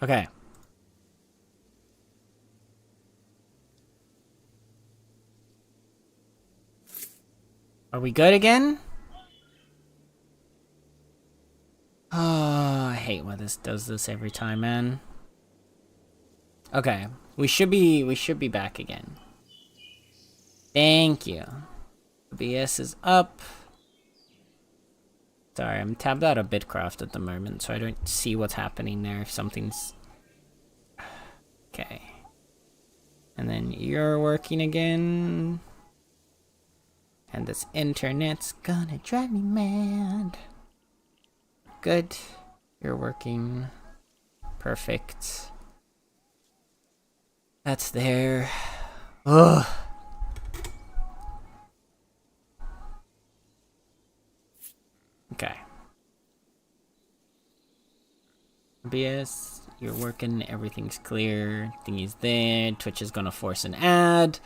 Okay. Are we good again? Oh, I hate when this does this every time, man. Okay. We should be back again. Thank you. OBS is up. Sorry, I'm tabbed out of Bitcraft at the moment, so I don't see what's happening there if something's... Okay. And then you're working again. And this internet's gonna drive me mad. Good. You're working. Perfect. That's there. Ugh. Okay. OBS, you're working, everything's clear, thingy's there, Twitch is gonna force an ad.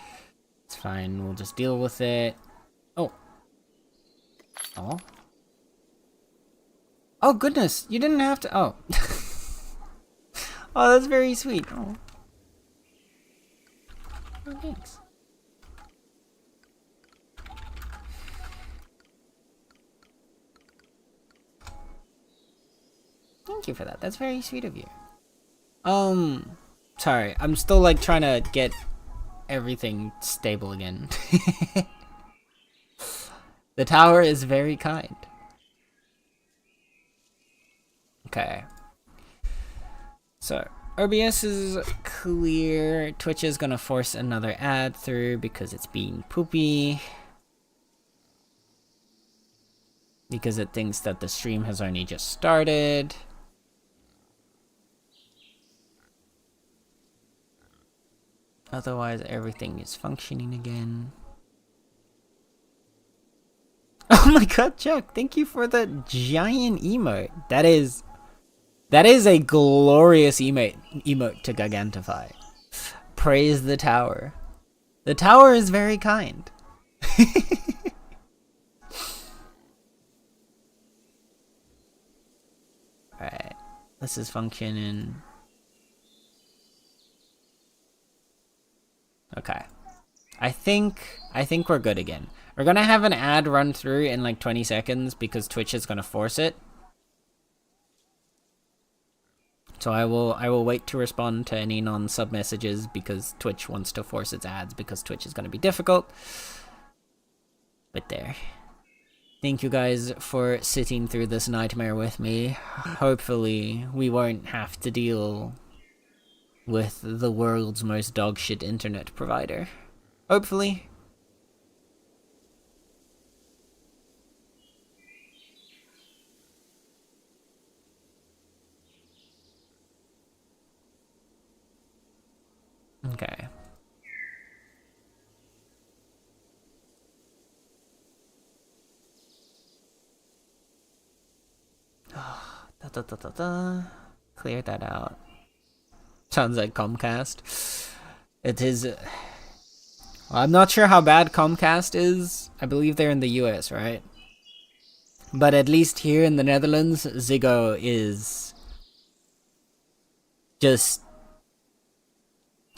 It's fine, we'll just deal with it. Oh. Oh. Oh goodness, you didn't have to, oh. Oh, that's very sweet. Oh. Oh, thanks. Thank you for that, that's very sweet of you. Sorry, I'm still like trying to get everything stable again. The tower is very kind. Okay. So, OBS is clear. Twitch is gonna force another ad through because it's being poopy. Because it thinks that the stream has only just started. Otherwise, everything is functioning again. Oh my god, Chuck, thank you for the giant emote. That is a glorious emote to gigantify. Praise the tower. The tower is very kind. Alright, this is functioning. Okay. I think we're good again. We're gonna have an ad run through in like 20 seconds because Twitch is gonna force it. So I will wait to respond to any non-sub messages because Twitch wants to force its ads because Twitch is gonna be difficult. But there. Thank you guys for sitting through this nightmare with me. Hopefully we won't have to deal with the world's most dogshit internet provider. Hopefully. Okay. Clear that out. Sounds like Comcast. It is... Well, I'm not sure how bad Comcast is. I believe they're in the US, right? But at least here in the Netherlands, Ziggo is... just...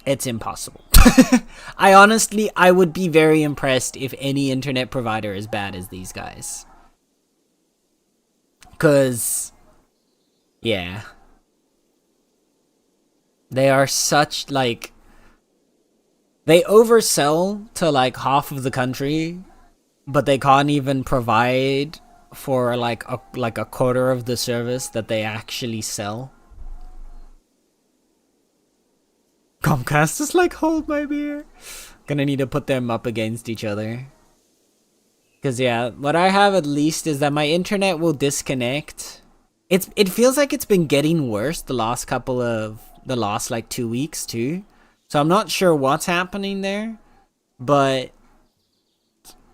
It's impossible. I would be very impressed if any internet provider is bad as these guys. 'Cause... yeah. They are such, like... They oversell to, like, half of the country, but they can't even provide for, like a quarter of the service that they actually sell. Comcast is like, hold my beer. Gonna need to put them up against each other. Because, yeah, what I have at least is that my internet will disconnect. It feels like it's been getting worse the last like 2 weeks too. So I'm not sure what's happening there. But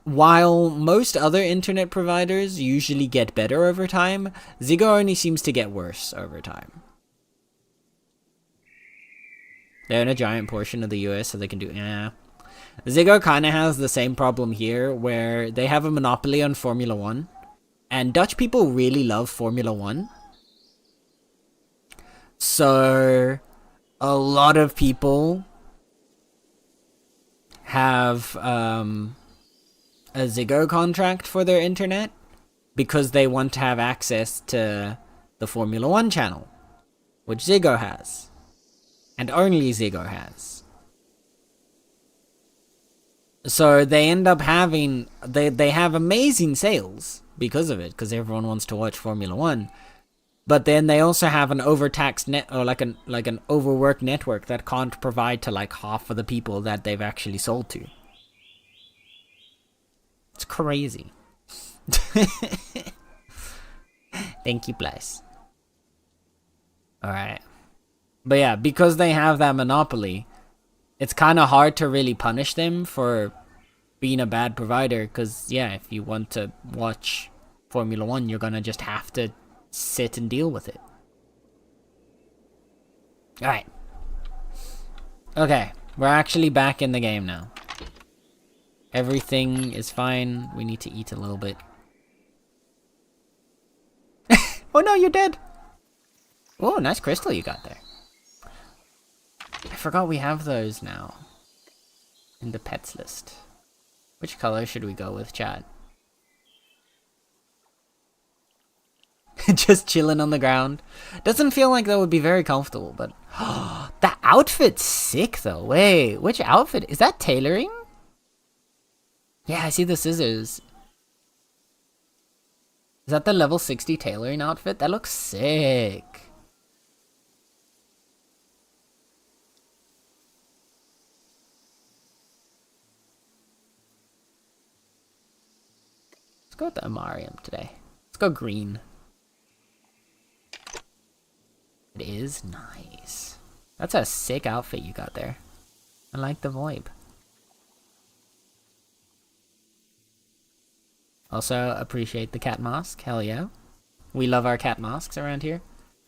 while most other internet providers usually get better over time, Ziggo only seems to get worse over time. They're in a giant portion of the US, so they can do... yeah. Ziggo kind of has the same problem here, where they have a monopoly on Formula 1. And Dutch people really love Formula 1. So a lot of people have a Ziggo contract for their internet because they want to have access to the Formula One channel, which Ziggo has, and only Ziggo has. So they end up having they have amazing sales because of it, because everyone wants to watch Formula One. But then they also have an overtaxed net, or like an overworked network that can't provide to like half of the people that they've actually sold to. It's crazy. Thank you, Place. Alright. But yeah, because they have that monopoly, it's kind of hard to really punish them for being a bad provider. Because, yeah, if you want to watch Formula One, you're going to just have to sit and deal with it. Alright. Okay, we're actually back in the game now. Everything is fine. We need to eat a little bit. Oh no, you're dead! Oh, nice crystal you got there. I forgot we have those now. In the pets list. Which color should we go with, chat? Just chilling on the ground. Doesn't feel like that would be very comfortable, but... that outfit's sick, though. Wait, which outfit? Is that tailoring? Yeah, I see the scissors. Is that the level 60 tailoring outfit? That looks sick. Let's go with the Amarium today. Let's go green. It is nice. That's a sick outfit you got there. I like the vibe. Also, appreciate the cat mask. Hell yeah. We love our cat masks around here.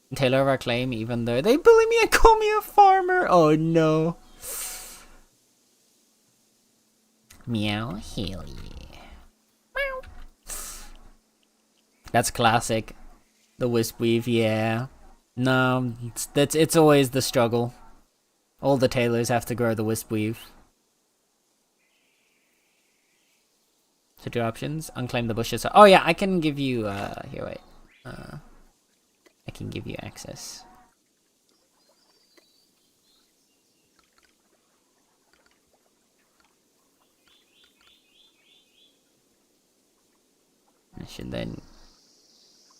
And tailor our claim even though they bully me and call me a farmer. Oh no. Meow. Hell yeah. Meow. That's classic. The wisp weave, yeah. No, it's always the struggle. All the tailors have to grow the wisp weave. So two options. Unclaim the bushes. Oh yeah, I can give you, here, wait. I can give you access. I should then...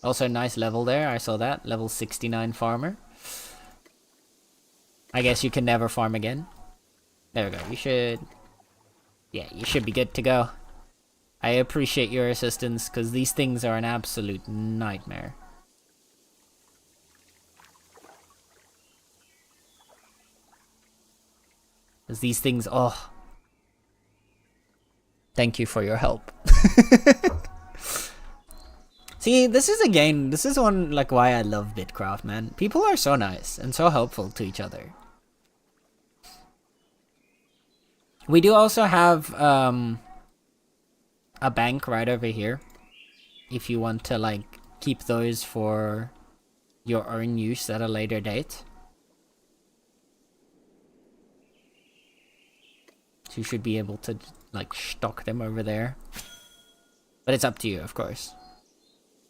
Also, nice level there. I saw that. Level 69 farmer. I guess you can never farm again. There we go. You should... Yeah, you should be good to go. I appreciate your assistance, because these things are an absolute nightmare. Because these things... Oh. Thank you for your help. See, this is again, this is one, like, why I love Bitcraft, man. People are so nice and so helpful to each other. We do also have, a bank right over here. If you want to, like, keep those for your own use at a later date. So you should be able to, like, stock them over there. But it's up to you, of course.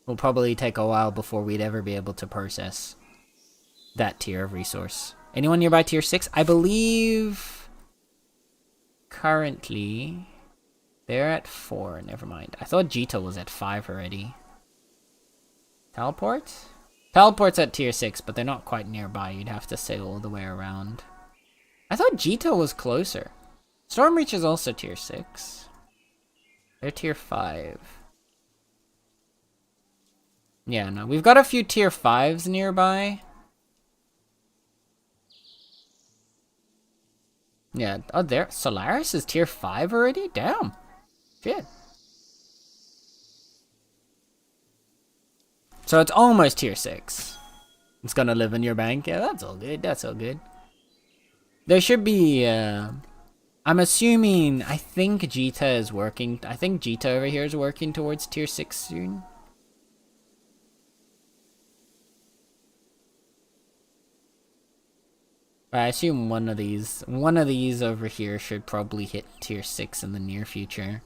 Will probably take a while before we'd ever be able to process that tier of resource. Anyone nearby tier 6? I believe currently they're at 4. Never mind. I thought Jita was at 5 already. Teleport? Teleport's at tier 6, but they're not quite nearby. You'd have to sail all the way around. I thought Jita was closer. Stormreach is also tier 6. They're tier 5. Yeah, no, we've got a few tier 5s nearby. Yeah, oh, there. Solaris is tier 5 already? Damn. Shit. So it's almost tier 6. It's gonna live in your bank. Yeah, that's all good. That's all good. There should be, I'm assuming, I think Jita is working. I think Jita over here is working towards tier 6 soon. I assume one of these over here should probably hit tier 6 in the near future.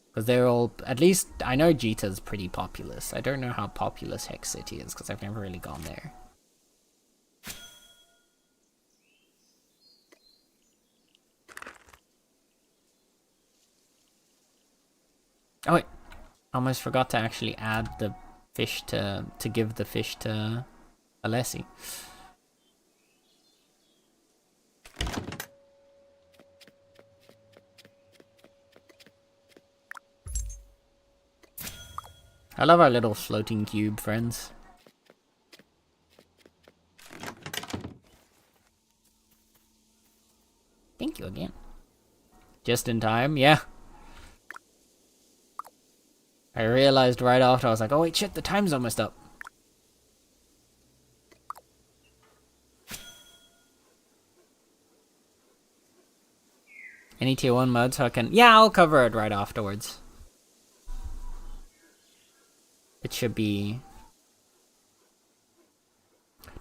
Because they're all, at least, I know Jita's pretty populous. I don't know how populous Hex City is, because I've never really gone there. Oh wait, almost forgot to actually add the fish to give the fish to Alessi. I love our little floating cube, friends. Thank you again. Just in time, yeah. I realized right after, I was like, oh wait, shit, the time's almost up. Any tier 1 mode so I can... Yeah, I'll cover it right afterwards. It should be...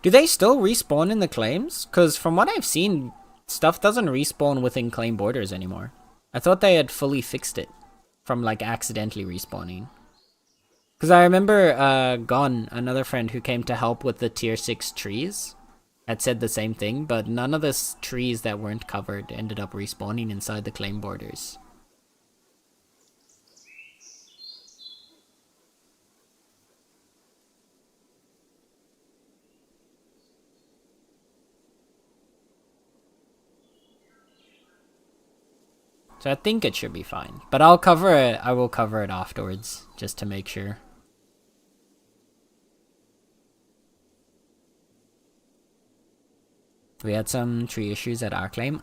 Do they still respawn in the claims? Because from what I've seen, stuff doesn't respawn within claim borders anymore. I thought they had fully fixed it from like accidentally respawning. Because I remember Gon, another friend who came to help with the tier 6 trees, had said the same thing, but none of the trees that weren't covered ended up respawning inside the claim borders. So I think it should be fine. But I'll cover it, I will cover it afterwards, just to make sure. We had some tree issues at our claim.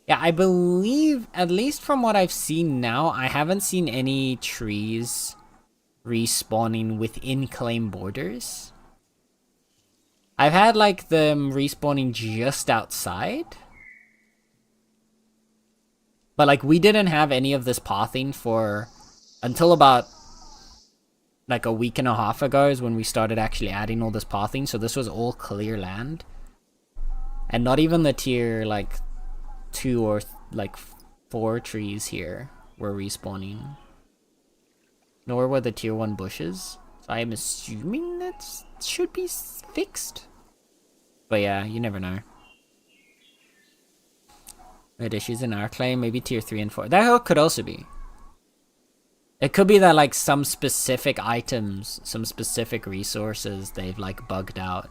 Yeah, I believe, at least from what I've seen now, I haven't seen any trees respawning within claim borders. I've had like them respawning just outside. But like we didn't have any of this pathing for until about like a week and a half ago is when we started actually adding all this pathing. So this was all clear land. And not even the tier like 2 or like 4 trees here were respawning. Nor were the tier 1 bushes. So I'm assuming that should be fixed. But yeah, you never know. We had issues in our claim, maybe tier 3 and 4. That could also be. It could be that like some specific items, some specific resources they've like bugged out.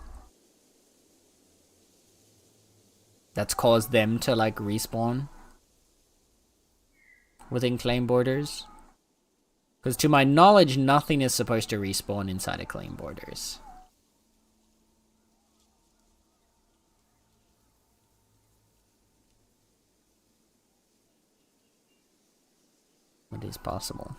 That's caused them to like respawn within claim borders. Because to my knowledge, nothing is supposed to respawn inside of claim borders. It is possible.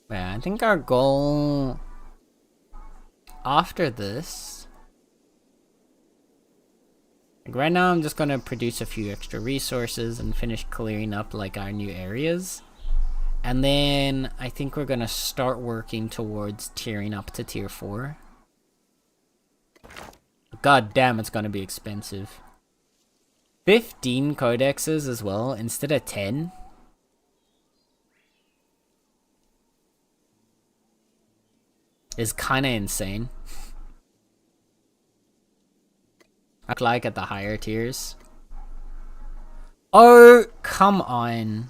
Yeah, I think our goal after this, like right now I'm just gonna produce a few extra resources and finish clearing up like our new areas. And then I think we're gonna start working towards tiering up to tier 4. God damn, it's gonna be expensive. 15 codexes as well, instead of 10. Is kinda insane. Like at the higher tiers. Oh, come on.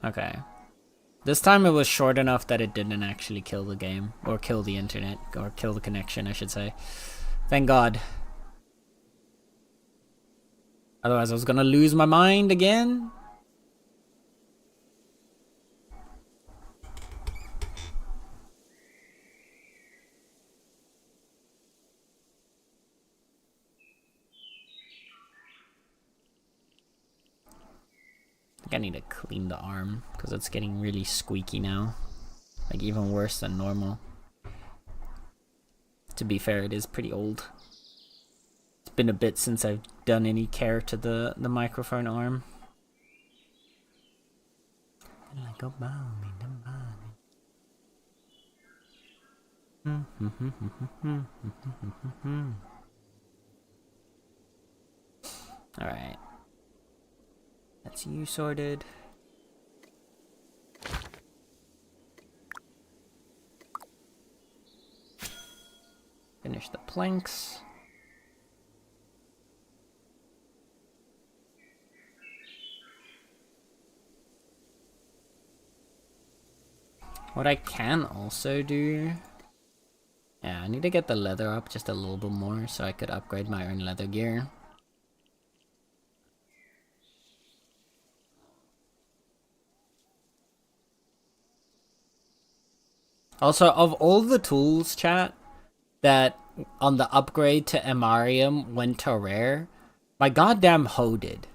Okay. This time it was short enough that it didn't actually kill the game. Or kill the internet. Or kill the connection, I should say. Thank God. Otherwise I was gonna lose my mind again. I need to clean the arm because it's getting really squeaky now. Like even worse than normal. To be fair, it is pretty old. It's been a bit since I've done any care to the microphone arm. Alright. That's you sorted. Finish the planks. What I can also do... Yeah, I need to get the leather up just a little bit more so I could upgrade my own leather gear. Also, of all the tools, chat, that on the upgrade to Emarium went to rare, my goddamn hoe did.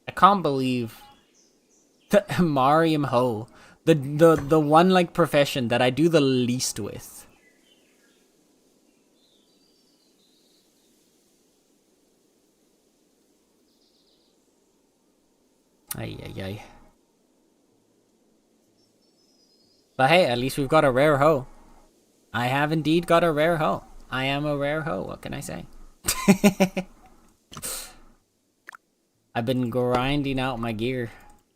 I can't believe the Emarium hoe, the one like profession that I do the least with. Ay, ay, ay. But hey, at least we've got a rare hoe. I have indeed got a rare hoe. I am a rare hoe, what can I say? I've been grinding out my gear.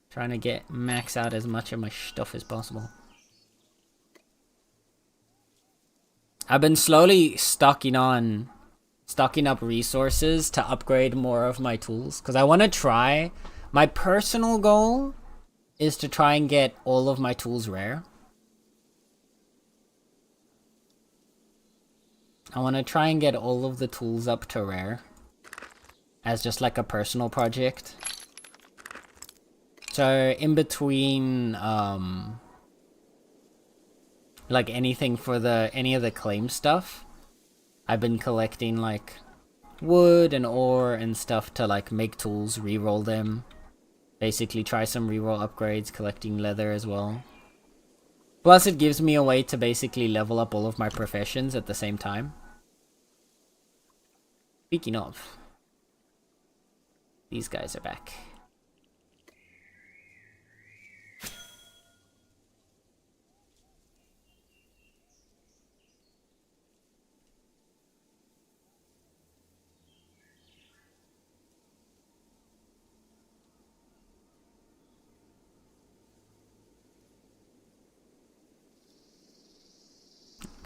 Trying to get max out as much of my stuff as possible. I've been slowly stocking up resources to upgrade more of my tools. Because I want to try... My personal goal is to try and get all of my tools rare. I want to try and get all of the tools up to rare. As just like a personal project. So in between like anything for any of the claim stuff, I've been collecting like wood and ore and stuff to like make tools, reroll them. Basically try some reroll upgrades, collecting leather as well. Plus it gives me a way to basically level up all of my professions at the same time. Speaking of, these guys are back.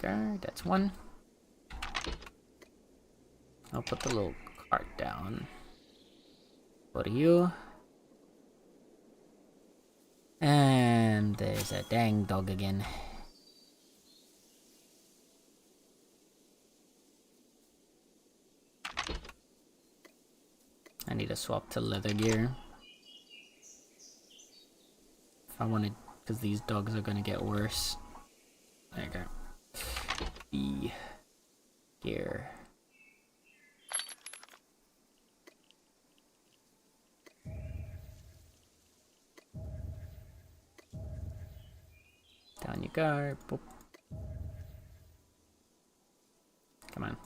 Okay, that's one. I'll put the little cart down for you. And there's a dang dog again. I need to swap to leather gear. If I want to, because these dogs are going to get worse. There you go. The gear. Down you go. Boop. Come on.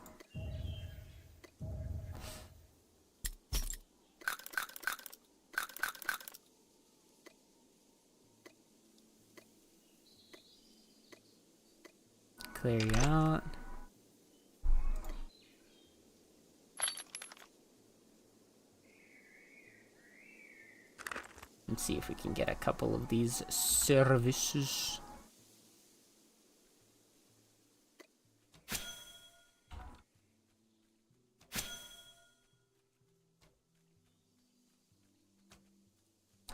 Clear you out. Let's see if we can get a couple of these services.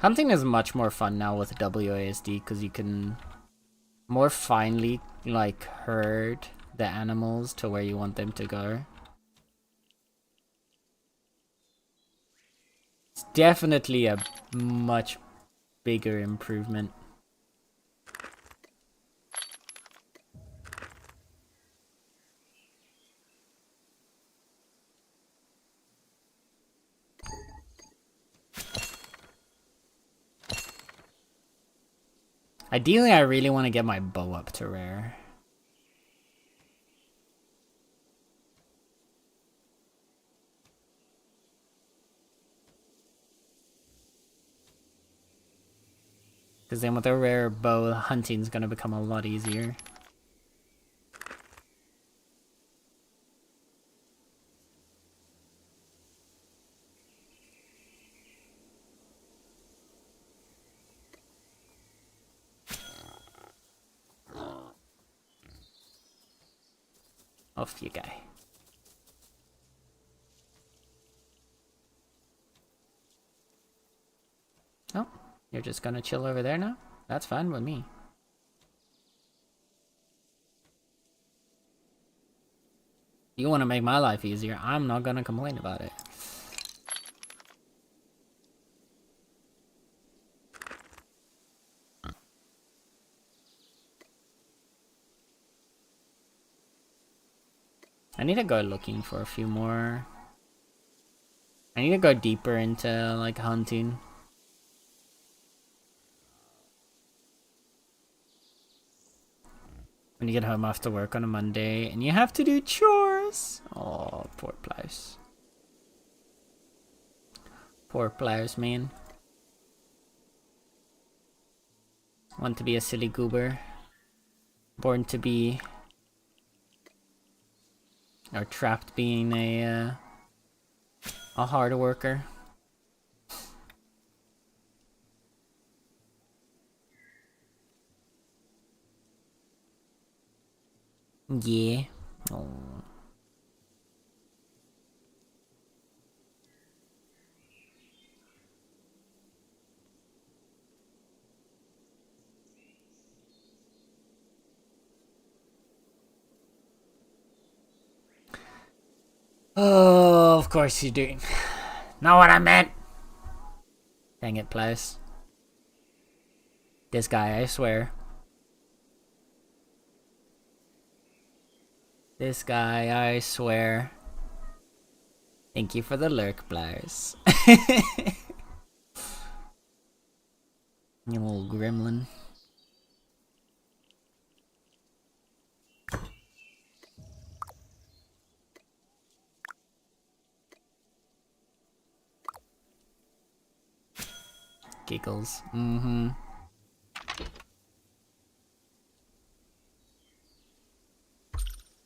Hunting is much more fun now with WASD because you can more finely like herd the animals to where you want them to go. It's definitely a much bigger improvement. Ideally, I really want to get my bow up to rare. Because then with a rare bow, hunting's going to become a lot easier. Off you go. Oh, you're just gonna chill over there now? That's fine with me. You want to make my life easier, I'm not gonna complain about it. I need to go looking for a few more. I need to go deeper into, like, hunting. When you get home after work on a Monday and you have to do chores. Oh, poor Plouse. Poor Plouse, man. Want to be a silly goober. Born to be... or trapped being a hard worker. Yeah. Oh. Oh, of course you do. Not what I meant. Dang it, Plouse. This guy, I swear. This guy, I swear. Thank you for the lurk, Plouse. You little gremlin. Giggles. Mm-hmm.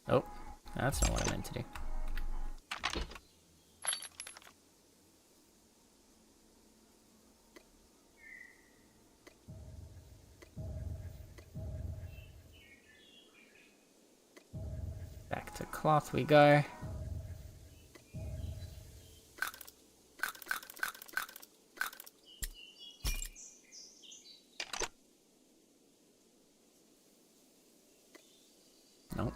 Oh, that's not what I meant to do. Back to cloth we go. Nope.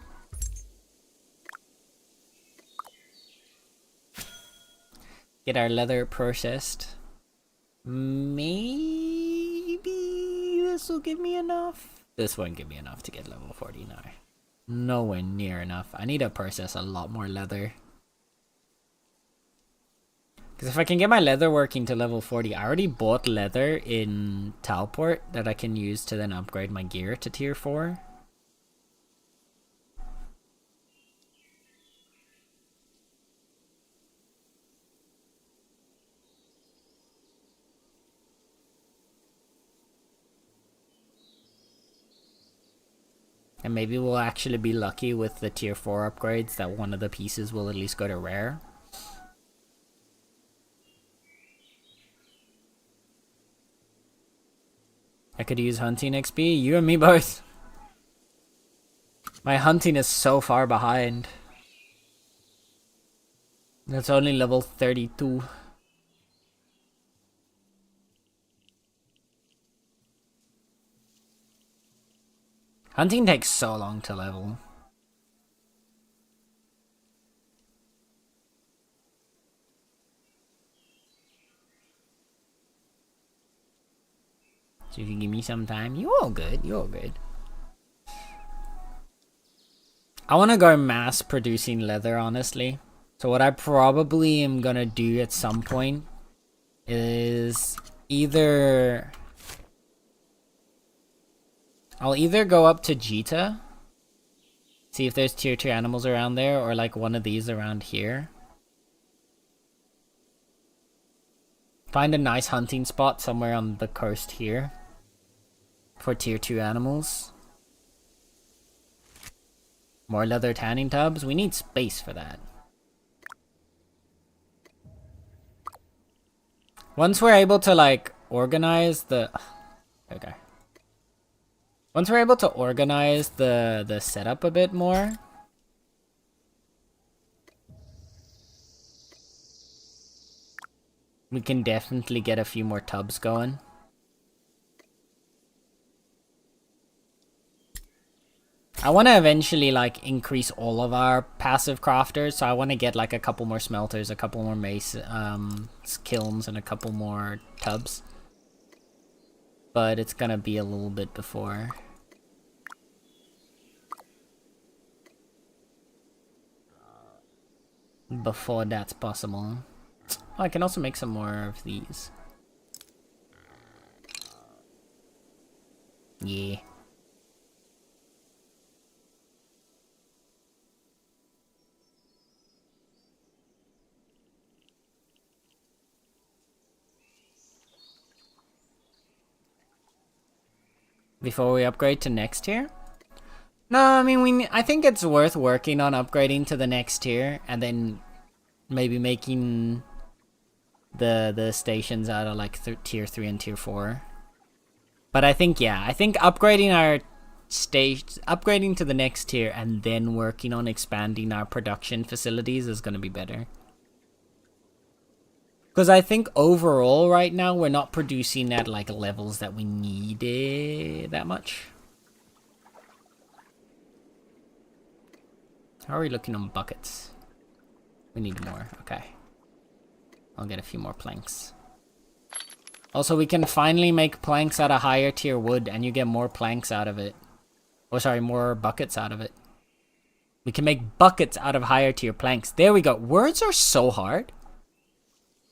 Get our leather processed. Maybe this will give me enough. This won't give me enough to get level 40 now. Nowhere near enough. I need to process a lot more leather. Because if I can get my leather working to level 40, I already bought leather in Teleport that I can use to then upgrade my gear to tier 4. And maybe we'll actually be lucky with the tier 4 upgrades that one of the pieces will at least go to rare. I could use hunting XP, you and me both. My hunting is so far behind. That's only level 32. Hunting takes so long to level. So if you give me some time, you all good, you all good. I want to go mass producing leather, honestly. So what I probably am gonna do at some point is either I'll either go up to Jita, see if there's tier 2 animals around there, or like one of these around here. Find a nice hunting spot somewhere on the coast here for tier 2 animals. More leather tanning tubs. We need space for that. Once we're able to like organize the... Okay. Once we're able to organize the setup a bit more, we can definitely get a few more tubs going. I want to eventually like increase all of our passive crafters, so I want to get like a couple more smelters, a couple more mace kilns, and a couple more tubs. But it's gonna be a little bit before. Before that's possible. Oh, I can also make some more of these. Yeah. Before we upgrade to next tier? No, I mean, I think it's worth working on upgrading to the next tier, and then maybe making the stations out of like tier 3 and tier 4. But I think, yeah, I think upgrading our upgrading to the next tier and then working on expanding our production facilities is going to be better. Because I think overall right now we're not producing at like levels that we needed that much. How are we looking on buckets? We need more. Okay. I'll get a few more planks. Also, we can finally make planks out of higher tier wood, and you get more planks out of it. Oh, sorry, more buckets out of it. We can make buckets out of higher tier planks. There we go. Words are so hard.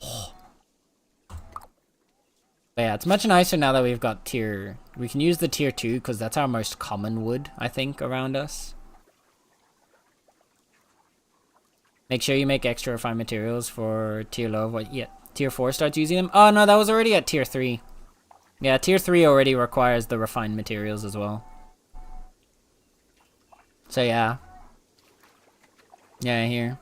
Oh. But yeah, it's much nicer now that we've got tier... We can use the tier 2, because that's our most common wood, I think, around us. Make sure you make extra refined materials for tier low. What? Yeah, tier 4 starts using them. Oh no, that was already at tier 3. Yeah, tier 3 already requires the refined materials as well. So yeah. Yeah, here.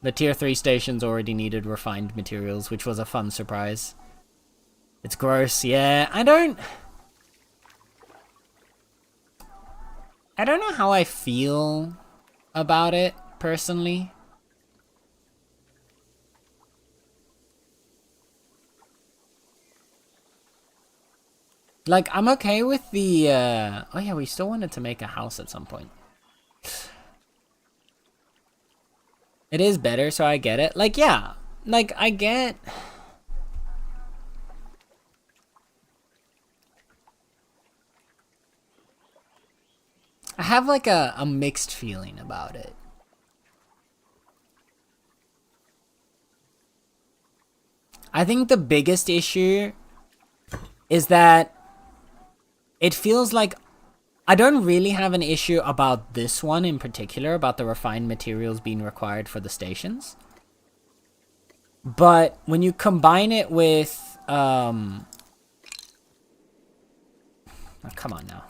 The tier 3 stations already needed refined materials, which was a fun surprise. It's gross, yeah. I don't know how I feel about it, personally. Like, I'm okay with the, oh yeah, we still wanted to make a house at some point. It is better, so I get it. Like, yeah. Like, I get... I have, like, a mixed feeling about it. I think the biggest issue is that it feels like I don't really have an issue about this one in particular, about the refined materials being required for the stations. But when you combine it with, oh, come on now.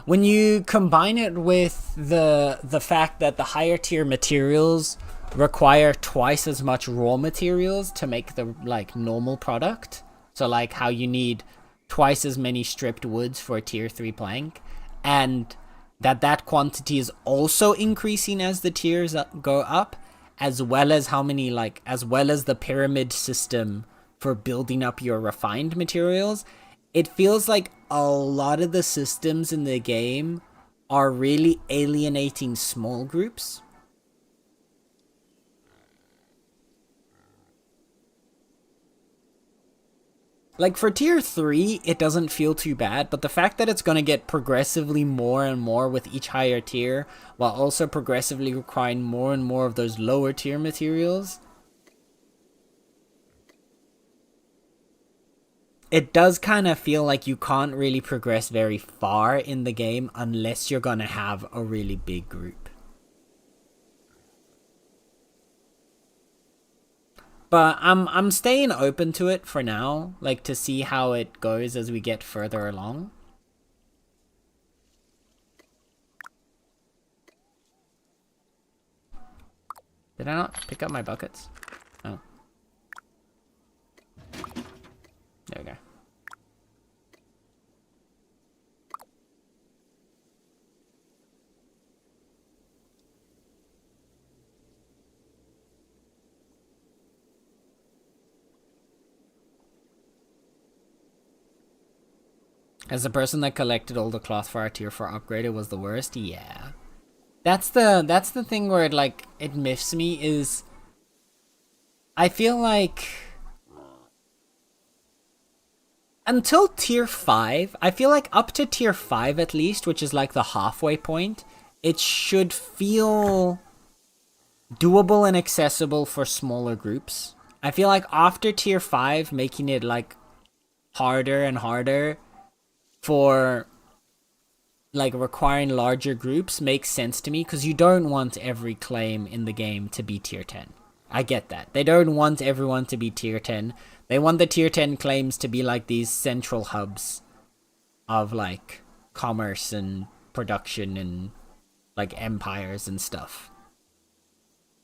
When you combine it with the fact that the higher tier materials require twice as much raw materials to make the, like, normal product. So, like, how you need twice as many stripped woods for a tier 3 plank, and that quantity is also increasing as the tiers go up, as well as how many, like, as well as the pyramid system for building up your refined materials. It feels like a lot of the systems in the game are really alienating small groups. Like, for tier 3, it doesn't feel too bad, but the fact that it's going to get progressively more and more with each higher tier, while also progressively requiring more and more of those lower tier materials, it does kind of feel like you can't really progress very far in the game unless you're gonna have a really big group. But I'm staying open to it for now, like to see how it goes as we get further along. Did I not pick up my buckets? Oh. There we go. As the person that collected all the cloth for our tier 4 upgrade, it was the worst? Yeah. That's the thing where it miffs me is I feel like until tier 5, I feel like up to tier 5 at least, which is like the halfway point, it should feel doable and accessible for smaller groups. I feel like after tier 5, making it like harder and harder for like requiring larger groups makes sense to me, because you don't want every claim in the game to be tier 10. I get that. They don't want everyone to be tier 10. They want the tier 10 claims to be like these central hubs of like commerce and production and like empires and stuff.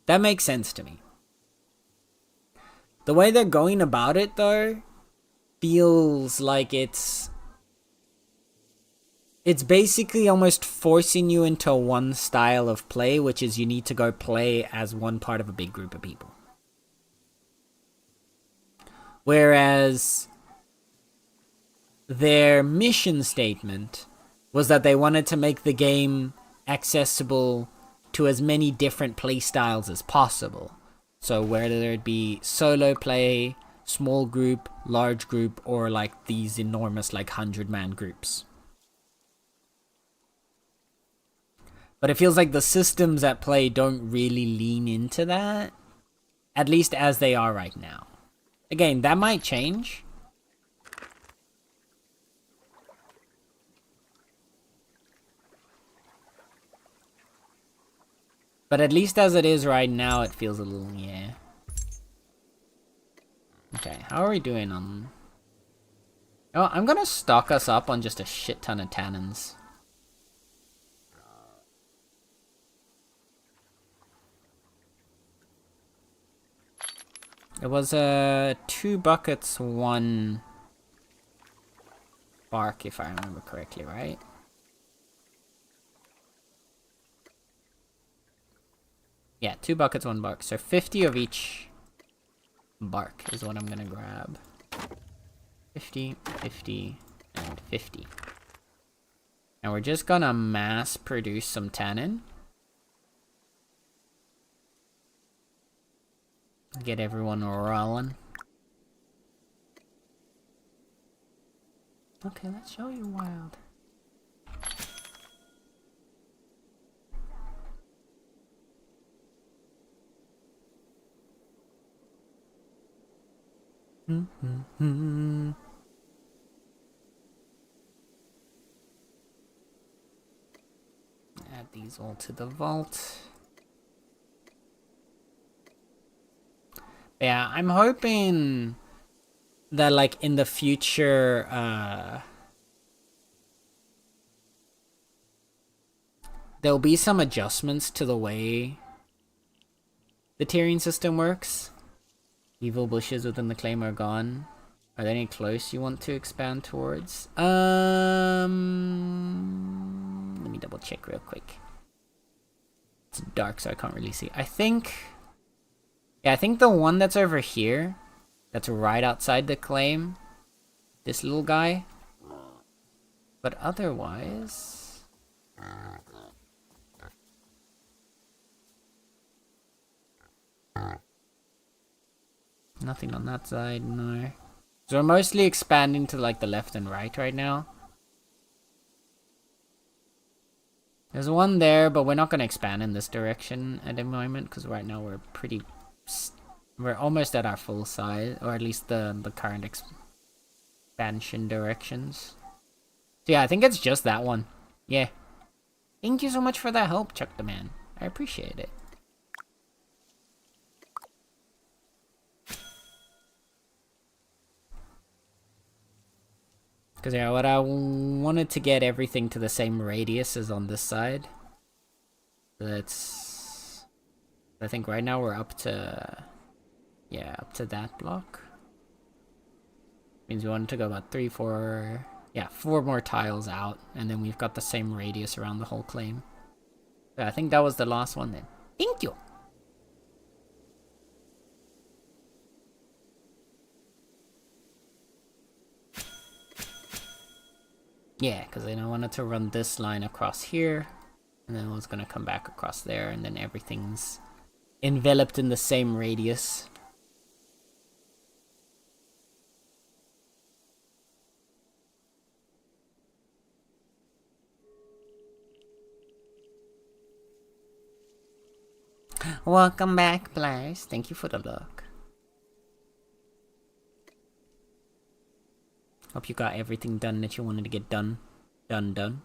That makes sense to me. The way they're going about it though feels like it's basically almost forcing you into one style of play, which is you need to go play as one part of a big group of people. Whereas their mission statement was that they wanted to make the game accessible to as many different play styles as possible. So whether it be solo play, small group, large group, or like these enormous like 100-man groups. But it feels like the systems at play don't really lean into that, at least as they are right now. Again, that might change. But at least as it is right now, it feels a little, yeah. Okay, how are we doing on... Oh, I'm gonna stock us up on just a shit ton of tannins. It was 2 buckets, 1 bark, if I remember correctly, right? Yeah, 2 buckets, 1 bark. So 50 of each bark is what I'm gonna grab. 50, 50, and 50. And we're just gonna mass produce some tannin. Get everyone rolling. Okay, let's show you wild. Add these all to the vault. Yeah, I'm hoping that like in the future there'll be some adjustments to the way the tiering system works. Evil bushes within the claim are gone. Are there any close you want to expand towards? Let me double check real quick. It's dark, so I can't really see. I think the one that's over here, that's right outside the claim, this little guy. But otherwise... nothing on that side, no. So we're mostly expanding to like the left and right now. There's one there, but we're not going to expand in this direction at the moment, because right now we're almost at our full size, or at least the current expansion directions. So yeah, I think it's just that one. Yeah. Thank you so much for that help, Chuck the Man. I appreciate it. Because yeah, what I wanted to get everything to the same radius as on this side. That's... I think right now we're up to... Yeah, up to that block. Means we wanted to go about 3, 4... Yeah, 4 more tiles out. And then we've got the same radius around the whole claim. Yeah, I think that was the last one then. Thank you! Yeah, because then I wanted to run this line across here. And then I was going to come back across there. And then everything's enveloped in the same radius. Welcome back, Blaze. Thank you for the look. Hope you got everything done that you wanted to get done. Done.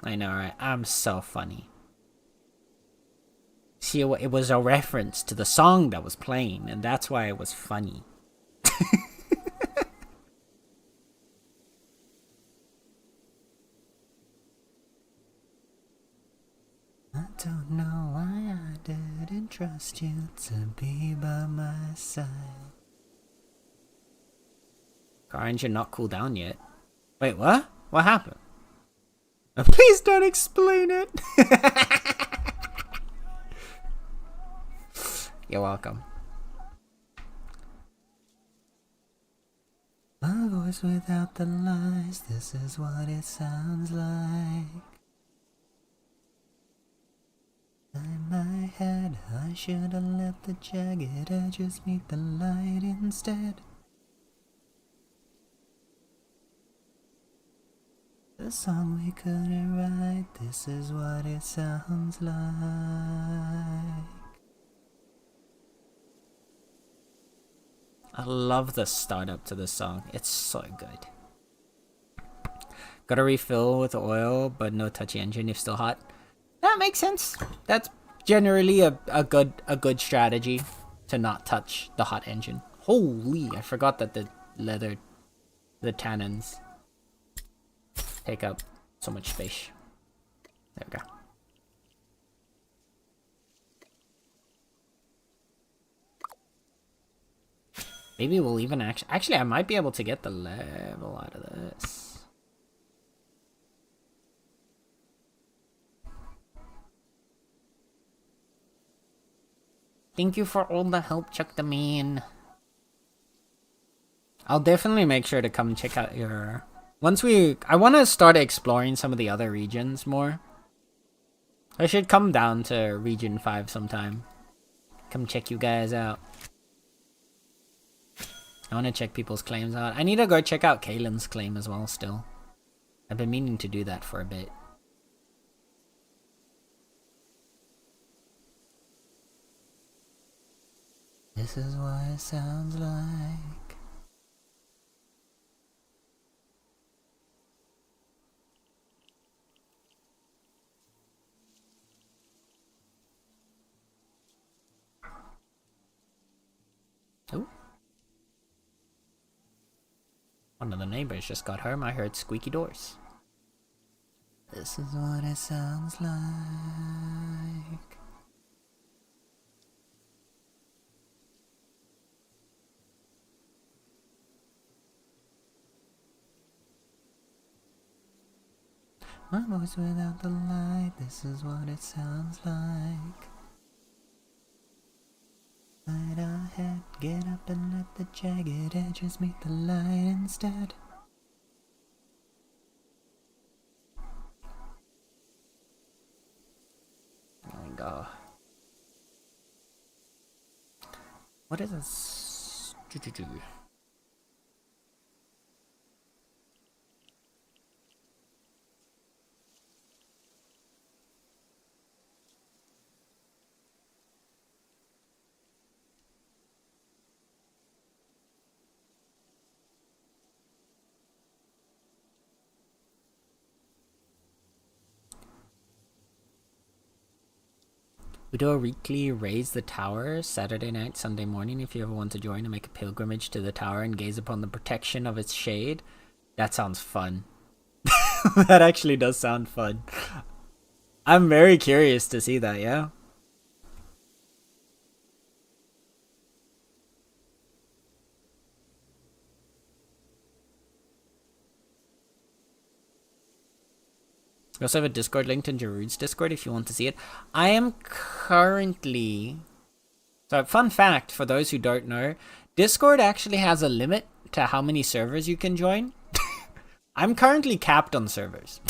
I know, right? I'm so funny. See, it was a reference to the song that was playing, and that's why it was funny. I don't know why I didn't trust you to be by my side. Car engine not cooled down yet. Wait, what? What happened? Please don't explain it. You're welcome. My voice without the lies, this is what it sounds like. In my head, I should have let the jagged edges meet the light instead. The song we couldn't write, this is what it sounds like. I love the startup to this song, it's so good. Gotta refill with oil, but no touchy engine if still hot. That makes sense. That's generally a good strategy to not touch the hot engine. Holy, I forgot that the tannins take up so much space. There we go. Maybe we'll even actually I might be able to get the level out of this. Thank you for all the help, Chuck the Man. I'll definitely make sure to come check out your... I want to start exploring some of the other regions more. I should come down to Region 5 sometime. Come check you guys out. I want to check people's claims out. I need to go check out Kaylin's claim as well still. I've been meaning to do that for a bit. This is what it sounds like. Oh. One of the neighbors just got home. I heard squeaky doors. This is what it sounds like. My voice without the light, this is what it sounds like. Light ahead, get up and let the jagged edges meet the light instead. There we go. What is this? We do a weekly Raise the Tower Saturday night, Sunday morning if you ever want to join and make a pilgrimage to the tower and gaze upon the protection of its shade. That sounds fun. That actually does sound fun. I'm very curious to see that, yeah? We also have a Discord linked in Jarud's Discord if you want to see it. I am currently... So, fun fact for those who don't know, Discord actually has a limit to how many servers you can join. I'm currently capped on servers.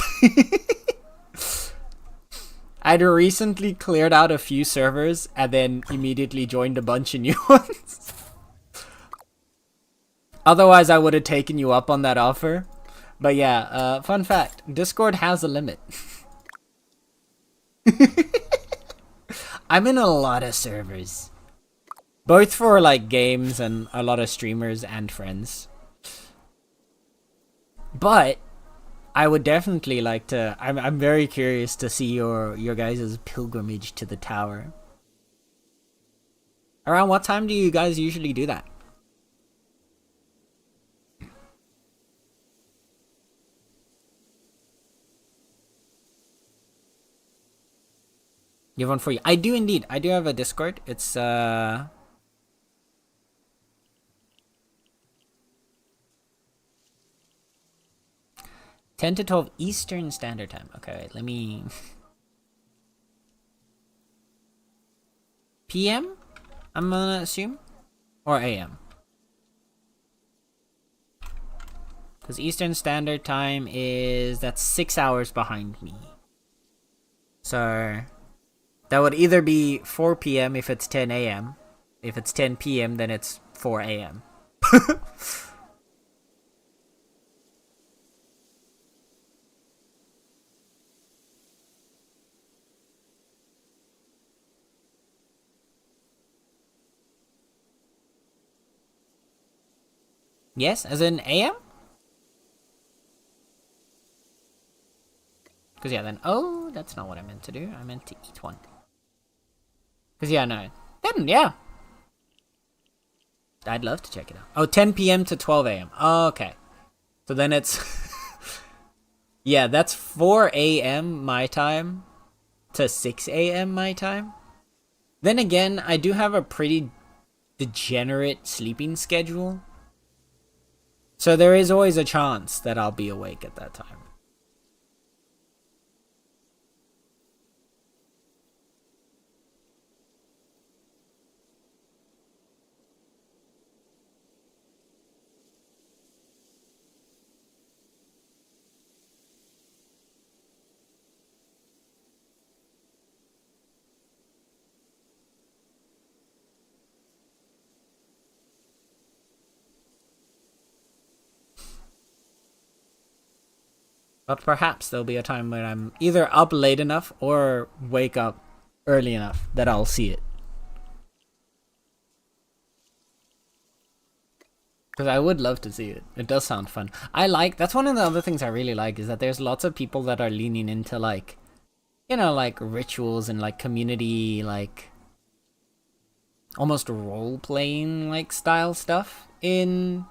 I'd recently cleared out a few servers and then immediately joined a bunch of new ones. Otherwise, I would have taken you up on that offer. But yeah, fun fact, Discord has a limit. I'm in a lot of servers. Both for like games and a lot of streamers and friends. But I would definitely like to... I'm very curious to see your guys' pilgrimage to the tower. Around what time do you guys usually do that? You have one for you. I do indeed. I do have a Discord. It's 10 to 12 Eastern Standard Time. Okay, wait, let me... PM? I'm gonna assume? Or AM? Because Eastern Standard Time is... That's 6 hours behind me. So... That would either be 4 PM if it's 10 AM. If it's 10 PM, then it's 4 AM. Yes, as in AM? Because yeah, then... Oh, that's not what I meant to do. I meant to eat one. Because yeah, no. Then, yeah. I'd love to check it out. Oh, 10 PM to 12 AM. Oh, okay. So then it's... yeah, that's 4 AM my time to 6 AM my time. Then again, I do have a pretty degenerate sleeping schedule. So there is always a chance that I'll be awake at that time. But perhaps there'll be a time when I'm either up late enough or wake up early enough that I'll see it. Because I would love to see it. It does sound fun. That's one of the other things I really like, is that there's lots of people that are leaning into like, you know, like rituals and like community, like almost role-playing like style stuff in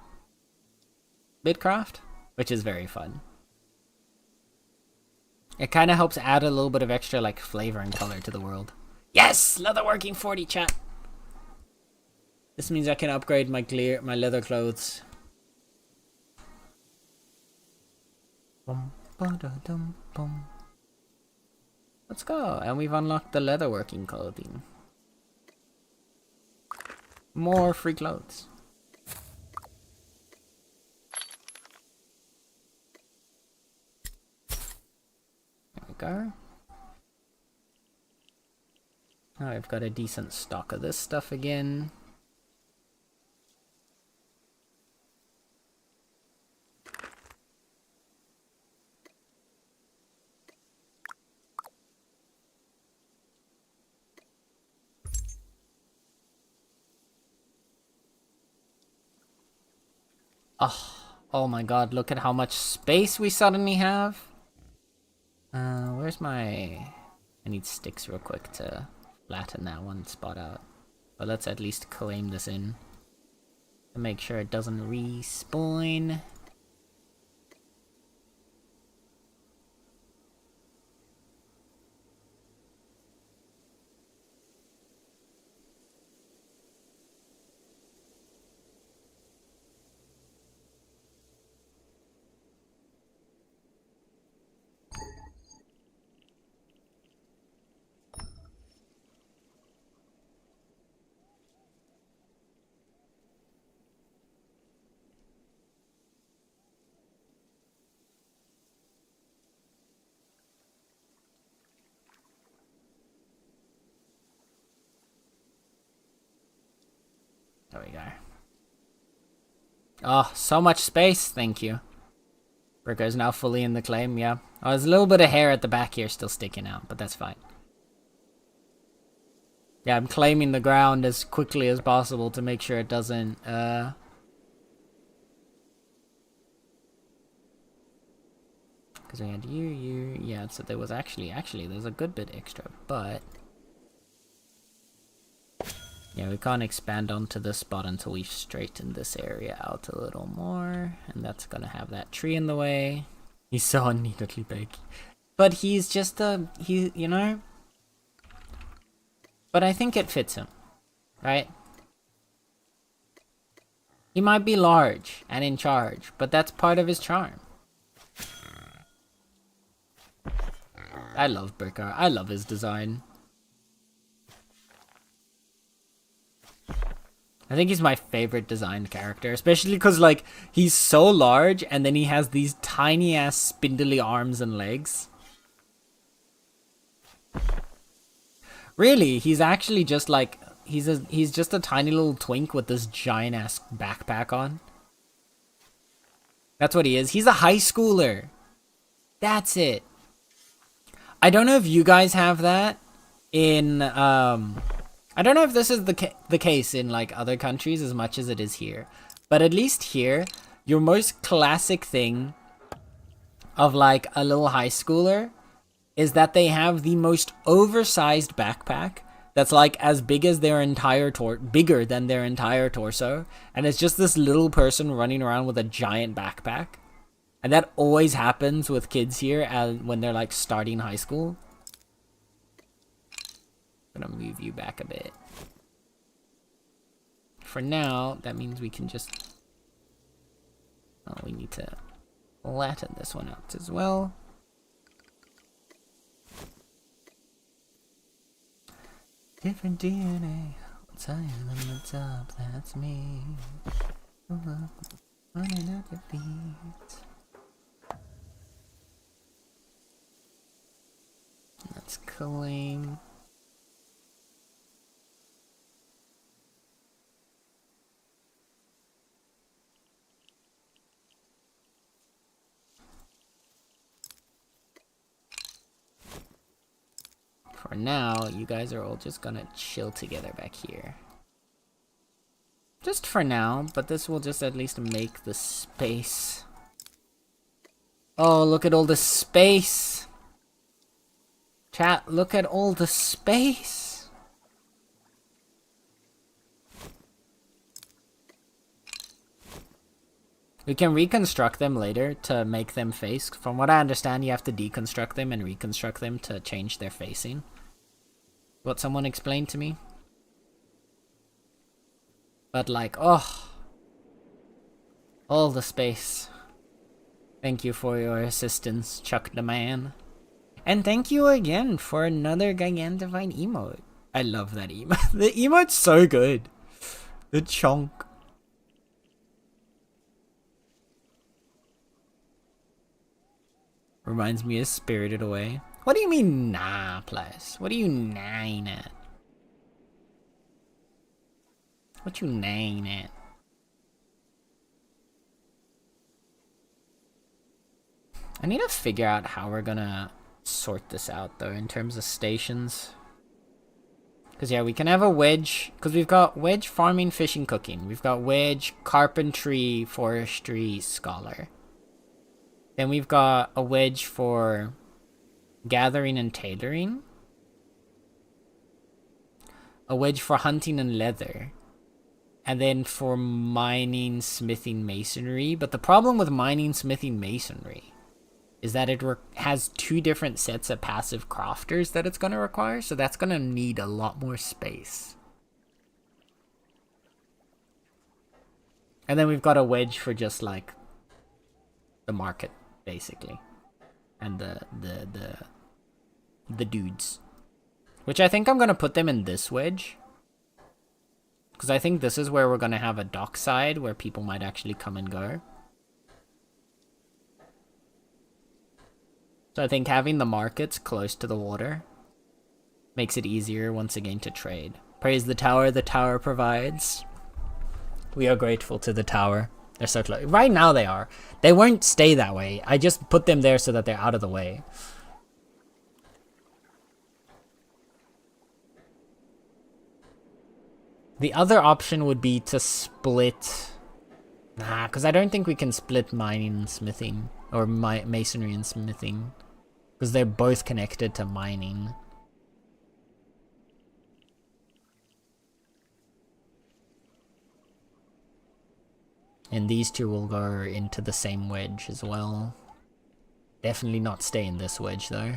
Bidcraft, which is very fun. It kind of helps add a little bit of extra like flavor and color to the world. Yes! Leatherworking 40, chat! This means I can upgrade my leather clothes. Let's go! And we've unlocked the leatherworking clothing. More free clothes. There we go. Now I've got a decent stock of this stuff again. Oh my god, look at how much space we suddenly have. Where's my... I need sticks real quick to flatten that one spot out. But let's at least claim this in to make sure it doesn't respawn. There we go. Oh, so much space. Thank you. Bricker is now fully in the claim, yeah. Oh, there's a little bit of hair at the back here still sticking out, but that's fine. Yeah, I'm claiming the ground as quickly as possible to make sure it doesn't, Because I had you, yeah, so there was actually, there's a good bit extra, but... Yeah, we can't expand onto this spot until we've straightened this area out a little more. And that's gonna have that tree in the way. He's so unneededly big. But he's just you know? But I think it fits him, right? He might be large and in charge, but that's part of his charm. I love Bricker. I love his design. I think he's my favorite designed character, especially because, like, he's so large and then he has these tiny-ass spindly arms and legs. Really, he's actually just, like, he's just a tiny little twink with this giant-ass backpack on. That's what he is. He's a high schooler. That's it. I don't know if you guys have that in, I don't know if this is the case in, like, other countries as much as it is here. But at least here, your most classic thing of, like, a little high schooler is that they have the most oversized backpack that's, like, as big as their entire bigger than their entire torso. And it's just this little person running around with a giant backpack. And that always happens with kids here when they're, like, starting high school. I'm gonna move you back a bit. For now, that means we can just... Oh, we need to flatten this one out as well. Different DNA. What's higher on the top? That's me. Running at your feet. Let's claim... For now, you guys are all just gonna chill together back here. Just for now, but this will just at least make the space. Oh, look at all the space! Chat, look at all the space! We can reconstruct them later to make them face. From what I understand, you have to deconstruct them and reconstruct them to change their facing. What someone explained to me. But, like, oh. All the space. Thank you for your assistance, Chuck the Man. And thank you again for another Gigantivine emote. I love that emote. The emote's so good. The chonk. Reminds me of Spirited Away. What do you mean, nah, plus? What are you nine at? What you nine at? I need to figure out how we're gonna sort this out, though, in terms of stations. Because, yeah, we can have a wedge. Because we've got wedge farming, fishing, cooking. We've got wedge carpentry, forestry, scholar. Then we've got a wedge for gathering and tailoring. a wedge for hunting and leather, and then for mining, smithing, masonry. But the problem with mining, smithing, masonry is that it has 2 different sets of passive crafters that it's going to require, so that's going to need a lot more space. And then we've got a wedge for just like the market, basically, and the dudes, which I think I'm going to put them in this wedge. Because I think this is where we're going to have a dockside where people might actually come and go. So I think having the markets close to the water makes it easier once again to trade. Praise the tower provides. We are grateful to the tower. They're so close. Right now they are. They won't stay that way. I just put them there so that they're out of the way. The other option would be to split... Nah, because I don't think we can split mining and smithing. Or masonry and smithing. Because they're both connected to mining. And these 2 will go into the same wedge as well. Definitely not stay in this wedge though.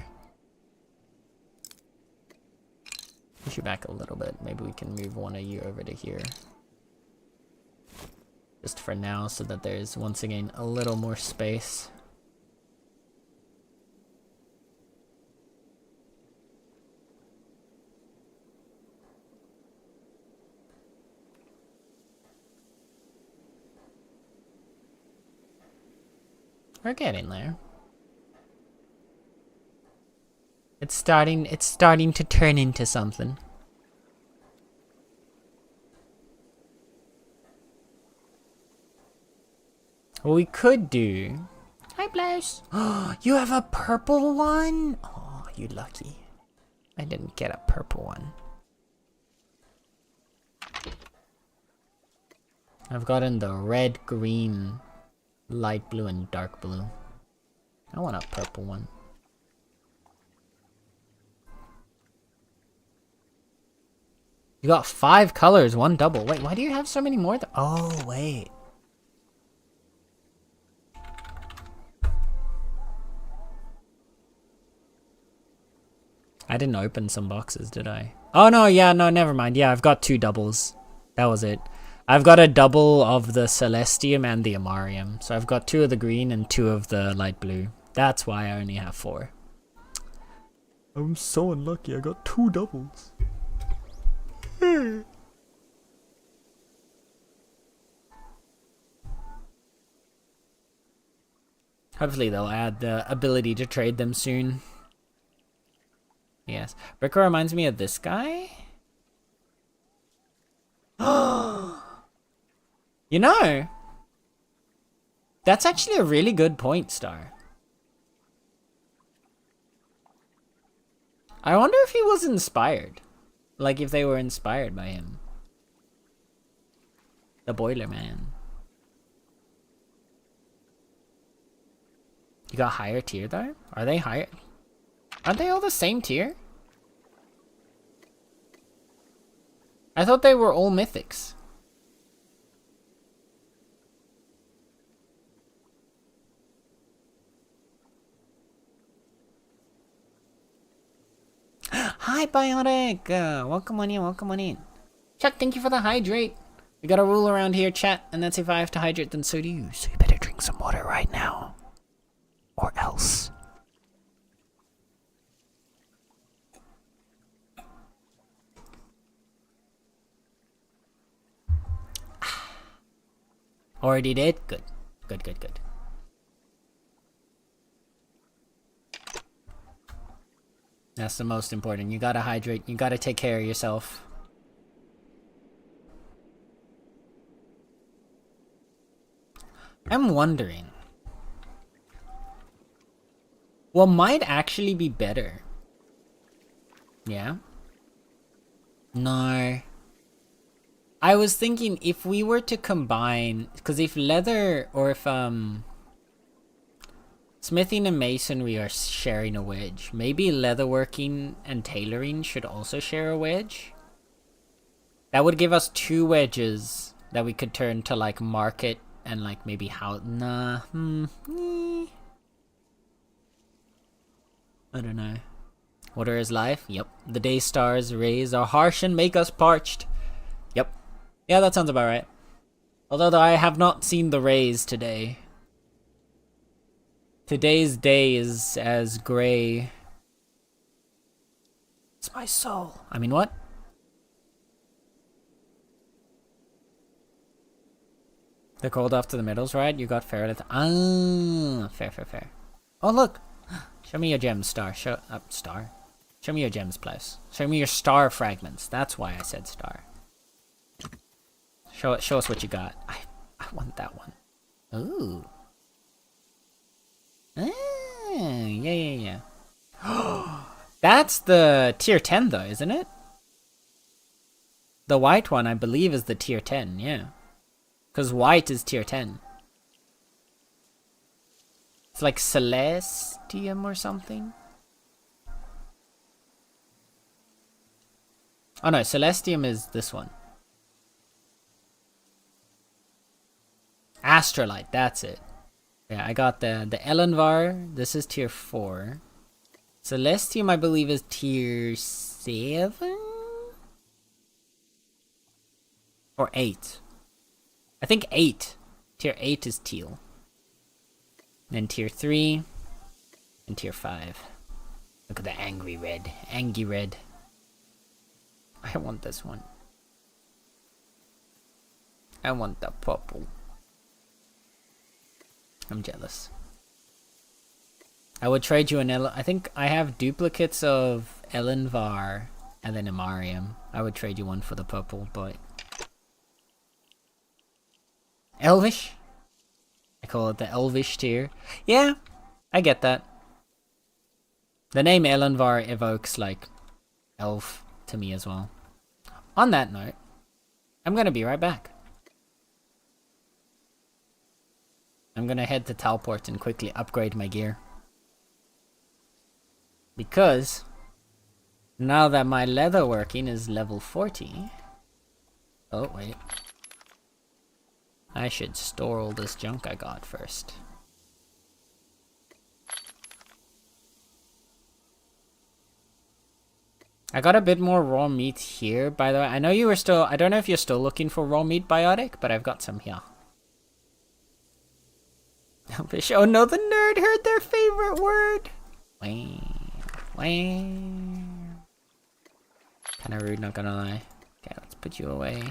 Push you back a little bit. Maybe we can move one of you over to here. Just for now, so that there's once again a little more space. We're getting there. It's starting to turn into something. What we could do... Hi, Blouse. Oh, you have a purple one? Oh, you lucky. I didn't get a purple one. I've gotten the red, green, light blue, and dark blue. I want a purple one. You got 5 colors, 1 double. Wait, why do you have so many more? Oh, wait. I didn't open some boxes, did I? Oh, no, yeah, no, never mind. Yeah, I've got 2 doubles. That was it. I've got a double of the Celestium and the Amarium. So I've got 2 of the green and 2 of the light blue. That's why I only have 4. I'm so unlucky. I got 2 doubles. Hopefully they'll add the ability to trade them soon. Yes. Bricker reminds me of this guy. You know, that's actually a really good point, Star. I wonder if he was inspired. Like if they were inspired by him. The Boiler Man. You got higher tier though? Are they higher? Aren't they all the same tier? I thought they were all mythics. Hi, Biotic! Welcome on in, welcome on in. Chuck, thank you for the hydrate. We got a rule around here, chat, and that's if I have to hydrate, then so do you. So you better drink some water right now. Or else. Already did? Good. Good, good, good. That's the most important. You gotta hydrate. You gotta take care of yourself. I'm wondering. What might actually be better? Yeah? No. I was thinking if we were to combine... Because if leather or if smithing and masonry are sharing a wedge, maybe leatherworking and tailoring should also share a wedge. That would give us 2 wedges that we could turn to like market and like maybe how. Nah. I don't know. Water is life? Yep. The day stars' rays are harsh and make us parched. Yep. Yeah, that sounds about right. Although I have not seen the rays today. Today's day is as grey. It's my soul. I mean, what? The cold after the middles, right? You got Ferret. Ah, fair. Oh, look. Show me your gems, Star. Star. Show me your gems, Plus. Show me your star fragments. That's why I said star. Show us what you got. I want that one. Ooh. Ah, yeah. That's the tier 10 though, isn't it? The white one, I believe, is the tier 10, yeah. Because white is tier 10. It's like Celestium or something. Oh no, Celestium is this one. Astrolite, that's it. Yeah, I got the Elenvar. This is tier 4. Celestium, I believe, is tier 7? Or 8. I think 8. Tier 8 is teal. Then tier 3. And tier 5. Look at the angry red. Angry red. I want this one. I want the purple. I'm jealous. I would trade you an I think I have duplicates of Elenvar and then Imarium. I would trade you one for the purple, but... Elvish? I call it the Elvish tier. Yeah, I get that. The name Elenvar evokes, like, elf to me as well. On that note, I'm gonna be right back. I'm gonna head to teleport and quickly upgrade my gear. Because now that my leatherworking is level 40... Oh, wait. I should store all this junk I got first. I got a bit more raw meat here, by the way. I know you were still... I don't know if you're still looking for raw meat, Biotic, but I've got some here. Oh no, the nerd heard their favorite word! Kinda rude, not gonna lie. Okay, let's put you away.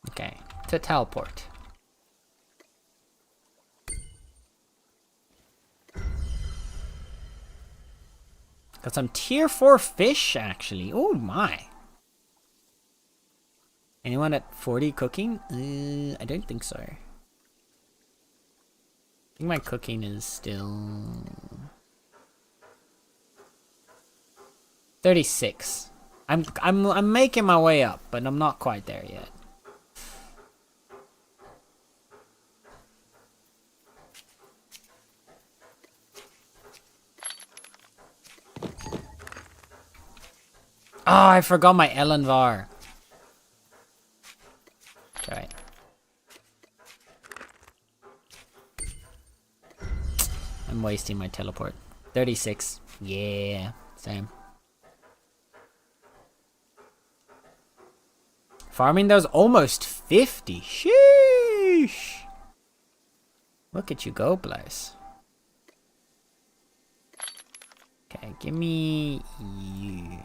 Okay, to teleport. Got some tier 4 fish, actually. Oh my. Anyone at 40 cooking? I don't think so. I think my cooking is still... 36. I'm making my way up, but I'm not quite there yet. Oh, I forgot my Elenvar. Okay. I'm wasting my teleport. 36. Yeah, same. Farming those almost 50. Sheesh. Look at you go, Blaze. Okay, give me you.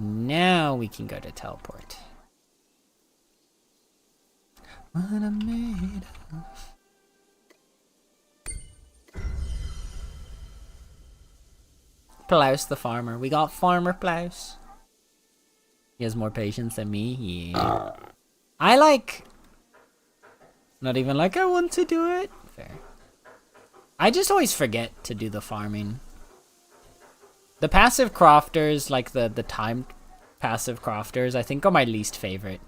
Now we can go to teleport. What I'm made of. Plouse the farmer. We got Farmer Plouse. He has more patience than me. Yeah. I like... Not even like I want to do it. Fair. I just always forget to do the farming. The passive crafters, like the timed passive crafters, I think are my least favorite.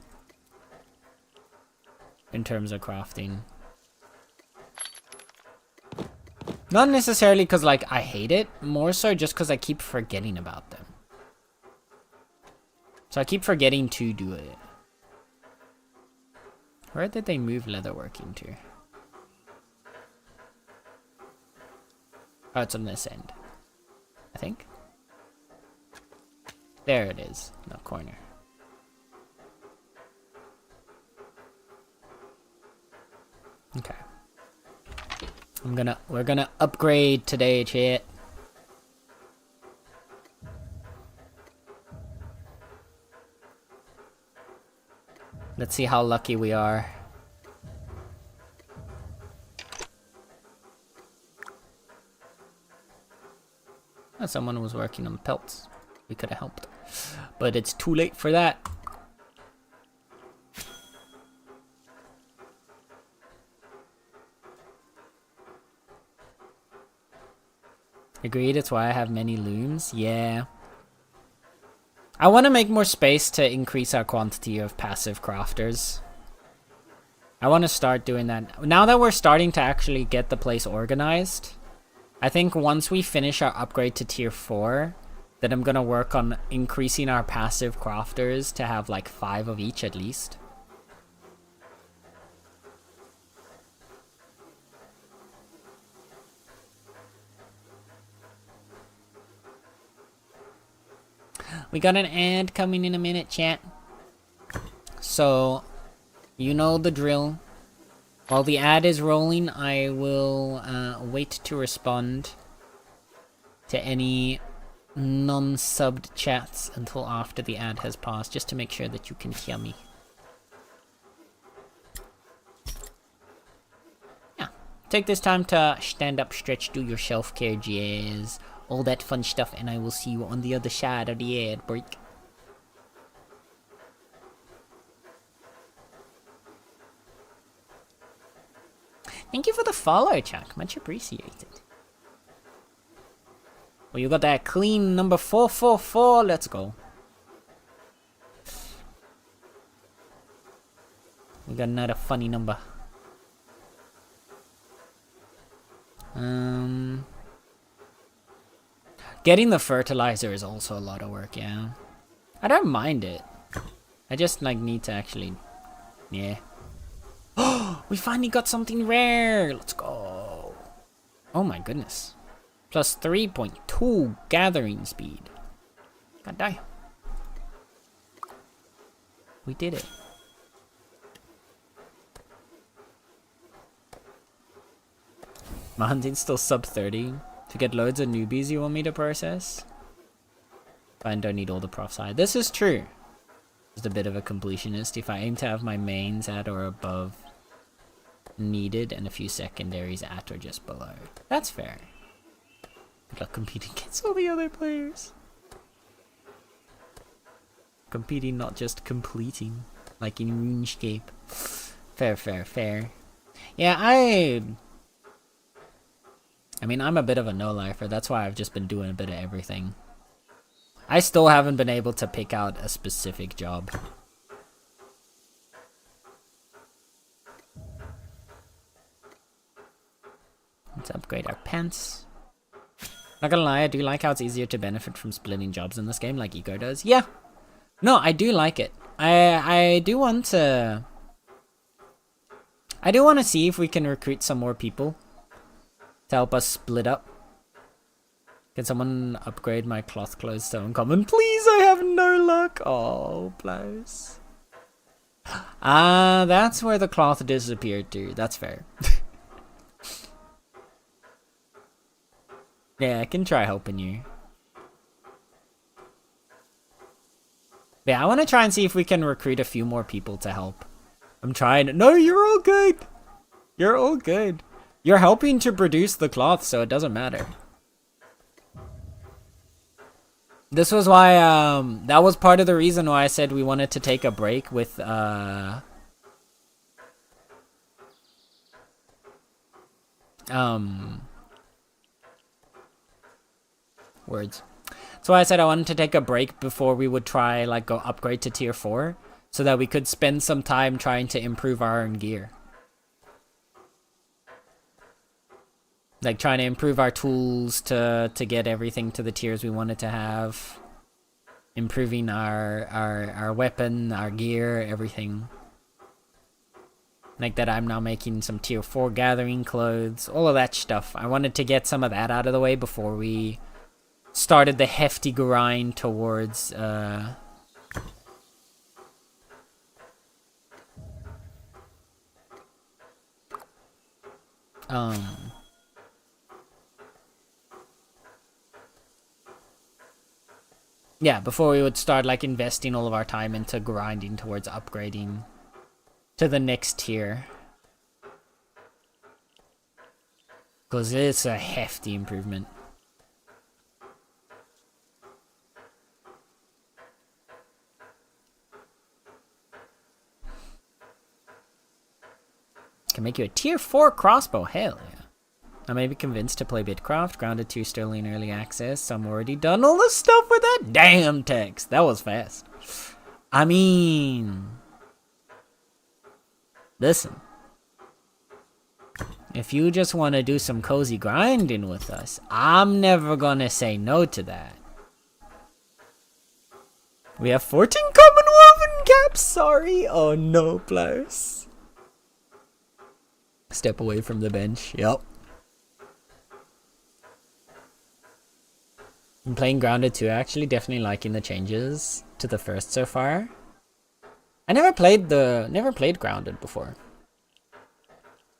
In terms of crafting. Not necessarily because, like, I hate it. More so just because I keep forgetting about them. So I keep forgetting to do it. Where did they move leatherworking to? Oh, it's on this end. I think. There it is. No corner. Okay. We're gonna upgrade today, chat. Let's see how lucky we are. Oh, someone was working on pelts. We could have helped. But it's too late for that. Agreed, it's why I have many looms. Yeah. I want to make more space to increase our quantity of passive crafters. I want to start doing that. Now that we're starting to actually get the place organized, I think once we finish our upgrade to tier 4, then I'm going to work on increasing our passive crafters to have like 5 of each at least. We got an ad coming in a minute, chat. So, you know the drill. While the ad is rolling, I will wait to respond to any non-subbed chats until after the ad has passed, just to make sure that you can hear me. Yeah. Take this time to stand up, stretch, do your self-care jazz. All that fun stuff, and I will see you on the other side of the ad break. Thank you for the follow, Chuck. Much appreciated. Well, you got that clean number 444. Let's go. We got another funny number. Getting the fertilizer is also a lot of work, yeah. I don't mind it. I just like need to actually, yeah. Oh, we finally got something rare. Let's go. Oh my goodness. Plus 3.2 gathering speed. God damn. We did it. My hunting's still sub 30. To get loads of newbies you want me to process? I don't need all the profs high. This is true. Just a bit of a completionist. If I aim to have my mains at or above needed and a few secondaries at or just below. That's fair. Good luck competing against all the other players. Competing, not just completing. Like in RuneScape. Fair, fair, fair. Yeah, I mean, I'm a bit of a no-lifer. That's why I've just been doing a bit of everything. I still haven't been able to pick out a specific job. Let's upgrade our pants. Not gonna lie, I do like how it's easier to benefit from splitting jobs in this game like Ego does. Yeah. No, I do like it. I do want to see if we can recruit some more people to help us split up. Can someone upgrade my cloth clothes to uncommon? Please, I have no luck. Oh, blows. Ah, that's where the cloth disappeared to. That's fair. Yeah, I can try helping you. Yeah, I want to try and see if we can recruit a few more people to help. I'm trying. No, you're all good. You're all good. You're helping to produce the cloth, so it doesn't matter. This was why, that was part of the reason why I said we wanted to take a break with, words. That's why I said I wanted to take a break before we would try, like, go upgrade to tier 4, so that we could spend some time trying to improve our own gear. Like trying to improve our tools to get everything to the tiers we wanted to have. Improving our weapon, our gear, everything. Like that I'm now making some tier 4 gathering clothes, all of that stuff. I wanted to get some of that out of the way before we started the hefty grind towards yeah, before we would start like investing all of our time into grinding towards upgrading to the next tier. Because it's a hefty improvement. Can make you a tier 4 crossbow, hell yeah. I may be convinced to play Bitcraft, grounded 2 Sterling early access. I'm already done all the stuff with that damn text. That was fast. I mean, listen. If you just want to do some cozy grinding with us, I'm never gonna say no to that. We have 14 Commonwealth caps, sorry. Oh no, players. Step away from the bench, yep. I'm playing Grounded 2, actually definitely liking the changes to the first so far. I never played Grounded before.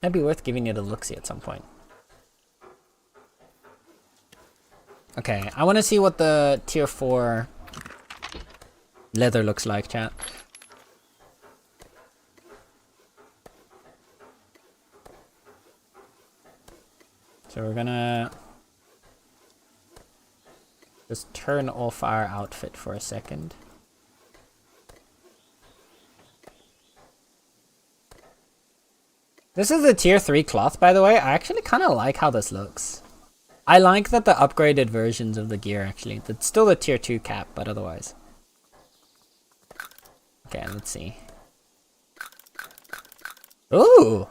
That'd be worth giving it a look-see at some point. Okay, I want to see what the tier 4 leather looks like, chat. So we're gonna just turn off our outfit for a second. This is a tier 3 cloth, by the way. I actually kind of like how this looks. I like that the upgraded versions of the gear, actually. It's still a tier 2 cap, but otherwise. Okay, let's see. Ooh!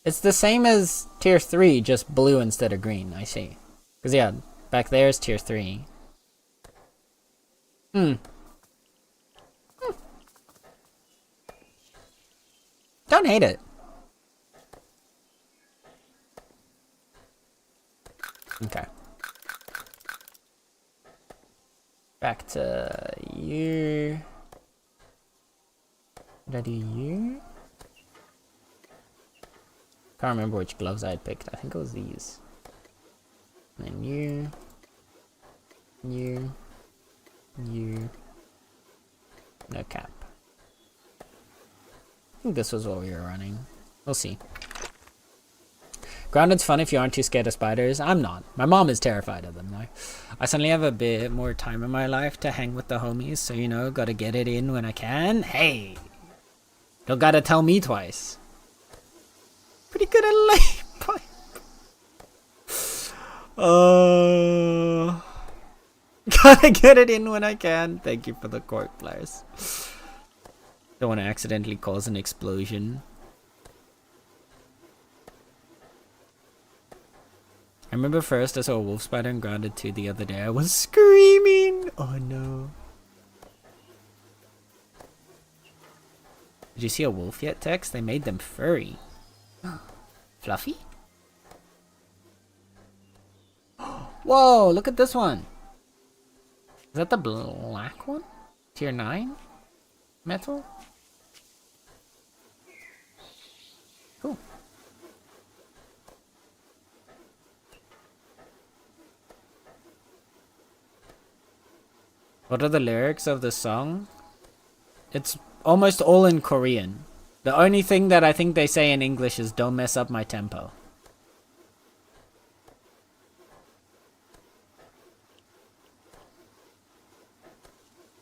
It's the same as tier 3, just blue instead of green, I see. Because yeah, back there is tier 3. Don't hate it. Okay. Back to you. Did I do you? Can't remember which gloves I had picked. I think it was these. And then you. No cap. I think this was what we were running. We'll see. Grounded's fun if you aren't too scared of spiders. I'm not. My mom is terrified of them though. I suddenly have a bit more time in my life to hang with the homies, so you know, gotta get it in when I can. Hey! Don't gotta tell me twice. Pretty good at lay pipe. Gotta get it in when I can. Thank you for the cork, players. Don't want to accidentally cause an explosion. I remember first I saw a wolf spider in Grounded 2 the other day. I was screaming! Oh no. Did you see a wolf yet, Tex? They made them furry. Fluffy? Whoa, look at this one. Is that the black one? Tier 9? Metal? Cool. What are the lyrics of the song? It's almost all in Korean. The only thing that I think they say in English is don't mess up my tempo.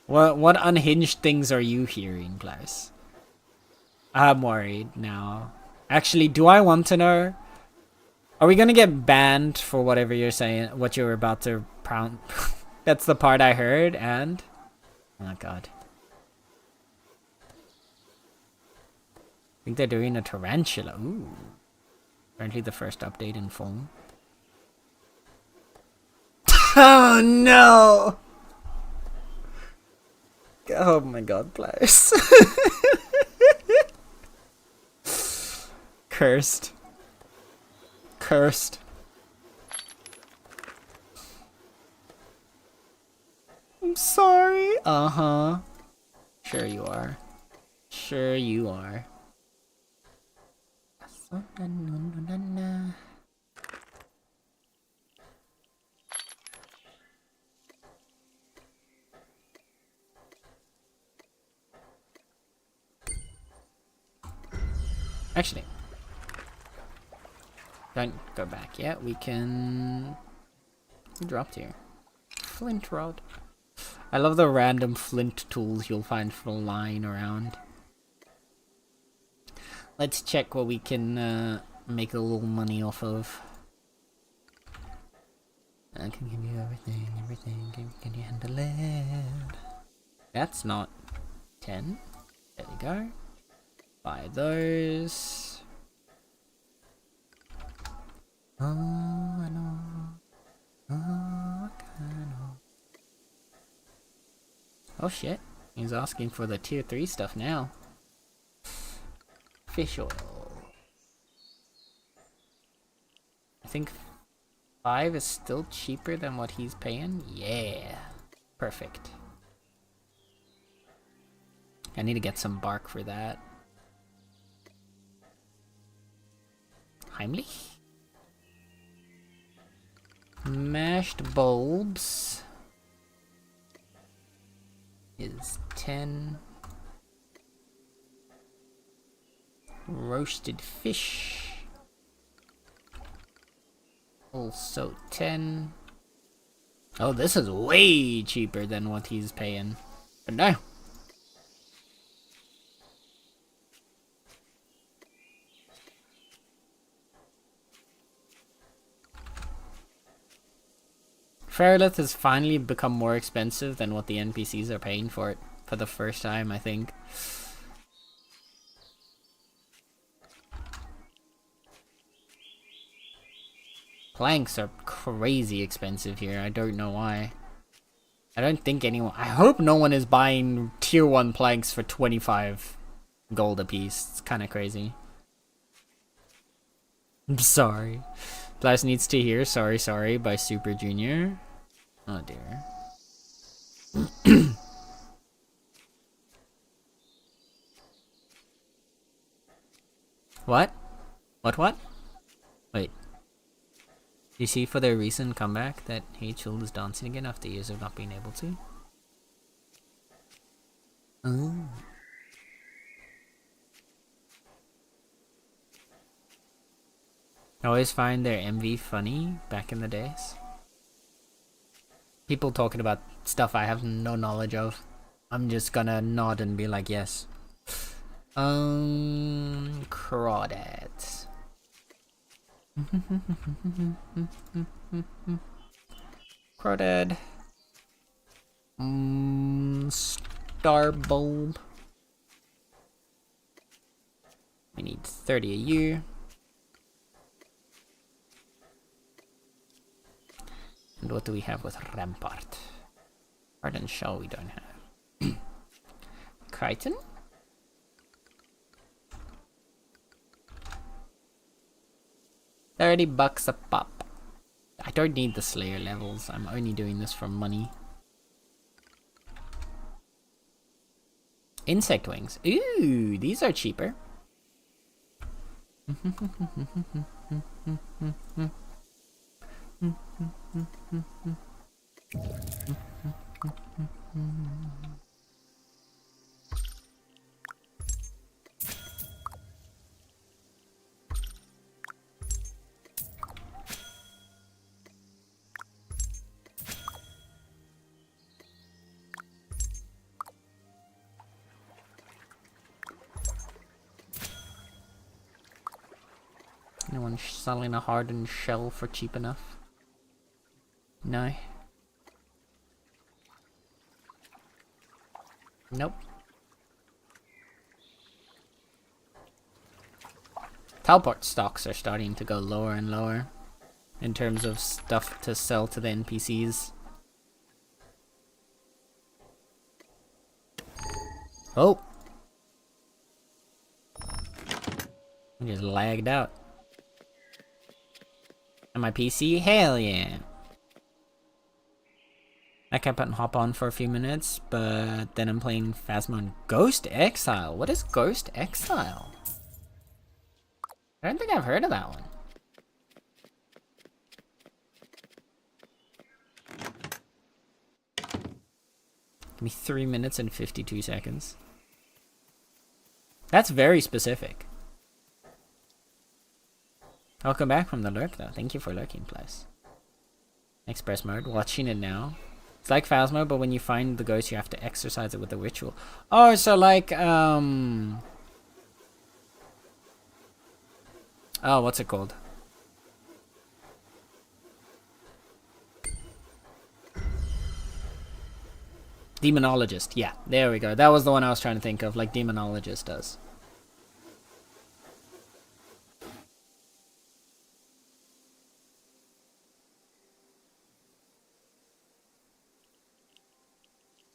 What unhinged things are you hearing, Klaus? I'm worried now. Actually, do I want to know? Are we gonna get banned for whatever you're saying, what you were about to pronounce? That's the part I heard, and... Oh god. I think they're doing a tarantula. Ooh. Apparently the first update in full. Oh no! Oh my god, players. Cursed. Cursed. I'm sorry. Uh-huh. Sure you are. Sure you are. Actually, don't go back yet. We can... We dropped here. Flint rod. I love the random flint tools you'll find lying around. Let's check what we can make a little money off of. I can give you everything, everything. Can you handle it? That's not 10. There we go. Buy those. Oh, I know. Oh, I know. Oh shit. He's asking for the tier 3 stuff now. Fish oil. I think 5 is still cheaper than what he's paying. Yeah. Perfect. I need to get some bark for that. Heimlich? Mashed bulbs is 10. Roasted fish also 10. Oh, this is way cheaper than what he's paying. But no. Feralith has finally become more expensive than what the NPCs are paying for it. For the first time, I think. Planks are crazy expensive here. I don't know why. I don't think anyone... I hope no one is buying tier 1 planks for 25 gold a piece. It's kind of crazy. I'm sorry. Blast needs to hear Sorry Sorry by Super Junior. Oh dear. What? What? Wait. You see for their recent comeback that H.L. is dancing again after years of not being able to? Oh. I always find their MV funny back in the days. People talking about stuff I have no knowledge of. I'm just gonna nod and be like, yes. Crawdads. Crawdad. Star bulb. We need 30 a year. And what do we have with Rampart? Hardened shell we don't have. Chitin? $30 a pop. I don't need the Slayer levels. I'm only doing this for money. Insect wings. Ooh, these are cheaper. Anyone selling a hardened shell for cheap enough? No. Nope. Teleport stocks are starting to go lower and lower in terms of stuff to sell to the NPCs. Oh! I just lagged out. And my PC? Hell yeah! I kept on hop on for a few minutes, but then I'm playing Phasmo and Ghost Exile. What is Ghost Exile? I don't think I've heard of that one. Give me 3 minutes and 52 seconds. That's very specific. Welcome back from the lurk though. Thank you for lurking, plus. Express mode. Watching it now. It's like Phasmo, but when you find the ghost, you have to exercise it with a ritual. Oh, so like, oh, what's it called? Demonologist. Yeah, there we go. That was the one I was trying to think of, like Demonologist does.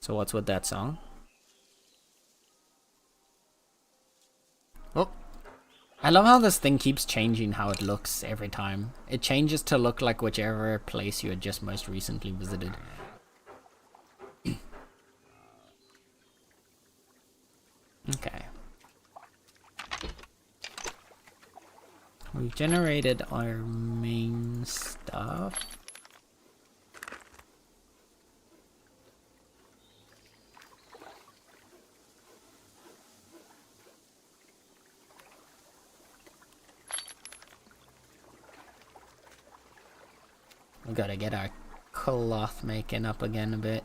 So what's with that song? Oh. I love how this thing keeps changing how it looks every time. It changes to look like whichever place you had just most recently visited. Okay. We've generated our main stuff. We gotta get our cloth making up again a bit.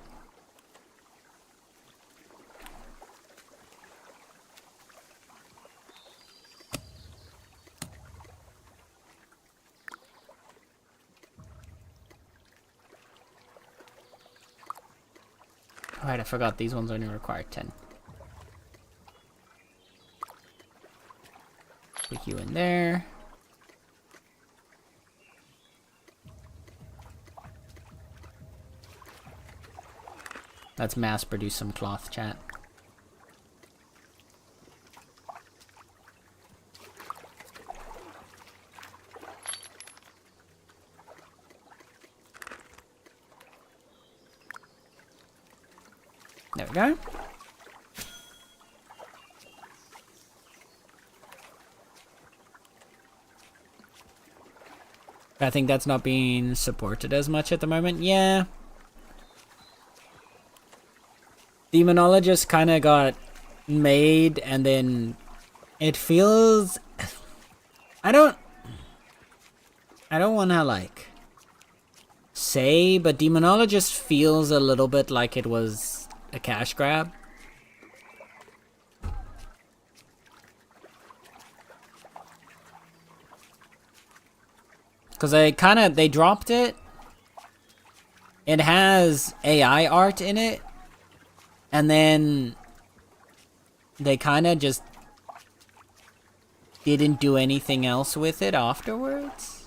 Alright, I forgot these ones only require 10. Stick you in there. Let's mass produce some cloth, chat. There we go. I think that's not being supported as much at the moment. Yeah. Demonologist kind of got made and then it feels... I don't want to like say, but Demonologist feels a little bit like it was a cash grab. Because they dropped it. It has AI art in it. And then they kind of just didn't do anything else with it afterwards.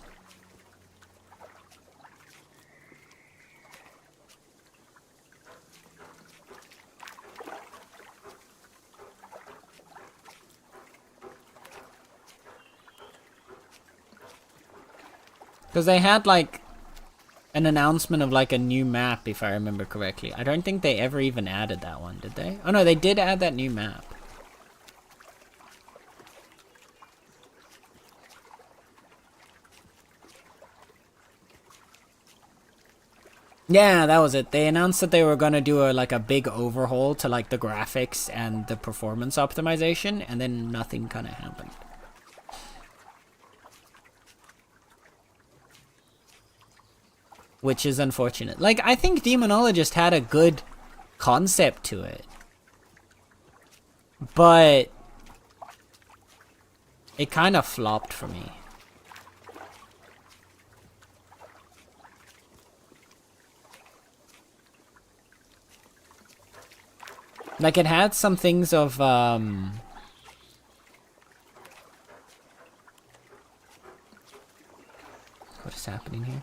Because they had like an announcement of like a new map, if I remember correctly. I don't think they ever even added that one, did they? Oh no, they did add that new map. Yeah, that was it. They announced that they were gonna do like a big overhaul to like the graphics and the performance optimization, and then nothing kind of happened. Which is unfortunate. Like, I think Demonologist had a good concept to it. But it kind of flopped for me. Like, it had some things of, What is happening here?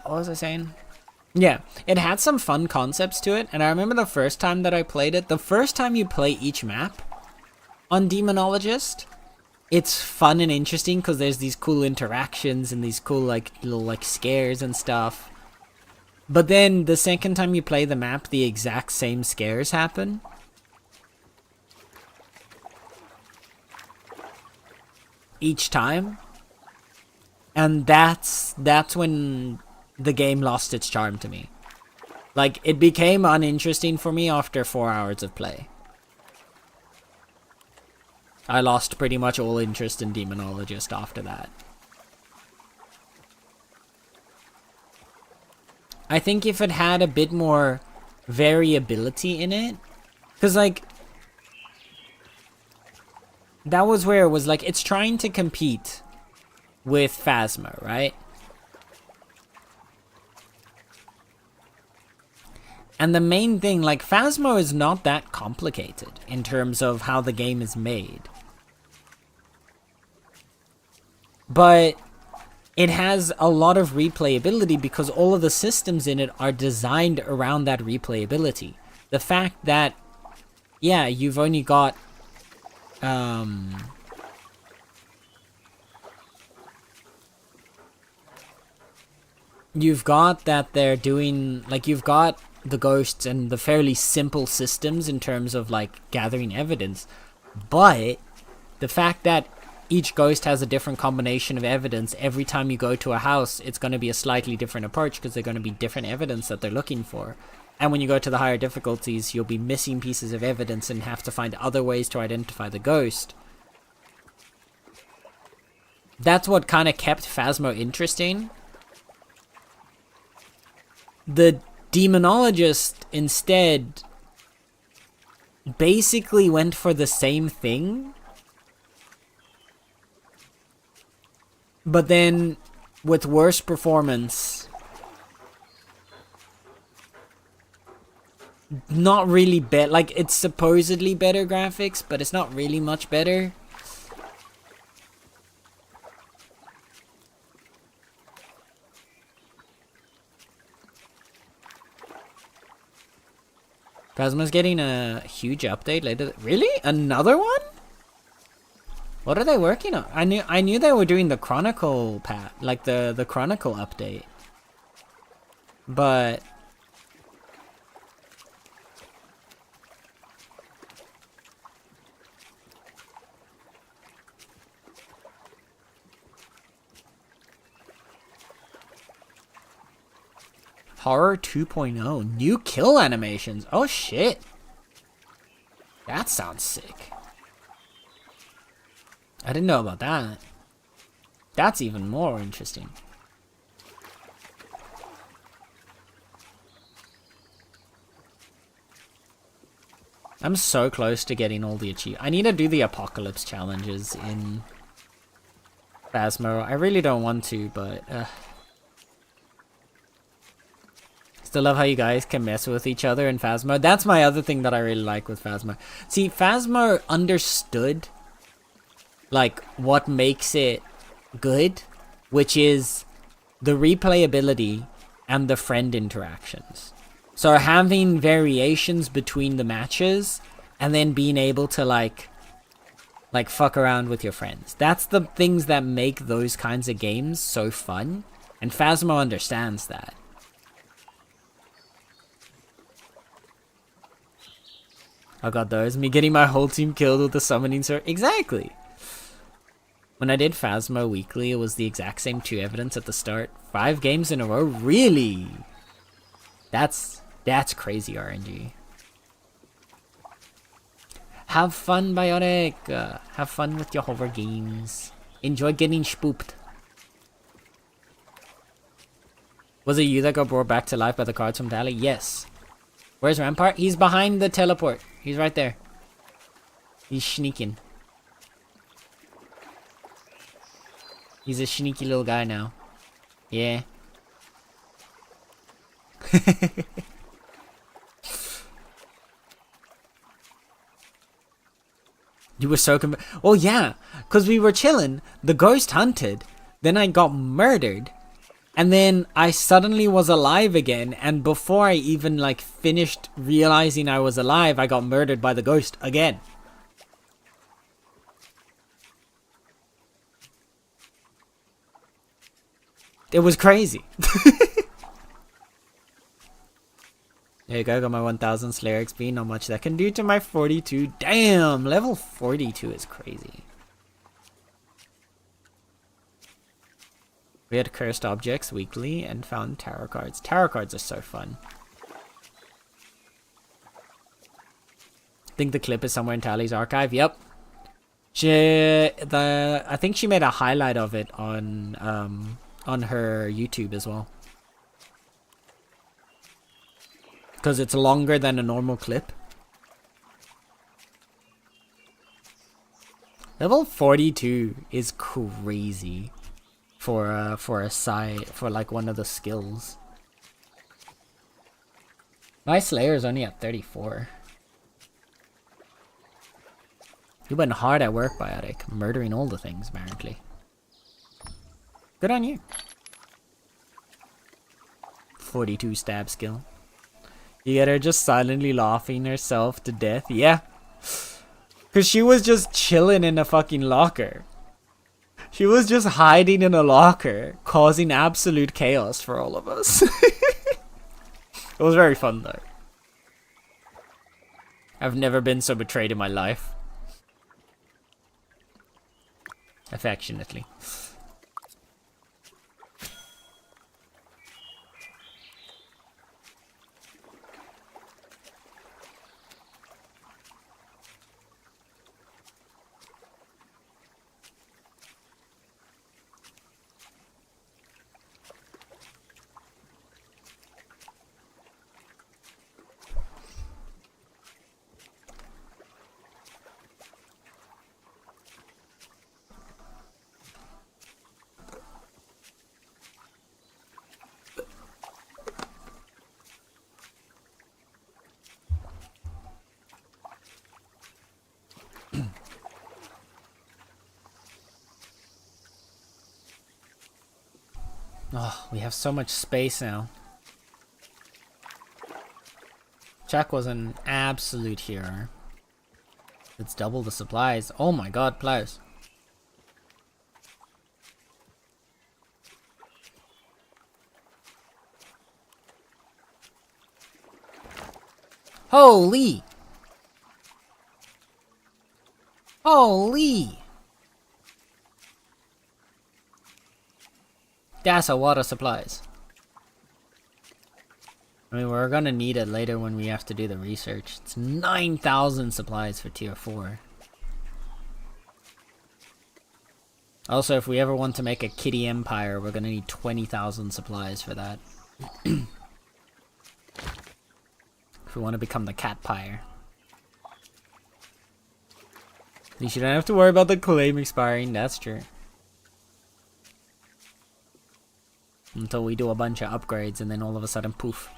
What was I saying? Yeah, it had some fun concepts to it, and I remember the first time that I played it, the first time you play each map on Demonologist, it's fun and interesting because there's these cool interactions and these cool like little like scares and stuff. But then the second time you play the map, the exact same scares happen. Each time. And that's when the game lost its charm to me. Like, it became uninteresting for me after 4 hours of play. I lost pretty much all interest in Demonologist after that. I think if it had a bit more variability in it, because like, that was where it was like, it's trying to compete with Phasma, right? And the main thing, like, Phasma is not that complicated in terms of how the game is made. But it has a lot of replayability because all of the systems in it are designed around that replayability. The fact that, yeah, you've only got you've got that they're doing, like, you've got the ghosts and the fairly simple systems in terms of, like, gathering evidence. But the fact that each ghost has a different combination of evidence, every time you go to a house, it's going to be a slightly different approach because they're going to be different evidence that they're looking for. And when you go to the higher difficulties, you'll be missing pieces of evidence and have to find other ways to identify the ghost. That's what kind of kept Phasma interesting. The Demonologist instead basically went for the same thing, but then with worse performance. Not really better, like, it's supposedly better graphics, but it's not really much better. Phasma's getting a huge update later. Really? Another one? What are they working on? I knew they were doing the Chronicle like the Chronicle update. But Horror 2.0, new kill animations. Oh shit. That sounds sick. I didn't know about that. That's even more interesting. I'm so close to getting all the achievements. I need to do the apocalypse challenges in Phasma. I really don't want to, but still love how you guys can mess with each other in Phasma. That's my other thing that I really like with Phasma. See, Phasma understood, like, what makes it good, which is the replayability and the friend interactions. So having variations between the matches and then being able to like fuck around with your friends. That's the things that make those kinds of games so fun. And Phasma understands that. I got those. Me getting my whole team killed with the summoning sword. Exactly. When I did Phasma weekly, it was the exact same 2 evidence at the start. 5 games in a row? Really? That's crazy RNG. Have fun, Biotic. Have fun with your horror games. Enjoy getting spooked. Was it you that got brought back to life by the cards from Tally? Yes. Where's Rampart? He's behind the teleport. He's right there. He's sneaking. He's a sneaky little guy now. Yeah. You were so oh yeah, because we were chilling. The ghost hunted. Then I got murdered. And then I suddenly was alive again. And before I even like finished realizing I was alive, I got murdered by the ghost again. It was crazy. There you go, got my 1000 Slayer XP. Not much that can do to my 42. Damn, level 42 is crazy. We had cursed objects weekly and found tarot cards. Tarot cards are so fun. I think the clip is somewhere in Tally's archive. Yep. I think she made a highlight of it on her YouTube as well. Because it's longer than a normal clip. Level 42 is crazy for like one of the skills. My Slayer is only at 34. You've been hard at work, Biotic, murdering all the things apparently. Good on you. 42 stab skill. You get her just silently laughing herself to death. Yeah. Because she was just chilling in a fucking locker. She was just hiding in a locker, causing absolute chaos for all of us. It was very fun though. I've never been so betrayed in my life. Affectionately. Oh, we have so much space now. Jack was an absolute hero. It's double the supplies. Oh my god, plows. Holy! Holy! That's a lot of supplies. I mean, we're gonna need it later when we have to do the research. It's 9,000 supplies for tier 4. Also, if we ever want to make a kitty empire, we're gonna need 20,000 supplies for that. If we want to become the cat pyre. At least you don't have to worry about the claim expiring, that's true. Until we do a bunch of upgrades and then all of a sudden, poof.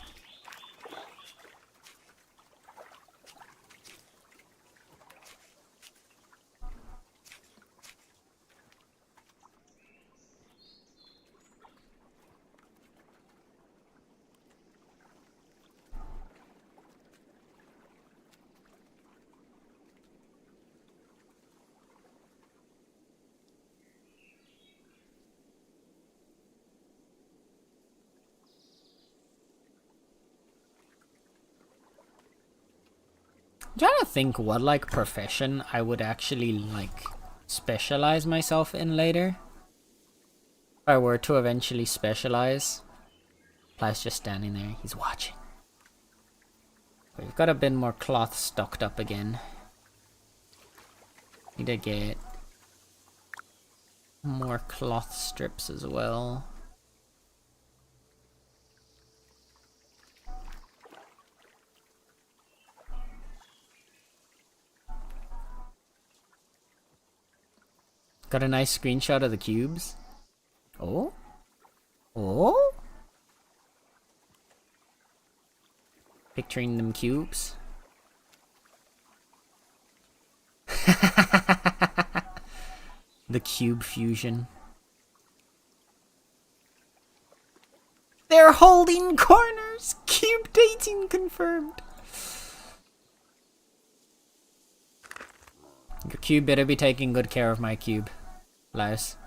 I'm trying to think what like profession I would actually like specialize myself in later. If I were to eventually specialize. Ply's just standing there, he's watching. We've got a bit more cloth stocked up again. Need to get more cloth strips as well. Got a nice screenshot of the cubes. Oh? Oh? Picturing them cubes. The cube fusion. They're holding corners! Cube dating confirmed. Your cube better be taking good care of my cube, Lars.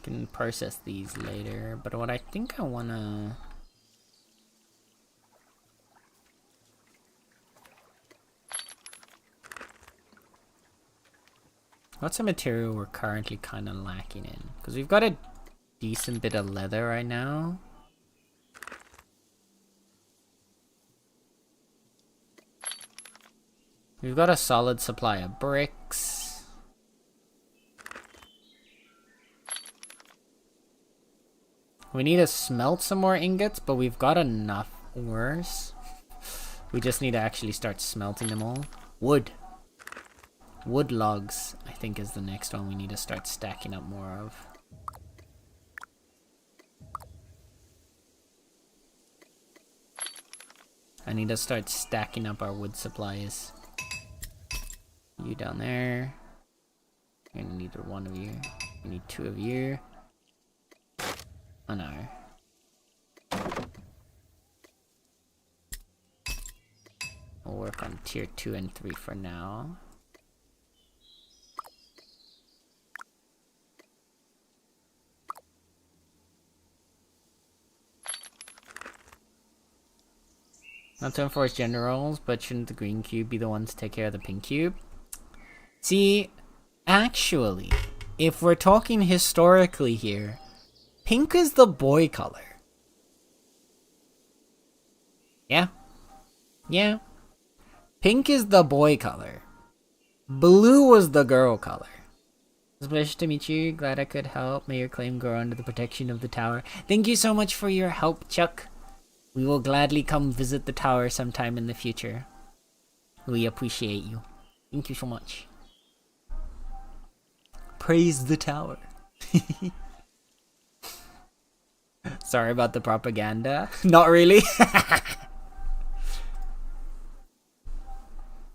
Can process these later, but what I think I wanna... What's a material we're currently kind of lacking in? Because we've got a decent bit of leather right now. We've got a solid supply of bricks. We need to smelt some more ingots, but we've got enough ores. We just need to actually start smelting them all. Wood. Wood logs, I think, is the next one we need to start stacking up more of. I need to start stacking up our wood supplies. You down there. You're gonna need one of you. We need two of you. Oh no. We'll work on tier 2 and 3 for now. Not to enforce gender roles, but shouldn't the green cube be the one to take care of the pink cube? See, actually, if we're talking historically here, pink is the boy color. Yeah. Yeah. Pink is the boy color. Blue was the girl color. It's a pleasure to meet you. Glad I could help. May your claim grow under the protection of the tower. Thank you so much for your help, Chuck. We will gladly come visit the tower sometime in the future. We appreciate you. Thank you so much. Praise the tower. Sorry about the propaganda. Not really.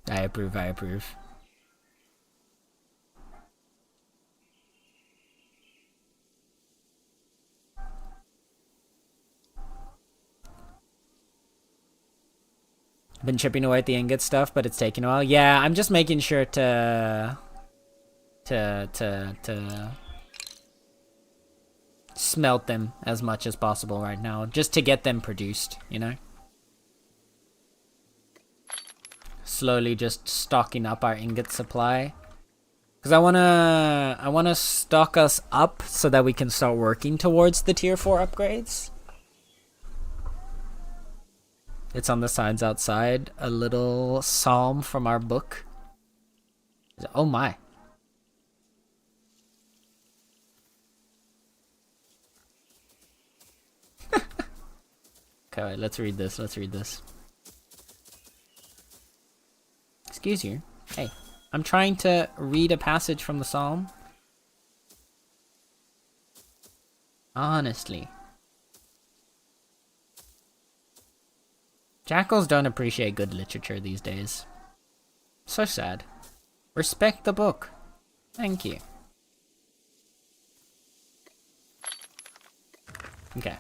I approve, I approve. Been chipping away at the ingot stuff, but it's taking a while. Yeah, I'm just making sure to smelt them as much as possible right now, just to get them produced, you know? Slowly just stocking up our ingot supply. Because I wanna stock us up so that we can start working towards the tier 4 upgrades. It's on the signs outside. A little psalm from our book. Oh my. Okay, wait, let's read this. Let's read this. Excuse you. Hey, I'm trying to read a passage from the psalm. Honestly. Jackals don't appreciate good literature these days. So sad. Respect the book. Thank you. Okay.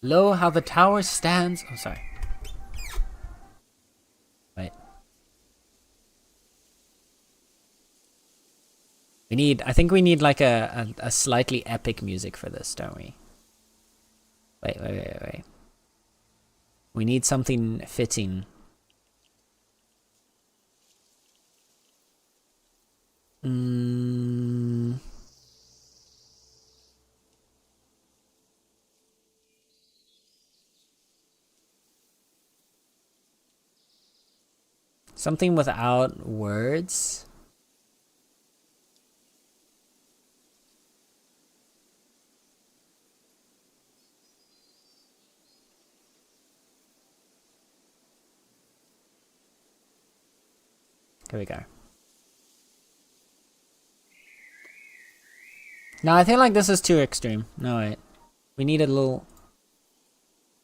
Lo, how the tower stands. Oh, sorry. Wait. I think we need like a slightly epic music for this, don't we? Wait. We need something fitting. Something without words. Here we go. No, I feel like this is too extreme. No, wait. We need a little...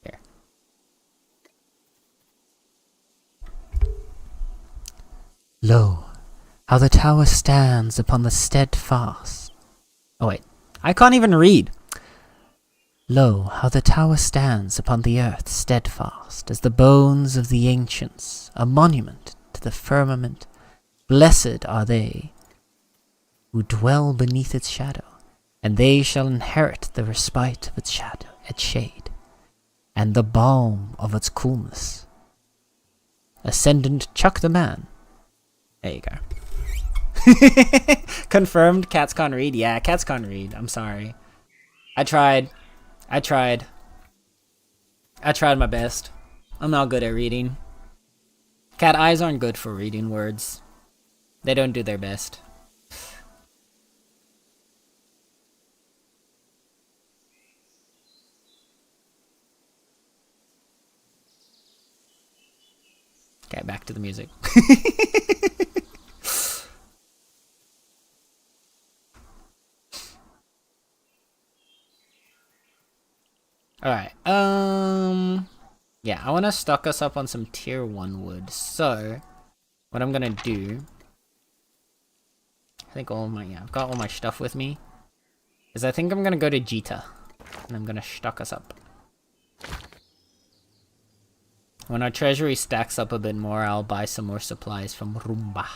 Here. Lo, how the tower stands upon the steadfast... Oh, wait. I can't even read. Lo, how the tower stands upon the earth steadfast as the bones of the ancients, a monument to the firmament. Blessed are they who dwell beneath its shadow, and they shall inherit the respite of its shadow, its shade, and the balm of its coolness. Ascendant Chuck the Man. There you go. Confirmed, cats can't read. Yeah, cats can't read. I'm sorry. I tried my best. I'm not good at reading. Cat eyes aren't good for reading words. They don't do their best. Okay, back to the music. Alright, yeah, I want to stock us up on some tier 1 wood. So, what I'm gonna do... I think I've got all my stuff with me. Is I think I'm gonna go to Jita. And I'm gonna stock us up. When our treasury stacks up a bit more, I'll buy some more supplies from Roomba.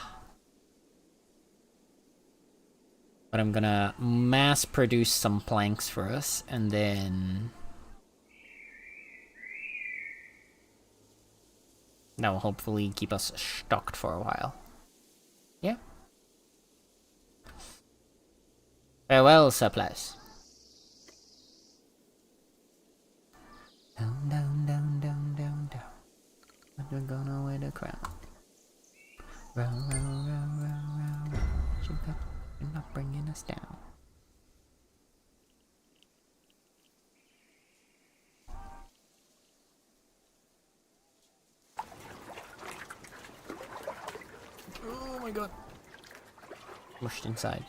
But I'm gonna mass produce some planks for us, and then... that will hopefully keep us stocked for a while. Yeah. Farewell, supplies. Down, down, down, down, down, down. But we're gonna wear the crown. Round, round, round, round, round, round. You're not bringing us down. Oh my god. Mushed inside.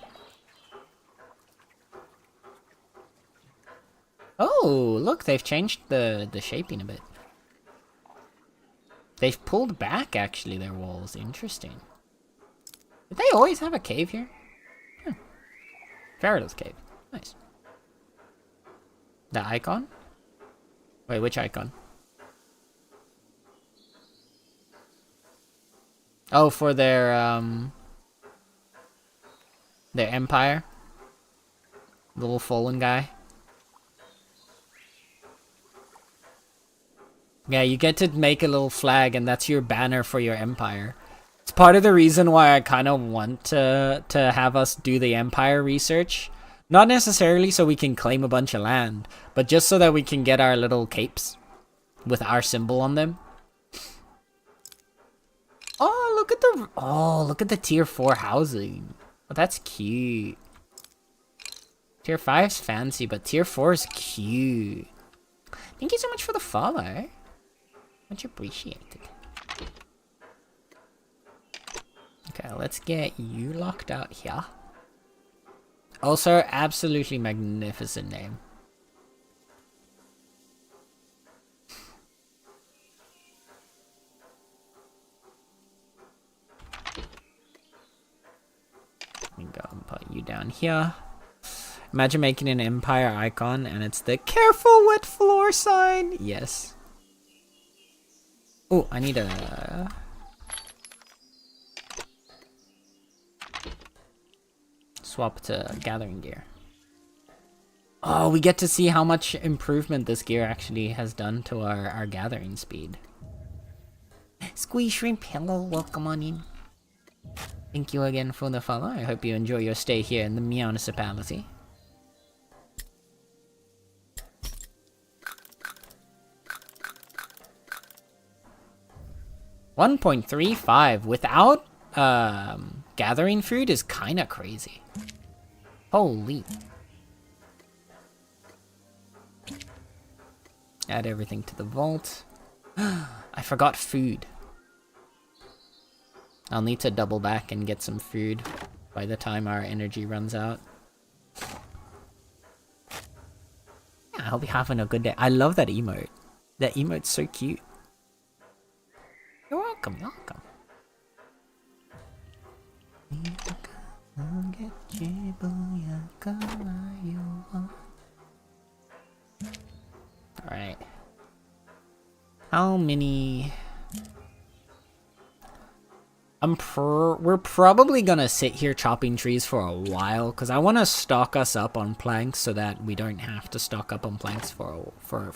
Oh, look, they've changed the shaping a bit. They've pulled back, actually, their walls. Interesting. Did they always have a cave here? Faraday's cave. Nice. The icon? Wait, which icon? Oh, for their empire? Little fallen guy? Yeah, you get to make a little flag, and that's your banner for your empire. It's part of the reason why I kind of want to have us do the empire research. Not necessarily so we can claim a bunch of land, but just so that we can get our little capes with our symbol on them. Oh, look at the tier 4 housing. Oh, that's cute. Tier 5's fancy, but tier 4 is cute. Thank you so much for the follow. Much appreciated. Okay, let's get you locked out here. Also, absolutely magnificent name. Let me go and put you down here. Imagine making an empire icon and it's the careful wet floor sign. Yes. Oh, I need a... swap to gathering gear. Oh, we get to see how much improvement this gear actually has done to our gathering speed. Squeeze Shrimp, hello, welcome on in. Thank you again for the follow. I hope you enjoy your stay here in the Meownicipality. $1.35 without gathering food is kind of crazy. Holy. Add everything to the vault. I forgot food. I'll need to double back and get some food by the time our energy runs out. Yeah, I'll be having a good day. I love that emote. That emote's so cute. You're welcome, you're welcome. Alright. How many... we're probably gonna sit here chopping trees for a while, because I want to stock us up on planks so that we don't have to stock up on planks for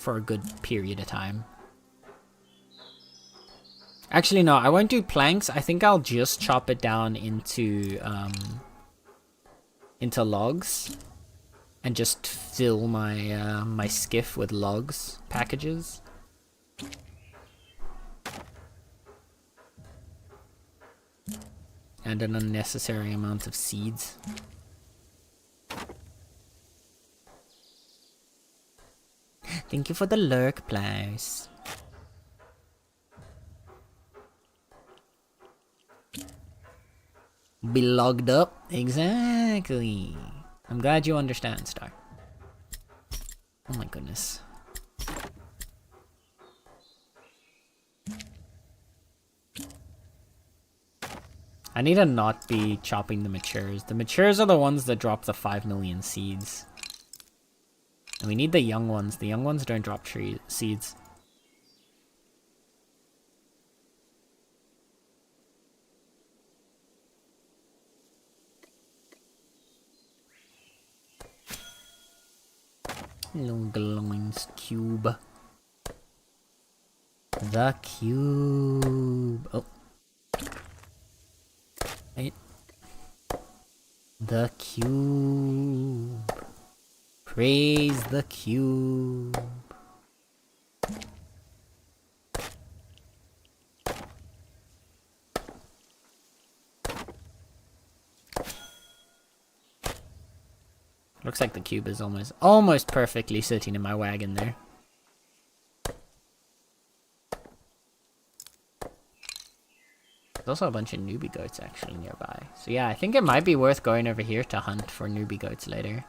a good period of time. Actually, no, I won't do planks. I think I'll just chop it down into logs and just fill my my skiff with logs packages. And an unnecessary amount of seeds. Thank you for the lurk, Plaus. Be logged up? Exactly. I'm glad you understand, Star. Oh my goodness. I need to not be chopping the matures. The matures are the ones that drop the 5 million seeds. And we need the young ones. The young ones don't drop seeds. Longloins cube. The cube. Oh. Wait. The cube. Praise the cube. Looks like the cube is almost perfectly sitting in my wagon there. There's also a bunch of newbie goats actually nearby. So yeah, I think it might be worth going over here to hunt for newbie goats later.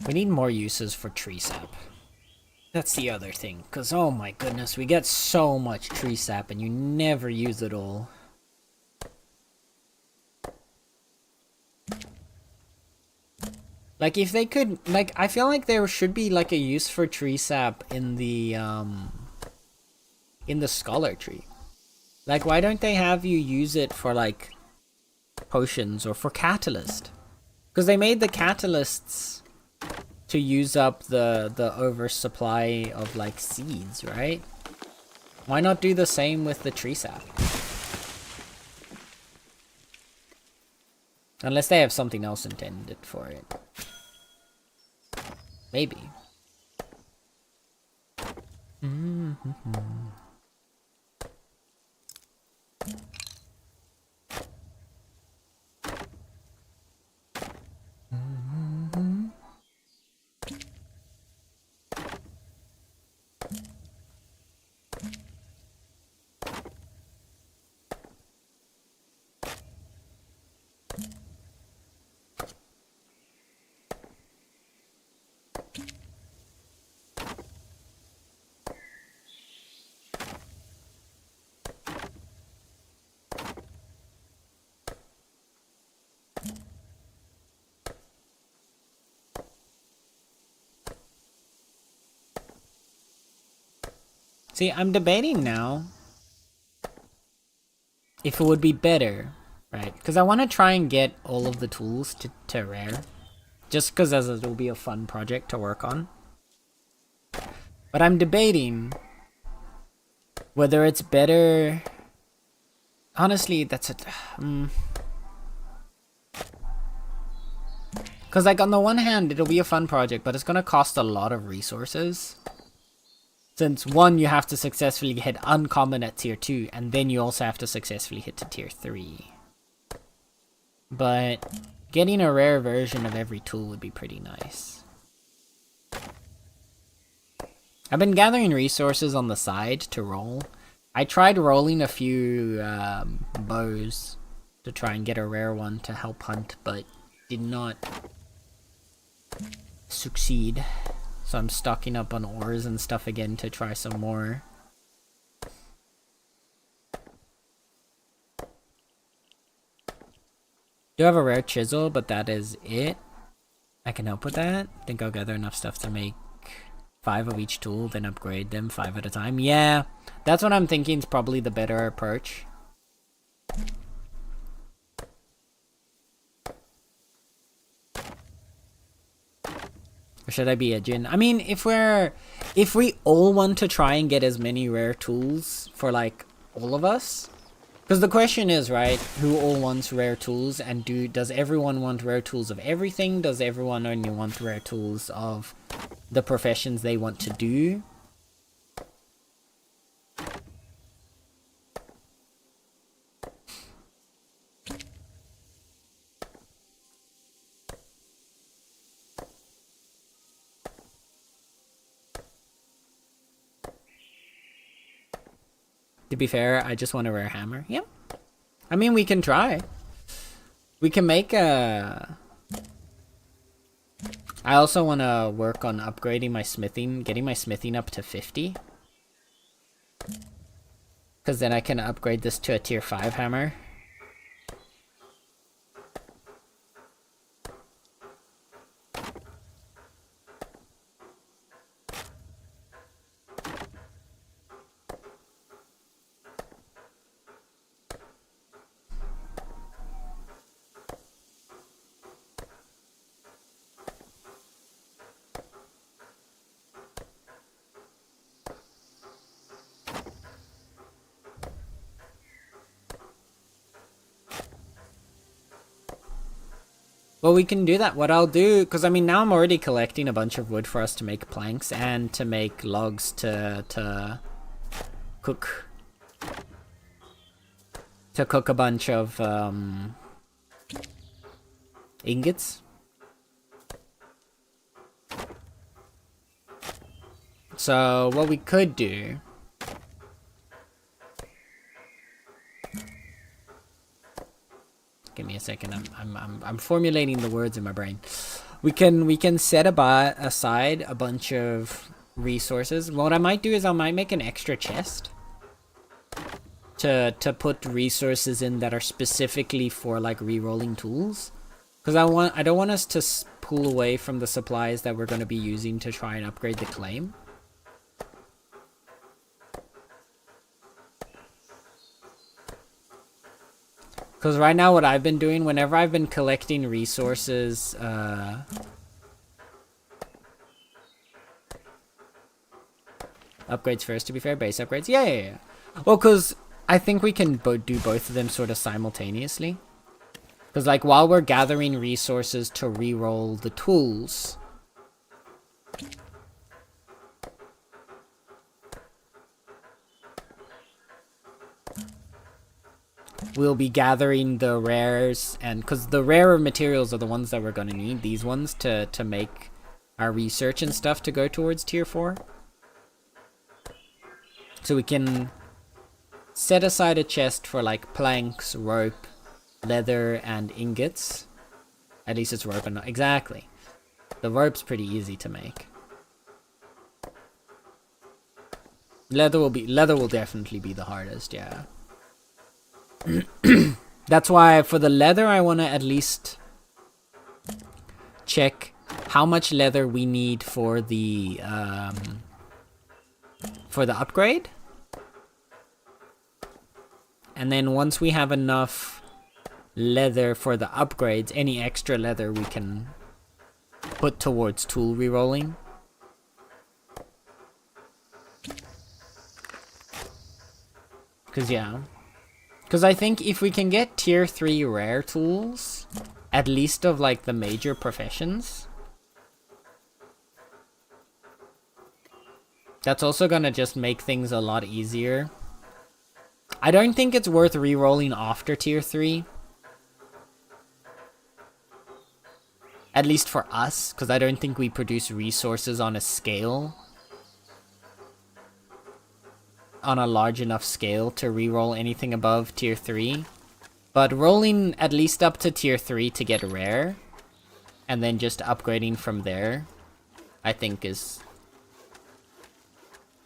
We need more uses for tree sap. That's the other thing, because oh my goodness, we get so much tree sap and you never use it all. Like if they could, like I feel like there should be like a use for tree sap in the scholar tree. Like why don't they have you use it for like potions or for catalyst? Because they made the catalysts to use up the oversupply of like seeds, right? Why not do the same with the tree sap? Unless they have something else intended for it. Maybe. See, I'm debating now if it would be better, right? Because I want to try and get all of the tools to rare. Just because as it will be a fun project to work on. But I'm debating whether it's better... Honestly, that's a... Because, like, on the one hand, it'll be a fun project, but it's going to cost a lot of resources. Since, one, you have to successfully hit uncommon at tier 2, and then you also have to successfully hit to tier 3. But getting a rare version of every tool would be pretty nice. I've been gathering resources on the side to roll. I tried rolling a few bows to try and get a rare one to help hunt, but did not succeed. So I'm stocking up on ores and stuff again to try some more. Do have a rare chisel, but that is it. I can help with that. Think I'll gather enough stuff to make 5 of each tool, then upgrade them 5 at a time. Yeah, that's what I'm thinking is probably the better approach. Or should I be edging? I mean, if we all want to try and get as many rare tools for like all of us, because the question is, right, who all wants rare tools, and does everyone want rare tools of everything? Does everyone only want rare tools of the professions they want to do? To be fair, I just want a rare hammer. Yep. I mean, we can try. We can make a... I also want to work on upgrading my smithing, getting my smithing up to 50. Because then I can upgrade this to a tier 5 hammer. Well, we can do that. What I'll do, because I mean, now I'm already collecting a bunch of wood for us to make planks and to make logs to cook. To cook a bunch of ingots. So what we could do... Give me a second. I'm formulating the words in my brain. We can set aside a bunch of resources. What I might do is I might make an extra chest to put resources in that are specifically for like re-rolling tools, because I don't want us to pull away from the supplies that we're going to be using to try and upgrade the claim. Because right now what I've been doing, whenever I've been collecting resources, upgrades first, to be fair, base upgrades. Yeah. Well, because I think we can do both of them sort of simultaneously. Because like while we're gathering resources to re-roll the tools... we'll be gathering the rares, and because the rarer materials are the ones that we're going to need, these ones, to make our research and stuff to go towards tier 4. So we can set aside a chest for like planks, rope, leather, and ingots. At least it's rope and not... Exactly. The rope's pretty easy to make. Leather will definitely be the hardest, yeah. That's why for the leather I want to at least check how much leather we need for the for the upgrade. And then once we have enough leather for the upgrades, any extra leather we can put towards tool rerolling. Because I think if we can get tier 3 rare tools, at least of like the major professions, that's also gonna just make things a lot easier. I don't think it's worth rerolling after tier 3. At least for us, because I don't think we produce resources on a scale. On a large enough scale to reroll anything above tier 3. But rolling at least up to tier 3 to get rare, and then just upgrading from there, I think is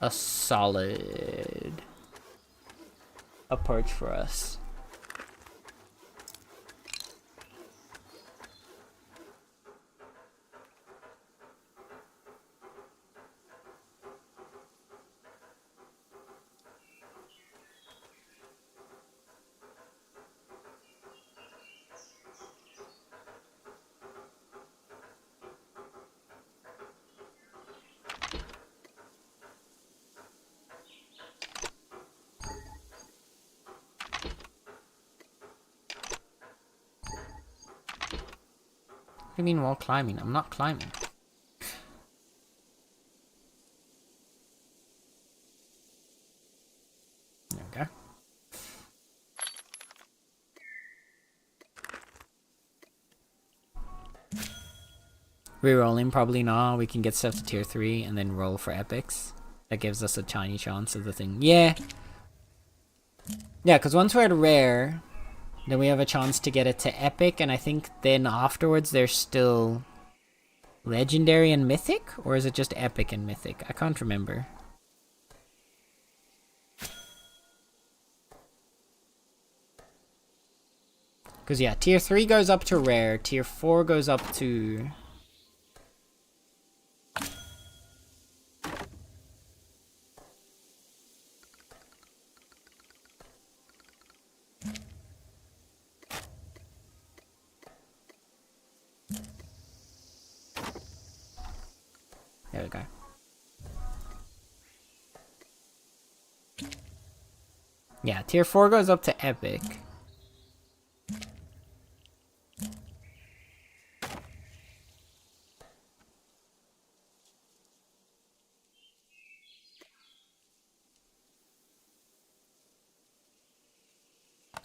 a solid approach for us. What do you mean while climbing? I'm not climbing. There we go. Rerolling, probably not. We can get stuff to tier 3 and then roll for epics. That gives us a tiny chance of the thing. Yeah! Yeah, because once we're at rare, then we have a chance to get it to epic, and I think then afterwards there's still legendary and mythic? Or is it just epic and mythic? I can't remember. Because yeah, tier 3 goes up to rare, tier 4 goes up to... There we go. Yeah, tier 4 goes up to epic.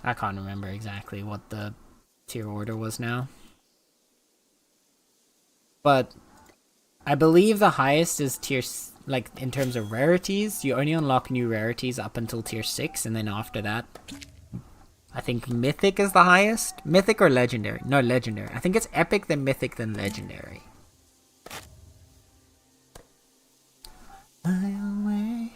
I can't remember exactly what the tier order was now. But I believe the highest is tier, like in terms of rarities, you only unlock new rarities up until tier 6, and then after that, I think mythic is the highest. Mythic or legendary? No, legendary. I think it's epic, then mythic, then legendary. Away.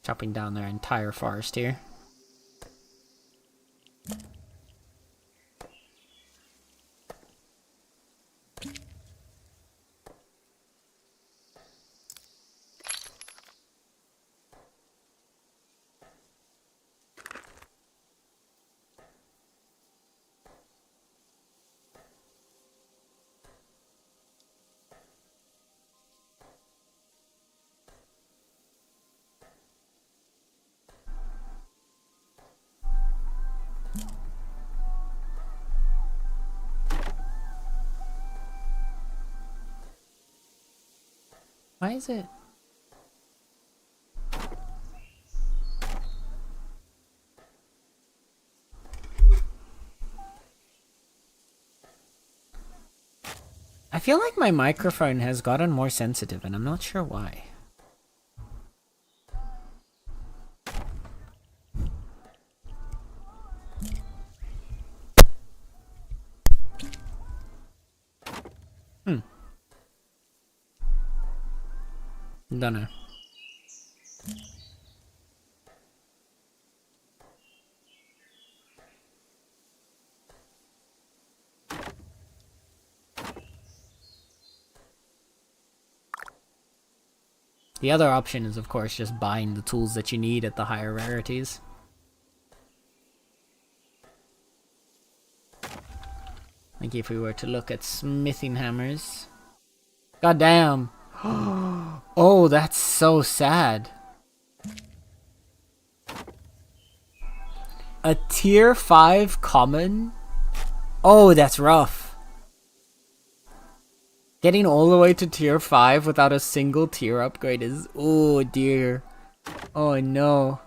Chopping down their entire forest here. Why is it? I feel like my microphone has gotten more sensitive and I'm not sure why. Don't know. The other option is, of course, just buying the tools that you need at the higher rarities. Like if we were to look at smithing hammers. God damn. Oh, that's so sad. A tier 5 common? Oh, that's rough. Getting all the way to tier 5 without a single tier upgrade is... Oh dear. Oh no.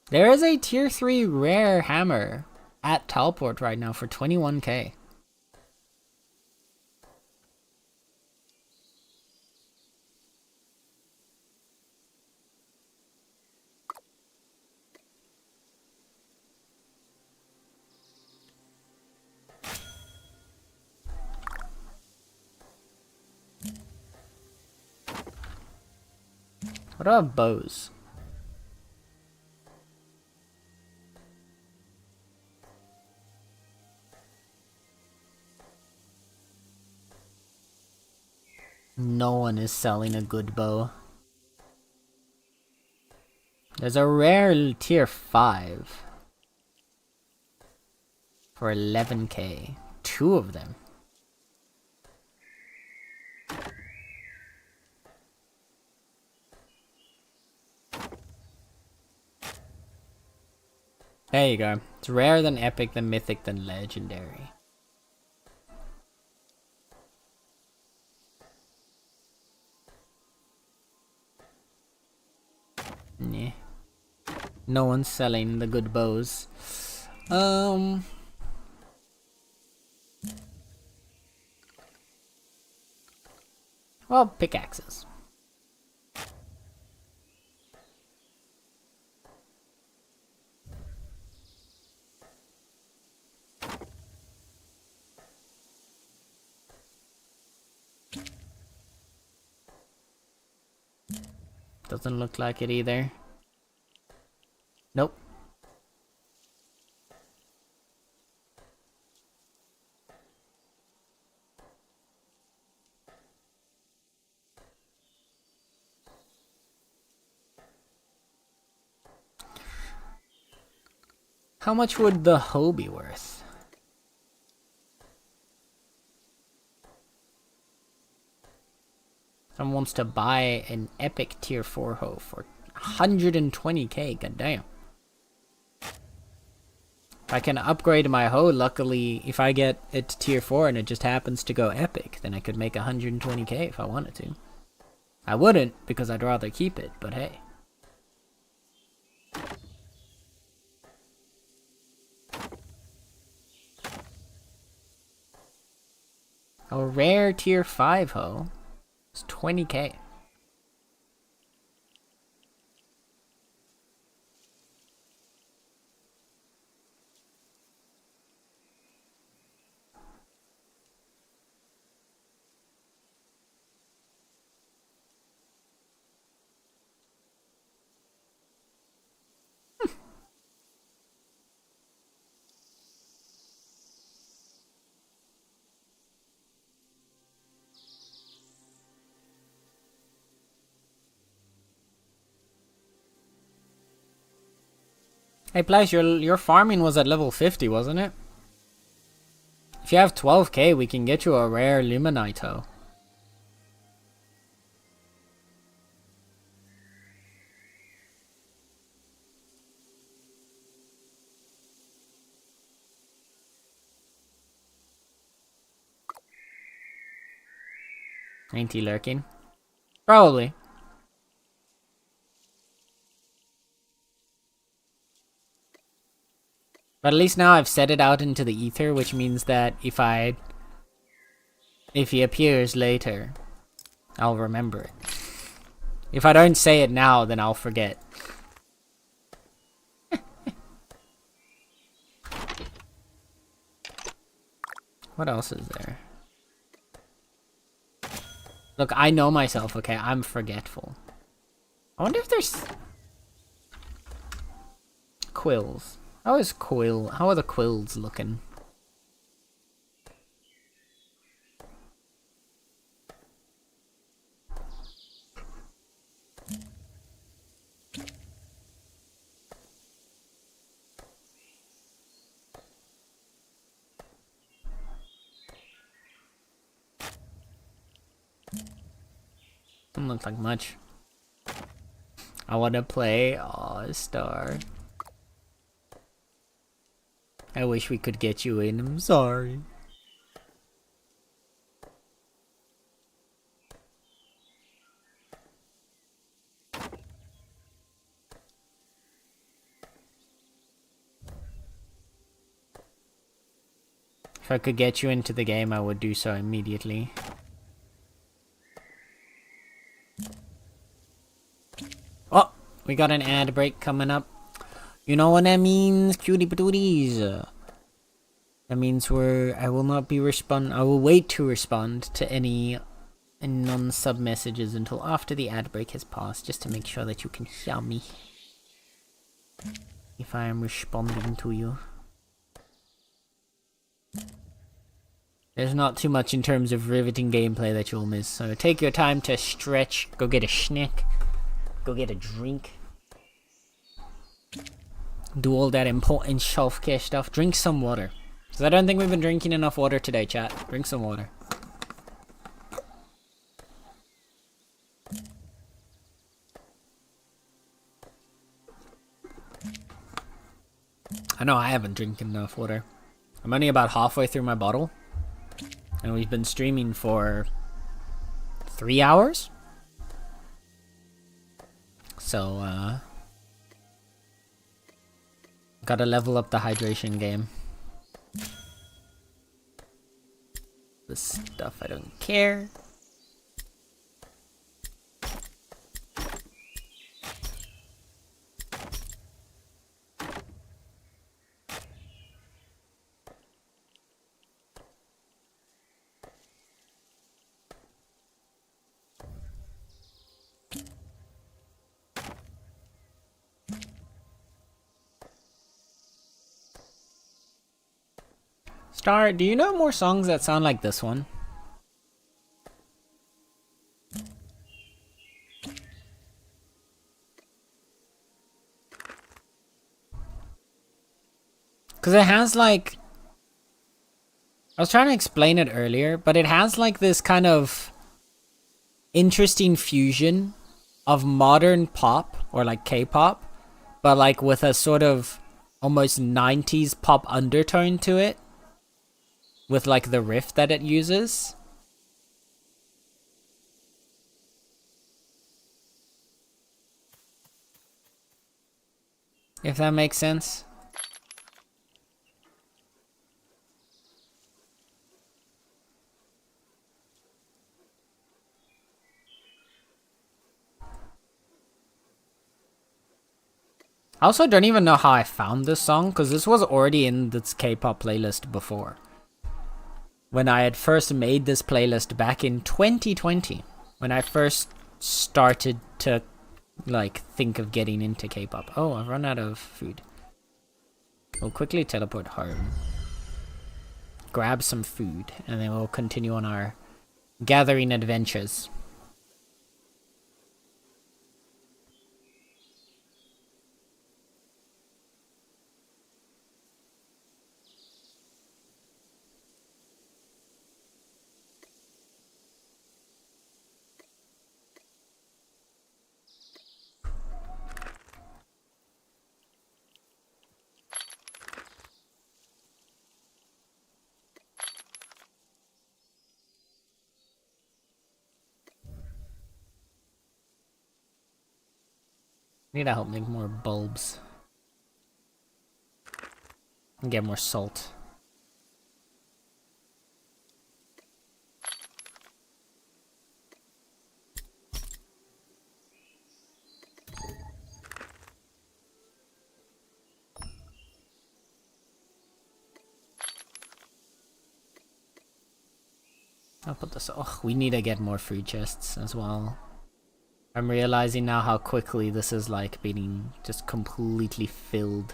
There is a tier 3 rare hammer at Teleport right now for 21k. What about bows? No one is selling a good bow. There's a rare tier 5 for 11k. 2 of them. There you go. It's rare, then epic, then mythic, then legendary. Yeah. No one's selling the good bows. Well, pickaxes. Doesn't look like it either. Nope. How much would the hoe be worth? Someone wants to buy an epic tier 4 hoe for 120k, goddamn. If I can upgrade my hoe, luckily, if I get it to tier 4 and it just happens to go epic, then I could make 120k if I wanted to. I wouldn't, because I'd rather keep it, but hey. A rare tier 5 hoe is 20k. Hey, Place, your farming was at level 50, wasn't it? If you have 12k, we can get you a rare Luminite hoe. Ain't he lurking? Probably. But at least now I've set it out into the ether, which means that if he appears later, I'll remember it. If I don't say it now, then I'll forget. What else is there? Look, I know myself, okay? I'm forgetful. I wonder if there's... quills? How are the quills looking? Doesn't look like much. I want to play All-Star. I wish we could get you in. I'm sorry. If I could get you into the game, I would do so immediately. Oh, we got an ad break coming up. You know what that means, cutie patooties? That means I will not be I will wait to respond to any non-sub messages until after the ad break has passed, just to make sure that you can hear me if I am responding to you. There's not too much in terms of riveting gameplay that you'll miss, so take your time to stretch, go get a snack, go get a drink, do all that important self-care stuff, drink some water. Because I don't think we've been drinking enough water today, chat. Drink some water. I know I haven't drinking enough water. I'm only about halfway through my bottle. And we've been streaming for 3 hours. So, gotta level up the hydration game. This stuff I don't care. Star, do you know more songs that sound like this one? Because it has like... I was trying to explain it earlier, but it has like this kind of interesting fusion of modern pop, or like K-pop, but like with a sort of almost 90s pop undertone to it. With like the riff that it uses. If that makes sense. I also don't even know how I found this song, because this was already in this K-pop playlist before. When I had first made this playlist back in 2020, when I first started to like think of getting into K-pop. Oh, I've run out of food. We'll quickly teleport home, grab some food, and then we'll continue on our gathering adventures. Need to help make more bulbs. And get more salt. I'll put this. Oh, we need to get more food chests as well. I'm realizing now how quickly this is like being just completely filled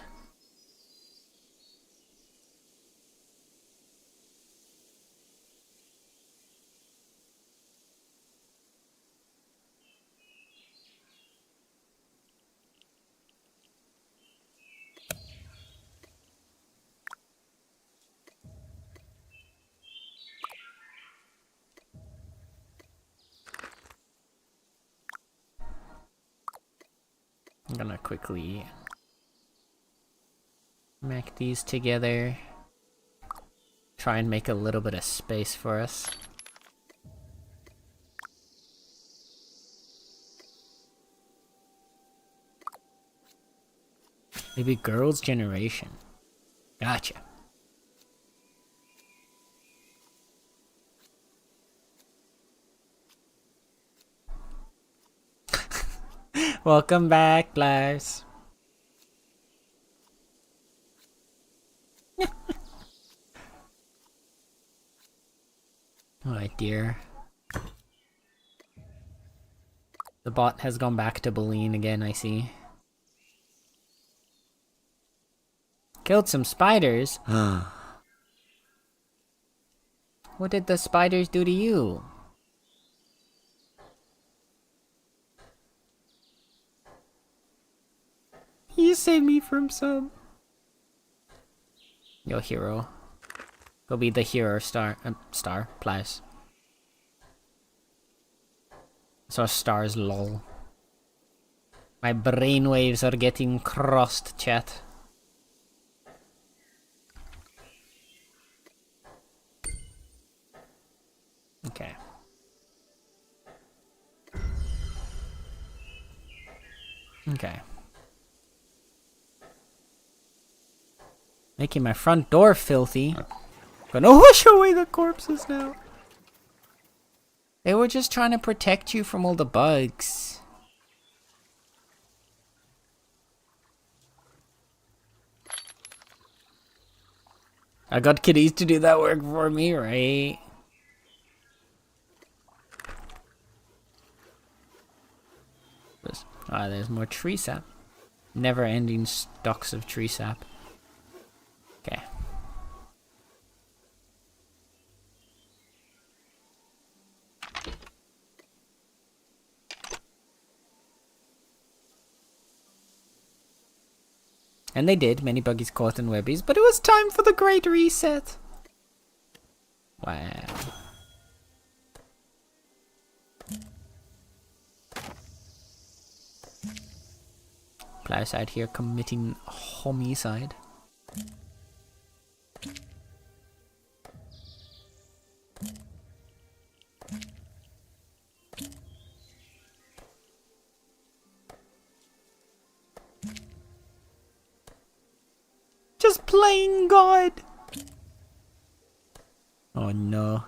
I'm gonna quickly make these together. Try and make a little bit of space for us. Maybe girls' generation. Gotcha. Welcome back, Lars. Oh dear. The bot has gone back to bullying again, I see. Killed some spiders? What did the spiders do to you? You saved me from some. Yo, hero. Go be the hero star. Plus. So stars, lol. My brainwaves are getting crossed, chat. Okay. Okay. Making my front door filthy. Gonna wash away the corpses now. They were just trying to protect you from all the bugs. I got kitties to do that work for me, right? Ah, there's more tree sap. Never-ending stocks of tree sap. Okay. And they did, many buggies caught in webbies, but it was time for the great reset. Wow. Plows out here committing homicide. Just plain God. Oh no.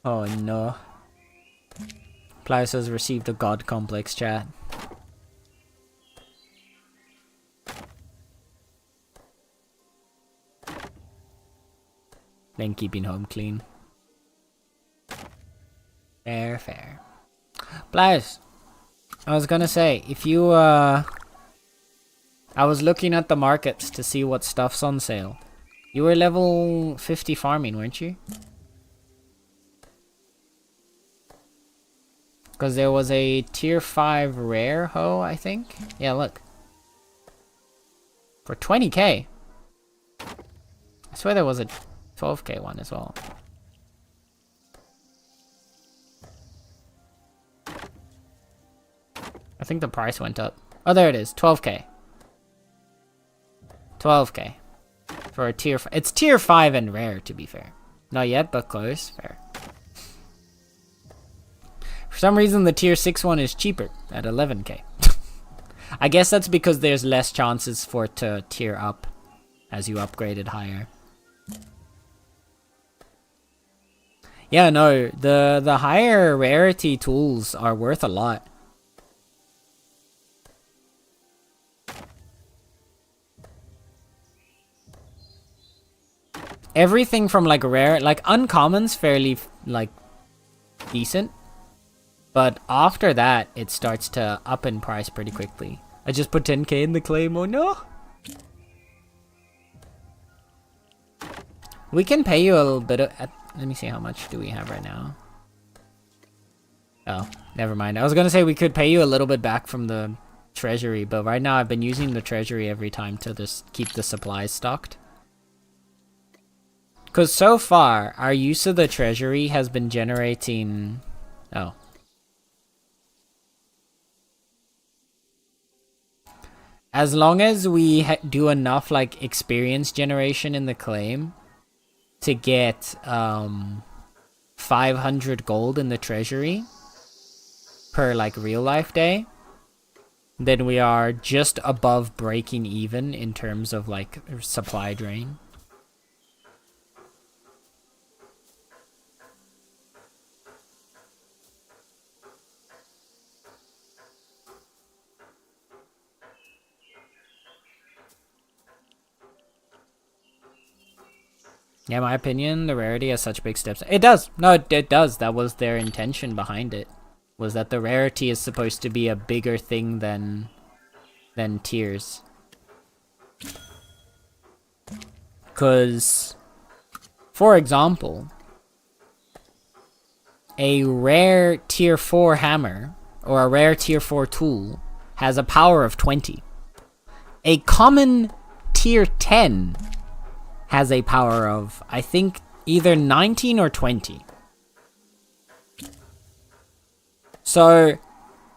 Oh no. Plows has received a God complex, chat. Then keeping home clean. Fair, fair. Plows, I was gonna say, if you, I was looking at the markets to see what stuff's on sale. You were level 50 farming, weren't you? Because there was a tier 5 rare hoe, I think. Yeah, look. For 20k. I swear there was a 12k one as well. I think the price went up. Oh, there it is. 12k. 12k. For a tier... It's tier 5 and rare, to be fair. Not yet, but close. Fair. For some reason, the tier 6 one is cheaper at 11k. I guess that's because there's less chances for it to tier up as you upgrade it higher. Yeah, no, the higher rarity tools are worth a lot. Everything from like rare, like uncommon's fairly like decent. But after that, it starts to up in price pretty quickly. I just put 10k in the claim, oh no! We can pay you a little bit of... let me see, how much do we have right now? Oh, never mind. I was gonna say we could pay you a little bit back from the treasury, but right now I've been using the treasury every time to just keep the supplies stocked. Because so far, our use of the treasury has been generating... Oh. As long as we do enough like experience generation in the claim to get 500 gold in the treasury per like real life day, then we are just above breaking even in terms of like supply drain. Yeah, my opinion, the rarity has such big steps. It does. No, it does. That was their intention behind it. Was that the rarity is supposed to be a bigger thing than tiers. Because, for example, a rare tier 4 hammer or a rare tier 4 tool has a power of 20. A common tier 10 has a power of, I think, either 19 or 20. So,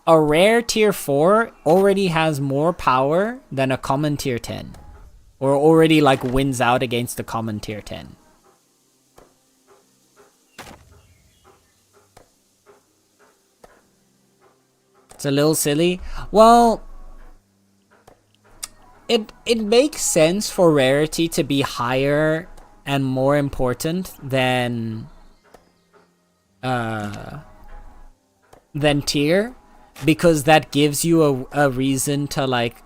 a rare tier 4 already has more power than a common tier 10. Or already, like, wins out against the common tier 10. It's a little silly. Well, it makes sense for rarity to be higher and more important than tier, because that gives you a reason to like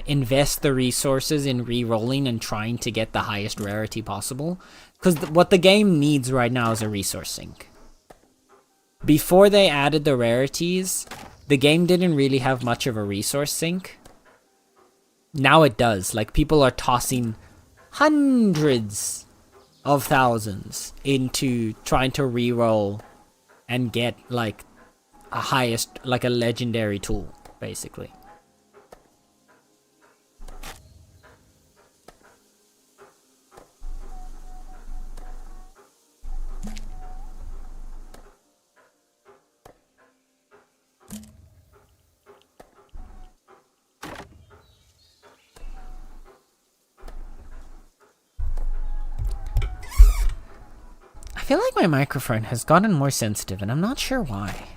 invest the resources in re-rolling and trying to get the highest rarity possible, because what the game needs right now is a resource sink. Before they added the rarities, the game didn't really have much of a resource sink. Now it does. Like, people are tossing hundreds of thousands into trying to re-roll and get, like, a highest, like a legendary tool, basically. I feel like my microphone has gotten more sensitive, and I'm not sure why.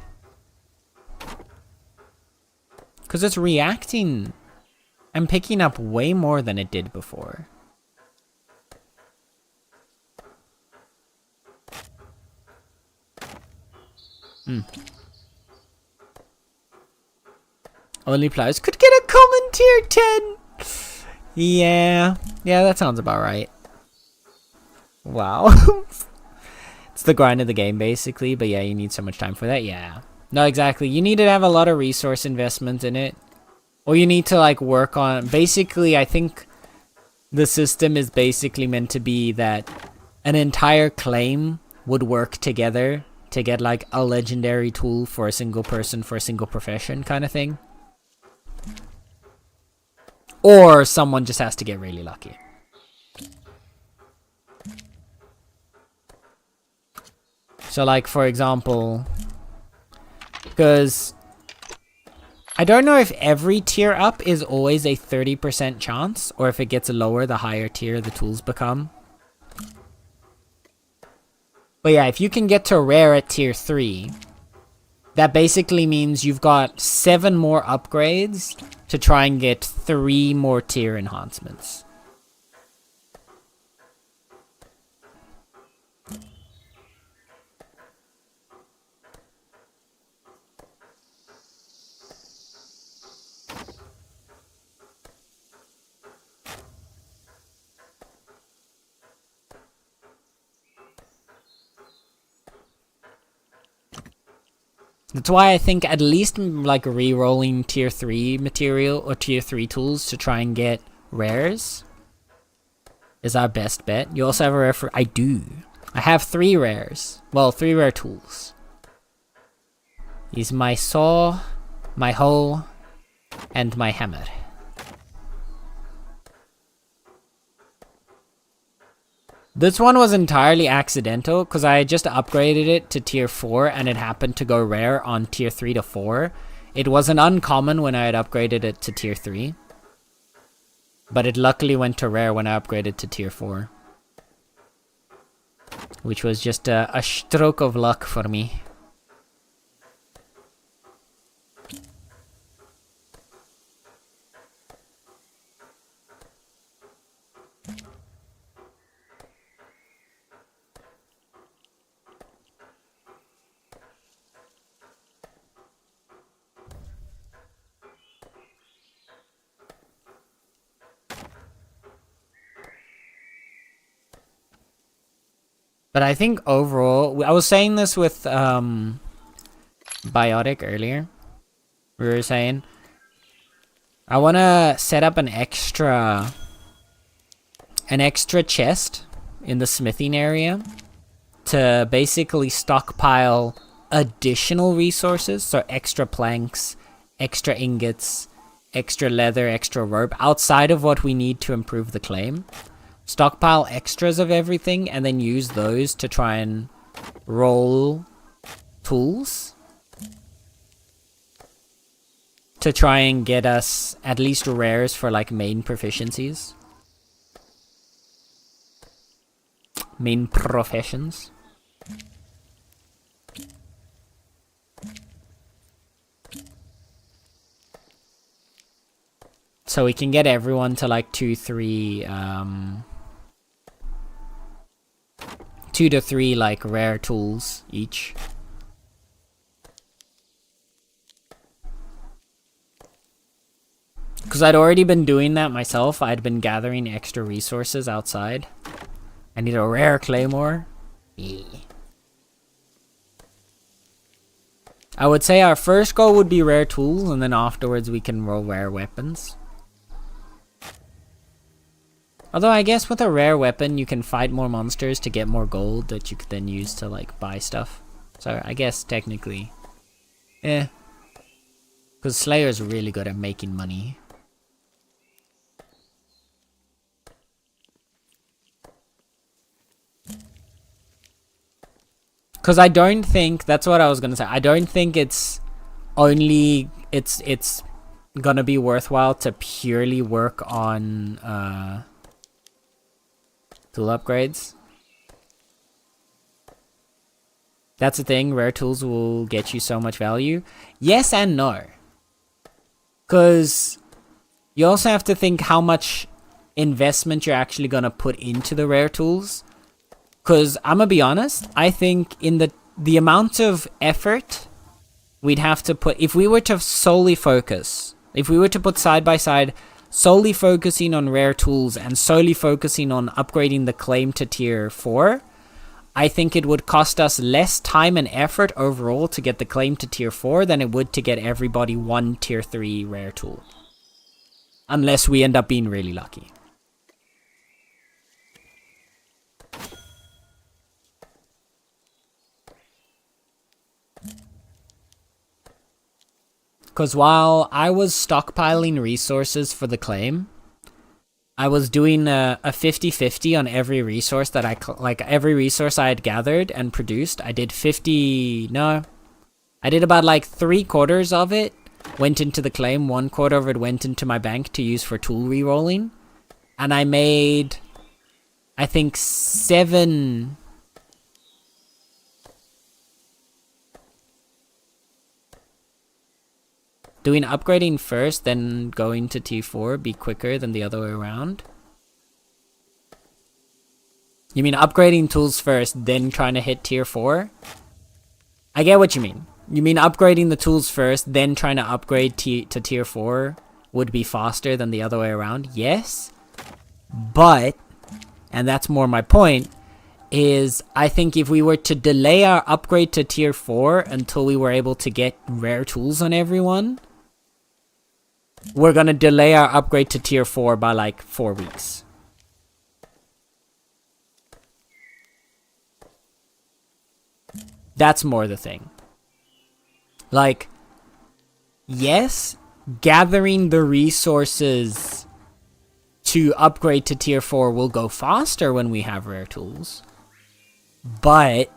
Because it's reacting and picking up way more than it did before. Only players could get a common tier 10. Yeah, that sounds about right. Wow. It's the grind of the game, basically. But yeah, you need so much time for that. Yeah. No, exactly. You need to have a lot of resource investment in it. Or you need to, like, work on... Basically, I think the system is basically meant to be that an entire claim would work together to get, like, a legendary tool for a single person for a single profession kind of thing. Or someone just has to get really lucky. So, like, for example, because I don't know if every tier up is always a 30% chance, or if it gets lower the higher tier the tools become. But yeah, if you can get to rare at tier 3, that basically means you've got 7 more upgrades to try and get 3 more tier enhancements. That's why I think at least, like, re-rolling tier 3 material or tier 3 tools to try and get rares is our best bet. You also have a rare for... I do. I have 3 rares. Well, 3 rare tools. Is my saw, my hoe, and my hammer. This one was entirely accidental because I just upgraded it to tier 4 and it happened to go rare on tier 3 to 4. It was an uncommon when I had upgraded it to tier 3. But it luckily went to rare when I upgraded to tier 4. Which was just a stroke of luck for me. But I think overall, I was saying this with Biotic earlier. We were saying, I want to set up an extra chest in the smithing area to basically stockpile additional resources. So extra planks, extra ingots, extra leather, extra rope, outside of what we need to improve the claim. Stockpile extras of everything and then use those to try and roll tools to try and get us at least rares for like main proficiencies. Main professions. So we can get everyone to like 2 to 3 like rare tools each. Because I'd already been doing that myself. I'd been gathering extra resources outside. I need a rare claymore. Yeah. I would say our first goal would be rare tools, and then afterwards we can roll rare weapons. Although I guess with a rare weapon you can fight more monsters to get more gold that you could then use to like buy stuff. So I guess technically, because Slayer's really good at making money. Because I don't think, that's what I was gonna say, I don't think it's only, it's gonna be worthwhile to purely work on tool upgrades. That's the thing, rare tools will get you so much value. Yes and no. Because you also have to think how much investment you're actually gonna put into the rare tools. Because I'm gonna be honest, I think in the amount of effort we'd have to put, if we were to solely focus, if we were to put side by side solely focusing on rare tools and solely focusing on upgrading the claim to tier 4, I think it would cost us less time and effort overall to get the claim to tier 4 than it would to get everybody one tier 3 rare tool. Unless we end up being really lucky. Because while I was stockpiling resources for the claim, I was doing a 50-50 on every resource that every resource I had gathered and produced. I did I did about like 3/4 of it went into the claim, 1/4 of it went into my bank to use for tool rerolling. And I made, I think, 7... Doing upgrading first, then going to T4 be quicker than the other way around? You mean upgrading tools first, then trying to hit tier 4? I get what you mean. You mean upgrading the tools first, then trying to upgrade to tier 4 would be faster than the other way around? Yes. But, and that's more my point, is I think if we were to delay our upgrade to tier 4 until we were able to get rare tools on everyone, we're gonna delay our upgrade to tier 4 by like 4 weeks. That's more the thing. Like, yes, gathering the resources to upgrade to tier 4 will go faster when we have rare tools. But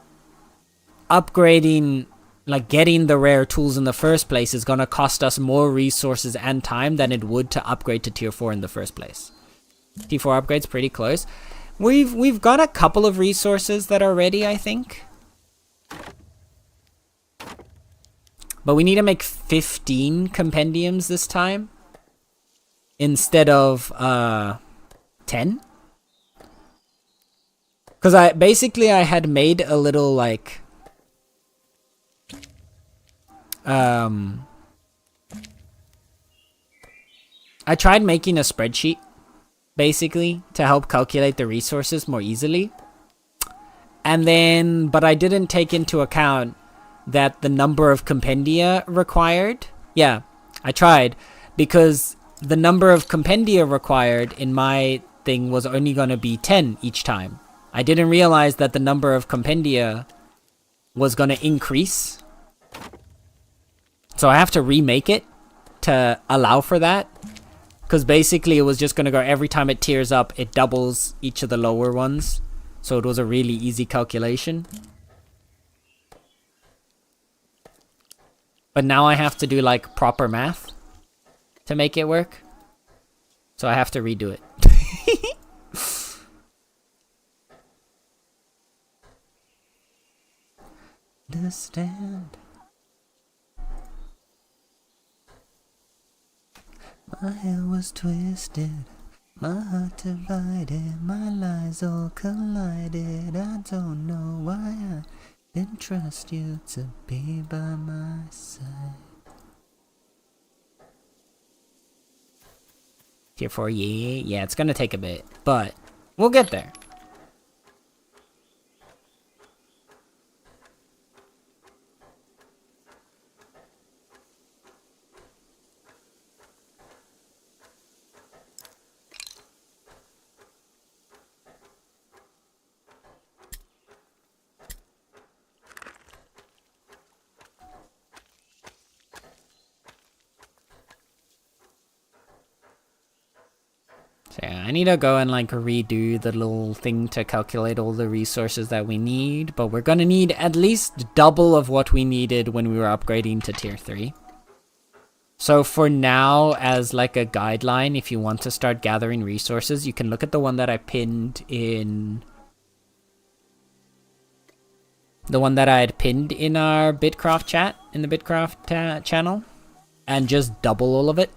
upgrading, like getting the rare tools in the first place is gonna cost us more resources and time than it would to upgrade to tier 4 in the first place. T4 upgrade's pretty close. We've got a couple of resources that are ready, I think. But we need to make 15 compendiums this time instead of 10. Because I had made a little like I tried making a spreadsheet basically to help calculate the resources more easily. And then, but I didn't take into account that the number of compendia required. Yeah, I tried because the number of compendia required in my thing was only going to be 10 each time. I didn't realize that the number of compendia was going to increase. So I have to remake it to allow for that. Because basically it was just going to go every time it tiers up, it doubles each of the lower ones. So it was a really easy calculation. But now I have to do like proper math to make it work. So I have to redo it. Understand. My hair was twisted, my heart divided, my lies all collided. I don't know why I didn't trust you to be by my side. Tier 4, yeah, it's gonna take a bit, but we'll get there. So yeah, I need to go and like redo the little thing to calculate all the resources that we need, but we're gonna need at least double of what we needed when we were upgrading to tier 3. So for now, as like a guideline, if you want to start gathering resources, you can look at the one that I pinned in... The one that I had pinned in our Bitcraft chat, in the Bitcraft channel, and just double all of it.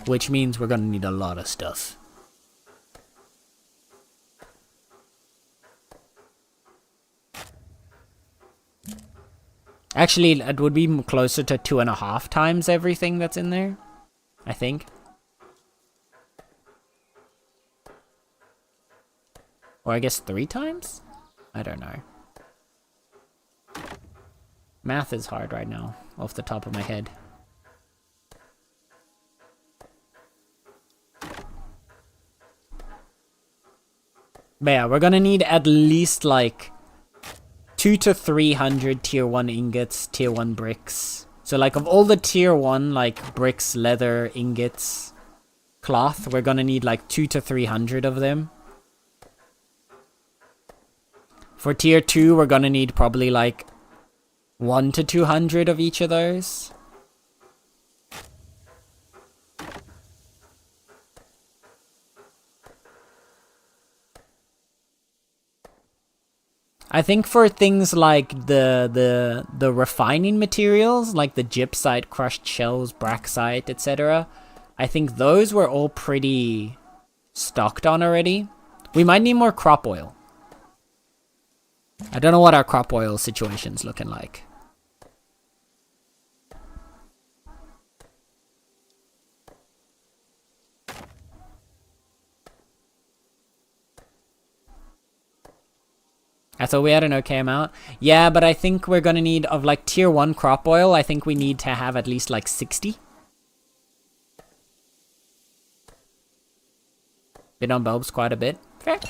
Which means we're gonna need a lot of stuff. Actually, it would be closer to 2.5 times everything that's in there, I think. Or I guess 3 times? I don't know. Math is hard right now, off the top of my head. But yeah, we're gonna need at least like 200 to 300 tier 1 ingots, tier 1 bricks. So like of all the tier 1 like bricks, leather, ingots, cloth, we're gonna need like 200 to 300 of them. For tier 2, we're gonna need probably like 100 to 200 of each of those. I think for things like the refining materials, like the gypsite, crushed shells, braxite, etc., I think those were all pretty stocked on already. We might need more crop oil. I don't know what our crop oil situation's looking like. I thought we had an okay amount. Yeah, but I think we're gonna need, of like tier 1 crop oil, I think we need to have at least like 60. Bid on bulbs quite a bit. Fair.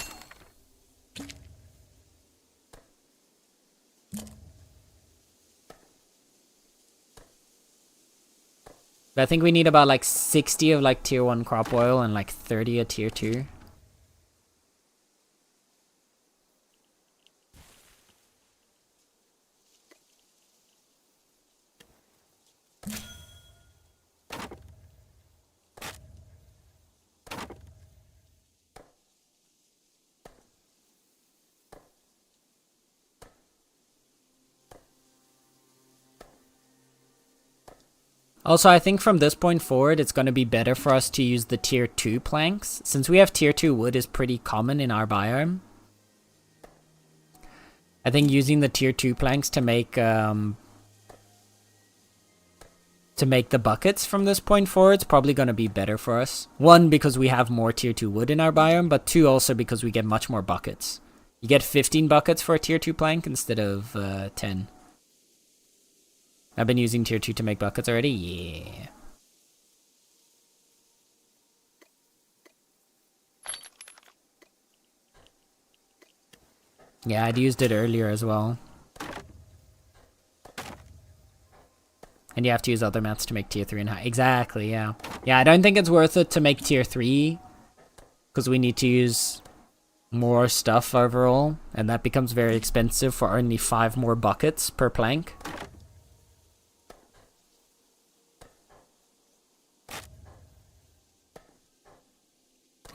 But I think we need about like 60 of like tier 1 crop oil and like 30 of tier 2. Also, I think from this point forward, it's going to be better for us to use the tier 2 planks. Since we have tier 2 wood is pretty common in our biome. I think using the tier 2 planks to make the buckets from this point forward is probably going to be better for us. One, because we have more tier 2 wood in our biome, but two, also because we get much more buckets. You get 15 buckets for a tier 2 plank instead of 10. I've been using tier 2 to make buckets already? Yeah. Yeah, I'd used it earlier as well. And you have to use other mats to make tier 3 and high. Exactly, yeah. Yeah, I don't think it's worth it to make tier 3. Because we need to use more stuff overall. And that becomes very expensive for only 5 more buckets per plank.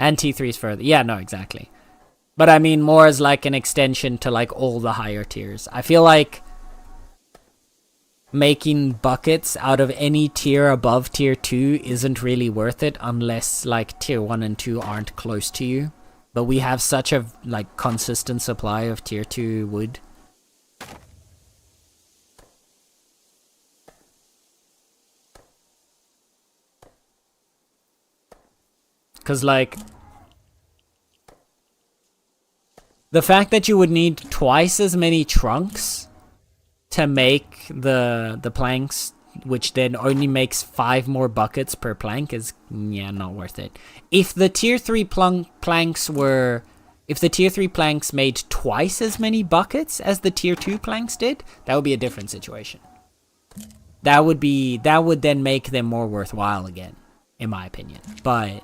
And T3's further. Yeah, no, exactly. But I mean more as like an extension to like all the higher tiers. I feel like making buckets out of any tier above tier 2 isn't really worth it unless like tier 1 and 2 aren't close to you. But we have such a like consistent supply of tier 2 wood. Cause like the fact that you would need twice as many trunks to make the planks, which then only makes 5 more buckets per plank, is, yeah, not worth it. If the tier 3 planks were... If the tier 3 planks made twice as many buckets as the tier 2 planks did, that would be a different situation. That would then make them more worthwhile again, in my opinion. But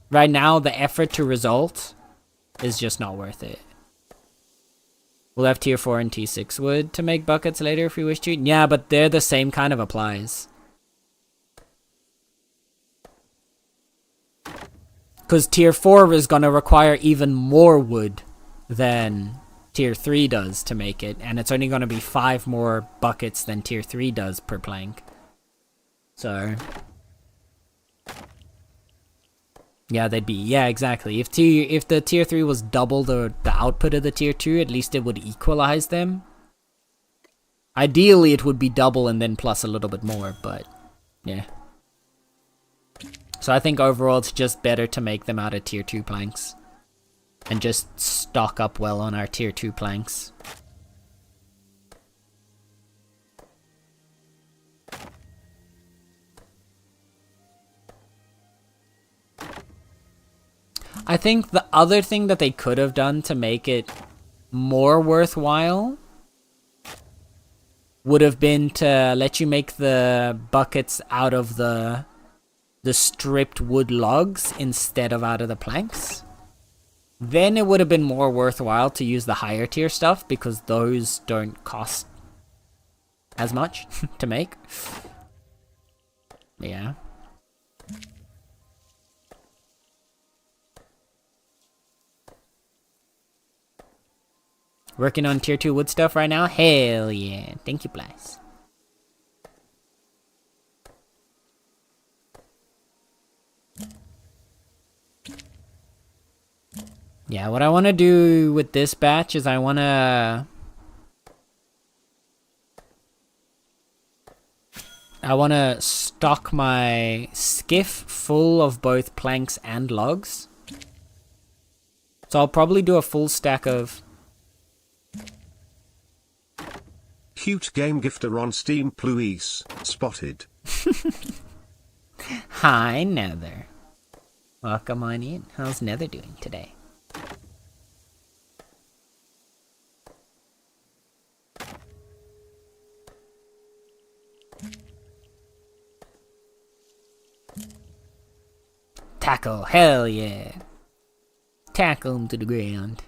right now, the effort to result is just not worth it. We'll have tier 4 and T6 wood to make buckets later if we wish to. Yeah, but they're the same kind of applies. Because tier 4 is going to require even more wood than tier 3 does to make it. And it's only going to be 5 more buckets than tier 3 does per plank. So... yeah, they'd be... yeah, exactly. If the tier 3 was double the output of the tier 2, at least it would equalize them. Ideally, it would be double and then plus a little bit more, but... yeah. So I think overall it's just better to make them out of tier 2 planks. And just stock up well on our tier 2 planks. I think the other thing that they could have done to make it more worthwhile would have been to let you make the buckets out of the stripped wood logs instead of out of the planks. Then it would have been more worthwhile to use the higher tier stuff because those don't cost as much to make. Yeah. Working on tier 2 wood stuff right now? Hell yeah. Thank you, Blaze. Yeah, what I want to do with this batch is I want to stock my skiff full of both planks and logs. So I'll probably do a full stack of... Cute game gifter on Steam please, spotted. Hi, Nether. Welcome on in. How's Nether doing today? Tackle, hell yeah. Tackle him to the ground.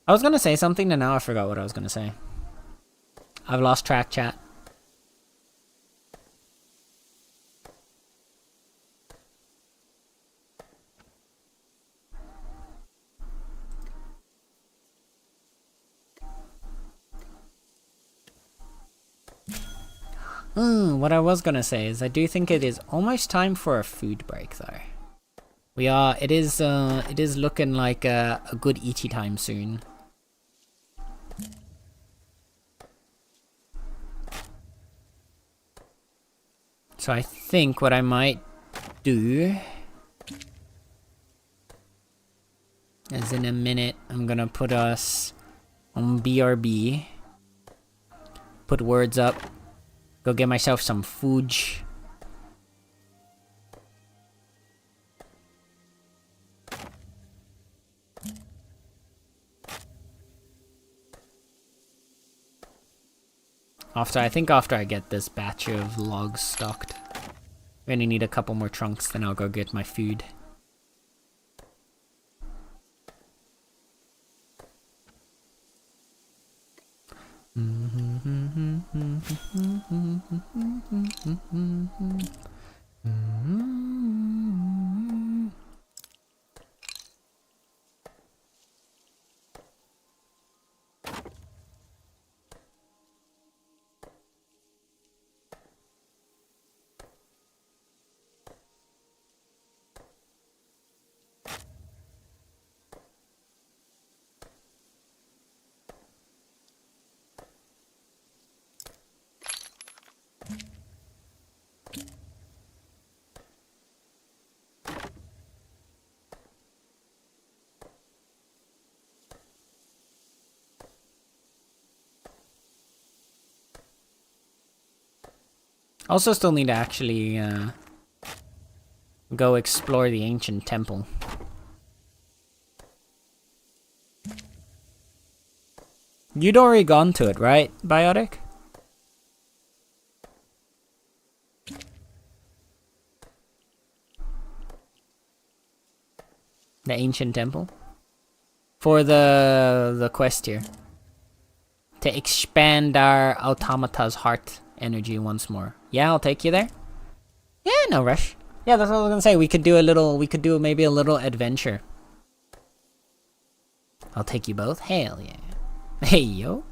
I was gonna say something and now I forgot what I was gonna say. I've lost track, chat. What I was gonna say is I do think it is almost time for a food break though. It is looking like a good eaty time soon. So I think what I might do is in a minute I'm gonna put us on BRB. Put words up. Go get myself some food. After I get this batch of logs stocked. We only need a couple more trunks, then I'll go get my food. Also still need to actually go explore the ancient temple. You'd already gone to it, right, Biotic? The ancient temple? For the quest here. To expand our automata's heart energy once more. Yeah, I'll take you there. Yeah, no rush. Yeah, that's what I was gonna say. We could do maybe a little adventure. I'll take you both. Hell yeah. Hey, yo.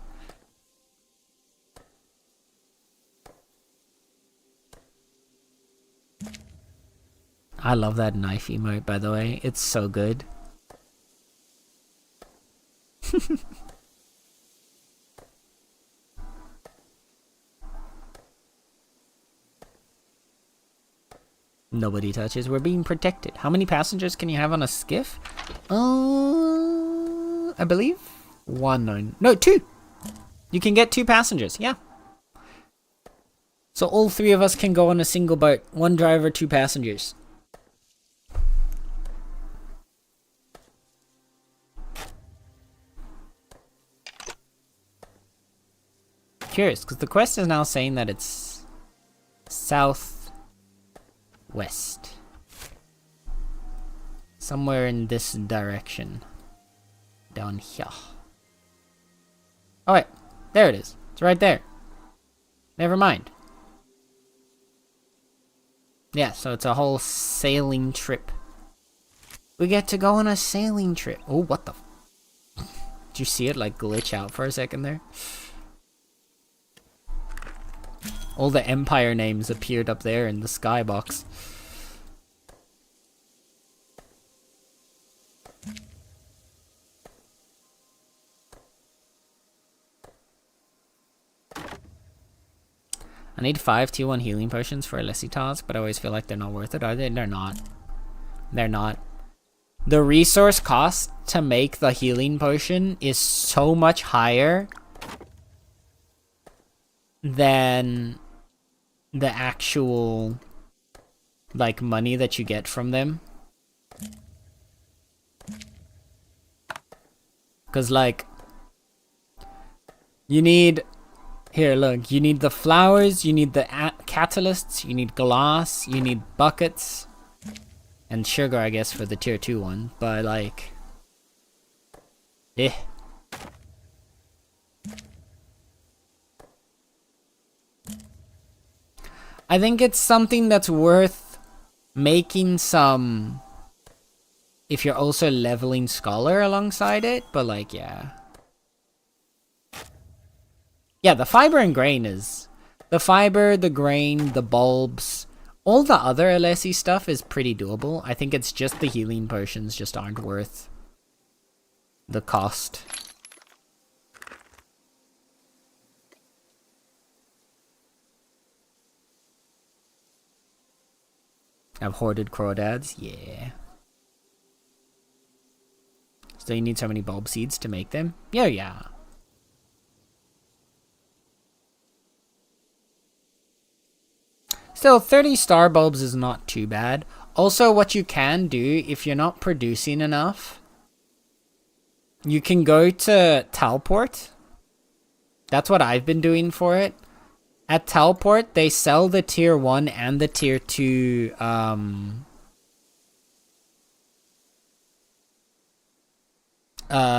I love that knife emote, by the way. It's so good. Nobody touches. We're being protected. How many passengers can you have on a skiff? I believe 1. No, 2. You can get 2 passengers. Yeah. So all 3 of us can go on a single boat. 1 driver, 2 passengers. Curious, because the quest is now saying that it's southwest. Somewhere in this direction. Down here. Oh wait, there it is. It's right there. Never mind. Yeah, so it's a whole sailing trip. We get to go on a sailing trip. Oh, what the... Did you see it like glitch out for a second there? All the empire names appeared up there in the skybox. I need 5 T1 healing potions for a Lessie task, but I always feel like they're not worth it, are they? They're not. They're not. The resource cost to make the healing potion is so much higher than the actual like money that you get from them. Because like you need here, look, you need the flowers, you need the catalysts, you need glass, you need buckets, and sugar, I guess, for the tier 2 one. But like I think it's something that's worth making some if you're also leveling Scholar alongside it, but like, yeah. Yeah, the fiber and grain is... The fiber, the grain, the bulbs, all the other LSE stuff is pretty doable. I think it's just the healing potions just aren't worth the cost. I've hoarded crawdads, yeah. So you need so many bulb seeds to make them? Yeah. Still, 30 star bulbs is not too bad. Also, what you can do, if you're not producing enough, you can go to Teleport. That's what I've been doing for it. At Teleport, they sell the tier 1 and the tier 2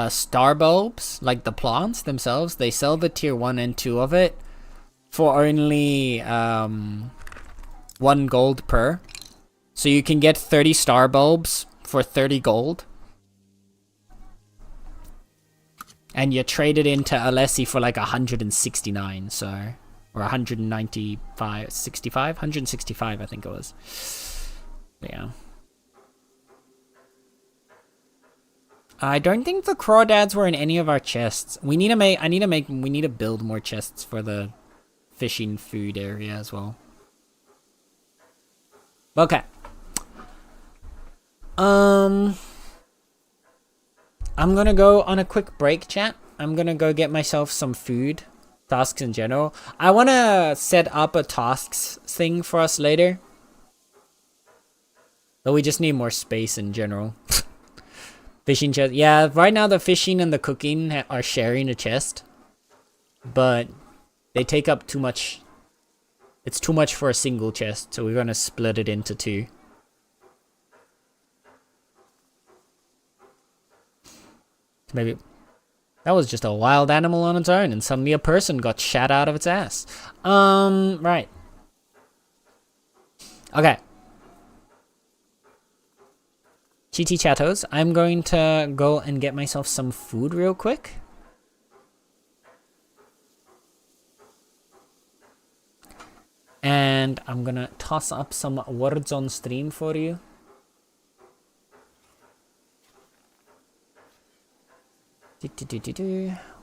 star bulbs, like the plants themselves. They sell the tier 1 and 2 of it for only 1 gold per. So you can get 30 star bulbs for 30 gold. And you trade it into Alessi for like 169, so... Or 195, 65? 165, I think it was. Yeah. I don't think the crawdads were in any of our chests. We need to build more chests for the fishing food area as well. Okay. I'm gonna go on a quick break, chat. I'm gonna go get myself some food. Tasks in general. I want to set up a tasks thing for us later. But we just need more space in general. Fishing chest. Yeah, right now the fishing and the cooking are sharing a chest. But they take up too much. It's too much for a single chest, so we're going to split it into 2. Maybe... That was just a wild animal on its own, and suddenly a person got shat out of its ass. Right. Okay. GT Chatos, I'm going to go and get myself some food real quick. And I'm gonna toss up some words on stream for you.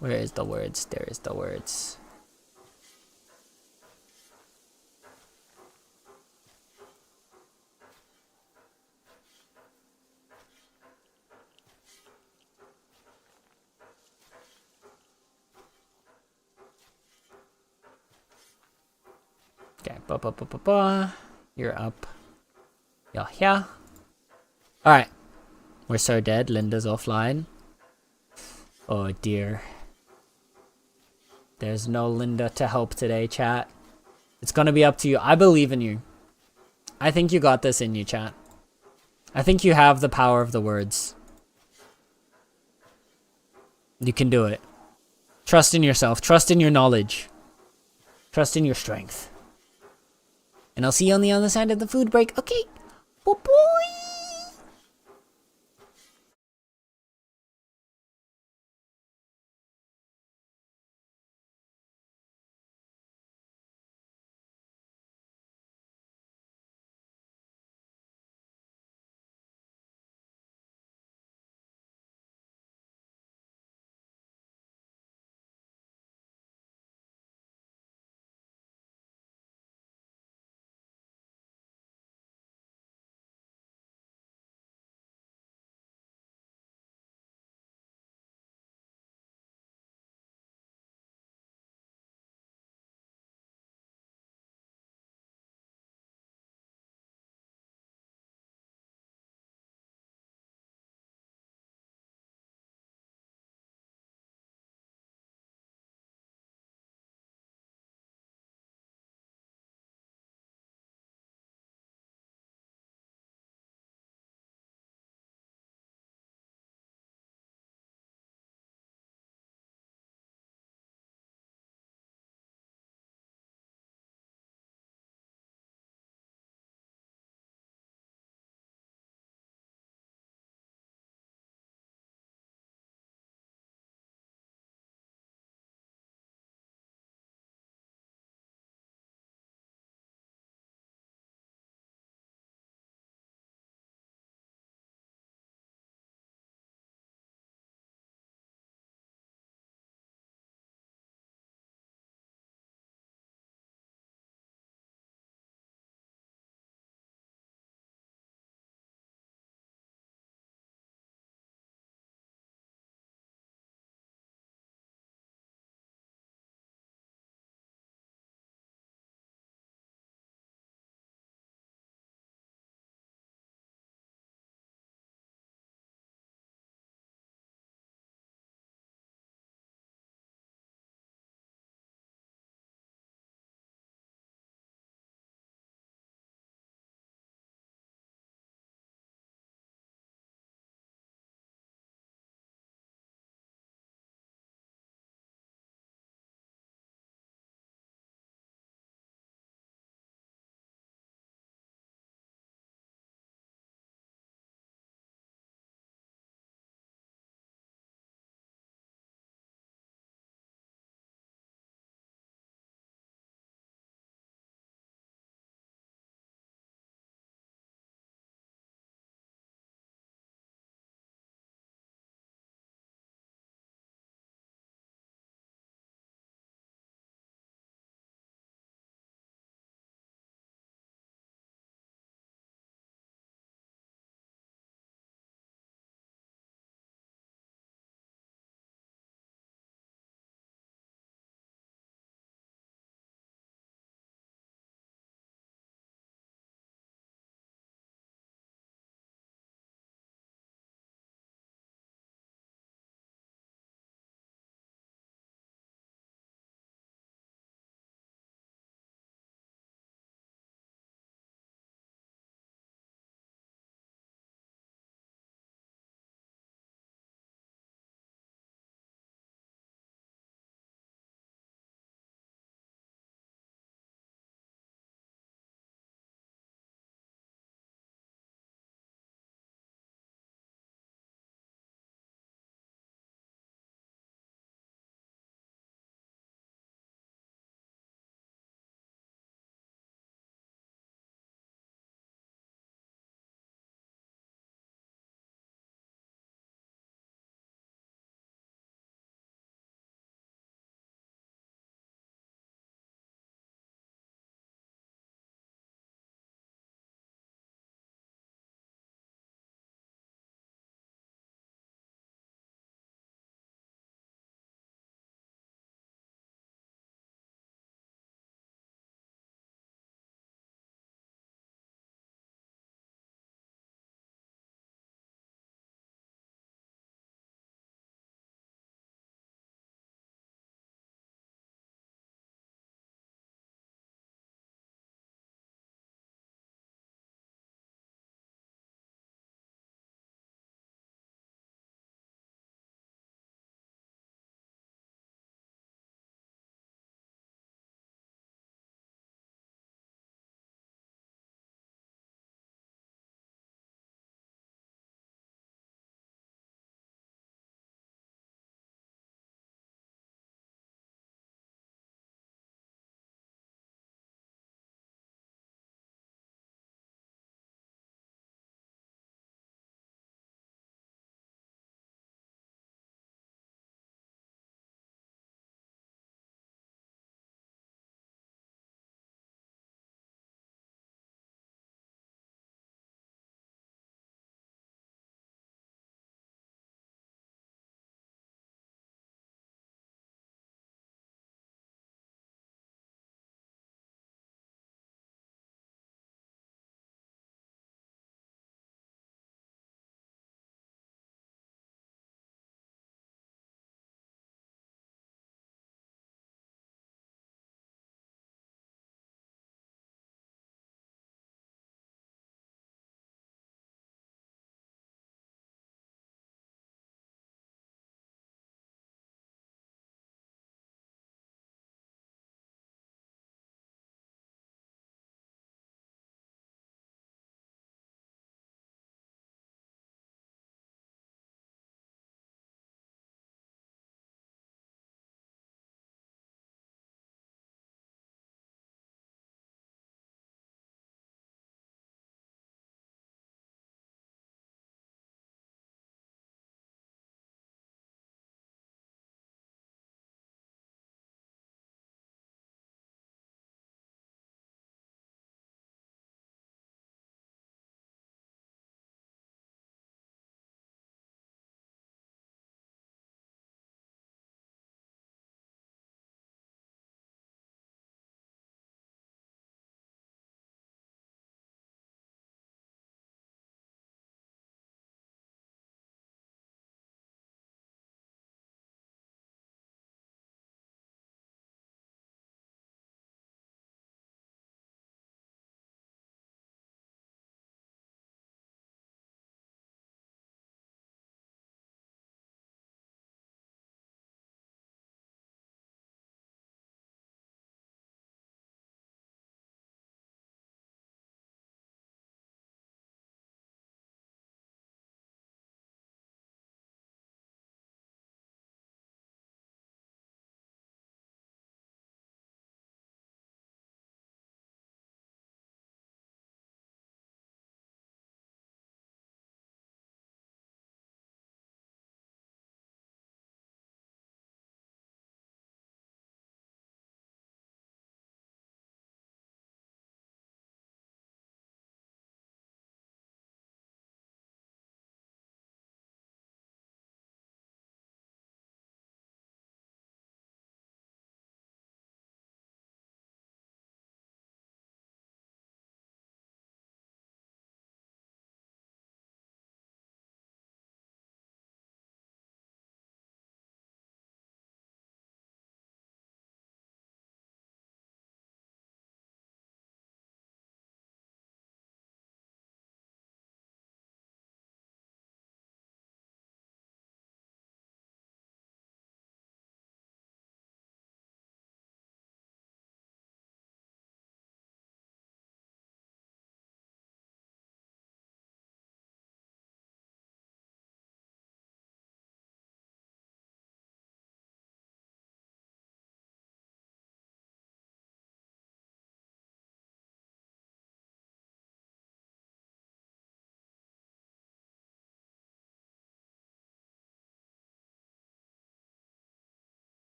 Where is the words? There is the words. Okay, you're up. You're here. Alright. We're so dead. Linda's offline. Oh dear. There's no Linda to help today, chat. It's gonna be up to you. I believe in you. I think you got this in you, chat. I think you have the power of the words. You can do it. Trust in yourself. Trust in your knowledge. Trust in your strength. And I'll see you on the other side of the food break. Okay. Bye-bye.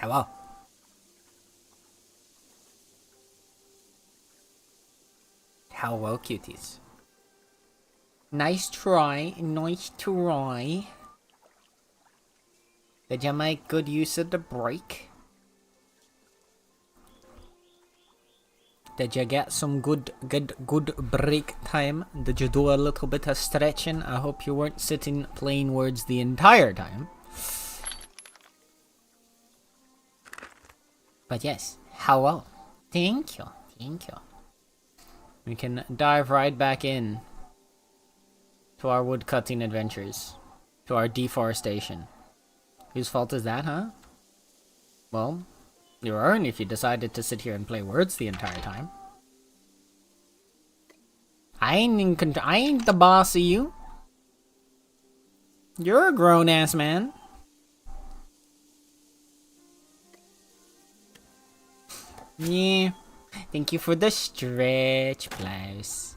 Hello. Hello, cuties. Nice try. Nice try. Did you make good use of the break? Did you get some good break time? Did you do a little bit of stretching? I hope you weren't sitting playing words the entire time. But yes, hello. Thank you. Thank you. We can dive right back in to our woodcutting adventures. To our deforestation. Whose fault is that, huh? Well, your own if you decided to sit here and play words the entire time. I ain't the boss of you. You're a grown-ass man. Yeah. Thank you for the stretch, blouse.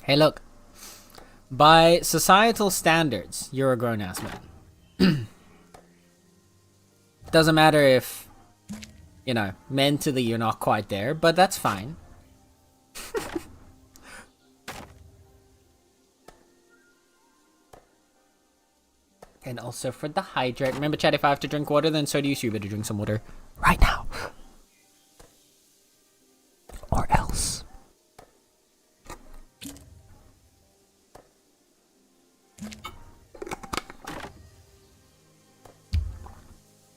Hey, look. By societal standards, you're a grown-ass man. Doesn't matter if, you know, mentally you're not quite there, but that's fine. And also for the hydrate. Remember, chat, if I have to drink water, then so do you, so you better drink some water right now. Or else.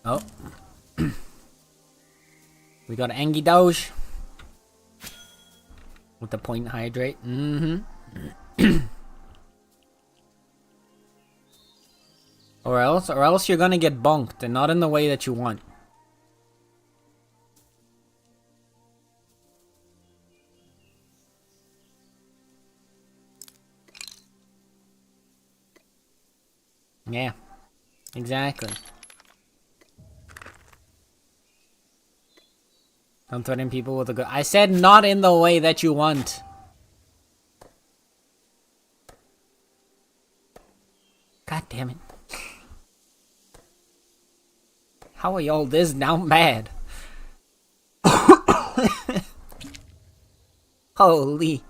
Oh. We got Angie Doge. With the point hydrate. Or else you're gonna get bonked, and not in the way that you want. Yeah, exactly. Don't threaten people with a good. I said not in the way that you want. God damn it. How are y'all this down bad? Holy.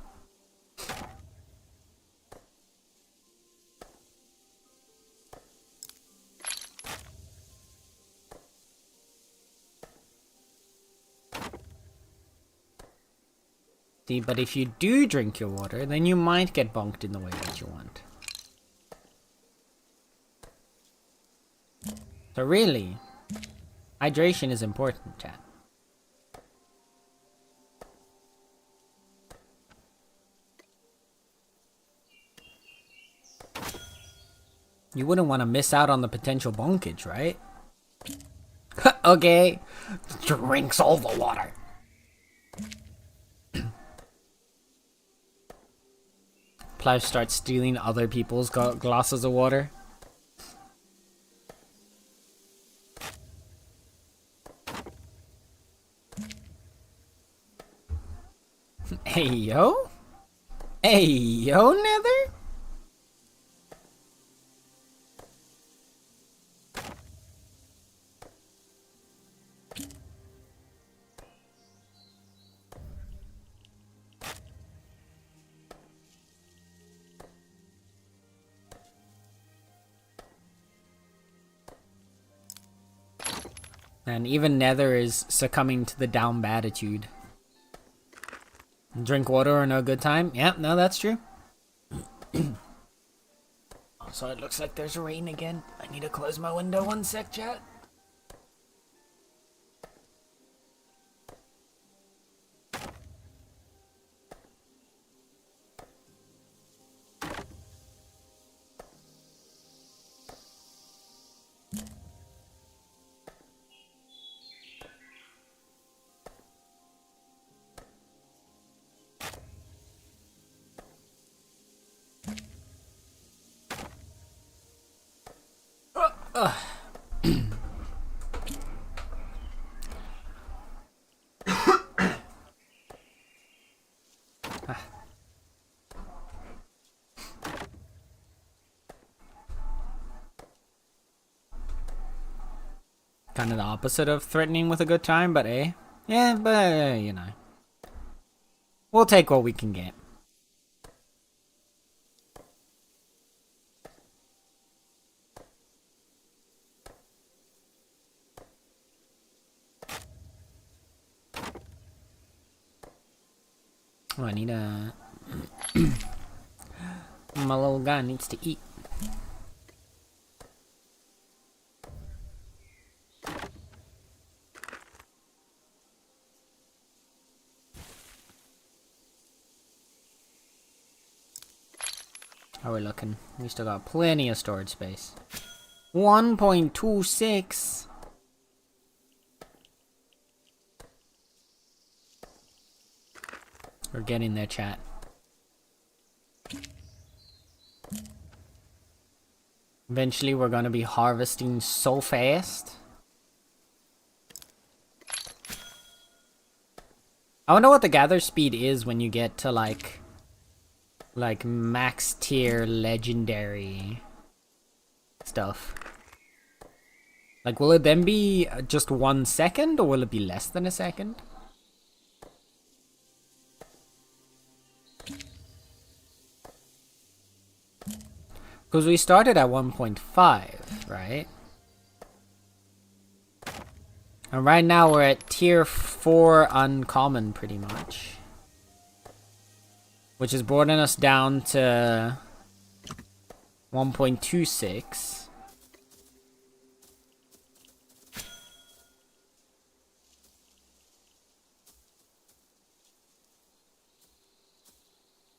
See, but if you do drink your water, then you might get bonked in the way that you want. So really, hydration is important, chat. You wouldn't want to miss out on the potential bonkage, right? Okay. Drinks all the water. Plow starts stealing other people's glasses of water. Hey yo? Hey yo, Nether? And even Nether is succumbing to the down attitude. Drink water or no good time? Yep, no, that's true. So it looks like there's rain again. I need to close my window 1 sec, chat. Kind of the opposite of threatening with a good time, but yeah, but you know. We'll take what we can get. Oh, I need a... My little guy needs to eat. How are we looking? We still got plenty of storage space. 1.26. We're getting there, chat. Eventually, we're gonna be harvesting so fast. I wonder what the gather speed is when you get to like max tier legendary stuff. Like, will it then be just 1 second, or will it be less than a second? Because we started at 1.5, right? And right now we're at tier 4 uncommon, pretty much. Which is bringing us down to 1.26.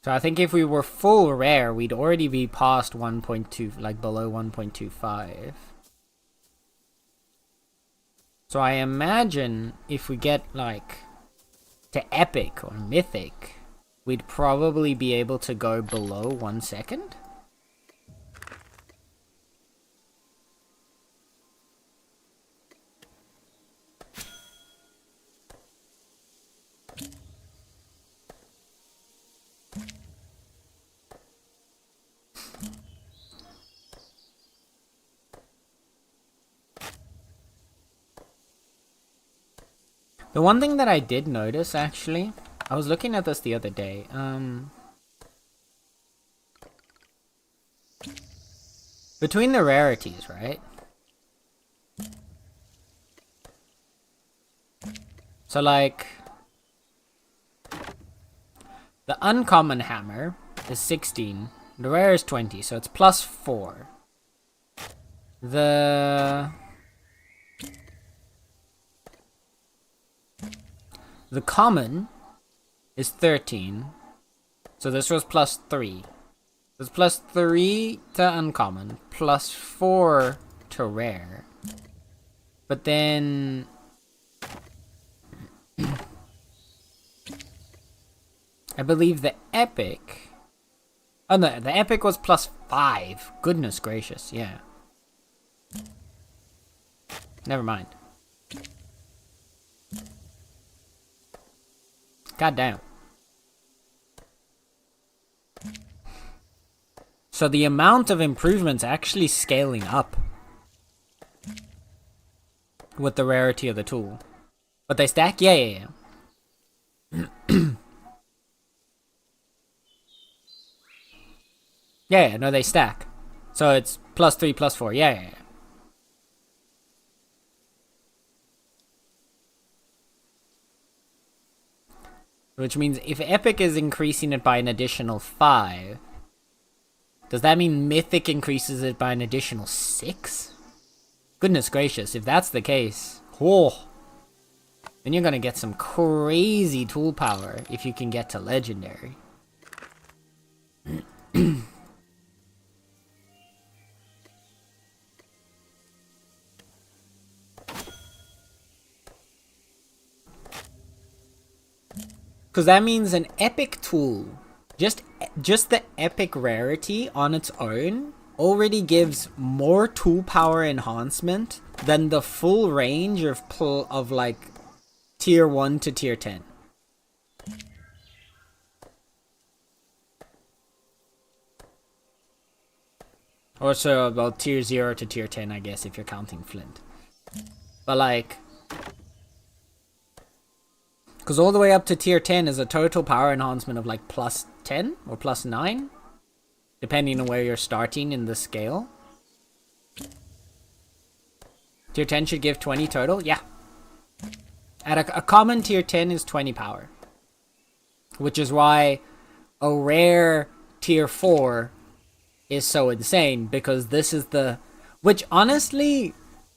So I think if we were full rare, we'd already be past 1.2, like below 1.25. So I imagine if we get like to epic or mythic, we'd probably be able to go below 1 second. The one thing that I did notice, actually, I was looking at this the other day. Between the rarities, right? So, like, the uncommon hammer is 16. The rare is 20, so it's plus 4. The common is 13. So this was plus 3. It's plus 3 to uncommon, plus 4 to rare. But then I believe the epic... Oh no, the epic was plus 5. Goodness gracious, yeah. Never mind. God damn. So the amount of improvements actually scaling up with the rarity of the tool. But they stack? Yeah, yeah, yeah. Yeah, yeah, no, they stack. So it's plus 3, plus 4. Yeah, yeah, yeah. Which means if epic is increasing it by an additional 5, does that mean mythic increases it by an additional 6? Goodness gracious, if that's the case, oh, then you're gonna get some crazy tool power if you can get to legendary. Because that means an epic tool, just the epic rarity on its own, already gives more tool power enhancement than the full range of like tier 1 to tier 10. Or so about tier 0 to tier 10, I guess, if you're counting Flint. But like, because all the way up to tier 10 is a total power enhancement of like plus 10 or plus 9, depending on where you're starting in the scale. Tier 10 should give 20 total, yeah. At a common tier 10 is 20 power. Which is why a rare tier 4 is so insane, because this is the... Which honestly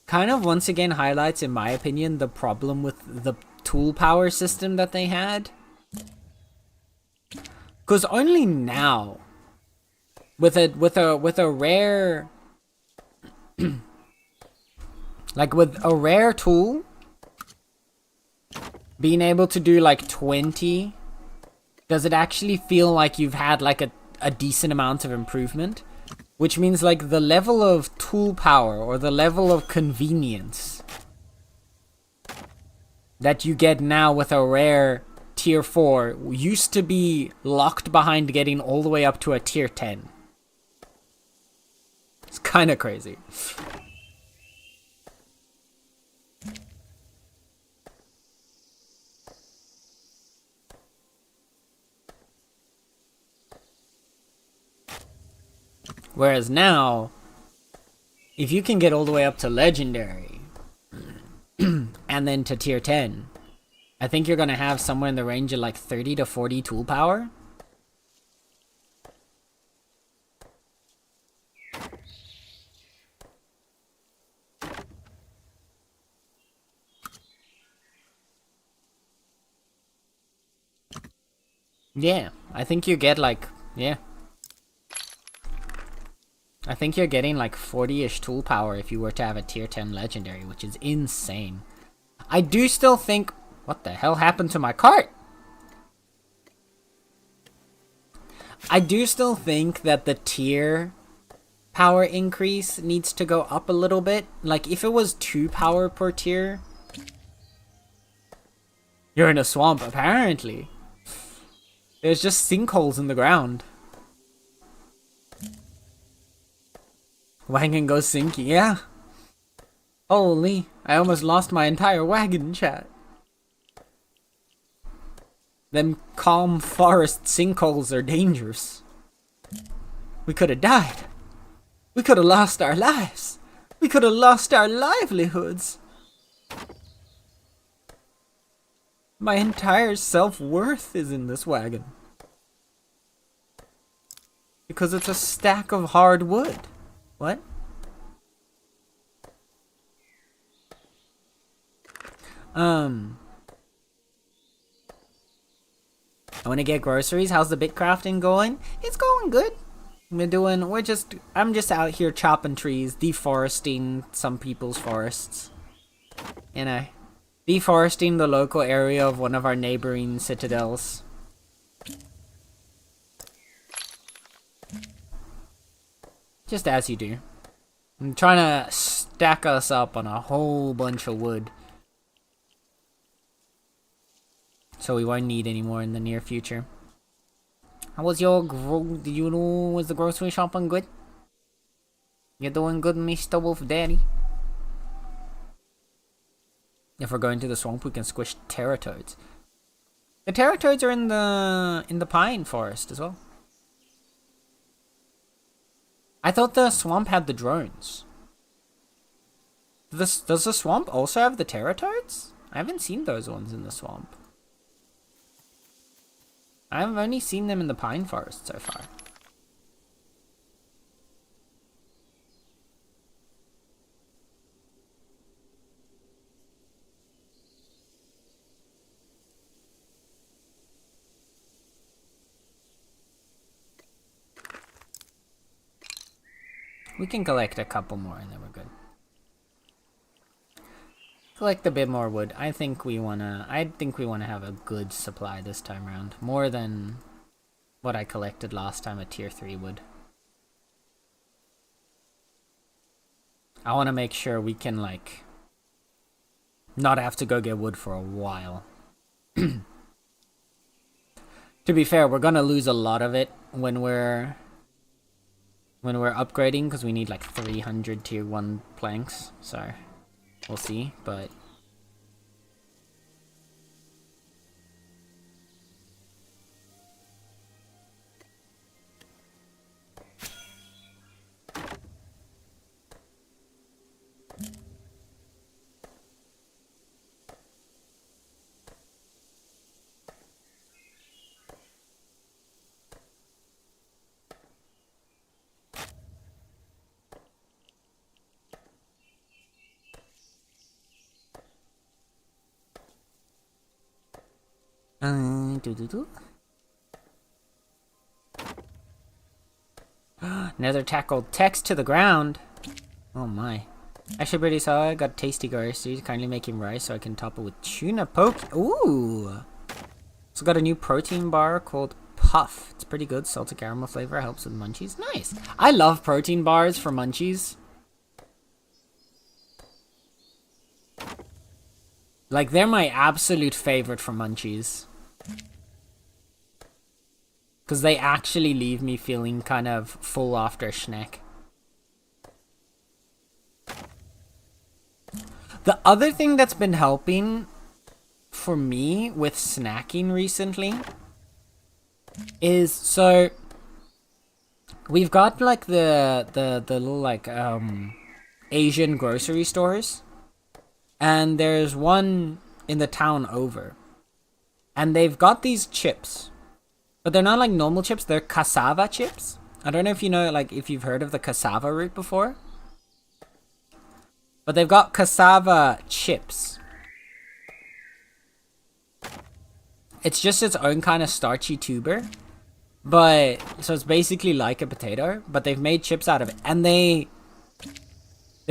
kind of once again highlights, in my opinion, the problem with the tool power system that they had. Because only now, with a rare... like with a rare tool, being able to do like 20, does it actually feel like you've had like a decent amount of improvement? Which means like the level of tool power or the level of convenience that you get now with a rare tier 4 used to be locked behind getting all the way up to a tier 10. It's kind of crazy. Whereas now, if you can get all the way up to legendary and then to tier 10, I think you're going to have somewhere in the range of like 30 to 40 tool power. Yeah, I think you get like, yeah. I think you're getting like 40-ish tool power if you were to have a tier 10 legendary, which is insane. I do still think... What the hell happened to my cart? I do still think that the tier power increase needs to go up a little bit. Like, if it was 2 power per tier... You're in a swamp, apparently. There's just sinkholes in the ground. Wagon goes sinky, yeah. Holy, I almost lost my entire wagon, chat. Them calm forest sinkholes are dangerous. We could have died. We could have lost our lives. We could have lost our livelihoods. My entire self-worth is in this wagon. Because it's a stack of hard wood. What? I want to get groceries. How's the bit crafting going? It's going good. I'm just out here chopping trees, deforesting some people's forests. You know, deforesting the local area of one of our neighboring citadels. Just as you do. I'm trying to stack us up on a whole bunch of wood, so we won't need any more in the near future. How was your was the grocery shopping good? You doing good, Mr. Wolf Daddy? If we're going to the swamp, we can squish terratoads. The terratoads are in the pine forest as well. I thought the swamp had the drones. Does the swamp also have the terratoads? I haven't seen those ones in the swamp. I've only seen them in the pine forest so far. We can collect a couple more and then we're good. Collect a bit more wood. I think we wanna have a good supply this time around. More than what I collected last time at tier 3 wood. I wanna make sure we can like not have to go get wood for a while. To be fair, we're gonna lose a lot of it when we're upgrading, because we need like 300 tier 1 planks, so We'll see, but Nether tackle text to the ground. Oh my. Actually, pretty solid. Got tasty groceries. Kindly making rice so I can top it with tuna poke. Ooh. So got a new protein bar called Puff. It's pretty good. Salted caramel flavor. Helps with munchies. Nice. I love protein bars for munchies. Like, they're my absolute favorite for munchies. Because they actually leave me feeling kind of full after a snack. The other thing that's been helping for me with snacking recently is, so we've got like the little like Asian grocery stores, and there's one in the town over, and they've got these chips, but they're not like normal chips, they're cassava chips. I don't know if you know, like, if you've heard of the cassava root before, but they've got cassava chips. It's just its own kind of starchy tuber, but so it's basically like a potato, but they've made chips out of it, and they're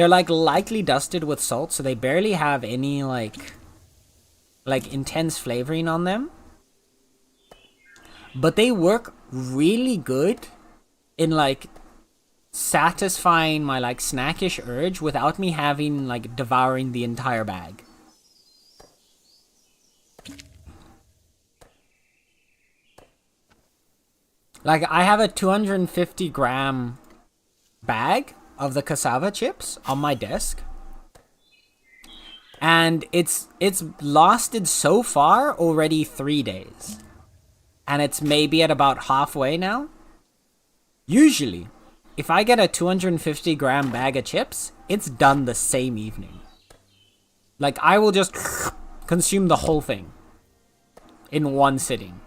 like lightly dusted with salt, so they barely have any like intense flavoring on them, but they work really good in like satisfying my like snackish urge without me having like devouring the entire bag. Like, I have a 250 gram bag of the cassava chips on my desk, and it's lasted so far already 3 days, and it's maybe at about halfway now. Usually, if I get a 250 gram bag of chips, it's done the same evening. Like, I will just consume the whole thing in one sitting.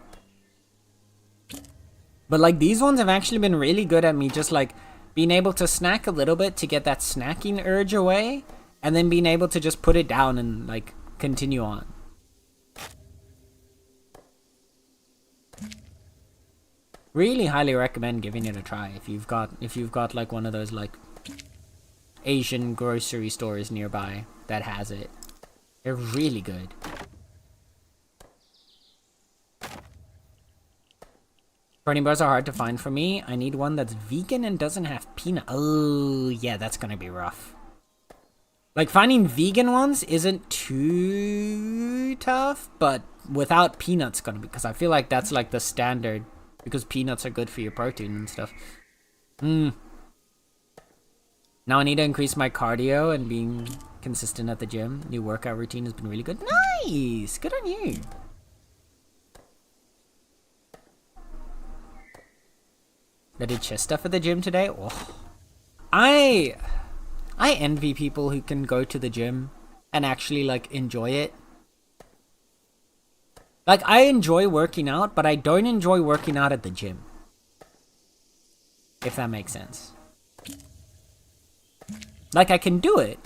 But like, these ones have actually been really good at me just like being able to snack a little bit to get that snacking urge away, and then being able to just put it down and like continue on. Really highly recommend giving it a try if you've got like one of those like Asian grocery stores nearby that has it. They're really good. Protein bars are hard to find for me. I need one that's vegan and doesn't have peanut. Oh, yeah, that's gonna be rough. Like, finding vegan ones isn't too tough, but without peanuts gonna be, because I feel like that's like the standard, because peanuts are good for your protein and stuff. Now I need to increase my cardio and being consistent at the gym. New workout routine has been really good. Nice! Good on you. I did chest stuff at the gym today. Oh. I envy people who can go to the gym and actually like enjoy it. Like, I enjoy working out, but I don't enjoy working out at the gym, if that makes sense. Like, I can do it.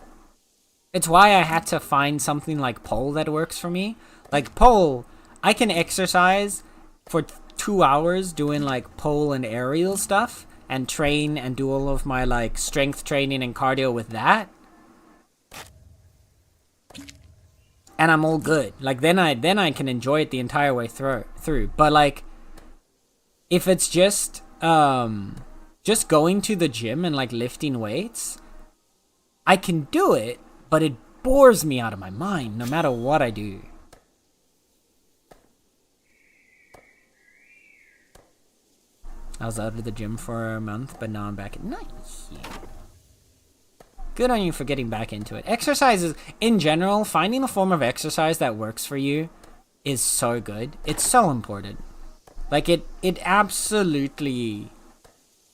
It's why I had to find something like pole that works for me. Like, pole, I can exercise for 2 hours doing like pole and aerial stuff and train and do all of my like strength training and cardio with that, and I'm all good. Like, then I can enjoy it the entire way through. But like, if it's just going to the gym and like lifting weights, I can do it, but it bores me out of my mind no matter what I do. I was out of the gym for a month, but now I'm back at nice. Good on you for getting back into it. Exercises, in general, finding a form of exercise that works for you is so good. It's so important. Like, it absolutely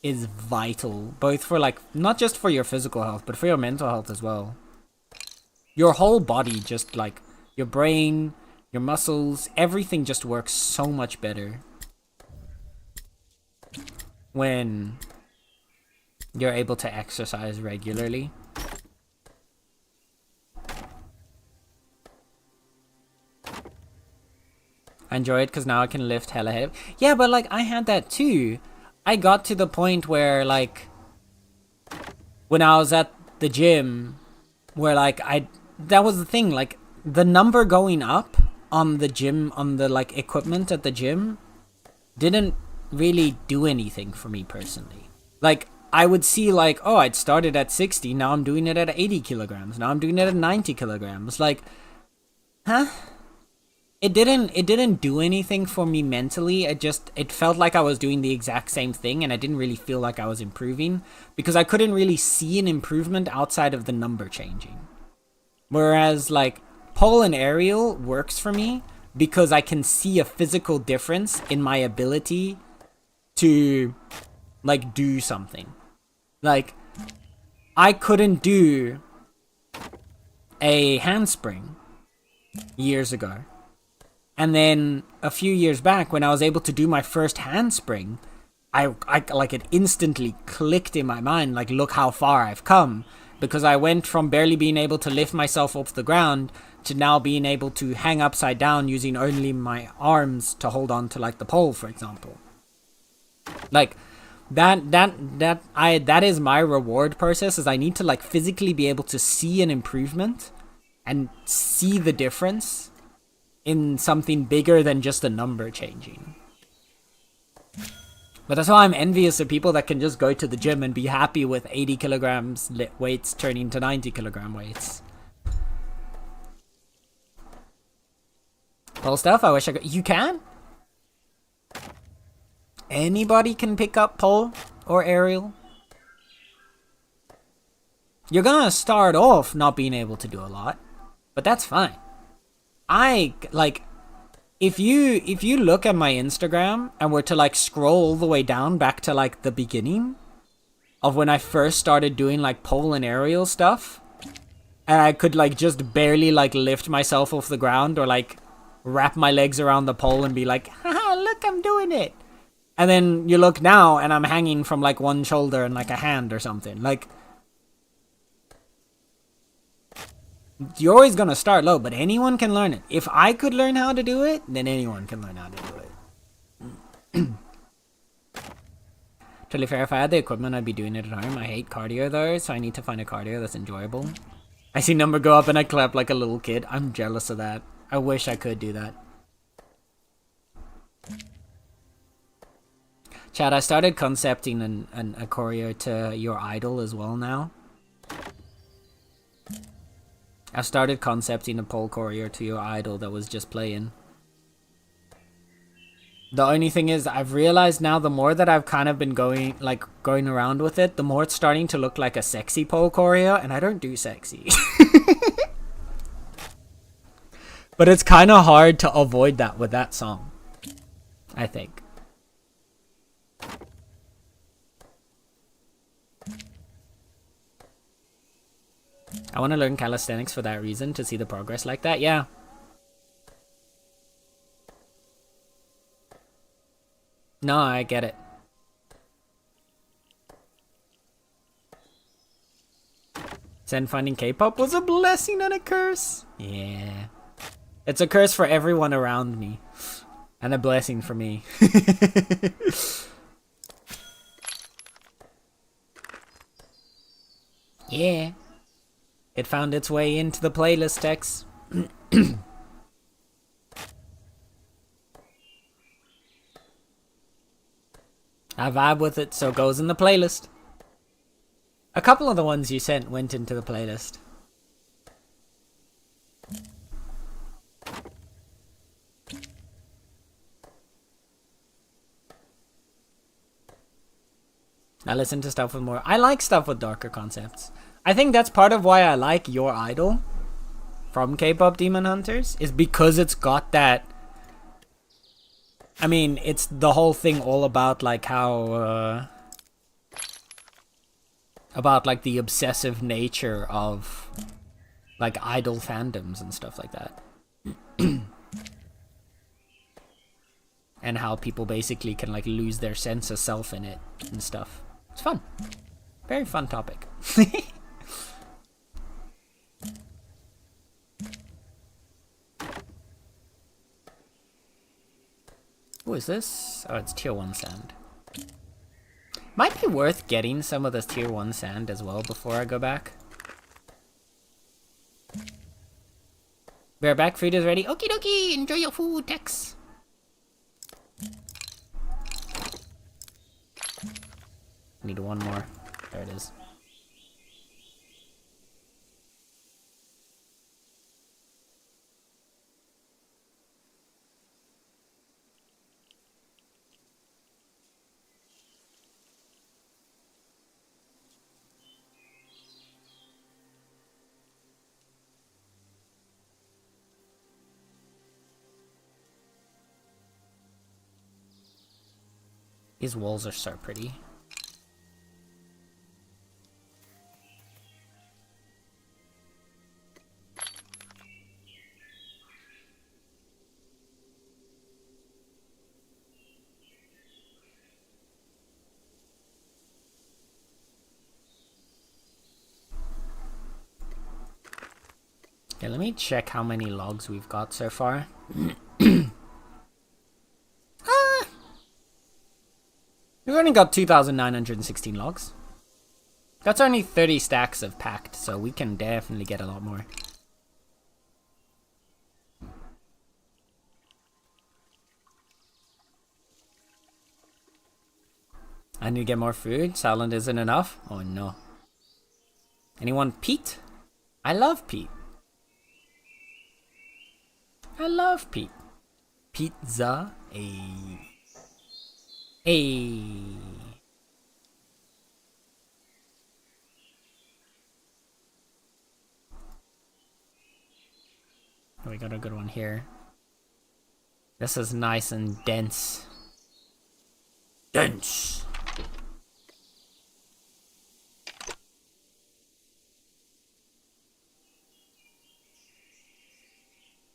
is vital, both for, like, not just for your physical health, but for your mental health as well. Your whole body, just, like, your brain, your muscles, everything just works so much better when you're able to exercise regularly. I enjoy it because now I can lift hella heavy. Yeah, but like I had that too. I got to the point where like when I was at the gym where like that was the thing, like the number going up on the gym, on the like equipment at the gym didn't really do anything for me personally. Like I would see like, oh, I'd started at 60, now I'm doing it at 80 kilograms, now I'm doing it at 90 kilograms. Like, huh? It didn't do anything for me mentally. It felt like I was doing the exact same thing and I didn't really feel like I was improving because I couldn't really see an improvement outside of the number changing. Whereas like pole and aerial works for me because I can see a physical difference in my ability to like do something. Like I couldn't do a handspring years ago. And then a few years back when I was able to do my first handspring, I like it instantly clicked in my mind, like look how far I've come, because I went from barely being able to lift myself off the ground to now being able to hang upside down using only my arms to hold on to like the pole, for example. Like that is my reward process, is I need to like physically be able to see an improvement and see the difference in something bigger than just a number changing. But that's why I'm envious of people that can just go to the gym and be happy with 80 kilograms weights turning to 90 kilogram weights. Pole stuff, I wish I could. You can? Anybody can pick up pole or aerial. You're gonna start off not being able to do a lot, but that's fine. I like if you look at my Instagram and were to like scroll all the way down back to like the beginning of when I first started doing like pole and aerial stuff, and I could like just barely like lift myself off the ground or like wrap my legs around the pole and be like, haha, look, I'm doing it. And then you look now and I'm hanging from like one shoulder and like a hand or something. Like, you're always gonna start low, but anyone can learn it. If I could learn how to do it, then anyone can learn how to do it. Totally fair. If I had the equipment, I'd be doing it at home. I hate cardio though, so I need to find a cardio that's enjoyable. I see number go up and I clap like a little kid. I'm jealous of that. I wish I could do that. Chad, I started concepting a choreo to your idol as well now. I've started concepting a pole choreo to your idol that was just playing. The only thing is, I've realized now the more that I've kind of been going around with it, the more it's starting to look like a sexy pole choreo, and I don't do sexy. But it's kind of hard to avoid that with that song, I think. I want to learn calisthenics for that reason, to see the progress like that. Yeah. No, I get it. Zen finding K-pop was a blessing and a curse. Yeah. It's a curse for everyone around me. And a blessing for me. Yeah. It found its way into the playlist, Tex. I vibe with it, so it goes in the playlist. A couple of the ones you sent went into the playlist. I listen to stuff with more... I like stuff with darker concepts. I think that's part of why I like Your Idol from K-pop Demon Hunters, is because it's got that. I mean, it's the whole thing all about like how about like the obsessive nature of like idol fandoms and stuff like that. And how people basically can like lose their sense of self in it and stuff. It's fun. Very fun topic. What is this? Oh, it's tier 1 sand. Might be worth getting some of this tier 1 sand as well before I go back. Bareback food is ready. Okie dokie, enjoy your food, Tex. Need one more. There it is. These walls are so pretty. Okay, let me check how many logs we've got so far. We've only got 2,916 logs. That's only 30 stacks of packed, so we can definitely get a lot more. I need to get more food. Salad isn't enough. Oh no. Anyone Pete? I love Pete. I love Pete. Pizza. Hey. We got a good one here. This is nice and dense. Dense.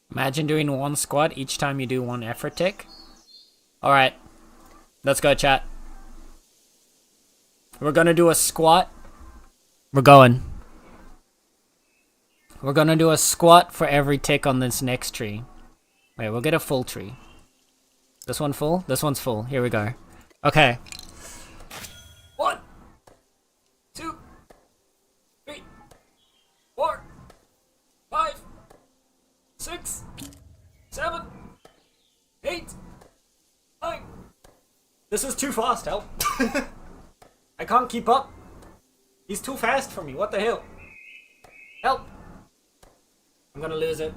Imagine doing one squat each time you do one effort tick. Alright. Let's go, chat. We're gonna do a squat. We're going. We're gonna do a squat for every tick on this next tree. Wait, we'll get a full tree. This one full? This one's full. Here we go. Okay. 1, 2, 3, 4, 5, 6, 7, 8, 9. This is too fast, help. I can't keep up. He's too fast for me. What the hell? Help. I'm gonna lose it.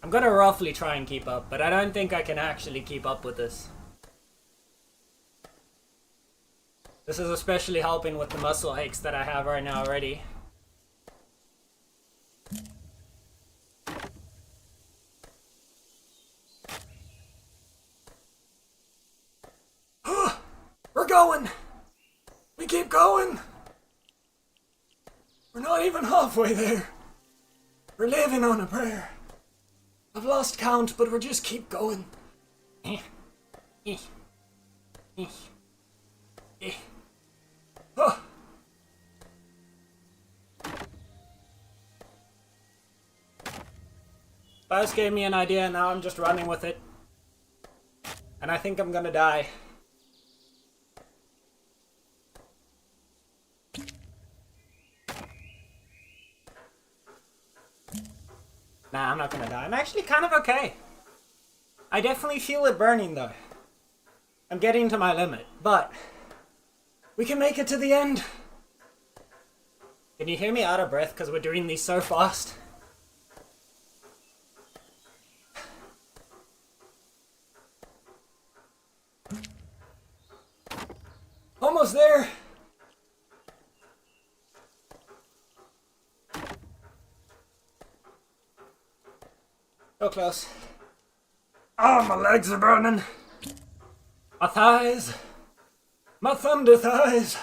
I'm gonna roughly try and keep up, but I don't think I can actually keep up with this. This is especially helping with the muscle aches that I have right now already. We're going! We keep going! We're not even halfway there. We're living on a prayer. I've lost count, but we'll just keep going. Oh. Buzz gave me an idea, and now I'm just running with it. And I think I'm gonna die. Nah, I'm not gonna die. I'm actually kind of okay. I definitely feel it burning though. I'm getting to my limit, but we can make it to the end. Can you hear me out of breath because we're doing these so fast? Almost there. So close. Oh, my legs are burning. My thighs. My thunder thighs.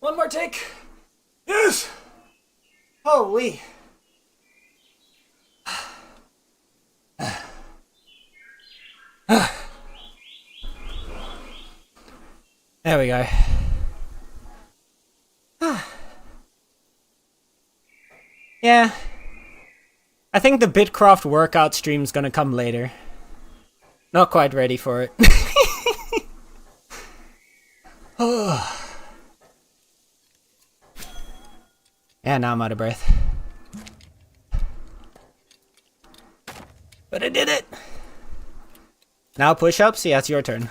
One more take. Yes. Holy. There we go. Yeah. I think the Bitcraft workout stream's gonna come later. Not quite ready for it. Yeah, now I'm out of breath. But I did it! Now push-ups? Yeah, it's your turn.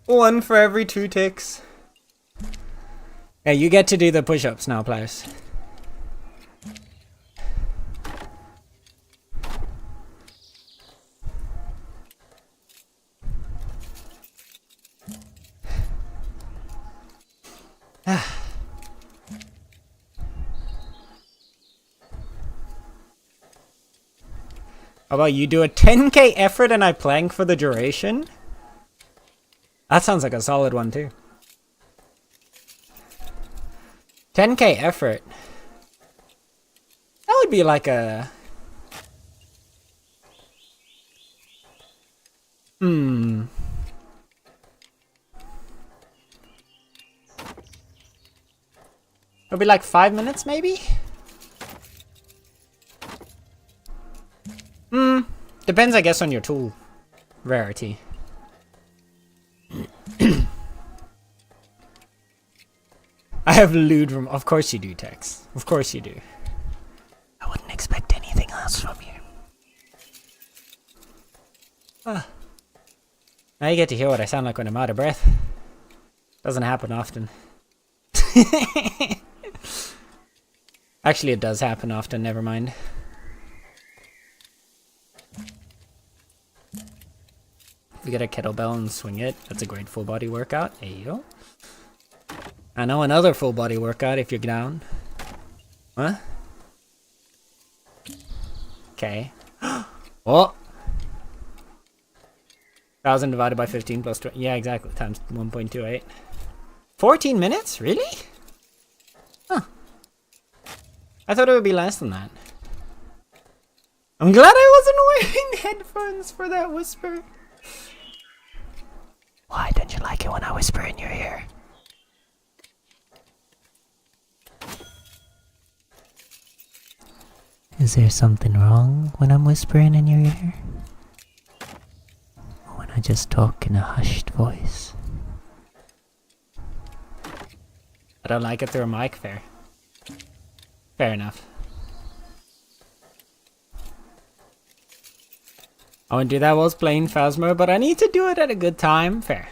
One for every 2 ticks. Yeah, you get to do the push-ups now, players. How about you do a 10k effort and I plank for the duration? That sounds like a solid one too. 10k effort. That would be like a... It would be like 5 minutes maybe? Depends, I guess, on your tool rarity. I have lewd room. Of course you do, Tex. Of course you do. I wouldn't expect anything else from you. Now you get to hear what I sound like when I'm out of breath. Doesn't happen often. Actually, it does happen often, never mind. If you get a kettlebell and swing it, that's a great full body workout. There you go. I know another full body workout if you're down. Huh? Okay. Oh! 1,000 divided by 15 plus 20. Yeah, exactly. Times 1.28. 14 minutes? Really? Huh. I thought it would be less than that. I'm glad I wasn't wearing headphones for that whisper. Why don't you like it when I whisper in your ear? Is there something wrong when I'm whispering in your ear? Or when I just talk in a hushed voice? I don't like it through a mic, fair. Fair enough. I wouldn't do that while I was playing Phasmo, but I need to do it at a good time. Fair.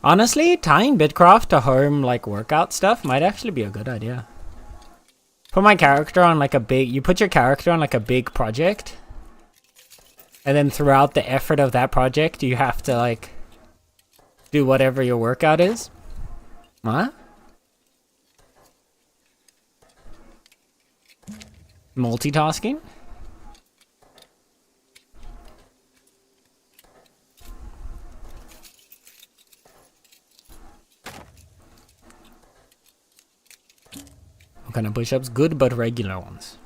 Honestly, tying Bitcraft to home, like, workout stuff might actually be a good idea. Put my character on, like, a big... You put your character on, like, a big project. And then throughout the effort of that project, you have to, like... do whatever your workout is. What? Multitasking? What kind of push-ups? Good but regular ones.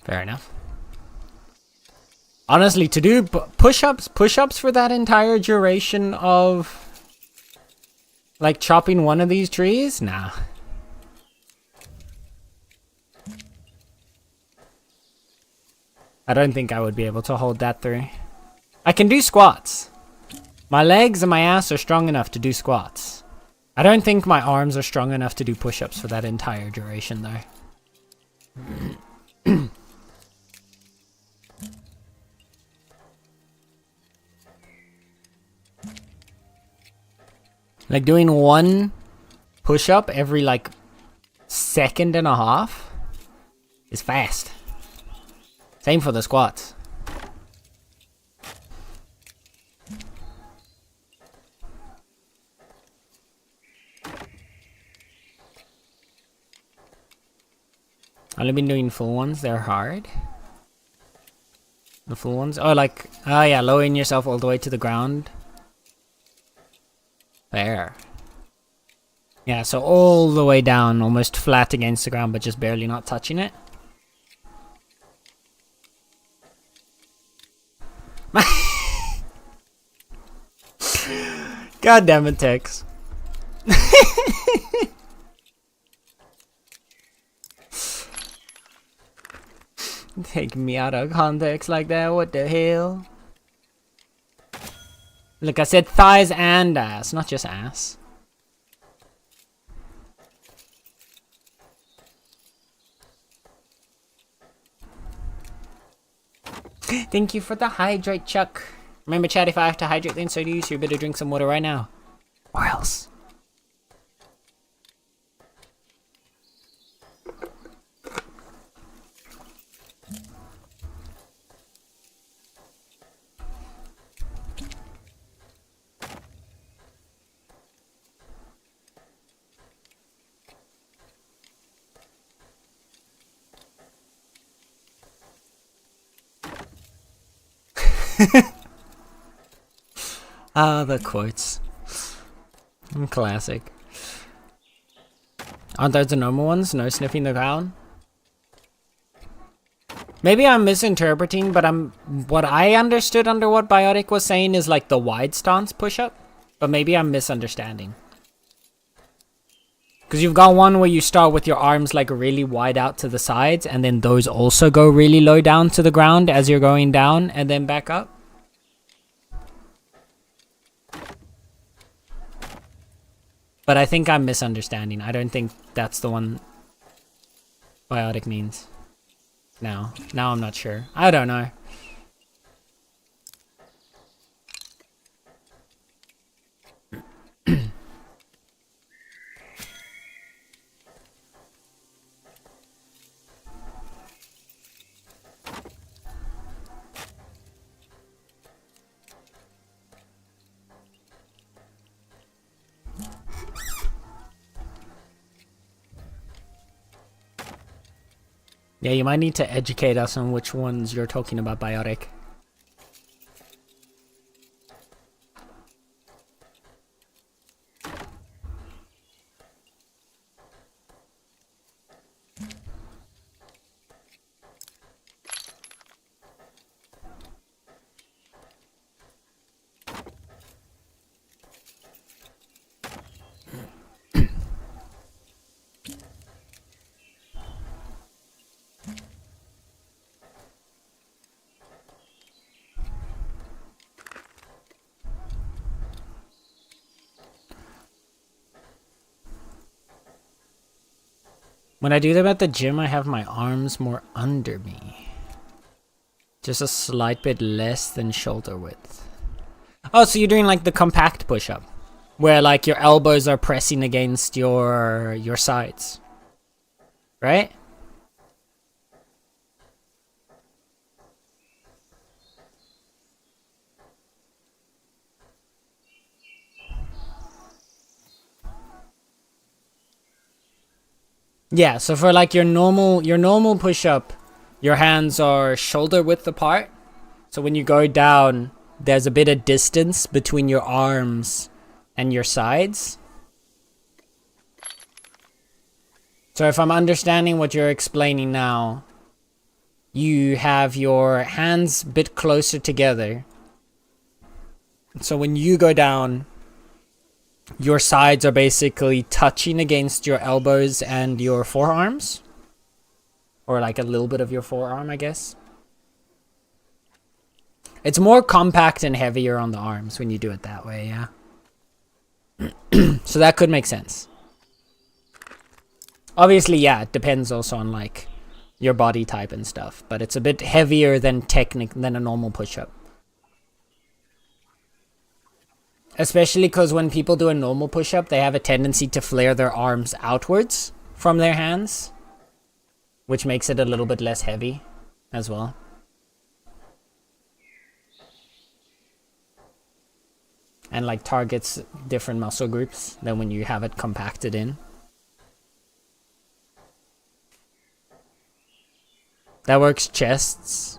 Fair enough. Honestly, to do push-ups for that entire duration of, like, chopping one of these trees? Nah. I don't think I would be able to hold that through. I can do squats. My legs and my ass are strong enough to do squats. I don't think my arms are strong enough to do push-ups for that entire duration, though. Like doing one push-up every like second and a half is fast. Same for the squats. I've been doing full ones, they're hard. The full ones? Oh, like, oh yeah, lowering yourself all the way to the ground. There. Yeah, so all the way down, almost flat against the ground, but just barely not touching it. God damn it, Tex. Take me out of context like that, what the hell? Look, I said thighs and ass, not just ass. Thank you for the hydrate, Chuck. Remember, chat, if I have to hydrate, then so do you, so you better drink some water right now. Or else. Ah, the quotes. Classic. Aren't those the normal ones? No sniffing the ground? Maybe I'm misinterpreting, but what I understood under what Biotic was saying is like the wide stance push-up. But maybe I'm misunderstanding. Because you've got one where you start with your arms like really wide out to the sides, and then those also go really low down to the ground as you're going down, and then back up. But I think I'm misunderstanding. I don't think that's the one Biotic means. Now I'm not sure. I don't know. Yeah, you might need to educate us on which ones you're talking about, Biotic. When I do them at the gym, I have my arms more under me. Just a slight bit less than shoulder width. Oh, so you're doing like the compact push-up. Where like your elbows are pressing against your sides. Right? Yeah, so for like your normal push-up, your hands are shoulder width apart. So when you go down, there's a bit of distance between your arms and your sides. So if I'm understanding what you're explaining now, you have your hands a bit closer together. So when you go down, your sides are basically touching against your elbows and your forearms. Or like a little bit of your forearm, I guess. It's more compact and heavier on the arms when you do it that way, yeah. So that could make sense. Obviously, yeah, it depends also on like your body type and stuff. But it's a bit heavier than a normal push-up. Especially because when people do a normal push-up, they have a tendency to flare their arms outwards from their hands, which makes it a little bit less heavy as well. And like targets different muscle groups than when you have it compacted in. That works chests.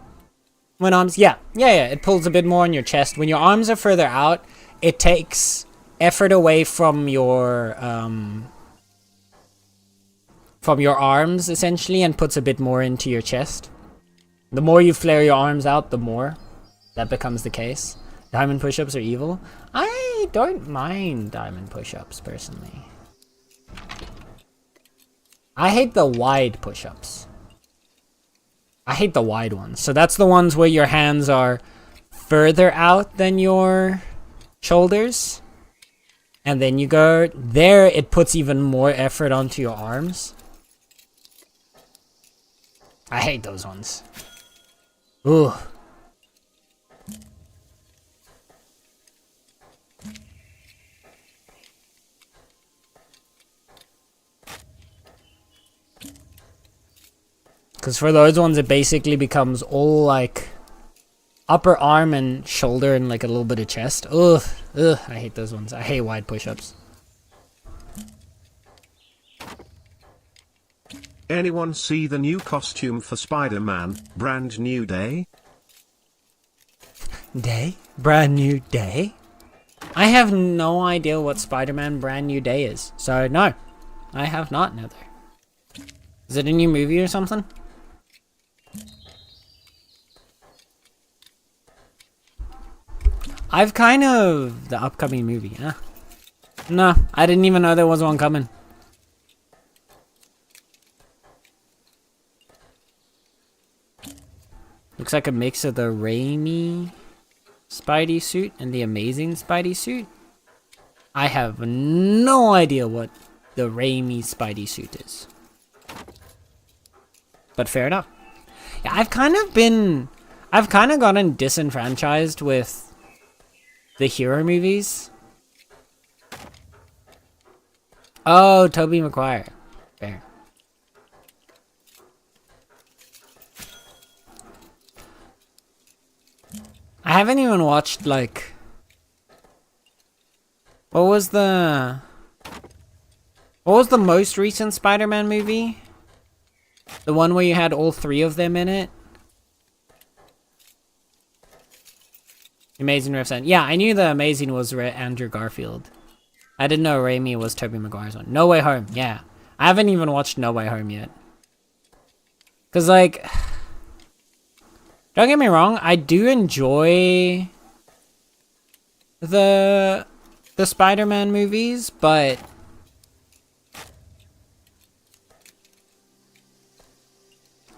When arms, yeah, it pulls a bit more on your chest. When your arms are further out, it takes effort away from your arms essentially, and puts a bit more into your chest. The more you flare your arms out, the more that becomes the case. Diamond push-ups are evil. I don't mind diamond push-ups personally. I hate the wide push-ups. I hate the wide ones. So that's the ones where your hands are further out than your shoulders. And then you go there, it puts even more effort onto your arms. I hate those ones. Ooh. Because for those ones, it basically becomes all like upper arm and shoulder and like a little bit of chest. Ugh, I hate those ones. I hate wide push-ups. Anyone see the new costume for Spider-Man, Brand New Day? Brand new day? I have no idea what Spider-Man Brand New Day is. So no, I have not, neither. Is it a new movie or something? I've kind of... the upcoming movie, huh? No, I didn't even know there was one coming. Looks like a mix of the Raimi Spidey suit and the Amazing Spidey suit. I have no idea what the Raimi Spidey suit is. But fair enough. Yeah, I've kind of gotten disenfranchised with the hero movies. Oh, Tobey Maguire. Fair. I haven't even watched, like... What was the most recent Spider-Man movie? The one where you had all three of them in it? Amazing Rift End. Yeah, I knew the Amazing was Andrew Garfield. I didn't know Raimi was Tobey Maguire's one. No Way Home, yeah. I haven't even watched No Way Home yet. Because, like... Don't get me wrong, I do enjoy the Spider-Man movies, but...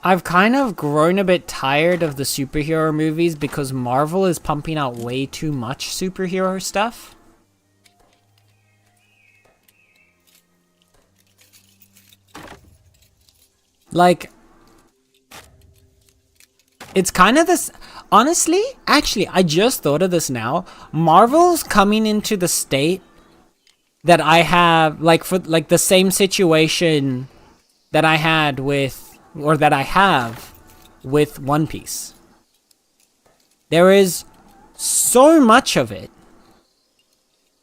I've kind of grown a bit tired of the superhero movies because Marvel is pumping out way too much superhero stuff. Like, it's kind of this... Honestly, actually, I just thought of this now. Marvel's coming into the state that I have, like, for like the same situation that I had with... or that I have with One Piece. There is so much of it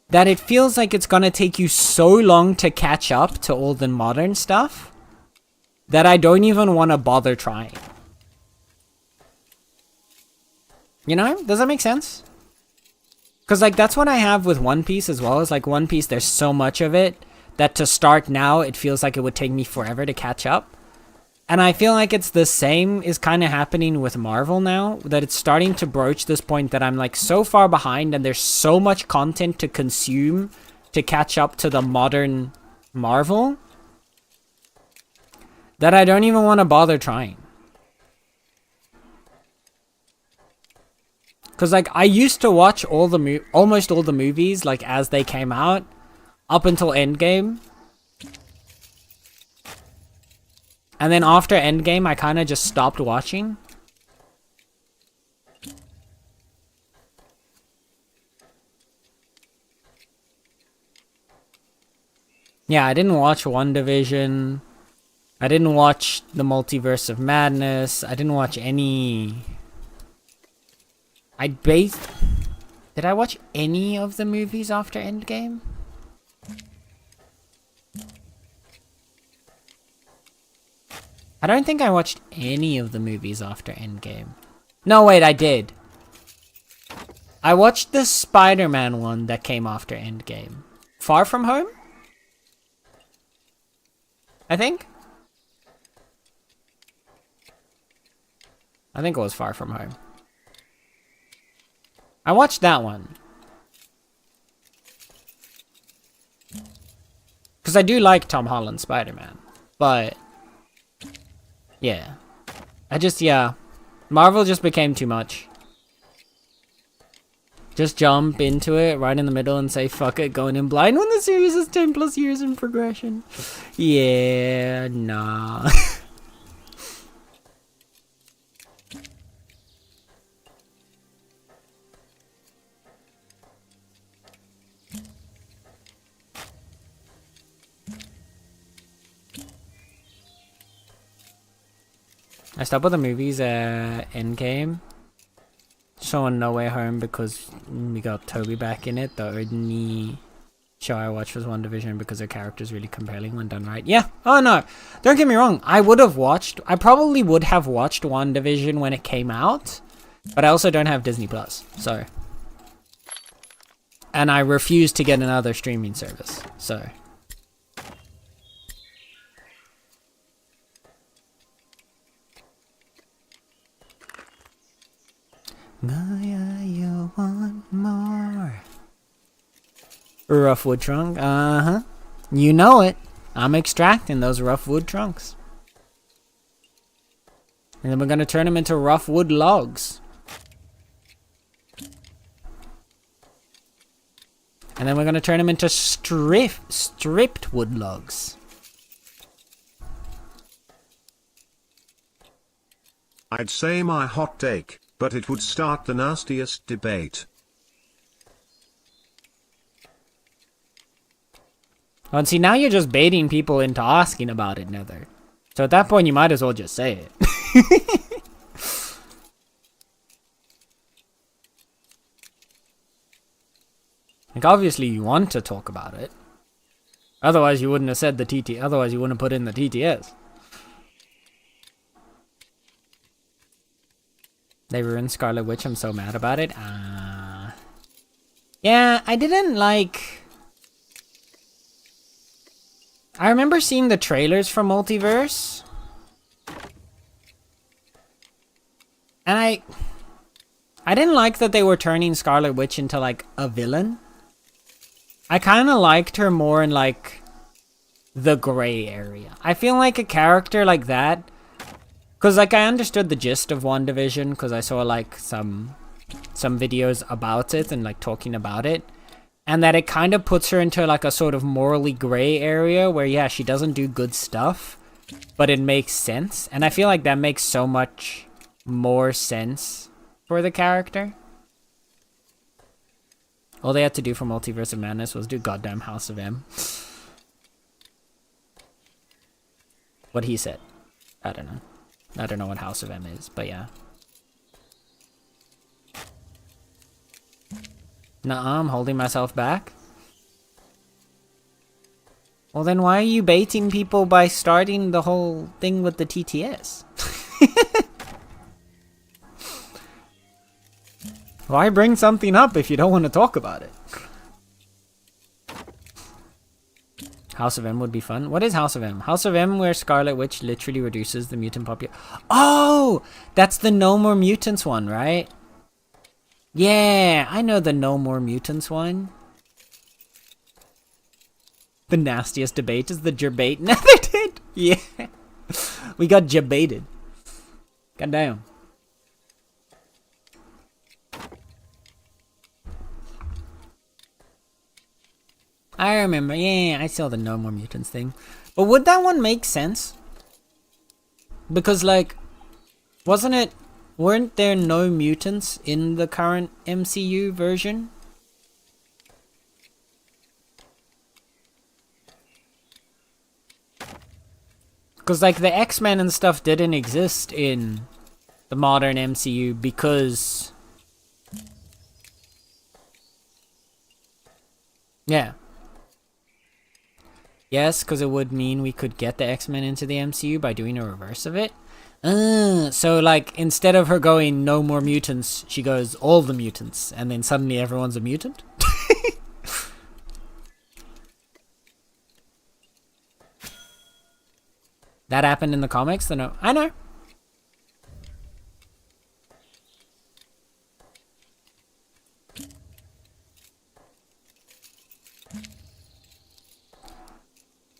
that it feels like it's gonna take you so long to catch up to all the modern stuff that I don't even want to bother trying. You know? Does that make sense? Because, like, that's what I have with One Piece as well. Is like, One Piece, there's so much of it that to start now, it feels like it would take me forever to catch up. And I feel like it's the same is kind of happening with Marvel now, that it's starting to broach this point that I'm like so far behind and there's so much content to consume to catch up to the modern Marvel that I don't even want to bother trying. Because, like, I used to watch almost all the movies, like, as they came out, up until Endgame. And then after Endgame, I kind of just stopped watching. Yeah, I didn't watch WandaVision. I didn't watch the Multiverse of Madness. I didn't watch any... Did I watch any of the movies after Endgame? I don't think I watched any of the movies after Endgame. No, wait, I did. I watched the Spider-Man one that came after Endgame. Far From Home? I think it was Far From Home. I watched that one. Because I do like Tom Holland's Spider-Man. But... yeah. Yeah. Marvel just became too much. Just jump into it right in the middle and say fuck it, going in blind when the series is 10 plus years in progression. Yeah, nah. I stopped with the movies at Endgame. Showing No Way Home because we got Toby back in it. The only show I watched was WandaVision because her character's really compelling when done right. Yeah. Oh no. Don't get me wrong. I probably would have watched WandaVision when it came out. But I also don't have Disney Plus. So. And I refuse to get another streaming service. So. You want more? Rough wood trunk? Uh-huh. You know it. I'm extracting those rough wood trunks. And then we're gonna turn them into rough wood logs. And then we're gonna turn them into stripped wood logs. I'd say my hot take, but it would start the nastiest debate. Oh, and see, now you're just baiting people into asking about it, Nether. So at that point, you might as well just say it. Like, obviously you want to talk about it. Otherwise, you wouldn't have said the TT. Otherwise, you wouldn't have put in the TTS. They ruined Scarlet Witch. I'm so mad about it. Yeah, I didn't like... I remember seeing the trailers for Multiverse. And I didn't like that they were turning Scarlet Witch into, like, a villain. I kind of liked her more in, like, the gray area. I feel like a character like that... Because, like, I understood the gist of WandaVision, because I saw, like, some videos about it and, like, talking about it. And that it kind of puts her into, like, a sort of morally gray area where, yeah, she doesn't do good stuff, but it makes sense. And I feel like that makes so much more sense for the character. All they had to do for Multiverse of Madness was do goddamn House of M. What he said. I don't know. I don't know what House of M is, but yeah. Nuh-uh, I'm holding myself back. Well then why are you baiting people by starting the whole thing with the TTS? Why bring something up if you don't want to talk about it? House of M would be fun. What is House of M? House of M where Scarlet Witch literally reduces the mutant population. Oh! That's the No More Mutants one, right? Yeah, I know the No More Mutants one. The nastiest debate is the Gerbate. No, they did! Yeah. We got Gebated. Goddamn. I remember, yeah, I saw the No More Mutants thing. But would that one make sense? Because, like, weren't there no mutants in the current MCU version? Because, like, the X-Men and stuff didn't exist in the modern MCU because... Yeah. Yes, because it would mean we could get the X-Men into the MCU by doing a reverse of it. So, like, instead of her going, no more mutants, she goes, all the mutants. And then suddenly everyone's a mutant? That happened in the comics? Then I know.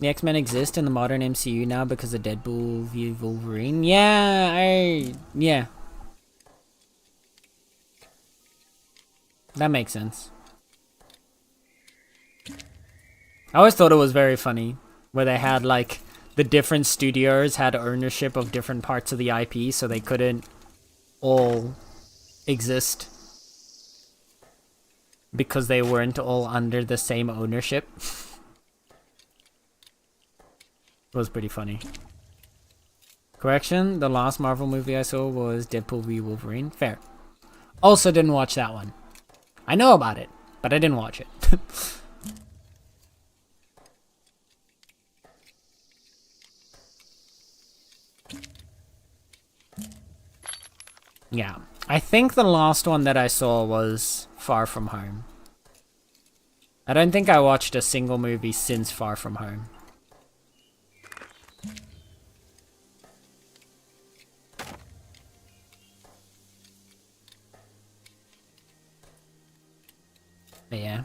The X-Men exist in the modern MCU now because of Deadpool v Wolverine. Yeah. That makes sense. I always thought it was very funny where they had, like, the different studios had ownership of different parts of the IP, so they couldn't all exist because they weren't all under the same ownership. It was pretty funny. Correction, the last Marvel movie I saw was Deadpool v Wolverine. Fair. Also didn't watch that one. I know about it, but I didn't watch it. Yeah. I think the last one that I saw was Far From Home. I don't think I watched a single movie since Far From Home. But yeah.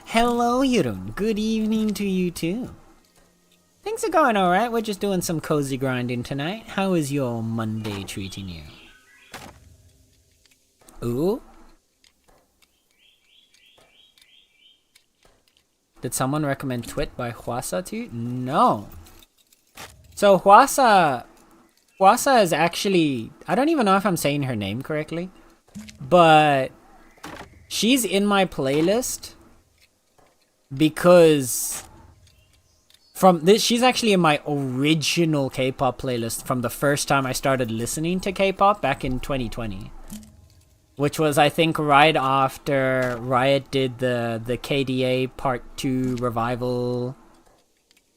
Hello, Yurun. Good evening to you too. Things are going alright. We're just doing some cozy grinding tonight. How is your Monday treating you? Ooh? Did someone recommend Twit by Hwasa to you? No. So Hwasa is actually... I don't even know if I'm saying her name correctly. But... she's in my playlist because from this, she's actually in my original K-pop playlist from the first time I started listening to K-pop back in 2020, which was, I think, right after Riot did the KDA Part 2 revival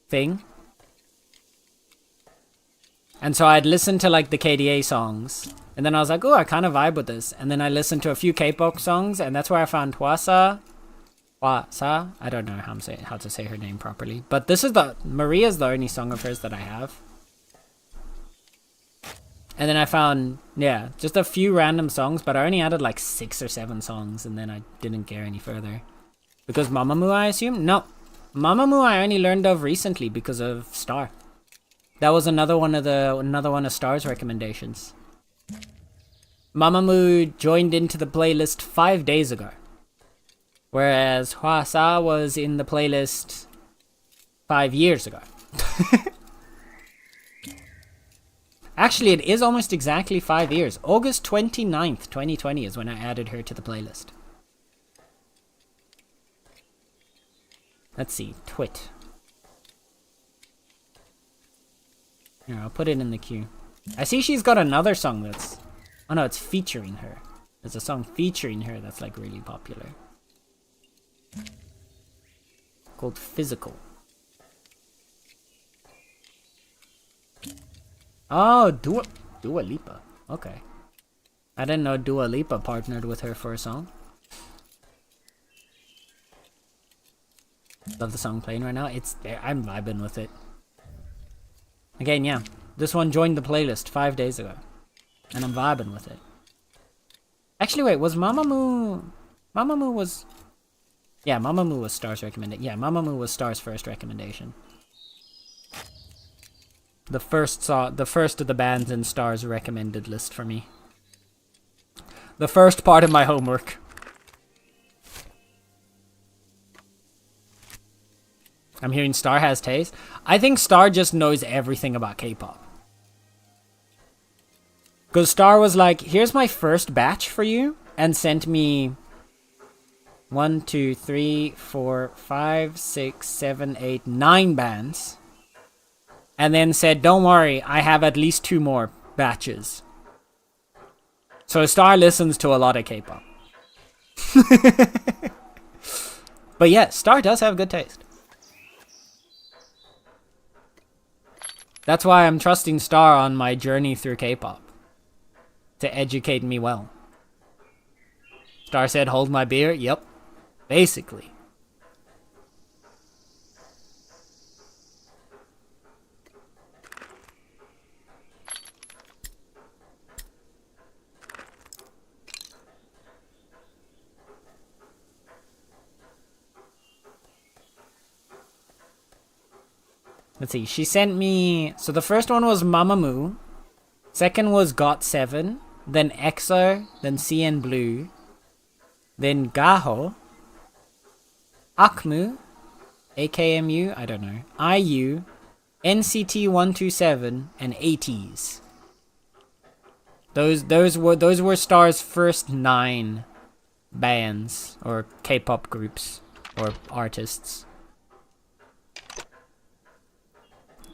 thing. And so I'd listened to, like, the KDA songs. And then I was like, oh, I kind of vibe with this. And then I listened to a few K-pop songs. And that's where I found Hwasa. Hwasa? I don't know how to say her name properly. But this is Maria's the only song of hers that I have. And then I found, yeah, just a few random songs. But I only added like 6 or 7 songs. And then I didn't care any further. Because Mamamoo, I assume? No. Mamamoo I only learned of recently because of Star. That was another one of Star's recommendations. Mamamoo joined into the playlist 5 days ago. Whereas Hwasa was in the playlist 5 years ago. Actually, it is almost exactly 5 years. August 29th, 2020 is when I added her to the playlist. Let's see. Twit. Here, I'll put it in the queue. I see she's got another song that's... oh no, it's featuring her. There's a song featuring her that's like really popular. Called Physical. Oh, Dua Lipa. Okay. I didn't know Dua Lipa partnered with her for a song. Love the song playing right now. It's there. I'm vibing with it. Again, yeah. This one joined the playlist 5 days ago. And I'm vibing with it. Actually, wait. Was Mamamoo... Mamamoo was... yeah, Mamamoo was Star's recommendation. Yeah, Mamamoo was Star's first recommendation. The first of the bands in Star's recommended list for me. The first part of my homework. I'm hearing Star has taste. I think Star just knows everything about K-pop. Because Star was like, here's my first batch for you. And sent me 1, 2, 3, 4, 5, 6, 7, 8, 9 bands. and then said, don't worry, I have at least 2 more batches. So Star listens to a lot of K-pop. But yeah, Star does have good taste. That's why I'm trusting Star on my journey through K-pop. To educate me well. Star said, hold my beer. Yep. Basically. Let's see. She sent me... So the first one was Mamamoo. Second was GOT7. Then EXO. Then CN Blue. Then Gaho. Akmu. AKMU. I don't know. IU. NCT 127. And ATEEZ. Those were Star's first 9 bands. Or K-pop groups. Or artists.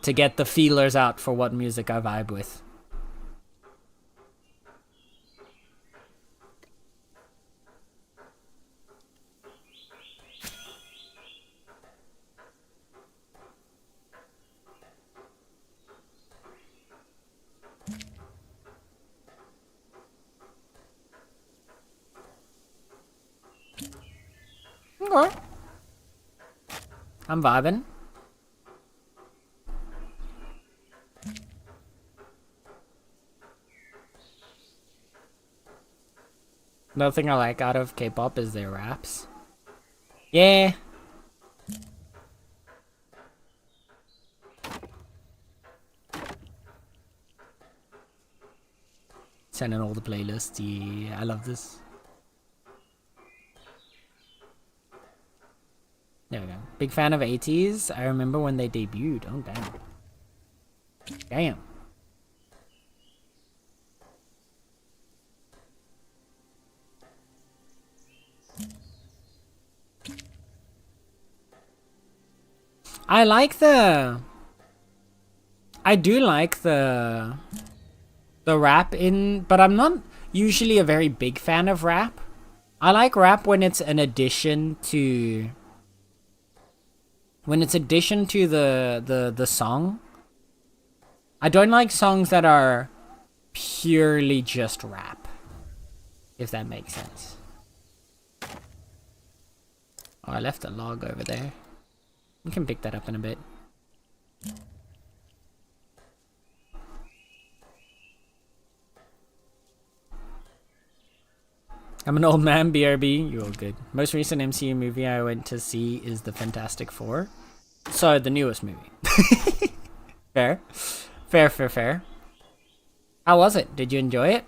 To get the feelers out for what music I vibe with. Okay. I'm vibing. Another thing I like out of K-pop is their raps. Yeah. Sending all the playlists. Yeah, I love this. There we go. Big fan of ATEEZ. I remember when they debuted. Oh, damn. Damn. I do like the rap in, but I'm not usually a very big fan of rap. I like rap when it's an addition to the song. I don't like songs that are purely just rap, if that makes sense. Oh, I left a log over there. We can pick that up in a bit. I'm an old man, BRB. You're all good. Most recent MCU movie I went to see is The Fantastic Four. So, the newest movie. Fair. Fair. How was it? Did you enjoy it?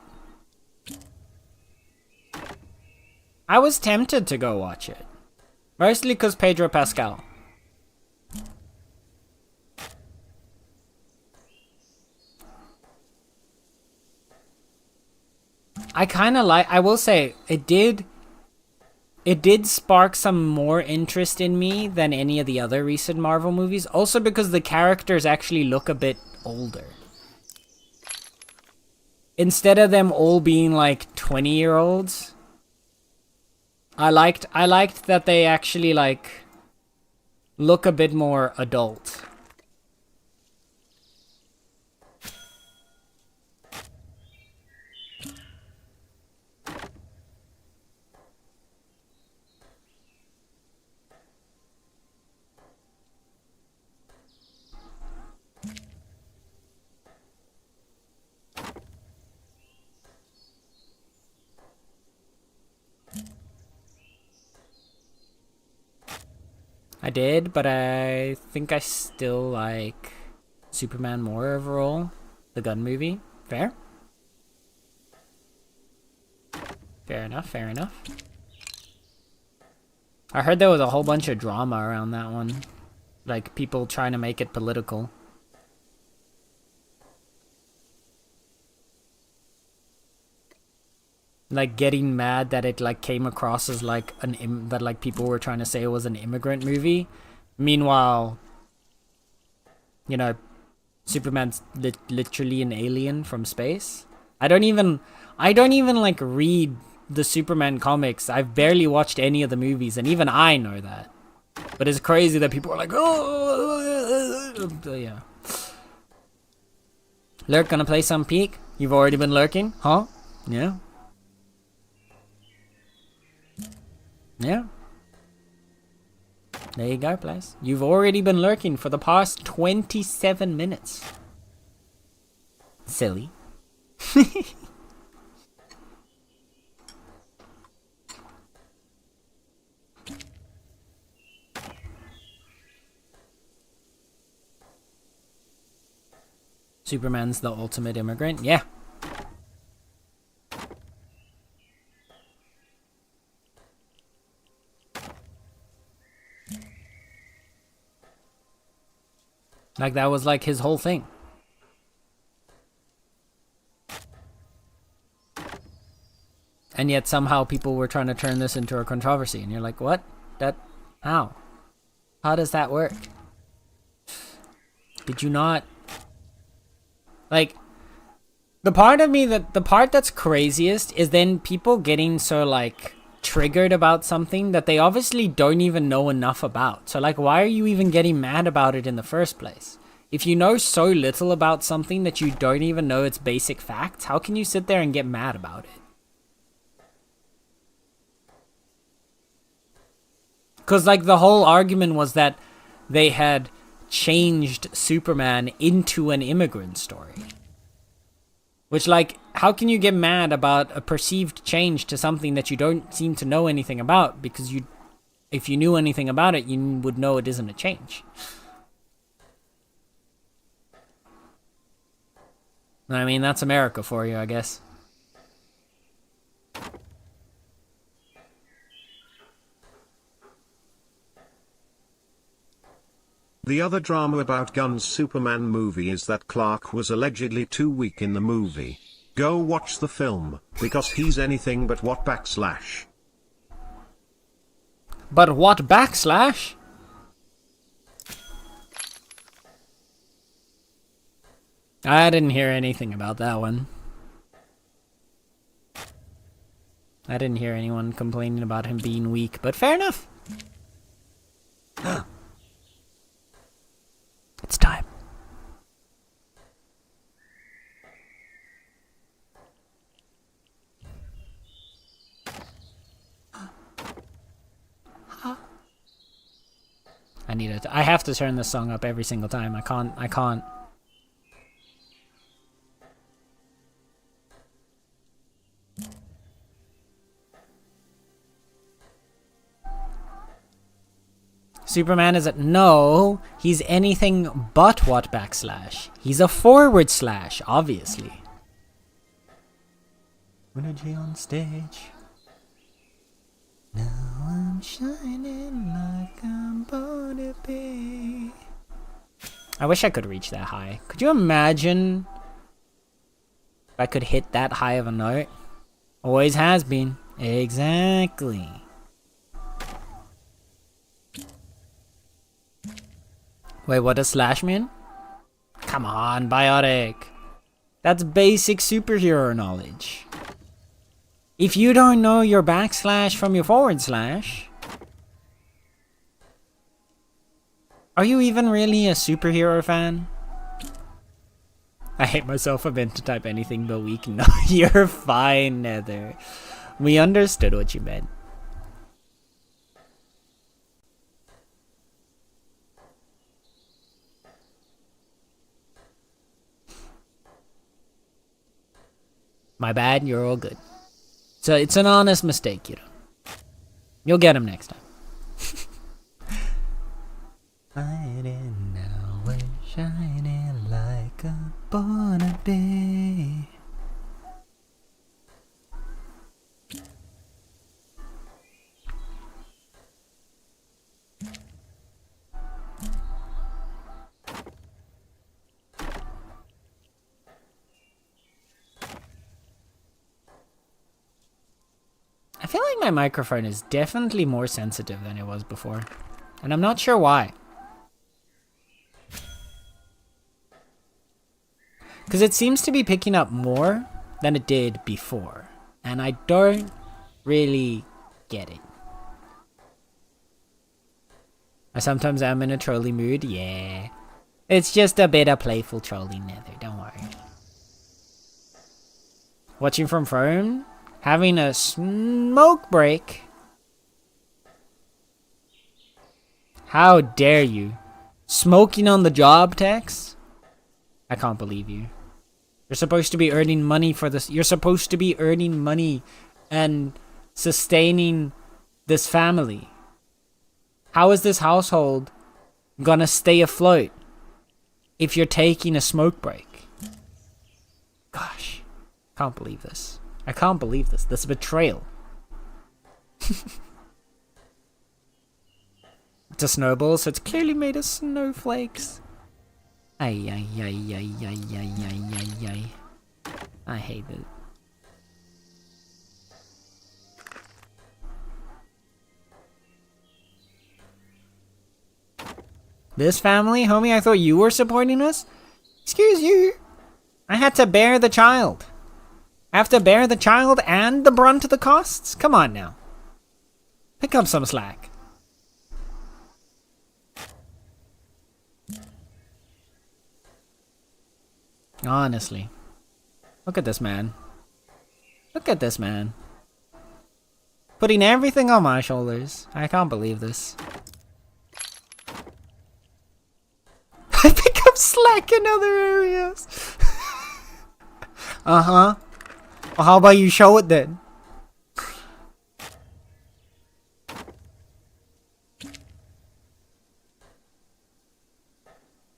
I was tempted to go watch it. Mostly because Pedro Pascal. I kind of like, I will say, it did spark some more interest in me than any of the other recent Marvel movies. Also because the characters actually look a bit older. Instead of them all being like 20-year-olds. I liked that they actually like look a bit more adult. I did, but I think I still like Superman more overall. The Gun movie. Fair? Fair enough. I heard there was a whole bunch of drama around that one. Like, people trying to make it political. Like, getting mad that it, like, came across as, like, that, like, people were trying to say it was an immigrant movie. Meanwhile, you know, Superman's literally an alien from space. I don't even like read the Superman comics. I've barely watched any of the movies, and even I know that. But it's crazy that people are like, oh, yeah. Lurk, gonna play some Peak? You've already been lurking? Huh? Yeah. Yeah. There you go, Place. You've already been lurking for the past 27 minutes. Silly. Superman's the ultimate immigrant? Yeah. Like, that was like his whole thing. And yet somehow people were trying to turn this into a controversy. And you're like, what? How? How does that work? Did you not... Like, the part that's craziest is then people getting so, like, triggered about something that they obviously don't even know enough about. So, like, why are you even getting mad about it in the first place? If you know so little about something that you don't even know its basic facts, how can you sit there and get mad about it? Because, like, the whole argument was that they had changed Superman into an immigrant story. Which, like, how can you get mad about a perceived change to something that you don't seem to know anything about? Because if you knew anything about it, you would know it isn't a change. I mean, that's America for you, I guess. The other drama about Gunn's Superman movie is that Clark was allegedly too weak in the movie. Go watch the film, because he's anything but what backslash. But what backslash? I didn't hear anything about that one. I didn't hear anyone complaining about him being weak, but fair enough. It's time. I have to turn this song up every single time. I can't. Superman is no, he's anything but what backslash. He's a forward slash, obviously. Energy on stage. Now I'm shining like I'm born to be. I wish I could reach that high. Could you imagine if I could hit that high of a note? Always has been. Exactly. Wait, what does slash mean? Come on, Biotic. That's basic superhero knowledge. If you don't know your backslash from your forward slash, are you even really a superhero fan? I hate myself. I meant to type anything but weak. No, you're fine, Nether. We understood what you meant. My bad, you're all good. So it's an honest mistake, you know. You'll get him next time. Fighting now, we're shining like a wannabe. I feel like my microphone is definitely more sensitive than it was before. And I'm not sure why. Because it seems to be picking up more than it did before. And I don't really get it. I sometimes am in a trolly mood, yeah. It's just a bit of playful trolling, Nether, don't worry. Watching from phone? Having a smoke break? How dare you? Smoking on the job, Tex? I can't believe you. You're supposed to be earning money for this. You're supposed to be earning money and sustaining this family. How is this household gonna stay afloat if you're taking a smoke break? Gosh, can't believe this. I can't believe this. This betrayal. It's a snowball, so it's clearly made of snowflakes. Ay, ay, ay, ay, ay, ay, ay, ay, ay. I hate it. This family? Homie, I thought you were supporting us? Excuse you. I had to bear the child. I have to bear the child and the brunt of the costs? Come on now. Pick up some slack. Honestly. Look at this man. Look at this man. Putting everything on my shoulders. I can't believe this. I pick up slack in other areas. Uh-huh. Well, how about you show it then?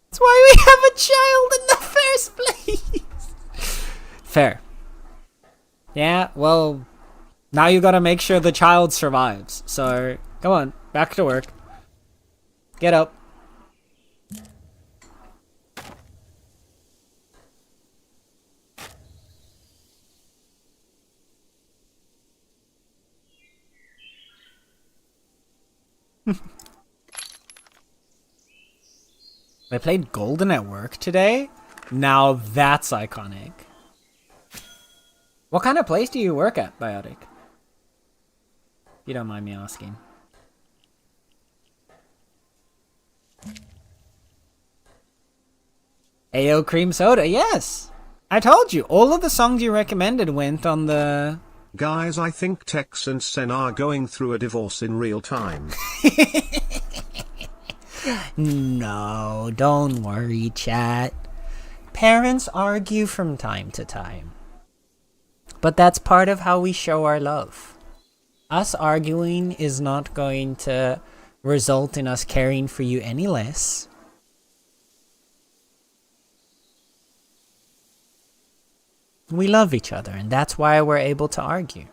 That's why we have a child in the first place. Fair. Yeah, well, now you gotta make sure the child survives. So, come on, back to work. Get up. They played Golden at work today? Now that's iconic. What kind of place do you work at, Biotic? If you don't mind me asking. AO Cream Soda, yes! I told you, all of the songs you recommended went on the... Guys, I think Tex and Sen are going through a divorce in real time. No, don't worry, chat. Parents argue from time to time. But that's part of how we show our love. Us arguing is not going to result in us caring for you any less. We love each other, and that's why we're able to argue.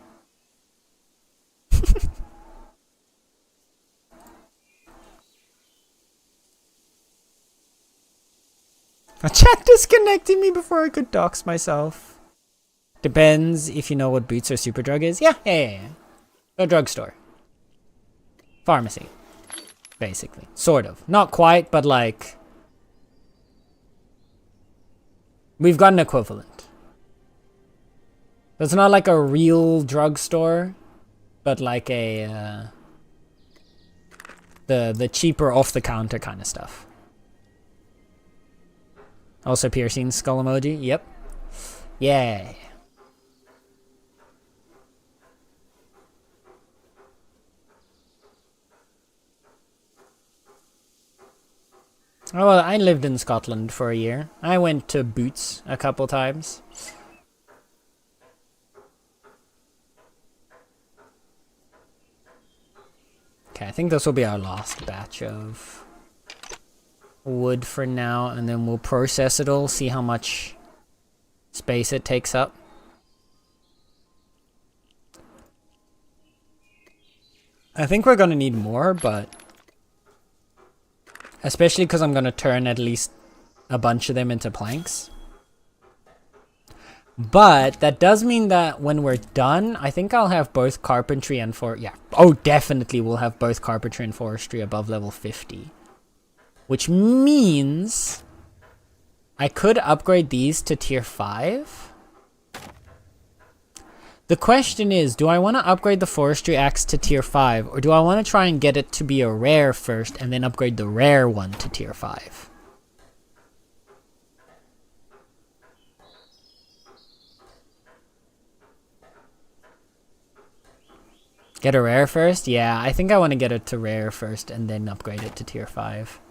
A chat disconnected me before I could dox myself. Depends if you know what Boots or Superdrug is. Yeah. A drugstore. Pharmacy. Basically. Sort of. Not quite, but like... We've got an equivalent. It's not like a real drugstore, but like a... the cheaper off-the-counter kind of stuff. Also piercing skull emoji. Yep. Yeah. Oh, well, I lived in Scotland for a year. I went to Boots a couple times. Okay, I think this will be our last batch of wood for now, and then we'll process it all, see how much space it takes up. I think we're gonna need more, but especially because I'm gonna turn at least a bunch of them into planks. But that does mean that when we're done, I think I'll have both carpentry and definitely we'll have both carpentry and forestry above level 50. Which means I could upgrade these to tier 5. The question is, do I want to upgrade the forestry axe to tier 5, or do I want to try and get it to be a rare first and then upgrade the rare one to tier 5? Get a rare first? Yeah, I think I want to get it to rare first and then upgrade it to tier 5.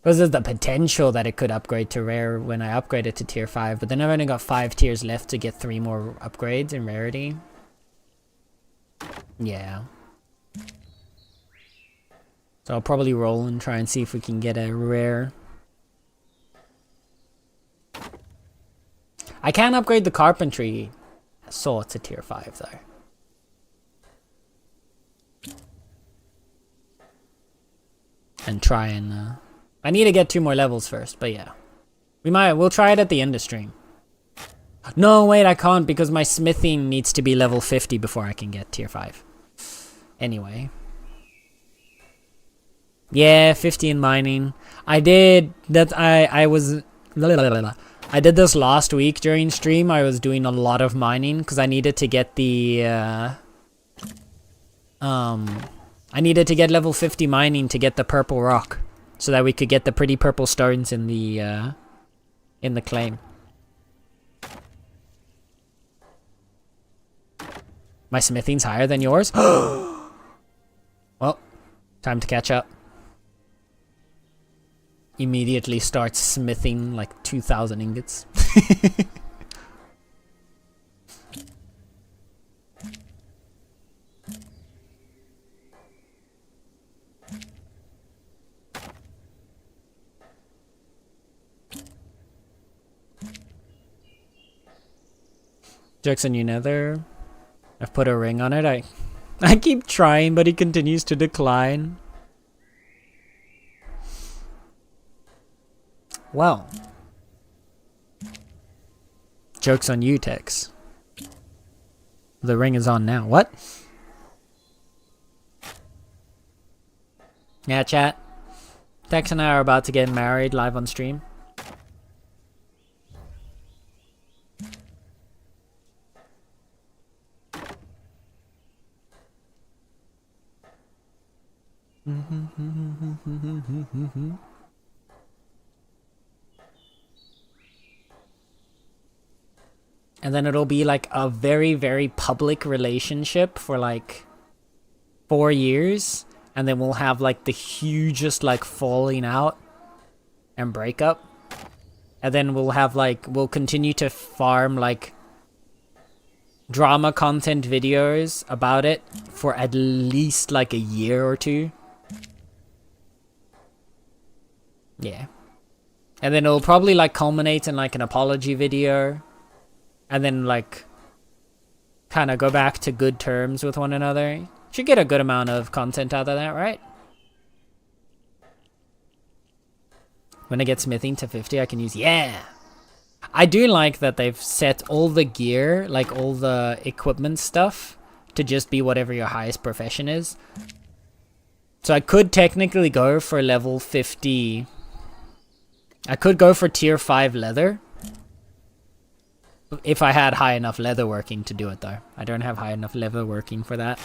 Because there's the potential that it could upgrade to rare when I upgrade it to tier 5, but then I've only got 5 tiers left to get 3 more upgrades in rarity. Yeah. So I'll probably roll and try and see if we can get a rare. I can upgrade the carpentry saw to tier 5 though. And try and I need to get 2 more levels first, but yeah. We'll try it at the end of stream. No, wait, I can't because my smithing needs to be level 50 before I can get tier 5. Anyway. Yeah, 50 in mining. I did that. I did this last week during stream. I was doing a lot of mining because I needed to get the I needed to get level 50 mining to get the purple rock, so that we could get the pretty purple stones in the claim. My smithing's higher than yours? Well, time to catch up. Immediately start smithing like 2,000 ingots. Jokes on you, Nether. I've put a ring on it. I keep trying, but he continues to decline. Well. Joke's on you, Tex. The ring is on now. What? Yeah, chat. Tex and I are about to get married live on stream. And then it'll be like a very, very public relationship for like 4 years. And then we'll have like the hugest like falling out and breakup. And then we'll have like, we'll continue to farm like drama content videos about it for at least like a year or 2. Yeah. And then it'll probably like culminate in like an apology video. And then like kind of go back to good terms with one another. Should get a good amount of content out of that, right? When I get smithing to 50, I can use... Yeah! I do like that they've set all the gear, like all the equipment stuff, to just be whatever your highest profession is. So I could technically go for level 50... I could go for tier 5 leather. If I had high enough leather working to do it though. I don't have high enough leather working for that.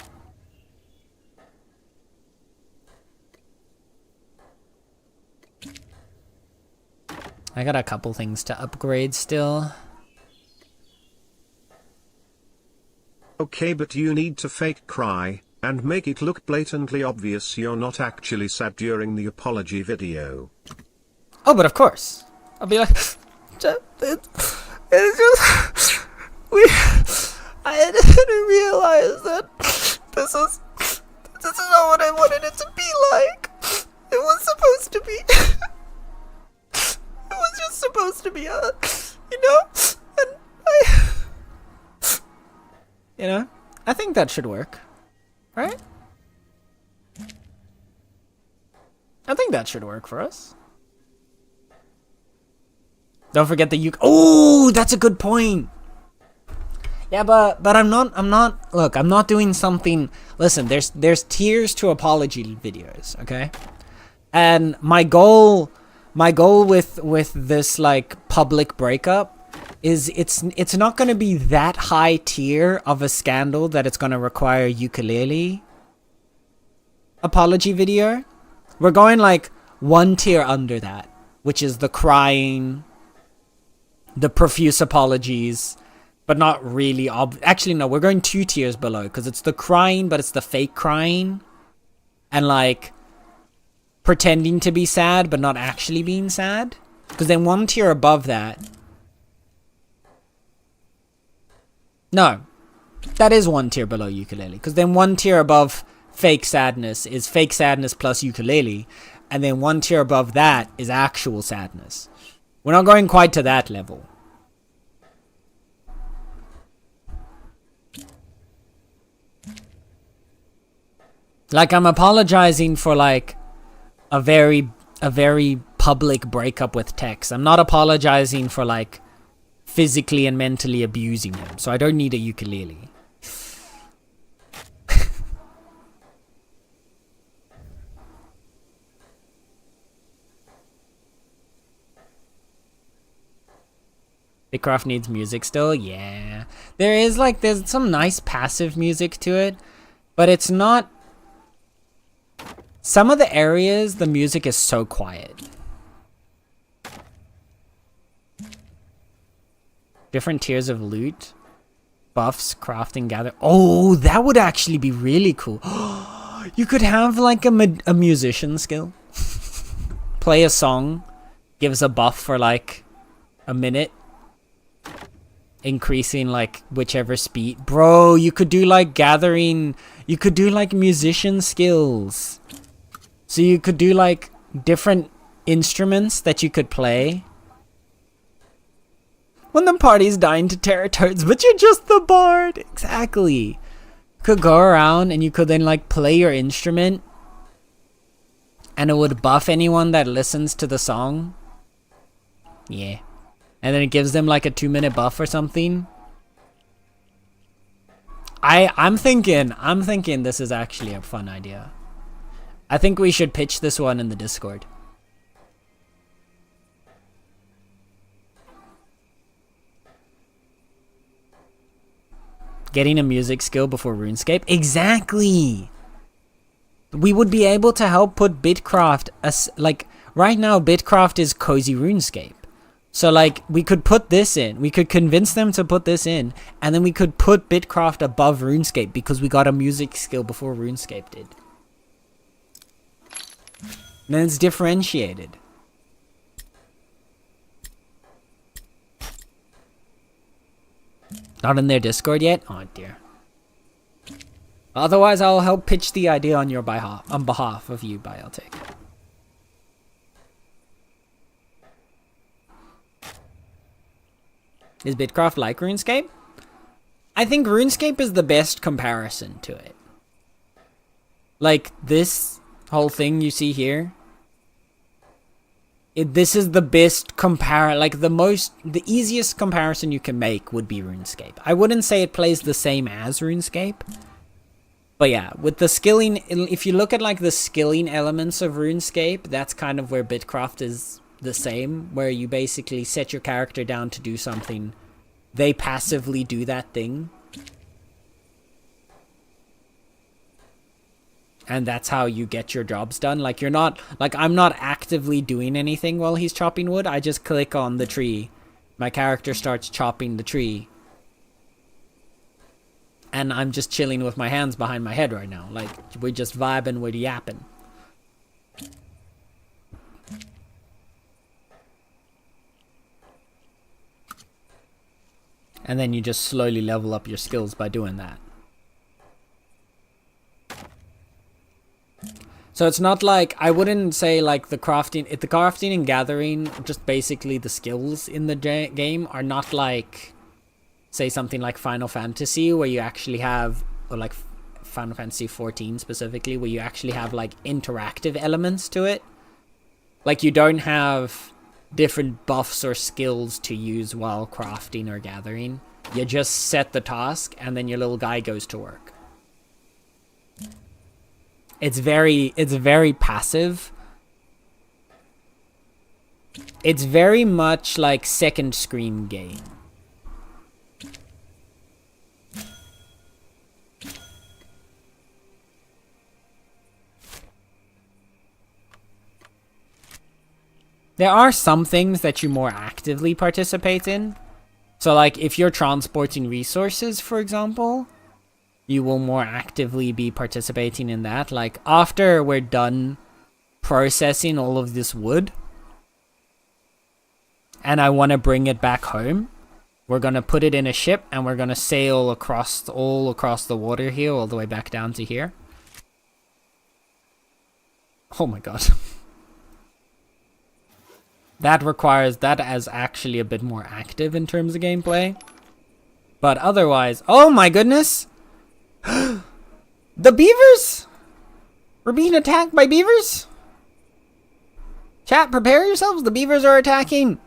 I got a couple things to upgrade still. Okay, but you need to fake cry, and make it look blatantly obvious you're not actually sad during the apology video. Oh, but of course. I'll be like... It's just... I didn't realize that this is not what I wanted it to be like. It was supposed to be... It was just supposed to be a... You know? And I... You know? I think that should work. Right? I think that should work for us. Don't forget the uke. Oh, that's a good point. Yeah, but I'm not look, I'm not doing something. Listen, there's tiers to apology videos, okay? And my goal my goal with this like public breakup is it's not going to be that high tier of a scandal that it's going to require ukulele apology video. We're going like one tier under that, which is the crying, the profuse apologies, but not really actually no, we're going 2 tiers below, because it's the crying but it's the fake crying and like pretending to be sad but not actually being sad. Because then 1 tier above that, no, that is 1 tier below ukulele, because then 1 tier above fake sadness is fake sadness plus ukulele, and then 1 tier above that is actual sadness. We're not going quite to that level. Like, I'm apologizing for like a very public breakup with Tex. I'm not apologizing for like physically and mentally abusing him, so I don't need a ukulele. Bitcraft needs music still? Yeah. There's some nice passive music to it, but it's not... Some of the areas, the music is so quiet. Different tiers of loot. Buffs, crafting, gather. Oh, that would actually be really cool. You could have like a musician skill. Play a song. Gives a buff for like a minute. Increasing like whichever speed. Bro, you could do like gathering. You could do like musician skills. So you could do like different instruments that you could play. When the party's dying to terratoads, but you're just the bard. Exactly. You could go around and you could then like play your instrument. And it would buff anyone that listens to the song. Yeah. And then it gives them like a 2-minute buff or something. I'm thinking this is actually a fun idea. I think we should pitch this one in the Discord. Getting a music skill before RuneScape? Exactly! We would be able to help put Bitcraft as like right now Bitcraft is cozy RuneScape. So like we could put this in. We could convince them to put this in, and then we could put Bitcraft above RuneScape because we got a music skill before RuneScape did. And then it's differentiated. Not in their Discord yet? Oh dear. Otherwise, I'll help pitch the idea on your behalf of you, Biotic. Is Bitcraft like RuneScape? I think RuneScape is the best comparison to it. Like this whole thing you see here. This is the best the easiest comparison you can make would be RuneScape. I wouldn't say it plays the same as RuneScape. But yeah, with the skilling, if you look at like the skilling elements of RuneScape, that's kind of where Bitcraft is the same, where you basically set your character down to do something. They passively do that thing. And that's how you get your jobs done. Like you're not, like I'm not actively doing anything while he's chopping wood. I just click on the tree. My character starts chopping the tree. And I'm just chilling with my hands behind my head right now. Like we're just vibing, we're yapping. And then you just slowly level up your skills by doing that. So it's not like, I wouldn't say like the crafting and gathering, just basically the skills in the game are not like, say something like Final Fantasy where you actually have, or like Final Fantasy 14 specifically, where you actually have like interactive elements to it. Like you don't have different buffs or skills to use while crafting or gathering. You just set the task and then your little guy goes to work. It's very passive. It's very much like second screen game. There are some things that you more actively participate in. So like if you're transporting resources, for example, you will more actively be participating in that. Like after we're done processing all of this wood and I want to bring it back home, we're going to put it in a ship and we're going to sail all across the water here, all the way back down to here. Oh my god. That is actually a bit more active in terms of gameplay. But otherwise, oh my goodness! The beavers! We're being attacked by beavers? Chat, prepare yourselves, the beavers are attacking!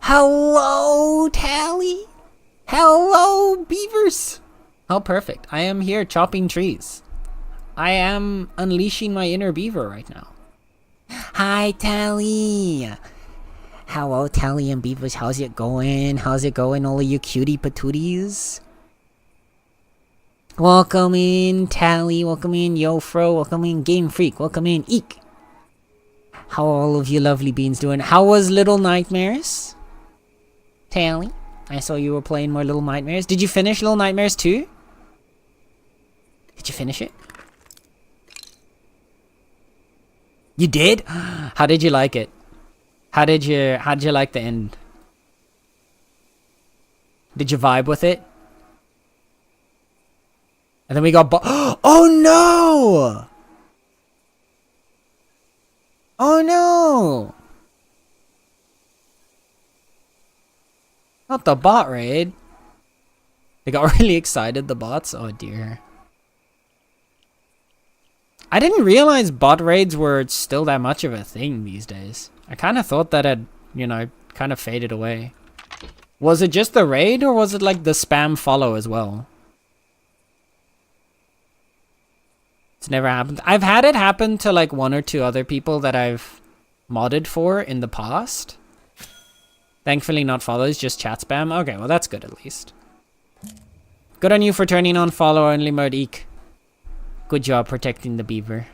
Hello, Tally! Hello, beavers! How perfect. I am here chopping trees. I am unleashing my inner beaver right now. Hi, Tally. Hello, Tally and Beavers. How's it going? How's it going, all of you cutie patooties? Welcome in, Tally. Welcome in, Yofro. Welcome in, Game Freak. Welcome in, Eek. How are all of you lovely beans doing? How was Little Nightmares? Tally, I saw you were playing more Little Nightmares. Did you finish Little Nightmares 2? Did you finish it? You did? How did you like it? How did you like the end? Did you vibe with it? And then we got oh no! Oh no! Not the bot raid. They got really excited, the bots. Oh dear. I didn't realize bot raids were still that much of a thing these days. I kind of thought that had, you know, kind of faded away. Was it just the raid or was it like the spam follow as well? It's never happened. I've had it happen to like 1 or 2 other people that I've modded for in the past. Thankfully not follows, just chat spam. Okay, well that's good at least. Good on you for turning on follow only mode, Eek. Good job protecting the beaver.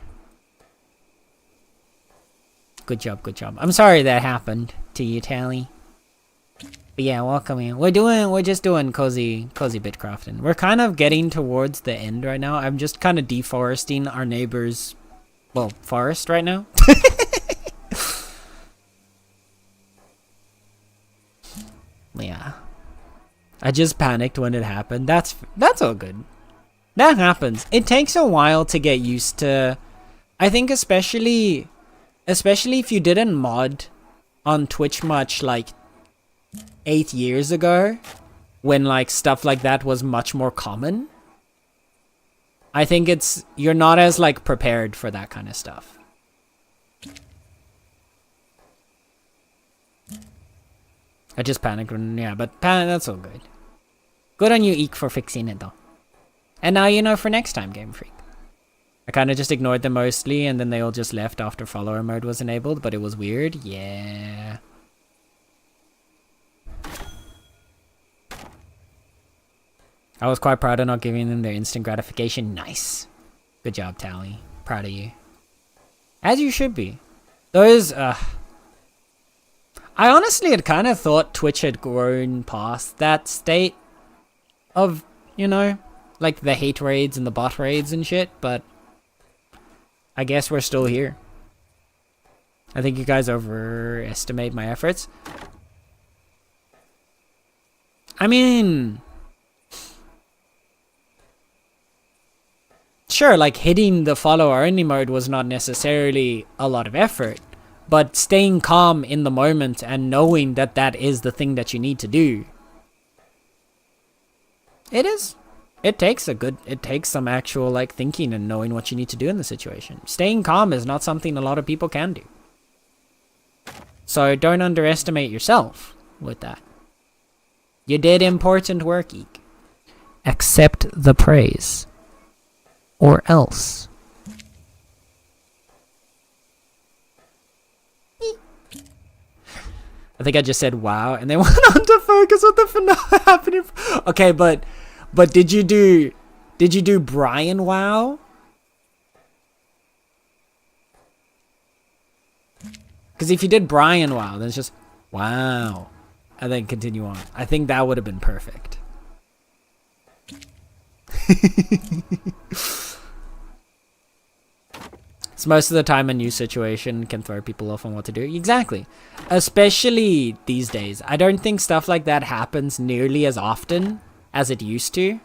Good job, good job. I'm sorry that happened to you, Tally. But yeah, welcome in. We're just doing cozy bit crafting. We're kind of getting towards the end right now. I'm just kind of deforesting our neighbor's, well, forest right now. Yeah. I just panicked when it happened. That's all good. That happens. It takes a while to get used to. I think especially if you didn't mod on Twitch much like 8 years ago, when like stuff like that was much more common. I think you're not as like prepared for that kind of stuff. I just panicked when, yeah, but that's all good. Good on you, Eek, for fixing it though. And now you know for next time, Game Freak. I kind of just ignored them mostly, and then they all just left after follower mode was enabled, but it was weird. Yeah. I was quite proud of not giving them their instant gratification. Nice. Good job, Tally. Proud of you. As you should be. Those, I honestly had kind of thought Twitch had grown past that state of, you know, like the hate raids and the bot raids and shit, but I guess we're still here. I think you guys overestimate my efforts. I mean, sure, like hitting the follow only mode was not necessarily a lot of effort, but staying calm in the moment and knowing that that is the thing that you need to do. It is. It takes some actual like thinking and knowing what you need to do in the situation. Staying calm is not something a lot of people can do. So don't underestimate yourself with that. You did important work, Eek. Accept the praise. Or else. I think I just said wow, and then went on to focus on the finale happening. Okay, but did you do Brian wow? Because if you did Brian wow, then it's just wow, and then continue on. I think that would have been perfect. So most of the time a new situation can throw people off on what to do. Exactly. Especially these days. I don't think stuff like that happens nearly as often as it used to.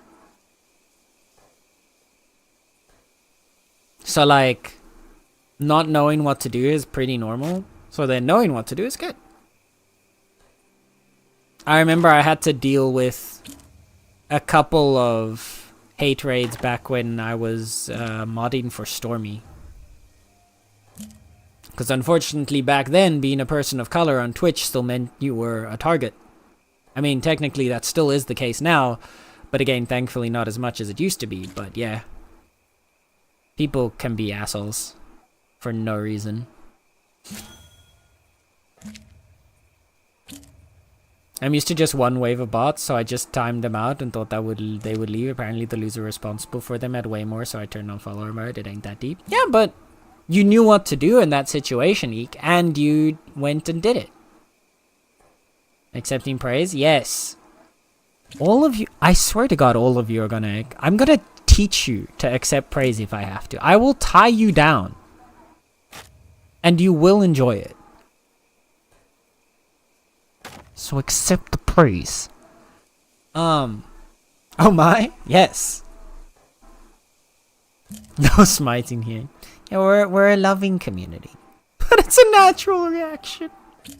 So like, not knowing what to do is pretty normal. So then knowing what to do is good. I remember I had to deal with a couple of hate raids back when I was modding for Stormy. Because unfortunately back then, being a person of color on Twitch still meant you were a target. I mean, technically that still is the case now, but again, thankfully not as much as it used to be, but yeah. People can be assholes for no reason. I'm used to just one wave of bots, so I just timed them out and thought that they would leave. Apparently the loser responsible for them had way more, so I turned on follower mode. It ain't that deep. Yeah, but you knew what to do in that situation, Eek, and you went and did it. Accepting praise? Yes. All of you, I swear to God, all of you are gonna, I'm gonna teach you to accept praise if I have to. I will tie you down. And you will enjoy it. So accept the praise. Oh my? Yes. No smiting here. Yeah, we're a loving community. But it's a natural reaction. You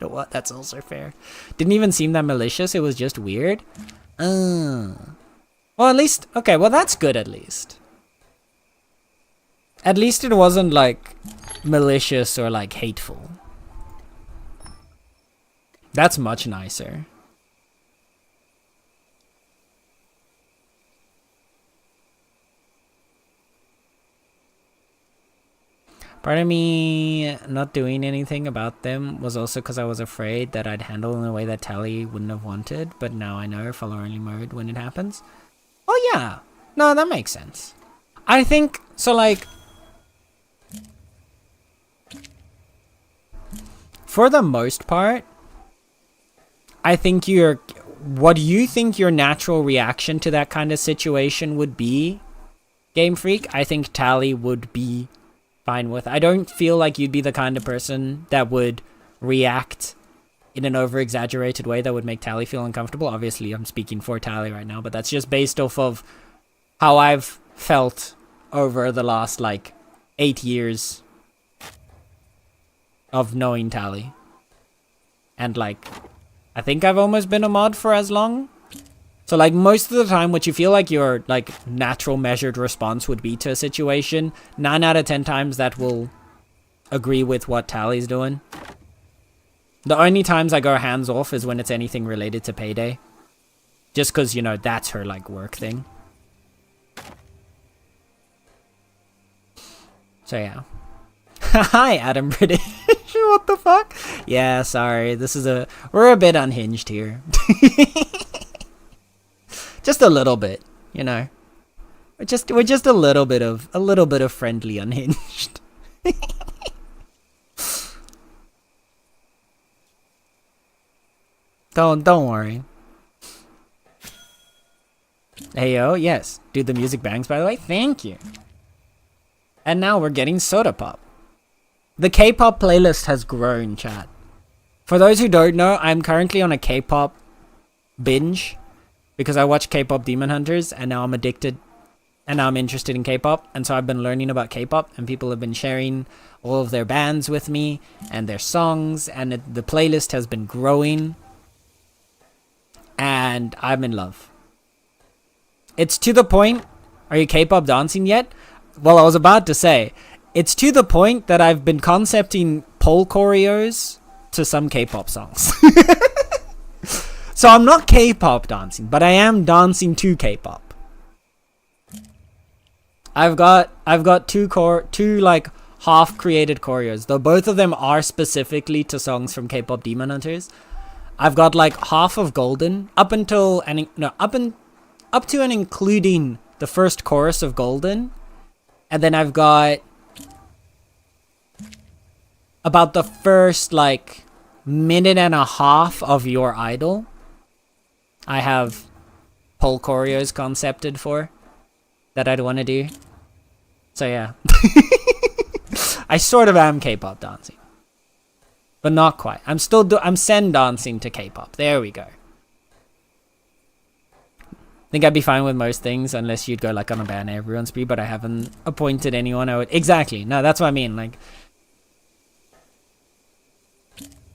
know what? That's also fair. Didn't even seem that malicious. It was just weird. Well, at least... Okay, well, that's good at least. At least it wasn't, like, malicious or, like, hateful. That's much nicer. Part of me not doing anything about them was also because I was afraid that I'd handle in a way that Tally wouldn't have wanted, but now I know follow only mode when it happens. Oh yeah, no, that makes sense. I think, so like, for the most part, I think what you think your natural reaction to that kind of situation would be, Game Freak, I think Tally would be fine with. I don't feel like you'd be the kind of person that would react in an over-exaggerated way that would make Tally feel uncomfortable. Obviously, I'm speaking for Tally right now, but that's just based off of how I've felt over the last, like, 8 years of knowing Tally. And, like, I think I've almost been a mod for as long. So, like, most of the time, what you feel like your, like, natural measured response would be to a situation, 9 out of 10 times that will agree with what Tally's doing. The only times I go hands off is when it's anything related to Payday. Just because, you know, that's her, like, work thing. So, yeah. Hi, Adam British. What the fuck? Yeah, sorry. We're a bit unhinged here. Just a little bit, you know. We're just a little bit of friendly unhinged. Don't worry. Hey yo, yes. Dude, the music bangs, by the way. Thank you. And now we're getting Soda Pop. The K-pop playlist has grown, chat. For those who don't know, I'm currently on a K-pop binge because I watch K-pop Demon Hunters and now I'm addicted and now I'm interested in K-pop. And so I've been learning about K-pop and people have been sharing all of their bands with me and their songs, and the playlist has been growing and I'm in love. It's to the point, are you K-pop dancing yet? Well, I was about to say, it's to the point that I've been concepting pole choreos to some K-pop songs. So I'm not K-pop dancing, but I am dancing to K-pop. I've got two like half created choreos, though both of them are specifically to songs from K-pop Demon Hunters. I've got like half of Golden up to and including the first chorus of Golden, and then I've got about the first like minute and a half of Your Idol. I have pole choreos concepted for that I'd want to do. So yeah. I sort of am K-pop dancing, but not quite. I'm sen dancing to K-pop. There we go. Think I'd be fine with most things unless you'd go like on a ban everyone spree, but I haven't appointed anyone I would exactly. No, that's what I mean. Like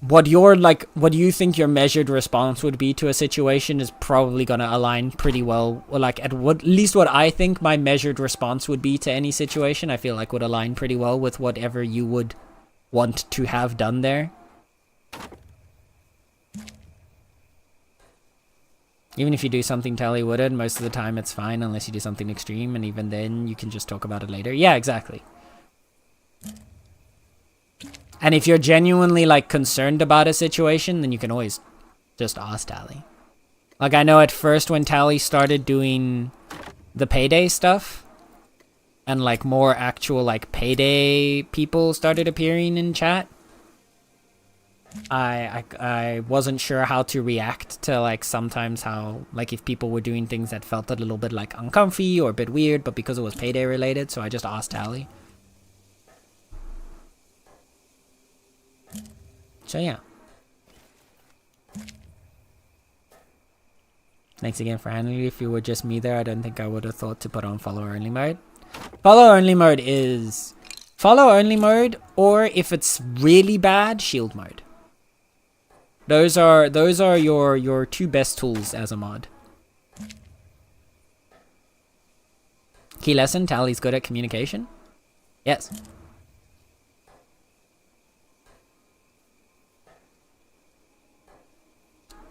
what you think your measured response would be to a situation is probably going to align pretty well, or like at least what I think my measured response would be to any situation, I feel like would align pretty well with whatever you would want to have done there. Even if you do something Tally-wooded, most of the time it's fine unless you do something extreme, and even then you can just talk about it later. Yeah, exactly. And if you're genuinely like concerned about a situation, then you can always just ask Tally. Like I know at first when Tally started doing the payday stuff, and like more actual like payday people started appearing in chat, I wasn't sure how to react to like sometimes how like if people were doing things that felt a little bit like uncomfy or a bit weird, but because it was payday related, so I just asked Tally. So yeah. Thanks again for handling it. If you were just me there, I don't think I would have thought to put on follower only mode. Follow only mode is follow only mode, or if it's really bad, shield mode. Those are your two best tools as a mod. Key lesson, Tally's good at communication. Yes.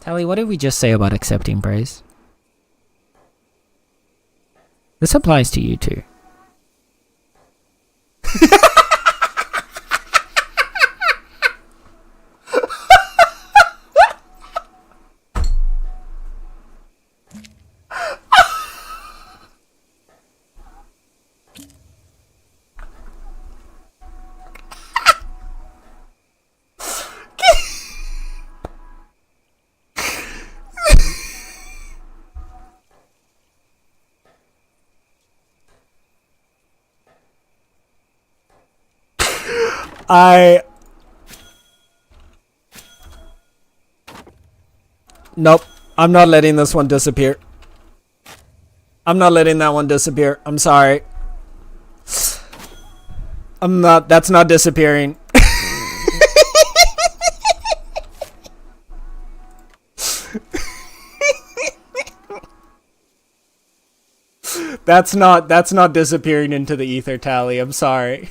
Tally, what did we just say about accepting praise? This applies to you too. Nope. I'm not letting this one disappear. I'm not letting that one disappear. I'm sorry. That's not disappearing. That's not disappearing into the ether, Tally. I'm sorry.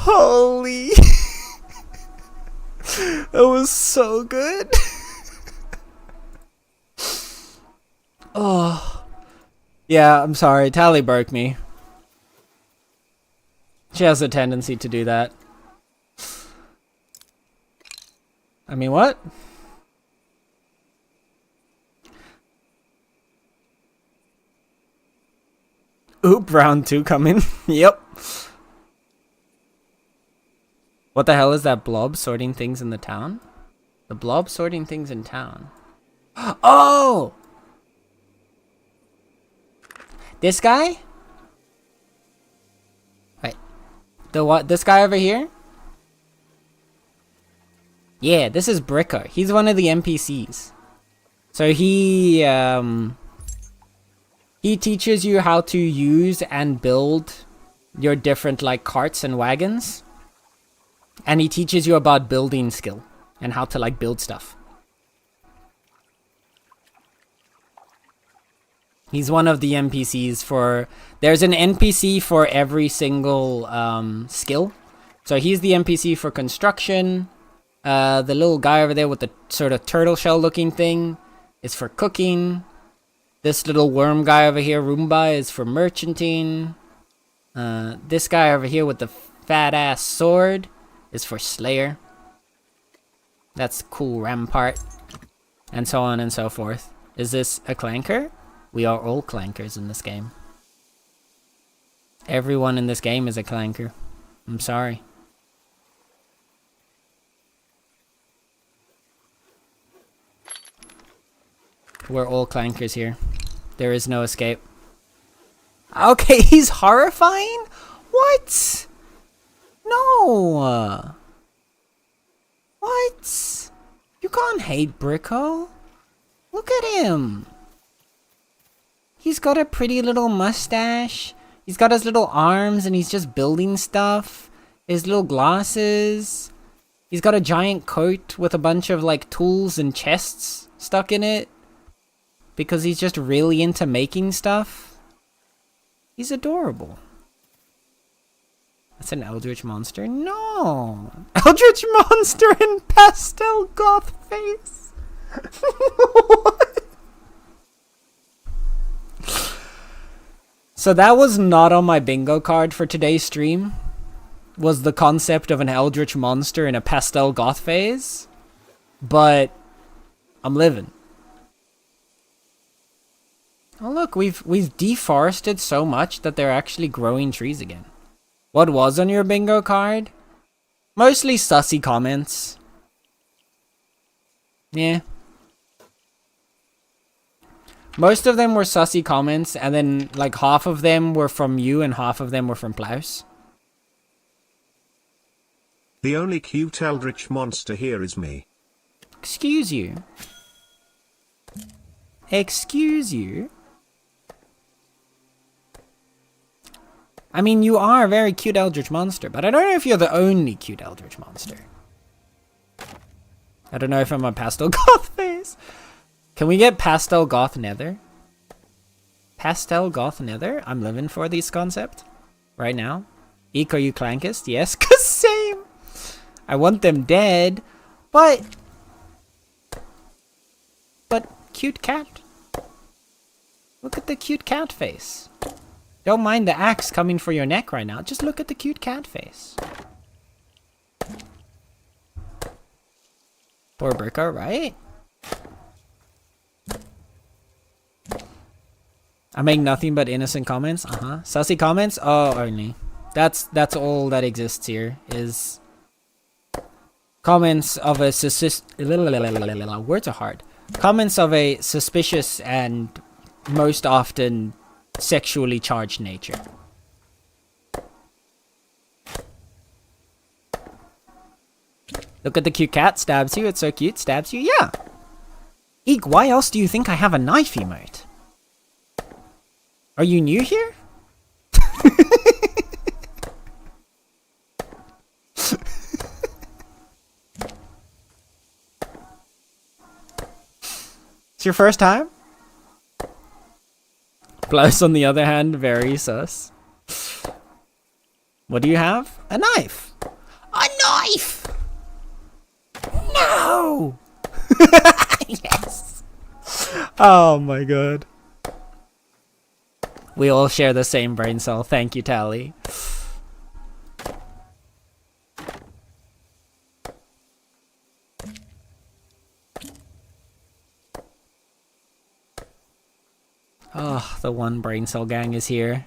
Holy. That was so good. Oh. Yeah, I'm sorry. Tally broke me. She has a tendency to do that. I mean, what? Oop, round 2 coming. Yep. What the hell is that blob sorting things in the town? The blob sorting things in town. Oh! This guy? Wait. The what? This guy over here? Yeah, this is Bricker. He's one of the NPCs. So he teaches you how to use and build your different like carts and wagons. And he teaches you about building skill and how to like build stuff. He's one of the NPCs for... There's an NPC for every single skill. So he's the NPC for construction, The little guy over there with the sort of turtle shell looking thing is for cooking. This little worm guy over here, Roomba, is for merchanting. This guy over here with the fat ass sword is for Slayer. That's cool rampart. And so on and so forth. Is this a clanker? We are all clankers in this game. Everyone in this game is a clanker. I'm sorry. We're all clankers here. There is no escape. Okay, he's horrifying? What? No. What? You can't hate Bricko. Look at him. He's got a pretty little mustache. He's got his little arms and he's just building stuff. His little glasses. He's got a giant coat with a bunch of like tools and chests stuck in it. Because he's just really into making stuff. He's adorable. That's an Eldritch Monster? No! Eldritch Monster in pastel goth face! What? So that was not on my bingo card for today's stream. Was the concept of an Eldritch Monster in a pastel goth phase. But I'm living. Oh look, we've deforested so much that they're actually growing trees again. What was on your bingo card? Mostly sussy comments. Yeah. Most of them were sussy comments, and then like half of them were from you and half of them were from Plaus. The only cute eldritch monster here is me. Excuse you. Excuse you? I mean, you are a very cute Eldritch Monster, but I don't know if you're the only cute Eldritch Monster. I don't know if I'm a pastel goth face. Can we get pastel goth nether? Pastel goth nether? I'm living for this concept right now. Eek, are you clankist? Yes, cause same. I want them dead, but cute cat. Look at the cute cat face. Don't mind the axe coming for your neck right now. Just look at the cute cat face. Poor Bricko, right? I make nothing but innocent comments. Sussy comments? Oh, only. That's all that exists here. Is comments of a words are hard. Comments of a suspicious and most often sexually charged nature. Look at the cute cat, stabs you, it's so cute, stabs you, yeah! Eek, why else do you think I have a knife emote? Are you new here? It's your first time? Plus, on the other hand, very sus. What do you have? A knife! A knife! No! Yes! Oh my god. We all share the same brain cell. Thank you, Tally. Oh, the one brain cell gang is here.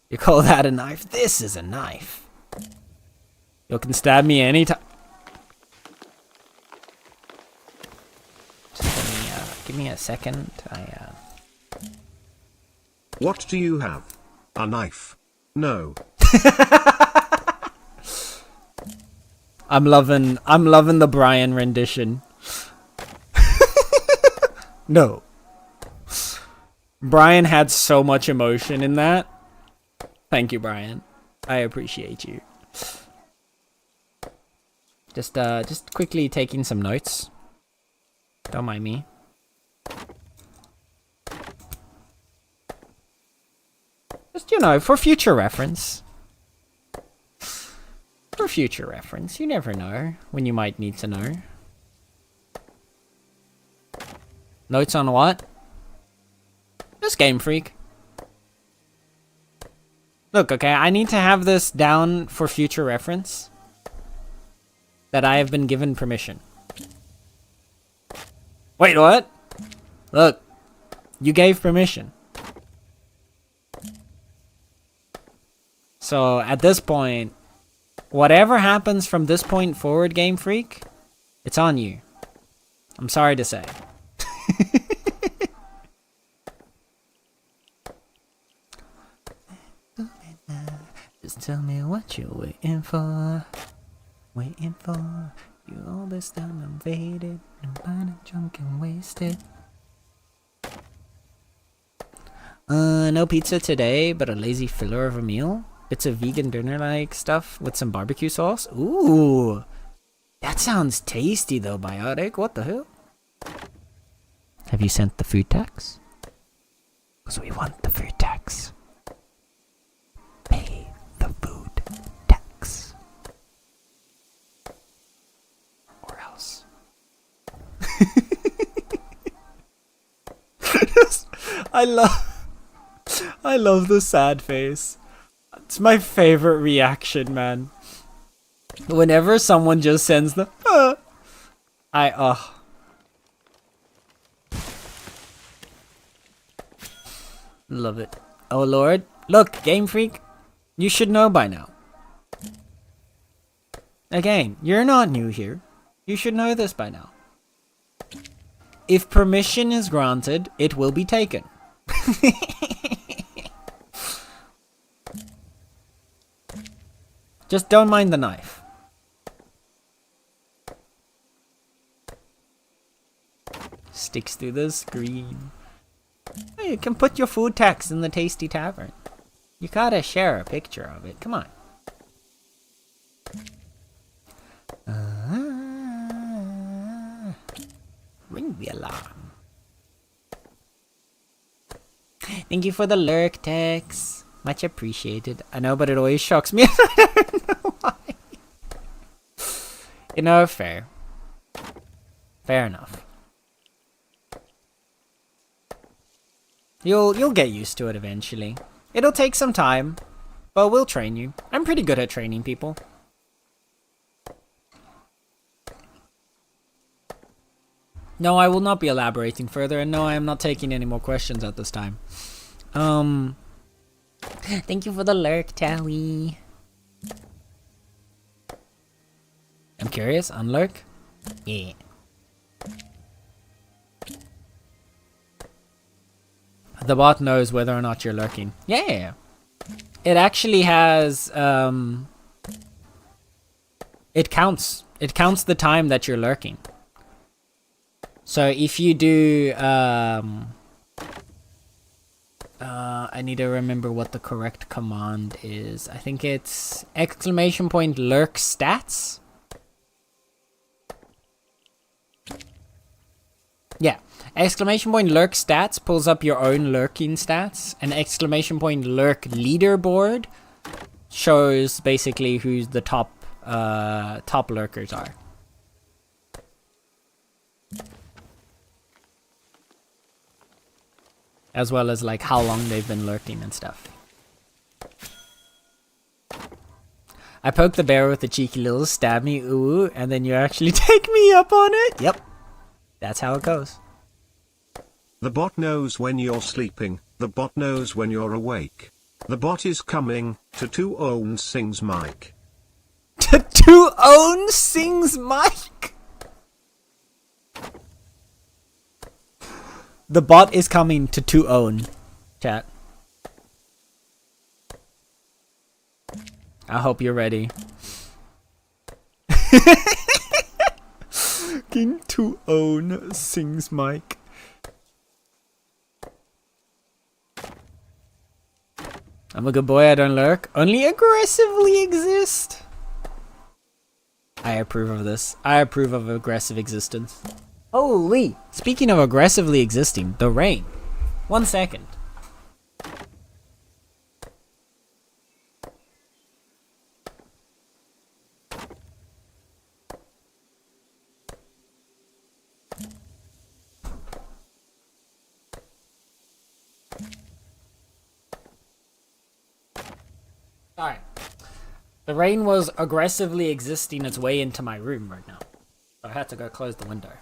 You call that a knife? This is a knife. You can stab me anytime. Just give me a second. What do you have? A knife? No. I'm loving the Brian rendition. No. Brian had so much emotion in that. Thank you, Brian. I appreciate you. Just quickly taking some notes. Don't mind me. Just, you know, for future reference. For for future reference. You never know when you might need to know. Notes on what? Just Game Freak. Look, okay, I need to have this down for future reference. That I have been given permission. Wait, what? Look, you gave permission. So, at this point, whatever happens from this point forward, Game Freak, it's on you. I'm sorry to say. Just tell me what you're waiting for. Waiting for. You all this time I'm faded. Nobody drunk and wasted. No pizza today, but a lazy filler of a meal. Bits of vegan dinner-like stuff with some barbecue sauce. Ooh. That sounds tasty though, Biotic. What the hell? Have you sent the food tax? Because we want the food tax. Pay the food tax. Or else. I love the sad face. It's my favorite reaction, man. Whenever someone just sends the love it. Oh lord. Look, Game Freak, you should know by now. Again, you're not new here. You should know this by now. If permission is granted, it will be taken. Just don't mind the knife. Sticks through the screen. Oh, you can put your food tax in the Tasty Tavern. You gotta share a picture of it. Come on. Ring the alarm. Thank you for the lurk, Tex. Much appreciated. I know, but it always shocks me. I don't know why. You know, fair. Fair enough. You'll get used to it eventually. It'll take some time, but we'll train you. I'm pretty good at training people. No, I will not be elaborating further, and no, I am not taking any more questions at this time. Thank you for the lurk, Tally. I'm curious, unlurk? Yeah. The bot knows whether or not you're lurking. Yeah. It actually has, it counts. It counts the time that you're lurking. So if you do, I need to remember what the correct command is. I think it's !lurk stats. Yeah, !lurk stats pulls up your own lurking stats, and !lurk leaderboard shows basically who's the top lurkers are. As well as like how long they've been lurking and stuff. I poke the bear with a cheeky little stab me, ooh, and then you actually take me up on it? Yep. That's how it goes. The bot knows when you're sleeping, the bot knows when you're awake. The bot is coming, to 2 own sings Mike. To 2 own sings Mike? The bot is coming to 2 own, chat. I hope you're ready. King 2 own sings Mike. I'm a good boy, I don't lurk. Only aggressively exist. I approve of this. I approve of aggressive existence. Holy! Speaking of aggressively existing, the rain. 1 second. Alright. The rain was aggressively existing its way into my room right now. So I had to go close the window.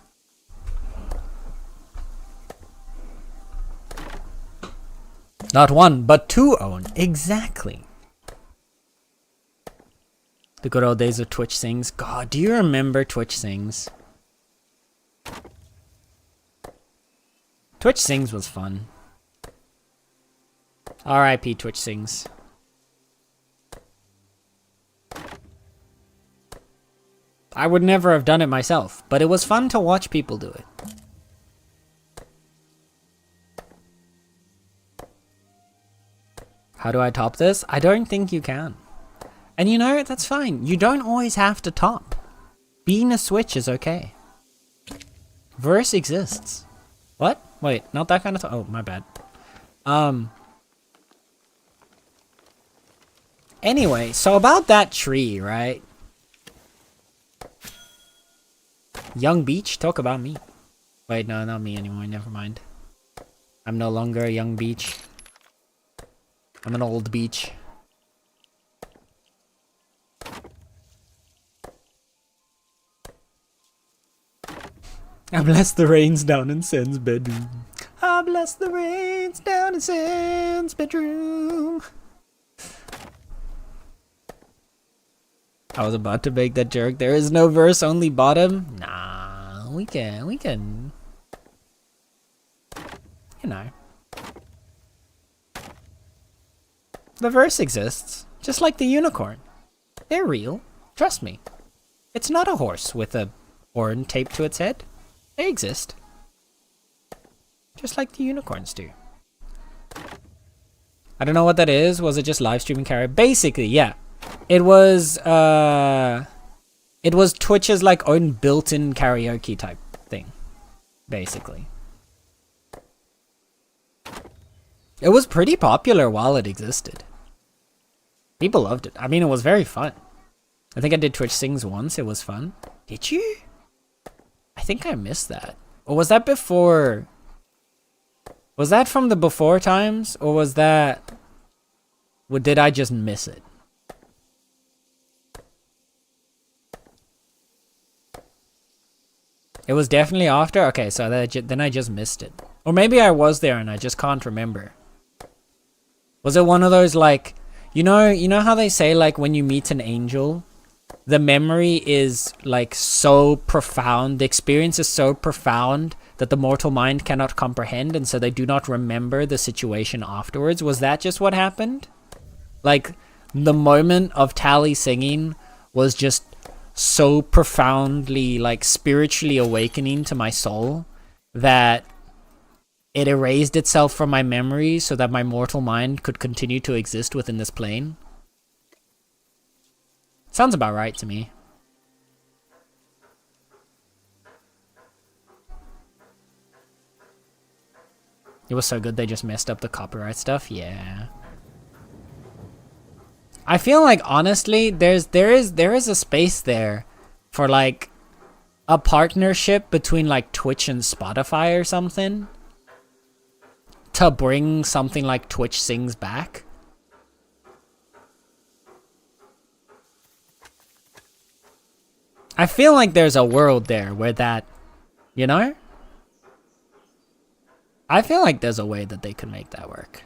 Not one, but two own. Exactly. The good old days of Twitch Sings. God, do you remember Twitch Sings? Twitch Sings was fun. R.I.P. Twitch Sings. I would never have done it myself, but it was fun to watch people do it. How do I top this? I don't think you can. And you know, that's fine. You don't always have to top. Being a Switch is okay. Verse exists. What? Wait, not that kind of oh, my bad. Anyway, so about that tree, right? Young Beach, talk about me. Wait, no, not me anymore, never mind. I'm no longer a young Beach. I'm an old Beach. I bless the rains down in Sen's bedroom. I bless the rains down in Sen's bedroom. I was about to make that joke. There is no verse, only bottom. Nah, we can. You know. The verse exists, just like the unicorn. They're real. Trust me. It's not a horse with a horn taped to its head. They exist. Just like the unicorns do. I don't know what that is. Was it just live streaming karaoke? Basically, yeah. It was Twitch's like own built-in karaoke type thing. Basically. It was pretty popular while it existed. People loved it. I mean, it was very fun. I think I did Twitch Sings once. It was fun. Did you? I think I missed that. Or was that before? Was that from the before times? Or was that... Or did I just miss it? It was definitely after? Okay, so then I just missed it. Or maybe I was there and I just can't remember. Was it one of those like... You know how they say like when you meet an angel, the memory is like so profound, the experience is so profound that the mortal mind cannot comprehend, and so they do not remember the situation afterwards? Was that just what happened? Like the moment of Tally singing was just so profoundly like spiritually awakening to my soul that it erased itself from my memory so that my mortal mind could continue to exist within this plane. Sounds about right to me. It was so good they just messed up the copyright stuff. Yeah. I feel like honestly there is a space there for like a partnership between like Twitch and Spotify or something to bring something like Twitch Sings back. I feel like there's a world there where that, you know? I feel like there's a way that they could make that work.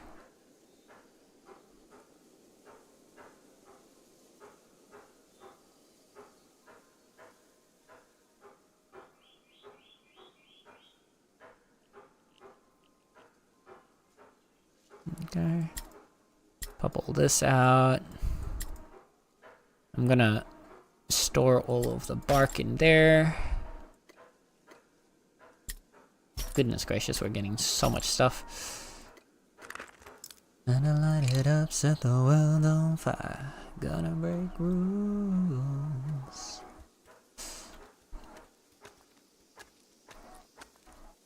Okay. Pop all this out. I'm gonna store all of the bark in there. Goodness gracious, we're getting so much stuff. Gonna light it up, set the world on fire. Gonna break rules.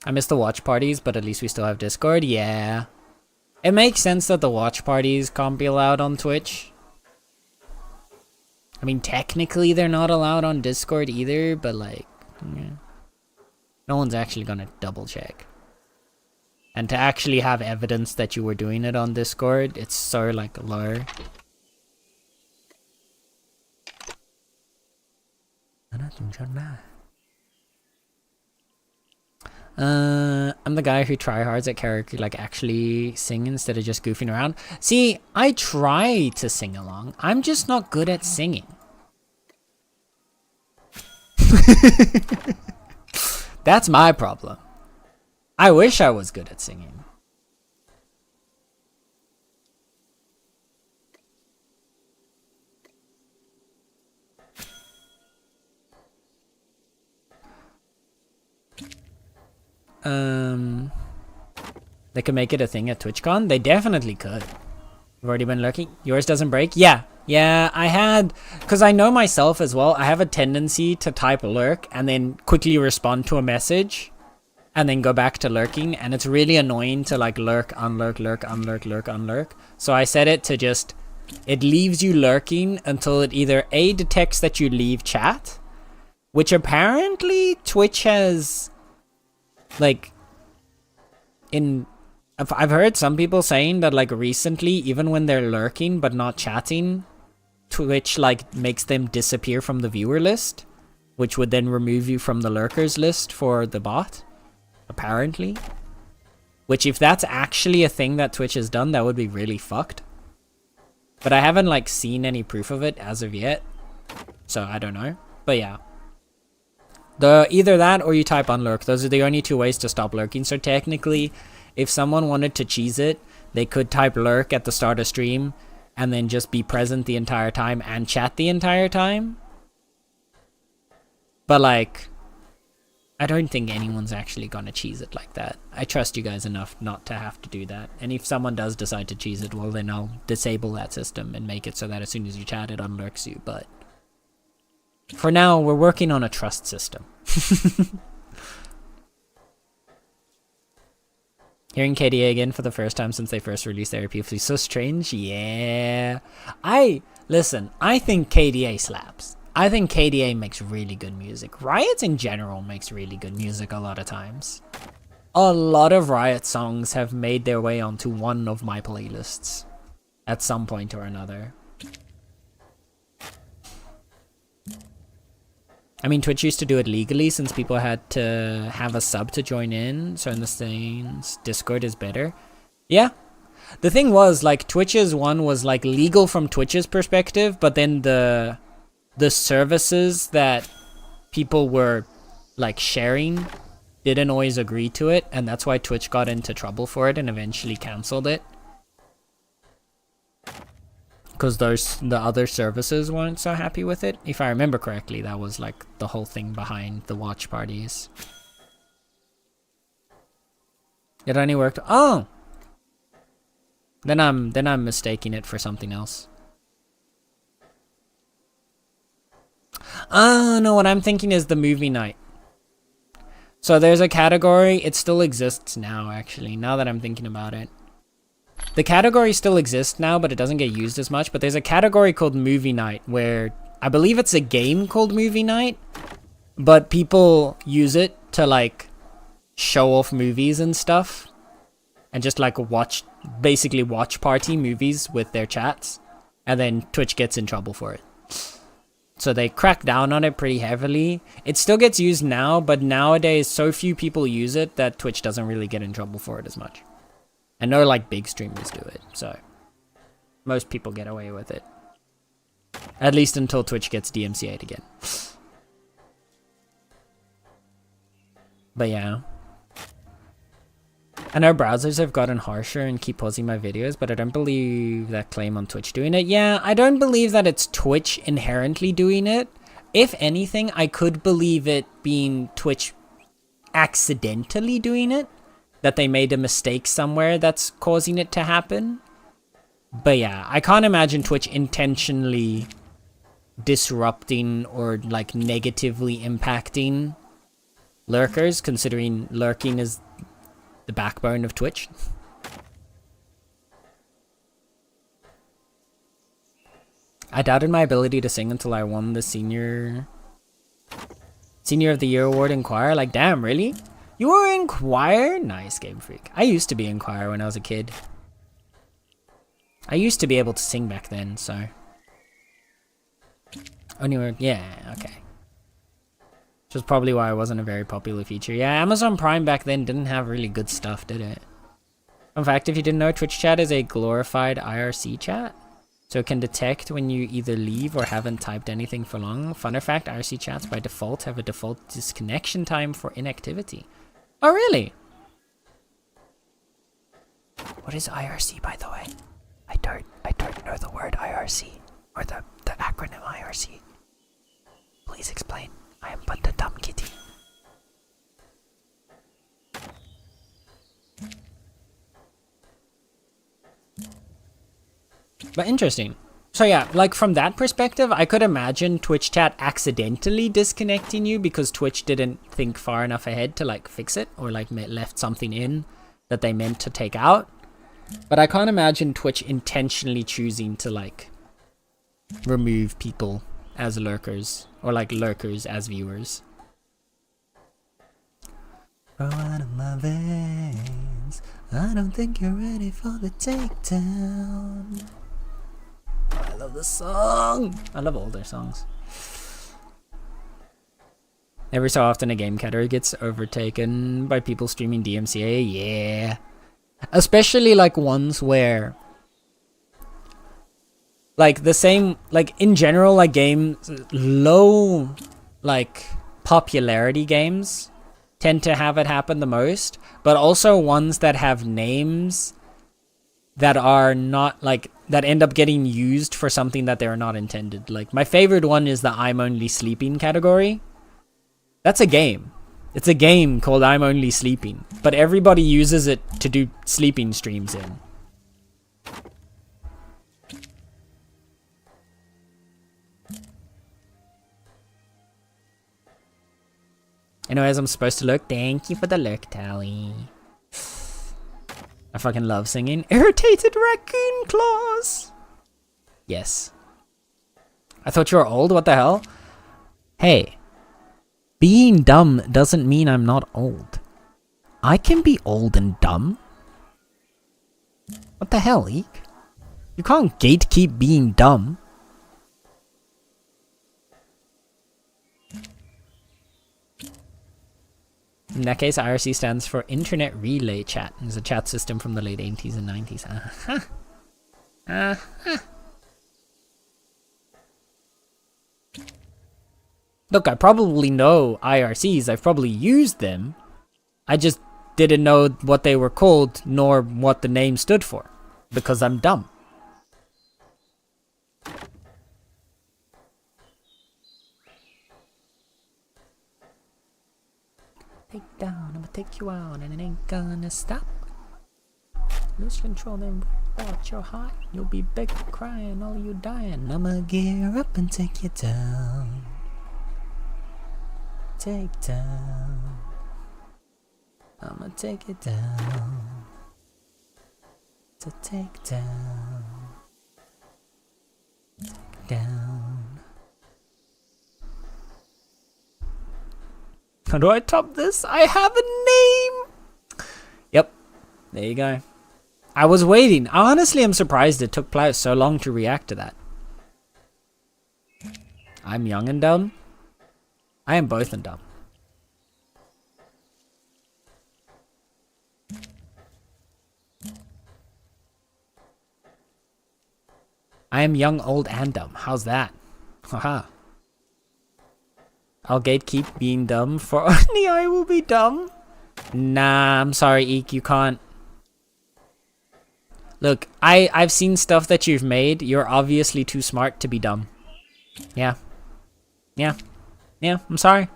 I miss the watch parties, but at least we still have Discord. Yeah. It makes sense that the watch parties can't be allowed on Twitch. I mean, technically they're not allowed on Discord either, but like, yeah. No one's actually gonna double check. And to actually have evidence that you were doing it on Discord, it's so like low. I'm the guy who tryhards at karaoke, like actually sing instead of just goofing around. See, I try to sing along. I'm just not good at singing. That's my problem. I wish I was good at singing. They could make it a thing at TwitchCon. They definitely could. You've already been lurking. Yours doesn't break? Yeah. Yeah, I had... Because I know myself as well. I have a tendency to type lurk and then quickly respond to a message. And then go back to lurking. And it's really annoying to like lurk, unlurk, lurk, unlurk, lurk, unlurk. So I set it to just... It leaves you lurking until it either A, detects that you leave chat. Which apparently Twitch has... Like... I've heard some people saying that like recently, even when they're lurking but not chatting, Twitch like makes them disappear from the viewer list, which would then remove you from the lurkers list for the bot, apparently. Which if that's actually a thing that Twitch has done, that would be really fucked. But I haven't like seen any proof of it as of yet, so I don't know. But yeah. Either that or you type unlurk. Those are the only two ways to stop lurking. So technically, if someone wanted to cheese it, they could type lurk at the start of stream and then just be present the entire time and chat the entire time. But like, I don't think anyone's actually gonna cheese it like that. I trust you guys enough not to have to do that. And if someone does decide to cheese it, well then I'll disable that system and make it so that as soon as you chat, it unlurks you. But for now, we're working on a trust system. Hearing KDA again for the first time since they first released their EP feels so strange. Yeah. Listen, I think KDA slaps. I think KDA makes really good music. Riot in general makes really good music a lot of times. A lot of Riot songs have made their way onto one of my playlists at some point or another. I mean, Twitch used to do it legally since people had to have a sub to join in. So in the sense, Discord is better. Yeah. The thing was, like, Twitch's one was, like, legal from Twitch's perspective. But then the services that people were, like, sharing didn't always agree to it. And that's why Twitch got into trouble for it and eventually canceled it. Because the other services weren't so happy with it. If I remember correctly, that was like the whole thing behind the watch parties. It only worked. Oh, then I'm mistaking it for something else. Oh no, what I'm thinking is the movie night. So there's a category. It still exists now, actually. Now that I'm thinking about it. The category still exists now, but it doesn't get used as much. But there's a category called Movie Night where I believe it's a game called Movie Night, but people use it to like show off movies and stuff and just like basically watch party movies with their chats, and then Twitch gets in trouble for it. So they crack down on it pretty heavily. It still gets used now, but nowadays so few people use it that Twitch doesn't really get in trouble for it as much. And no, like, big streamers do it, so most people get away with it. At least until Twitch gets DMCA'd again. But yeah. I know browsers have gotten harsher and keep pausing my videos, but I don't believe that claim on Twitch doing it. Yeah, I don't believe that it's Twitch inherently doing it. If anything, I could believe it being Twitch accidentally doing it. That they made a mistake somewhere that's causing it to happen. But yeah, I can't imagine Twitch intentionally disrupting or like negatively impacting lurkers, considering lurking is the backbone of Twitch. I doubted my ability to sing until I won the Senior of the Year award in choir. Like, damn, really? You were in choir? Nice, Game Freak. I used to be in choir when I was a kid. I used to be able to sing back then, so. Yeah, okay. Which is probably why it wasn't a very popular feature. Yeah, Amazon Prime back then didn't have really good stuff, did it? In fact, if you didn't know, Twitch chat is a glorified IRC chat. So it can detect when you either leave or haven't typed anything for long. Funner fact, IRC chats by default have a default disconnection time for inactivity. Oh, really? What is IRC, by the way? I don't know the word IRC. Or the acronym IRC. Please explain. I am but a dumb kitty. But interesting. So yeah, like from that perspective, I could imagine Twitch chat accidentally disconnecting you because Twitch didn't think far enough ahead to like fix it or like left something in that they meant to take out. But I can't imagine Twitch intentionally choosing to like remove people as lurkers or like lurkers as viewers. Flow out of my veins. I don't think you're ready for the takedown. I love the song. I love all their songs. Every so often a game category gets overtaken by people streaming DMCA. Yeah. Especially like ones where like the same, like in general, like games, low like popularity games tend to have it happen the most, but also ones that have names that are not like, that end up getting used for something that they're not intended. Like my favorite one is the I'm Only Sleeping category. That's a game. It's a game called I'm Only Sleeping, but everybody uses it to do sleeping streams in. Anyways, I'm supposed to look. Thank you for the look, Tally. I fucking love singing Irritated Raccoon Claws. Yes. I thought you were old. What the hell? Hey. Being dumb doesn't mean I'm not old. I can be old and dumb. What the hell, Eek? You can't gatekeep being dumb. In that case, IRC stands for Internet Relay Chat. It's a chat system from the late 80s and 90s. Uh-huh. Uh-huh. Look, I probably know IRCs. I've probably used them. I just didn't know what they were called, nor what the name stood for. Because I'm dumb. Take down, I'ma take you out, and it ain't gonna stop. Lose control, then watch your heart. You'll be big crying, all you dying. I'ma gear up and take you down. Take down. I'ma take it down. To take down. Take down. How do I top this? I have a name! Yep. There you go. I was waiting. Honestly, I'm surprised it took Plow so long to react to that. I'm young and dumb. I am both and dumb. I am young, old, and dumb. How's that? Haha. I'll gatekeep being dumb for only I will be dumb. Nah, I'm sorry, Eek, you can't. Look, I've seen stuff that you've made. You're obviously too smart to be dumb. Yeah. Yeah. Yeah, I'm sorry.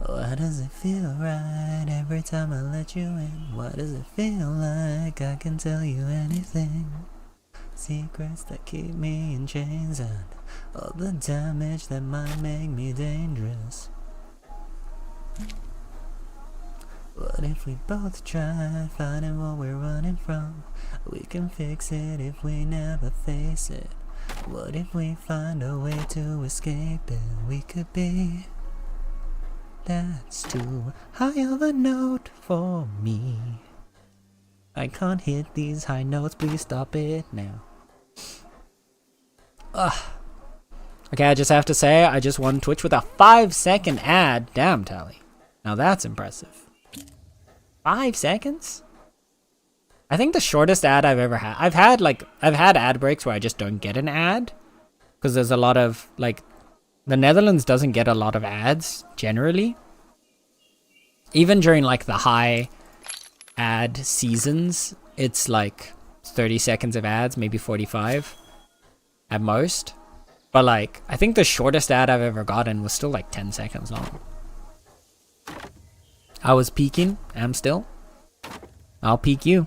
Why does it feel right every time I let you in? Why does it feel like I can tell you anything? Secrets that keep me in chains and all the damage that might make me dangerous. What if we both try finding what we're running from? We can fix it if we never face it. What if we find a way to escape it? We could be. That's too high of a note for me. I can't hit these high notes, please stop it now. Ugh. Okay, I just have to say, I just won Twitch with a 5-second ad. Damn, Tally. Now that's impressive. 5 seconds? I think the shortest ad I've ever had. I've had ad breaks where I just don't get an ad. Because there's a lot of, like, the Netherlands doesn't get a lot of ads, generally. Even during, like, the high ad seasons, it's like 30 seconds of ads, maybe 45 at most. But, like, I think the shortest ad I've ever gotten was still, like, 10 seconds long. I was peeking. I'm still. I'll peek you.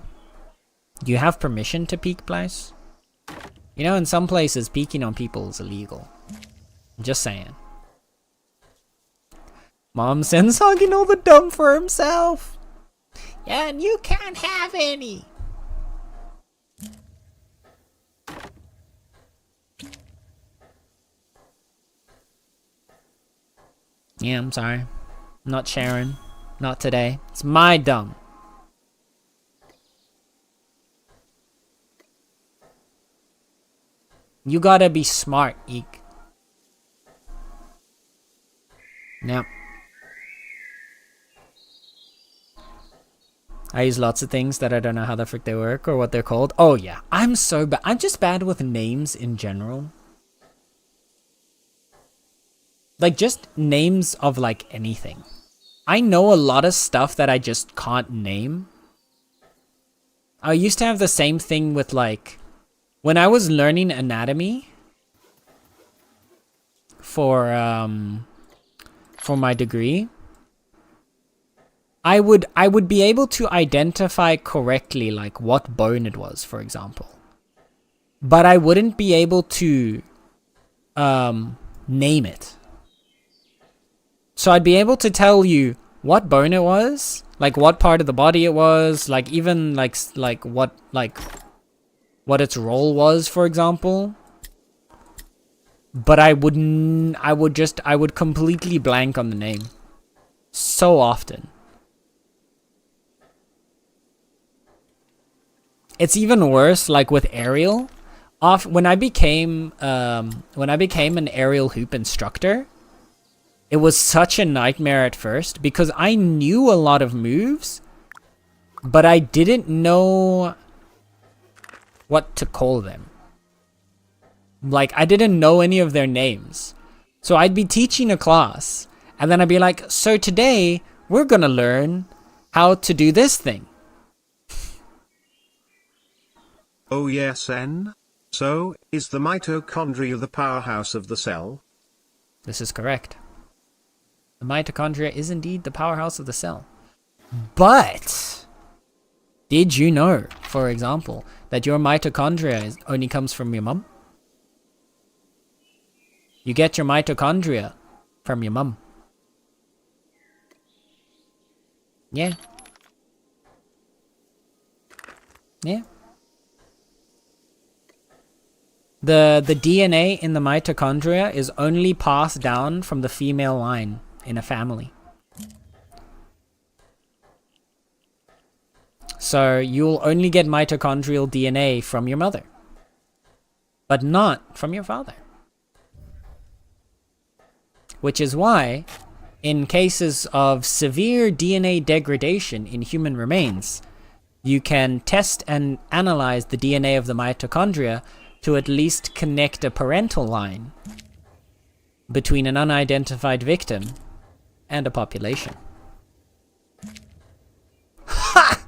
Do you have permission to peek, Blaze? You know, in some places, peeking on people is illegal. I'm just saying. Mom sends hugging all the dumb for himself. Yeah, and you can't have any. Yeah, I'm sorry. I'm not sharing. Not today. It's my dumb. You gotta be smart, Eek. Now, I use lots of things that I don't know how the frick they work or what they're called. Oh yeah, I'm so bad. I'm just bad with names in general. Like, just names of, like, anything. I know a lot of stuff that I just can't name. I used to have the same thing with, like, when I was learning anatomy for my degree, I would be able to identify correctly, like, what bone it was, for example. But I wouldn't be able to name it. So I'd be able to tell you what bone it was, like what part of the body it was, like even like what its role was, for example. But I would completely blank on the name so often. It's even worse, like with aerial. When I became an aerial hoop instructor, it was such a nightmare at first because I knew a lot of moves, but I didn't know what to call them. Like, I didn't know any of their names. So I'd be teaching a class, and then I'd be like, so today we're gonna learn how to do this thing. Oh yes, N. So, is the mitochondria the powerhouse of the cell? This is correct. The mitochondria is indeed the powerhouse of the cell. But did you know, for example, that your mitochondria only comes from your mum? You get your mitochondria from your mum. Yeah. Yeah. The DNA in the mitochondria is only passed down from the female line in a family. So you'll only get mitochondrial DNA from your mother, but not from your father. Which is why, in cases of severe DNA degradation in human remains, you can test and analyze the DNA of the mitochondria to at least connect a parental line between an unidentified victim and a population. Ha!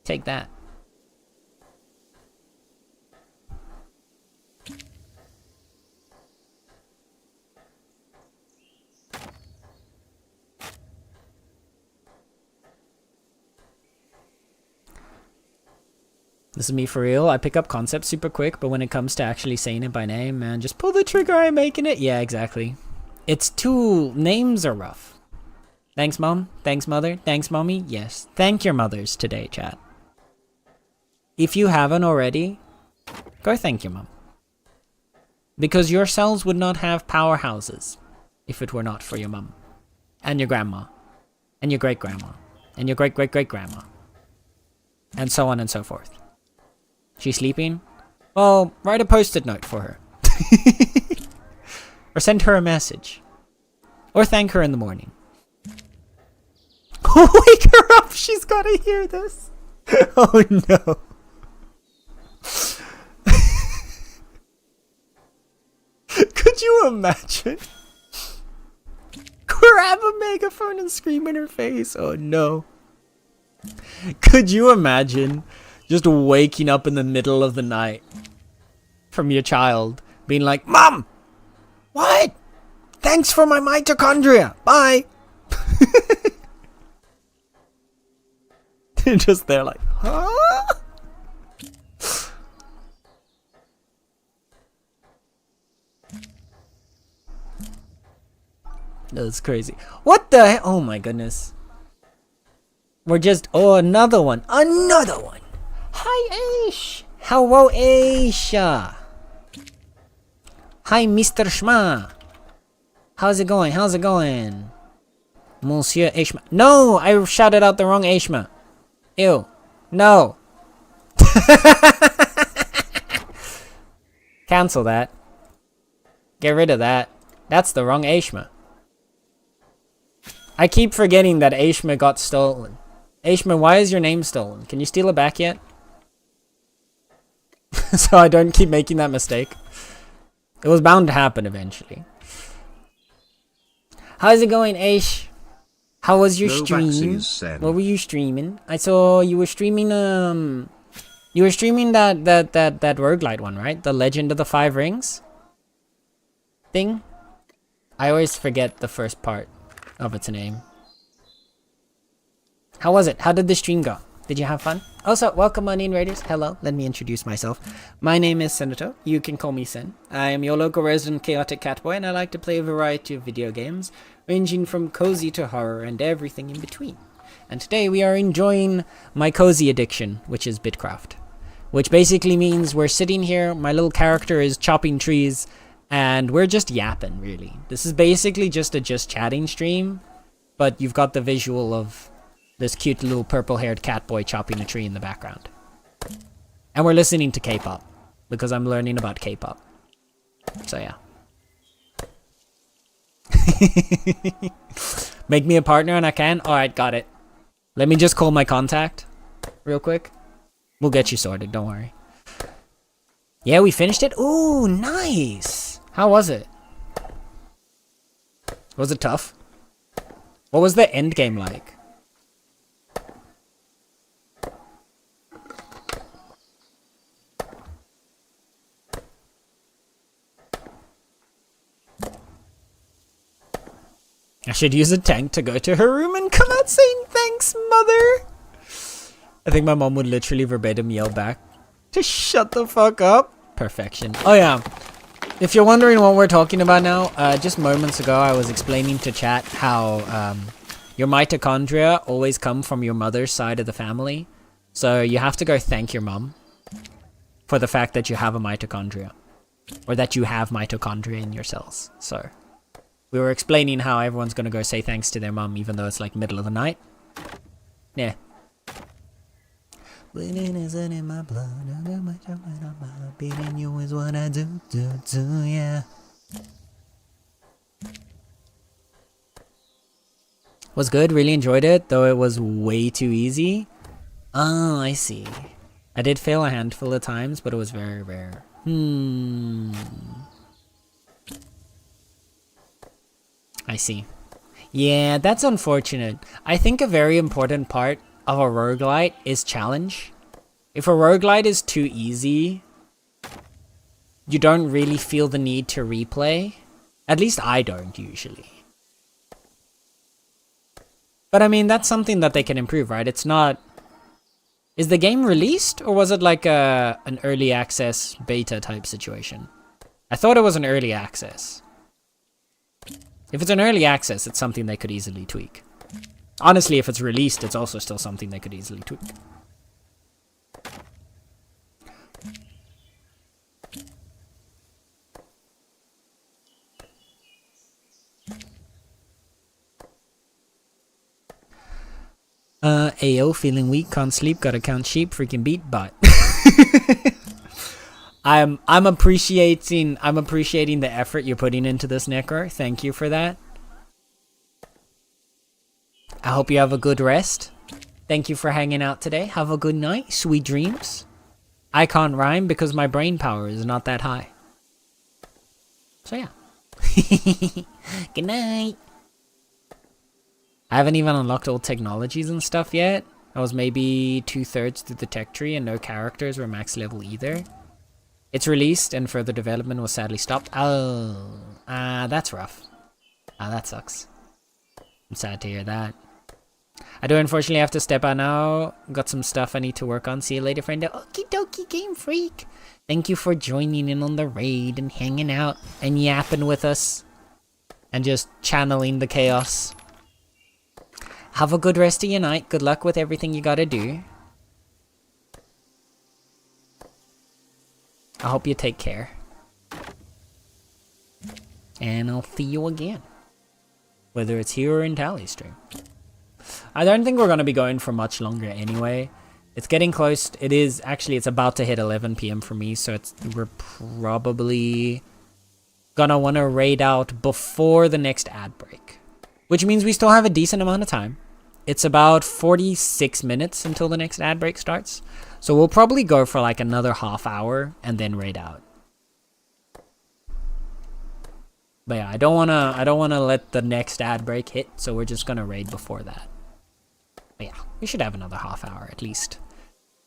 Take that. This is me for real. I pick up concepts super quick, but when it comes to actually saying it by name, man, just pull the trigger, I'm making it. Yeah, exactly. It's too... Names are rough. Thanks, Mom. Thanks, Mother. Thanks, Mommy. Yes. Thank your mothers today, chat. If you haven't already, go thank your mom. Because your cells would not have powerhouses if it were not for your mom. And your grandma. And your great-grandma. And your great-great-great-grandma. And so on and so forth. She's sleeping? Well, write a post-it note for her. Or send her a message. Or thank her in the morning. Wake her up! She's gotta hear this! Oh no. Could you imagine? Grab a megaphone and scream in her face. Oh no. Could you imagine just waking up in the middle of the night from your child being like, Mom! What? Thanks for my mitochondria. Bye. They're just there like, huh? That's crazy. What the heck? Oh my goodness. We're just, oh, another one. Another one. Hi, Aish. Hello, Aisha. Hi, Mr. Shma. How's it going? How's it going? Monsieur Aishma. No, I shouted out the wrong Aishma. Ew. No. Cancel that. Get rid of that. That's the wrong Aishma. I keep forgetting that Aishma got stolen. Aishma, why is your name stolen? Can you steal it back yet? So I don't keep making that mistake. It was bound to happen eventually. How's it going, Aish? How was your stream? What were you streaming? I saw you were streaming you were streaming that roguelite one, right? The Legend of the Five Rings thing? I always forget the first part of its name. How was it? How did the stream go? Did you have fun? Also, welcome on in, Raiders. Hello, let me introduce myself. My name is Senator. You can call me Sen. I am your local resident chaotic catboy, and I like to play a variety of video games, ranging from cozy to horror and everything in between. And today we are enjoying my cozy addiction, which is Bitcraft. Which basically means we're sitting here, my little character is chopping trees, and we're just yapping, really. This is basically just a just chatting stream, but you've got the visual of this cute little purple-haired catboy chopping a tree in the background. And we're listening to K-pop, because I'm learning about K-pop. So yeah. Make me a partner and I can? Alright, got it. Let me just call my contact real quick. We'll get you sorted, don't worry. Yeah, we finished it? Ooh, nice! How was it? Was it tough? What was the end game like? I should use a tank to go to her room and come out saying thanks, mother. I think my mom would literally verbatim yell back to shut the fuck up. Perfection. Oh yeah. If you're wondering what we're talking about now, just moments ago I was explaining to chat how your mitochondria always come from your mother's side of the family. So you have to go thank your mom for the fact that you have a mitochondria. Or that you have mitochondria in your cells. So we were explaining how everyone's gonna go say thanks to their mom even though it's like middle of the night. Yeah. Bleeding isn't in my blood, I got my chocolate on my beating you is what I do, yeah. Was good, really enjoyed it, though it was way too easy. Oh, I see. I did fail a handful of times, but it was very rare. I see. Yeah, that's unfortunate. I think a very important part of a roguelite is challenge. If a roguelite is too easy, you don't really feel the need to replay. At least I don't usually. But I mean, that's something that they can improve, right? It's not... Is the game released, or was it like an early access beta type situation? I thought it was an early access. If it's an early access, it's something they could easily tweak. Honestly, if it's released, it's also still something they could easily tweak. Ayo, feeling weak, can't sleep, gotta count sheep, freaking beat, but... I'm appreciating the effort you're putting into this, Necker. Thank you for that. I hope you have a good rest. Thank you for hanging out today. Have a good night. Sweet dreams. I can't rhyme because my brain power is not that high. So yeah. Good night. I haven't even unlocked all technologies and stuff yet. I was maybe 2/3 through the tech tree and no characters were max level either. It's released and further development was sadly stopped. Oh, that's rough. That sucks. I'm sad to hear that. I do unfortunately have to step out now. Got some stuff I need to work on. See you later, friend. Okie dokie, Game Freak. Thank you for joining in on the raid and hanging out and yapping with us. And just channeling the chaos. Have a good rest of your night. Good luck with everything you gotta do. I hope you take care. And I'll see you again. Whether it's here or in Tally Stream. I don't think we're going to be going for much longer anyway. It's getting close. It's about to hit 11 p.m. for me. So we're probably going to want to raid out before the next ad break. Which means we still have a decent amount of time. It's about 46 minutes until the next ad break starts. So we'll probably go for like another half hour and then raid out. But yeah, I don't wanna let the next ad break hit, so we're just gonna raid before that. But yeah, we should have another half hour at least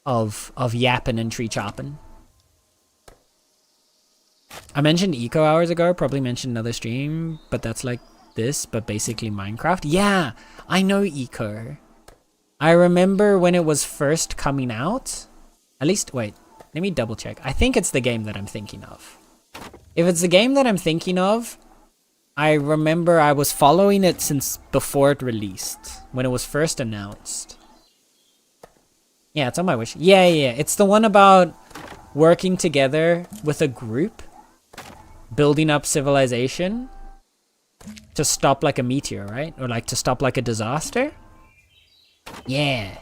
of yapping and tree chopping. I mentioned eco hours ago, probably mentioned another stream, but that's like this, but basically Minecraft. Yeah, I know eco. I remember when it was first coming out. At least, wait, let me double check. I think it's the game that I'm thinking of. If it's the game that I'm thinking of, I remember I was following it since before it released, when it was first announced. Yeah, it's on my wish. Yeah. It's the one about working together with a group, building up civilization to stop like a meteor, right? Or like to stop like a disaster. Yeah.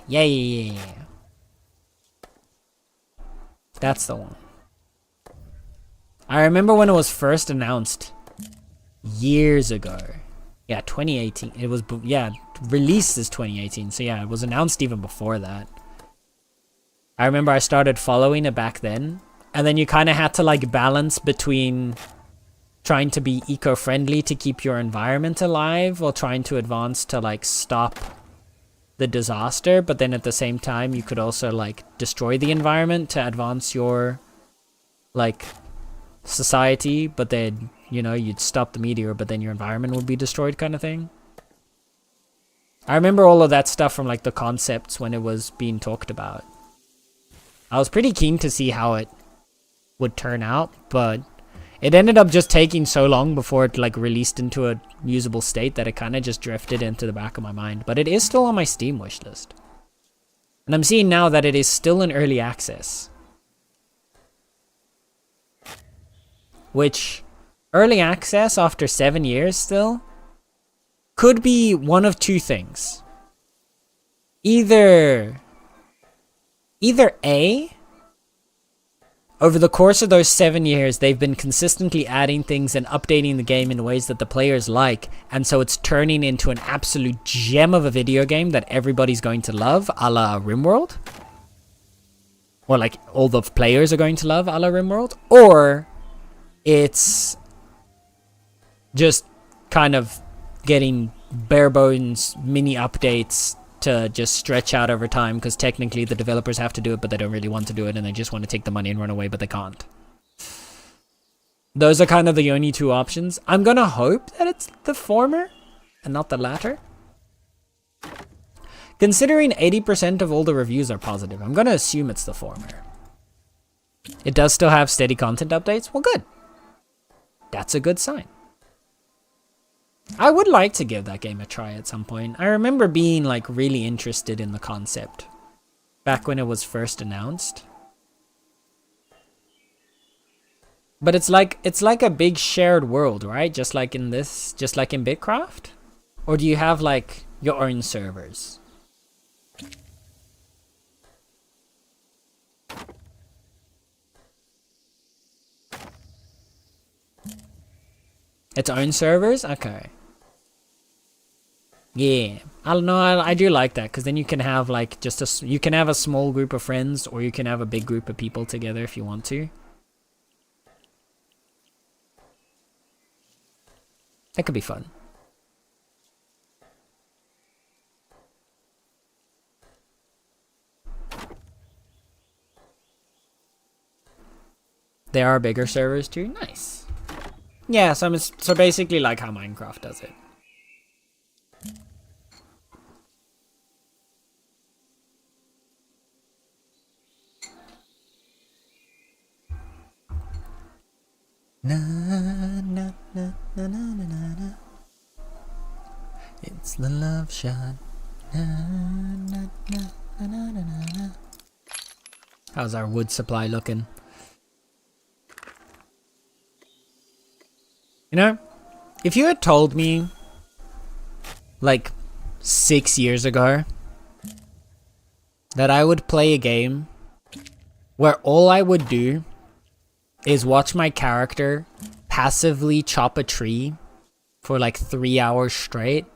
That's the one. I remember when it was first announced years ago. Yeah, 2018. It was, yeah, released is 2018. So yeah, it was announced even before that. I remember I started following it back then. And then you kind of had to like balance between trying to be eco-friendly to keep your environment alive while trying to advance to like stop the disaster. But then at the same time, you could also like destroy the environment to advance your like society, but then, you know, you'd stop the meteor, but then your environment would be destroyed kind of thing. I remember all of that stuff from like the concepts when it was being talked about. I was pretty keen to see how it would turn out, but it ended up just taking so long before it like released into a usable state that it kind of just drifted into the back of my mind. But it is still on my Steam wishlist. And I'm seeing now that it is still in early access. Which, early access after 7 years still, could be one of two things. Either A, over the course of those 7 years, they've been consistently adding things and updating the game in ways that the players like, and so it's turning into an absolute gem of a video game that everybody's going to love, a la RimWorld. Or like all the players are going to love, a la RimWorld. Or it's just kind of getting bare bones mini updates to just stretch out over time, because technically the developers have to do it, but they don't really want to do it, and they just want to take the money and run away, but they can't. Those are kind of the only two options. I'm gonna hope that it's the former and not the latter. Considering 80% of all the reviews are positive, I'm gonna assume it's the former. It does still have steady content updates? Well, good. That's a good sign. I would like to give that game a try at some point. I remember being like really interested in the concept back when it was first announced. But it's like a big shared world, right? Just like in Bitcraft? Or do you have like your own servers? Its own servers? Okay. Yeah. I don't know, I do like that, because then you can have like you can have a small group of friends, or you can have a big group of people together if you want to. That could be fun. There are bigger servers too. Nice. Yeah, so basically like how Minecraft does it. Na na na na na na na. It's the love shot. Na na na na na na na. How's our wood supply looking? You know, if you had told me like 6 years ago that I would play a game where all I would do is watch my character passively chop a tree for like 3 hours straight,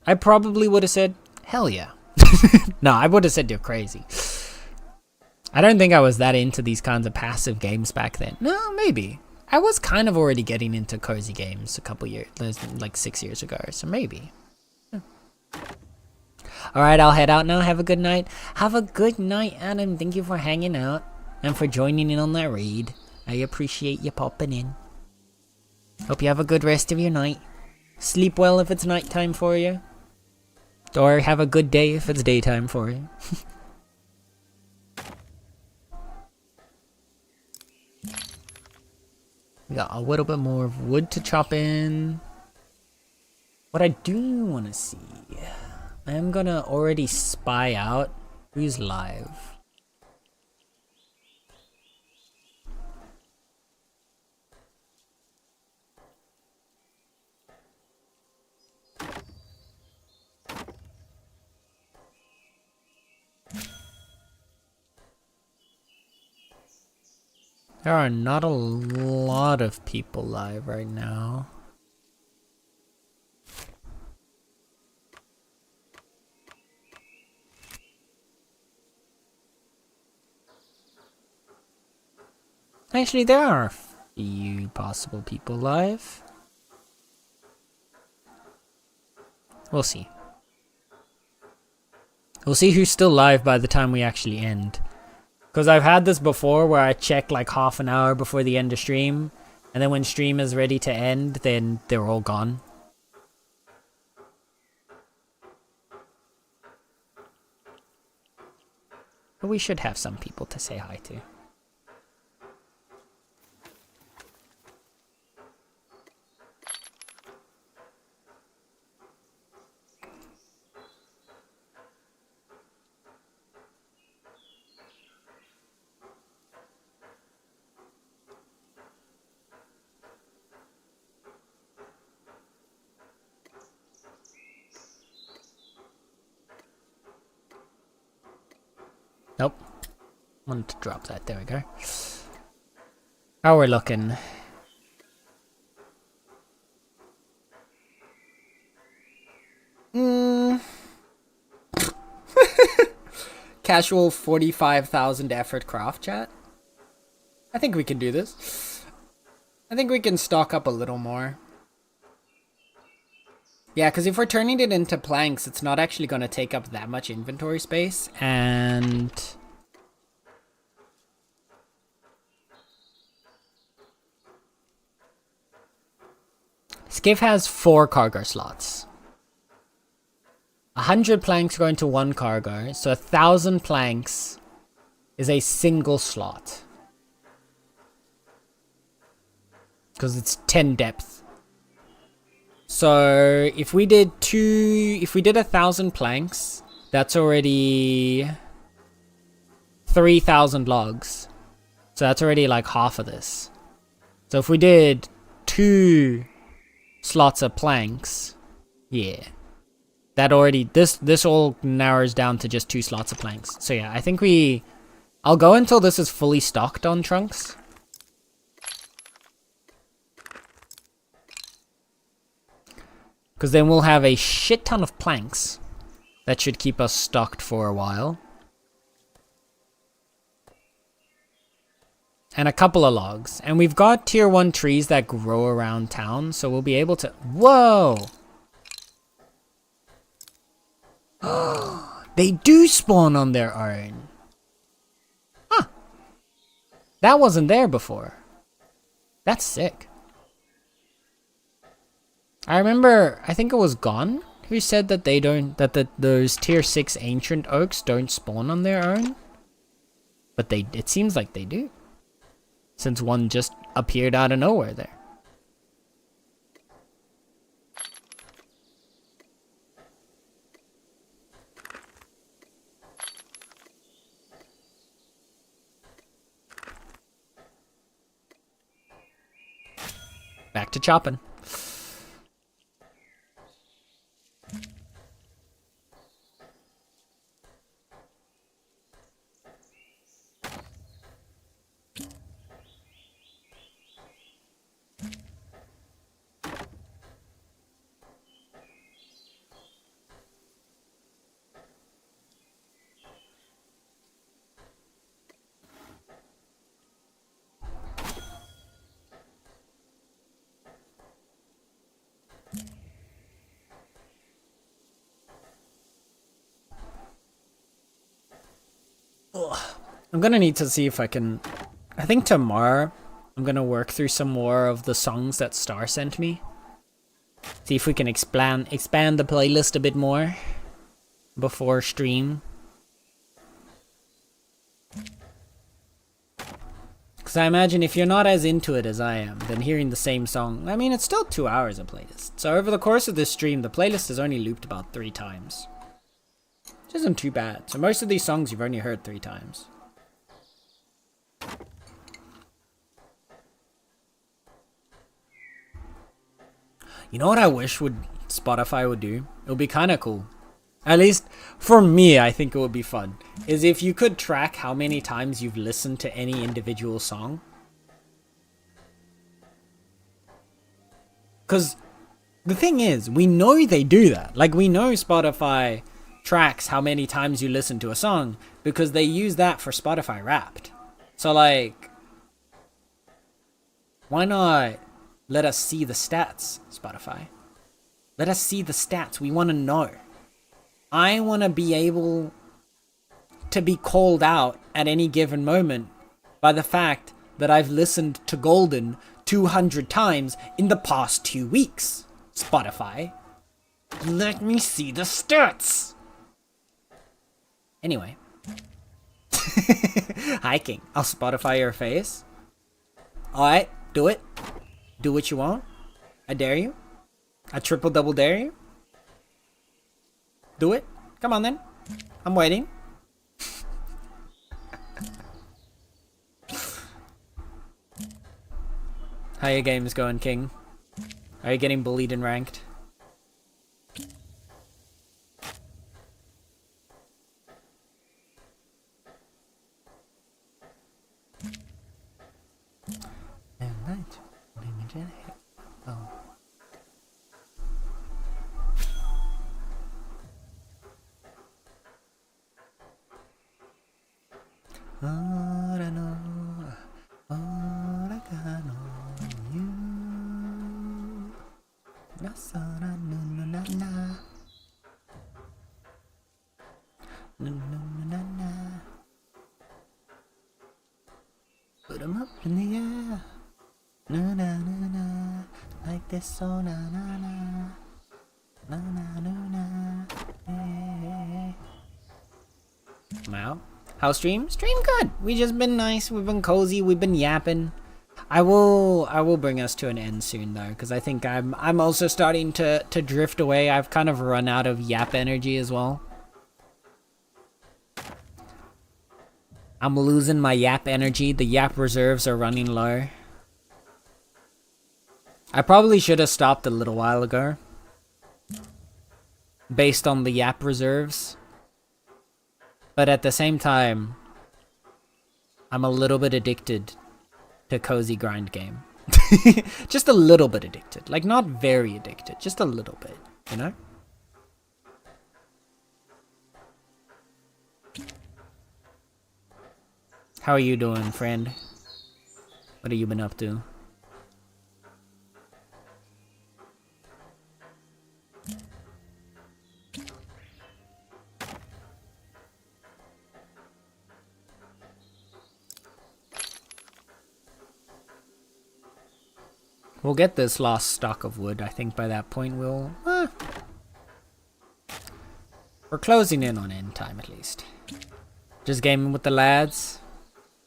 I probably would have said, hell yeah. No, I would have said you're crazy. I don't think I was that into these kinds of passive games back then. No, maybe. I was kind of already getting into cozy games a couple years, like 6 years ago, so maybe. Alright, I'll head out now. Have a good night. Have a good night, Adam. Thank you for hanging out and for joining in on that raid. I appreciate you popping in. Hope you have a good rest of your night. Sleep well if it's nighttime for you. Or have a good day if it's daytime for you. We got a little bit more of wood to chop in. What I do want to see, I am gonna already spy out who's live. There are not a lot of people live right now. Actually, there are a few possible people live. We'll see. We'll see who's still live by the time we actually end. Because I've had this before where I check like half an hour before the end of stream, and then when stream is ready to end, then they're all gone. But we should have some people to say hi to. Nope. Wanted to drop that. There we go. How we're looking. Casual 45,000 effort craft chat. I think we can do this. I think we can stock up a little more. Yeah, because if we're turning it into planks, it's not actually going to take up that much inventory space. And Skiff has 4 cargo slots. 100 planks go into 1 cargo, so 1,000 planks is a single slot. Because it's 10 depth. So if we did 1,000 planks, that's already 3,000 logs. So that's already like half of this. So if we did 2 slots of planks, yeah. That already, this all narrows down to just 2 slots of planks. So yeah, I think I'll go until this is fully stocked on trunks. Because then we'll have a shit ton of planks. That should keep us stocked for a while. And a couple of logs. And we've got tier 1 trees that grow around town, so we'll be able to... Whoa! They do spawn on their own. Huh. That wasn't there before. That's sick. I remember, I think it was Gon who said that they don't, those tier 6 ancient oaks don't spawn on their own. But it seems like they do. Since one just appeared out of nowhere there. Back to chopping. I'm gonna need to see if I can... I think tomorrow I'm gonna work through some more of the songs that Star sent me. See if we can expand the playlist a bit more before stream. Because I imagine if you're not as into it as I am, then hearing the same song... I mean, it's still 2 hours of playlist. So over the course of this stream, the playlist is only looped about 3 times. Which isn't too bad. So most of these songs you've only heard 3 times. You know what I wish Spotify would do? It would be kind of cool. At least for me, I think it would be fun. Is if you could track how many times you've listened to any individual song. Because the thing is, we know they do that. Like, we know Spotify tracks how many times you listen to a song because they use that for Spotify Wrapped. So, like, why not let us see the stats, Spotify? Let us see the stats. We want to know. I want to be able to be called out at any given moment by the fact that I've listened to Golden 200 times in the past 2 weeks. Spotify, let me see the stats. Anyway. Hi, King. I'll Spotify your face. Alright, do it. Do what you want. I dare you. I triple double dare you. Do it. Come on then. I'm waiting. How your games going, King? Are you getting bullied and ranked? Oh. All I know, all I got on you. That's all I know, na na. Na na na na. Put 'em up in the air. Na na na na. Like this, so na na na. Na na na na. Hey. Wow. How's stream? Stream good. We just been nice. We've been cozy. We've been yapping. I will bring us to an end soon though, because I think I'm also starting to drift away. I've kind of run out of yap energy as well. I'm losing my yap energy. The yap reserves are running low. I probably should have stopped a little while ago, based on the yap reserves. But at the same time, I'm a little bit addicted to cozy grind game. Just a little bit addicted. Like, not very addicted. Just a little bit, you know? How are you doing, friend? What have you been up to? We'll get this last stock of wood. I think by that point we'll... we're closing in on end time, at least. Just gaming with the lads.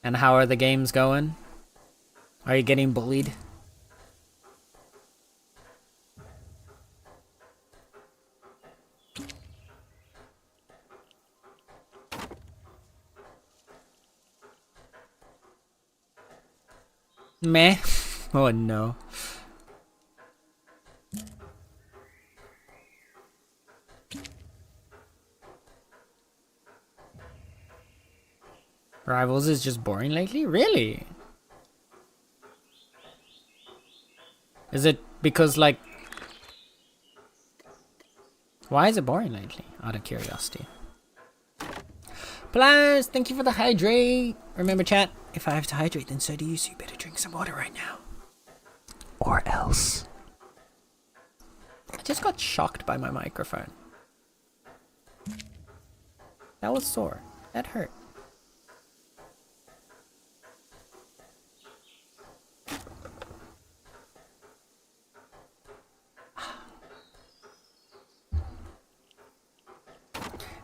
And how are the games going? Are you getting bullied? Meh. Oh no. Rivals is just boring lately? Really? Is it because, like... Why is it boring lately? Out of curiosity. Plus, thank you for the hydrate. Remember, chat, if I have to hydrate, then so do you, so you better drink some water right now. Or else. I just got shocked by my microphone. That was sore. That hurt.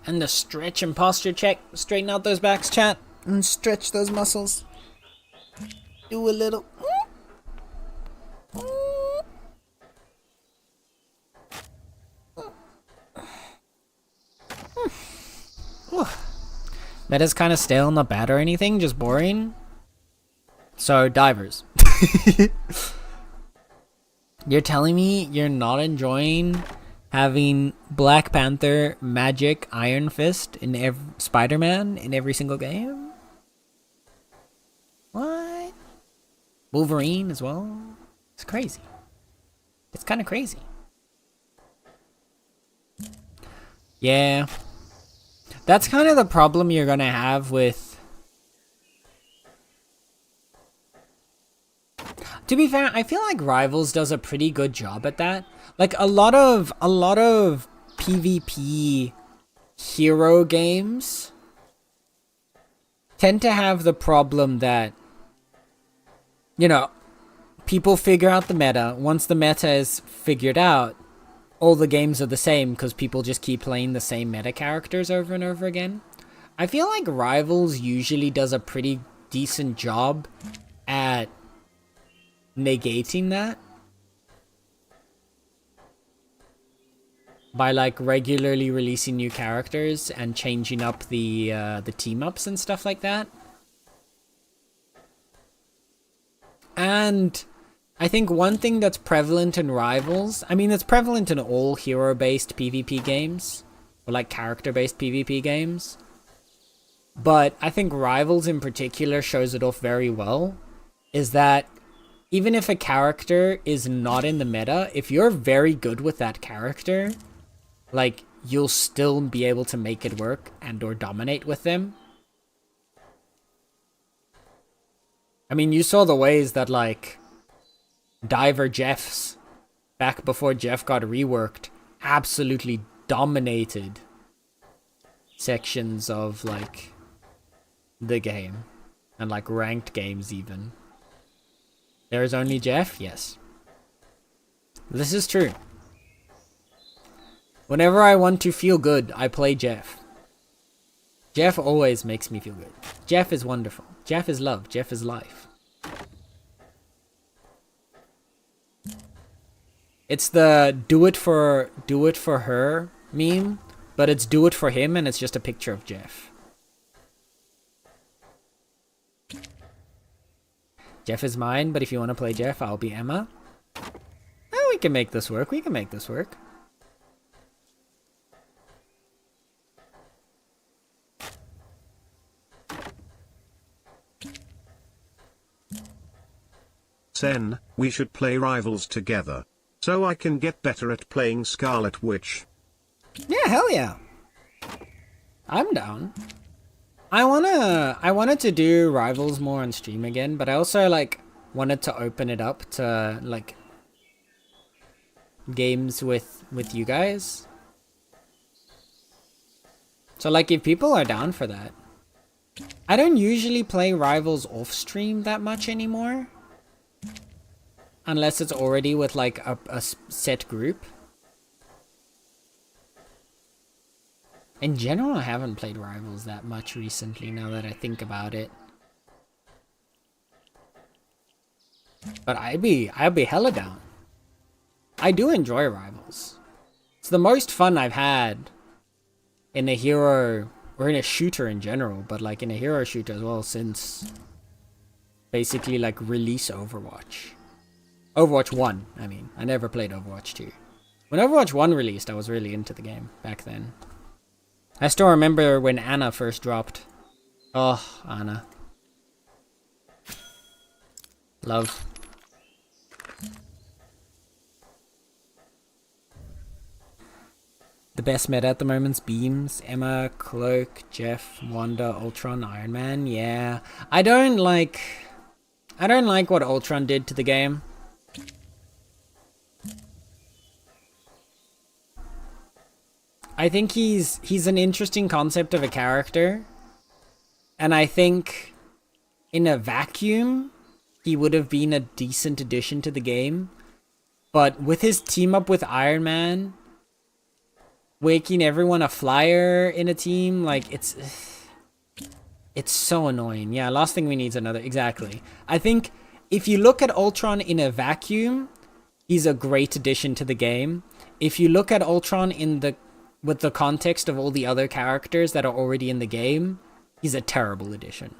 And the stretch and posture check. Straighten out those backs, chat. And stretch those muscles. Do a little. That is kind of stale, not bad or anything, just boring. So, divers. You're telling me you're not enjoying having Black Panther, Magic, Iron Fist, in Spider-Man in every single game? What? Wolverine as well? It's crazy. It's kind of crazy. Yeah. That's kind of the problem you're gonna have with... To be fair, I feel like Rivals does a pretty good job at that. Like, a lot of PvP hero games tend to have the problem that, you know, people figure out the meta. Once the meta is figured out, all the games are the same because people just keep playing the same meta characters over and over again. I feel like Rivals usually does a pretty decent job at negating that by, like, regularly releasing new characters and changing up the team ups and stuff like that. And I think one thing that's prevalent in Rivals, I mean, it's prevalent in all hero-based PvP games, or like character-based PvP games, but I think Rivals in particular shows it off very well, is that even if a character is not in the meta, if you're very good with that character, like, you'll still be able to make it work and or dominate with them. I mean, you saw the ways that, like, Diver Jeffs, back before Jeff got reworked, absolutely dominated sections of, like, the game. And, like, ranked games even. There is only Jeff? Yes. This is true. Whenever I want to feel good, I play Jeff. Jeff always makes me feel good. Jeff is wonderful. Jeff is love. Jeff is life. It's the do it for her meme, but it's do it for him and it's just a picture of Jeff. Jeff is mine, but if you want to play Jeff, I'll be Emma. Oh, we can make this work. We can make this work. Sen, we should play Rivals together. So I can get better at playing Scarlet Witch. Yeah, hell yeah. I'm down. I wanted to do Rivals more on stream again, but I also like wanted to open it up to like games with you guys. So like if people are down for that. I don't usually play Rivals off stream that much anymore. Unless it's already with like a set group. In general, I haven't played Rivals that much recently now that I think about it. But I'd be hella down. I do enjoy Rivals. It's the most fun I've had in a hero or in a shooter in general, but like in a hero shooter as well since basically like release Overwatch. Overwatch 1, I mean. I never played Overwatch 2. When Overwatch 1 released, I was really into the game back then. I still remember when Anna first dropped. Oh, Anna. Love. The best meta at the moment's Beams, Emma, Cloak, Jeff, Wanda, Ultron, Iron Man. Yeah. I don't like what Ultron did to the game. I think he's an interesting concept of a character. And I think in a vacuum, he would have been a decent addition to the game. But with his team up with Iron Man, making everyone a flyer in a team, like it's so annoying. Yeah, last thing we need is another. Exactly. I think if you look at Ultron in a vacuum, he's a great addition to the game. If you look at Ultron with the context of all the other characters that are already in the game, he's a terrible addition.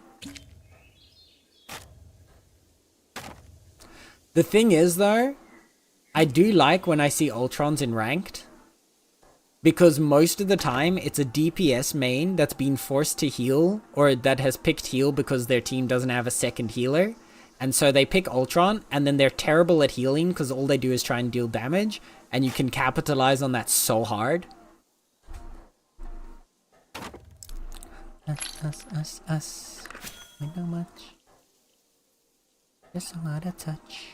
The thing is, though, I do like when I see Ultrons in ranked, because most of the time it's a DPS main that's been forced to heal, or that has picked heal because their team doesn't have a second healer, and so they pick Ultron, and then they're terrible at healing because all they do is try and deal damage, and you can capitalize on that so hard. Us. We know much. Just a lot of touch.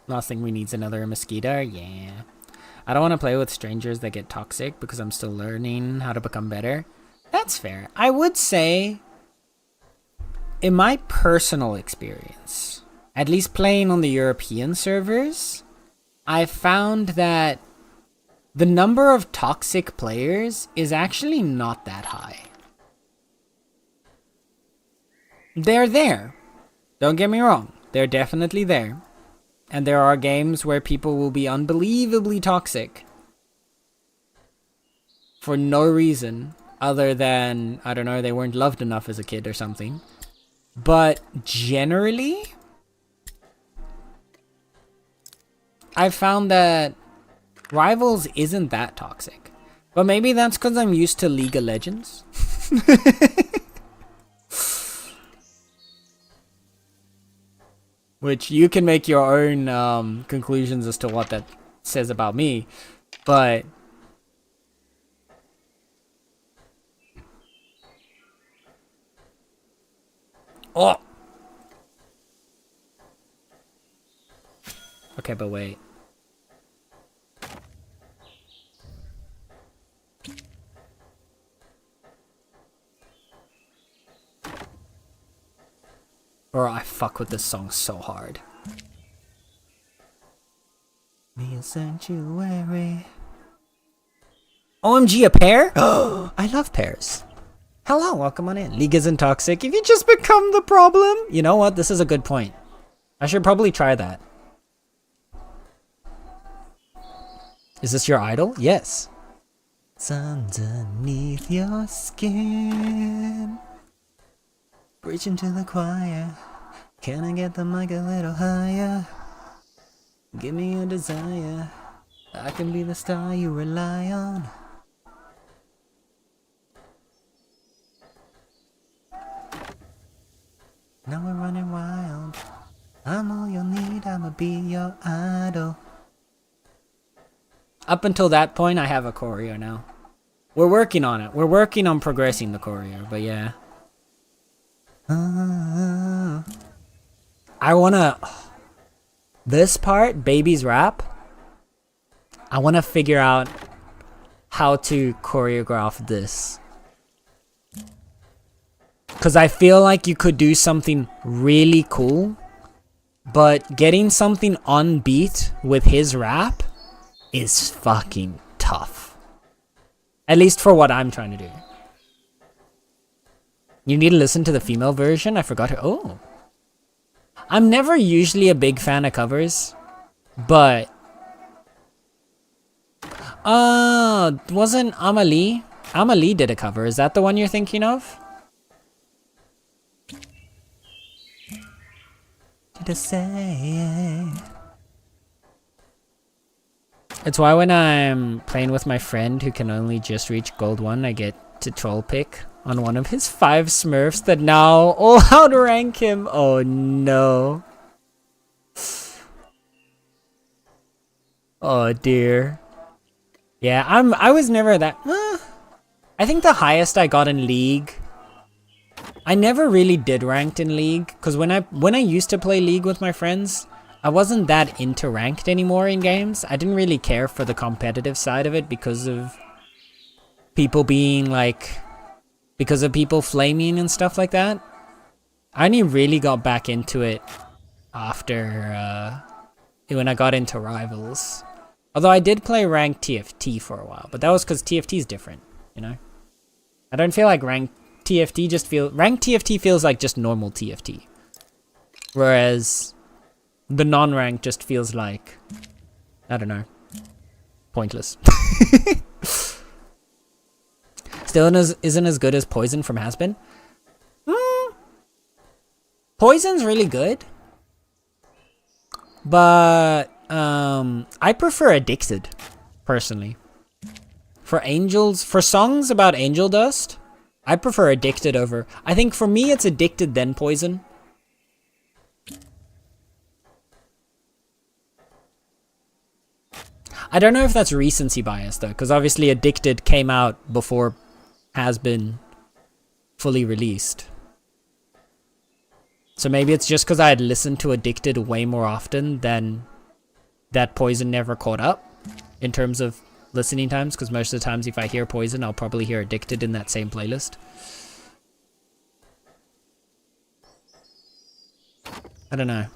Last thing we need is another mosquito. Yeah. I don't want to play with strangers that get toxic because I'm still learning how to become better. That's fair. I would say, in my personal experience, at least playing on the European servers, I've found that the number of toxic players is actually not that high. They're there. Don't get me wrong. They're definitely there. And there are games where people will be unbelievably toxic for no reason other than, I don't know, they weren't loved enough as a kid or something. But generally, I've found that Rivals isn't that toxic. But maybe that's because I'm used to League of Legends. Which you can make your own conclusions as to what that says about me. But oh! Okay, but wait. Bro, I fuck with this song so hard. Me a sanctuary. OMG, a pear? Oh, I love pears. Hello, welcome on in. League isn't toxic. If you just become the problem. You know what? This is a good point. I should probably try that. Is this your idol? Yes. It's underneath your skin. Preaching to the choir. Can I get the mic a little higher? Give me a desire. I can be the star you rely on. Now we're running wild. I'm all you'll need, I'ma be your idol. Up until that point, I have a choreo now. We're working on it. We're working on progressing the choreo, but yeah. I wanna... This part, Baby's Rap, I wanna figure out how to choreograph this. Because I feel like you could do something really cool, but getting something on beat with his rap is fucking tough. At least for what I'm trying to do. You need to listen to the female version? I forgot her. Oh. I'm never usually a big fan of covers, but... wasn't Amelie? Amelie did a cover. Is that the one you're thinking of? To say. It's why when I'm playing with my friend who can only just reach gold 1, I get to troll pick on one of his 5 smurfs that now all outrank him. Oh no. Oh dear. Yeah, I was never that. I think the highest I got in League. I never really did ranked in League, because when I used to play League with my friends, I wasn't that into ranked anymore in games. I didn't really care for the competitive side of it because of people being like, because of people flaming and stuff like that. I only really got back into it after when I got into Rivals. Although I did play ranked TFT for a while, but that was because TFT is different, you know? I don't feel like ranked TFT ranked TFT feels like just normal TFT. Whereas the non-ranked just feels like, I don't know, pointless. Still isn't as good as Poison from Has-Been. Poison's really good. But I prefer Addicted, personally. For songs about angel dust, I prefer Addicted over... I think for me it's Addicted then Poison. I don't know if that's recency bias though, because obviously Addicted came out before Has Been fully released. So maybe it's just because I had listened to Addicted way more often than that Poison never caught up in terms of listening times, because most of the times if I hear Poison, I'll probably hear Addicted in that same playlist. I don't know.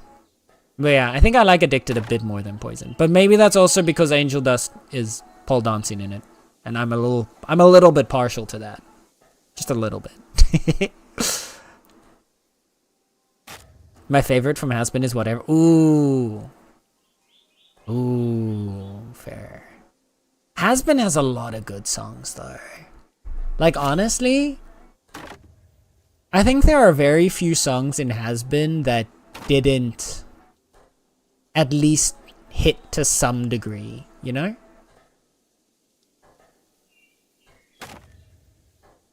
But yeah, I think I like Addicted a bit more than Poison. But maybe that's also because Angel Dust is pole dancing in it. And I'm a little bit partial to that. Just a little bit. My favorite from Has Been is Whatever. Ooh. Ooh, fair. Has Been has a lot of good songs though. Like honestly, I think there are very few songs in Has Been that didn't at least hit to some degree, you know?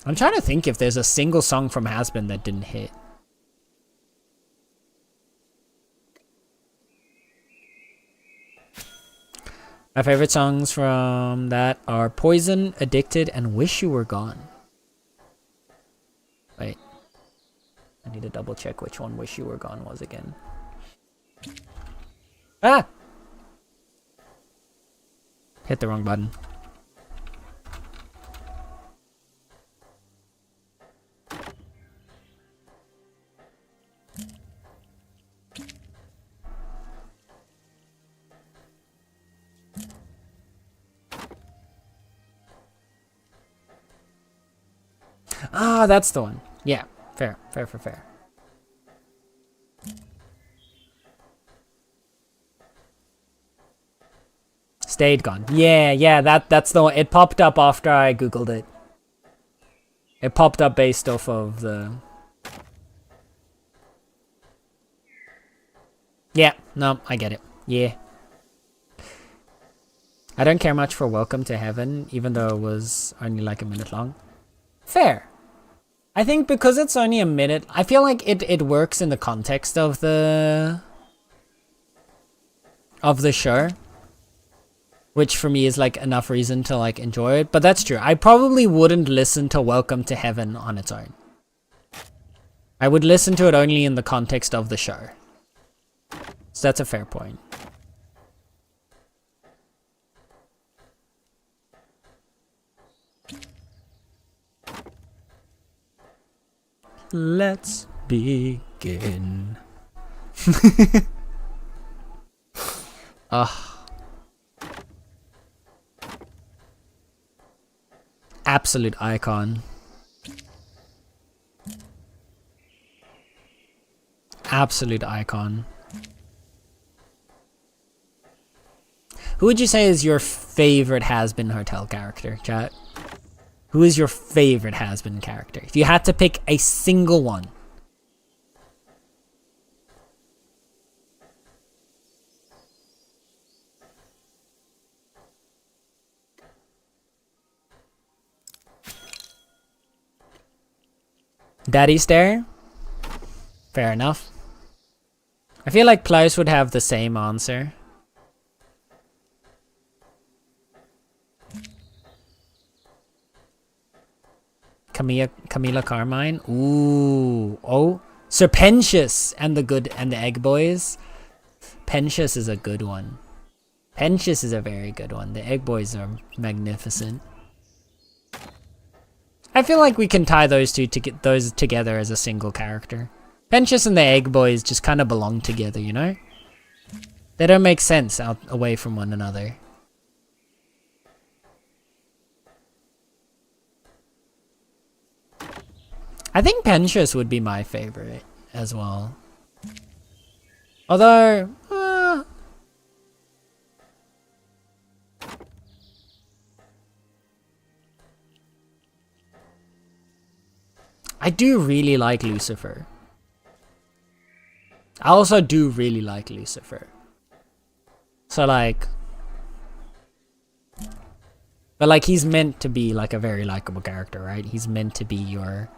I'm trying to think if there's a single song from Has Been that didn't hit. My favorite songs from that are Poison, Addicted, and Wish You Were Gone. Wait. I need to double check which one Wish You Were Gone was again. Ah! Hit the wrong button. Ah, that's the one. Yeah, fair. Stayed Gone. Yeah, that's the one. It popped up after I googled it. It popped up based off of the... Yeah, no, I get it. Yeah. I don't care much for Welcome to Heaven, even though it was only like a minute long. Fair. I think because it's only a minute, I feel like it works in the context of the show, which for me is like enough reason to like enjoy it. But that's true. I probably wouldn't listen to Welcome to Heaven on its own. I would listen to it only in the context of the show. So that's a fair point. Let's begin. Absolute icon. Absolute icon. Who would you say is your favorite Has-Been Hotel character, chat? Who is your favorite Has-Been character? If you had to pick a single one. Daddy Stare? Fair enough. I feel like Klaus would have the same answer. Camila Carmine. Ooh. Oh. Serpentious and the Egg Boys. Pentious is a good one. Pentious is a very good one. The Egg Boys are magnificent. I feel like we can tie those two to get those together as a single character. Pentious and the Egg Boys just kind of belong together, you know? They don't make sense away from one another. I think Pentious would be my favorite as well. Although, I do really like Lucifer. I also do really like Lucifer. So like, but like he's meant to be like a very likable character, right? He's meant to be a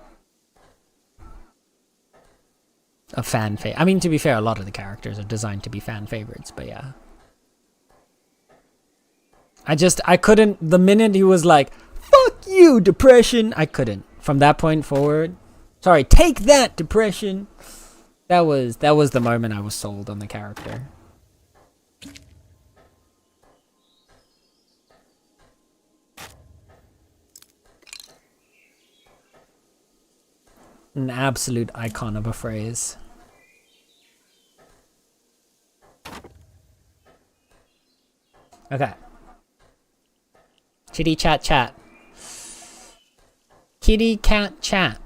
fan favorite. I mean, to be fair, a lot of the characters are designed to be fan favorites, but yeah. I couldn't, the minute he was like, fuck you, depression, I couldn't. From that point forward, sorry, take that, depression. That was the moment I was sold on the character. An absolute icon of a phrase. Okay. Kitty chat chat. Kitty cat chat.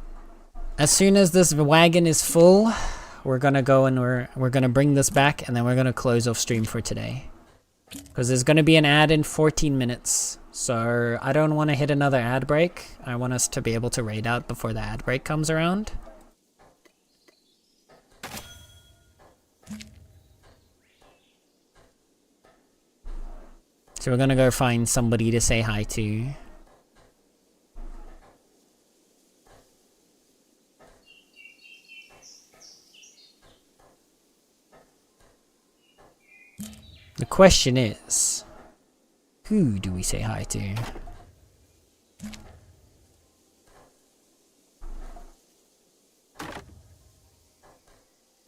As soon as this wagon is full, we're gonna go and we're gonna bring this back, and then we're gonna close off stream for today. Because there's gonna be an ad in 14 minutes. So I don't want to hit another ad break. I want us to be able to raid out before the ad break comes around. So we're gonna go find somebody to say hi to. The question is, who do we say hi to?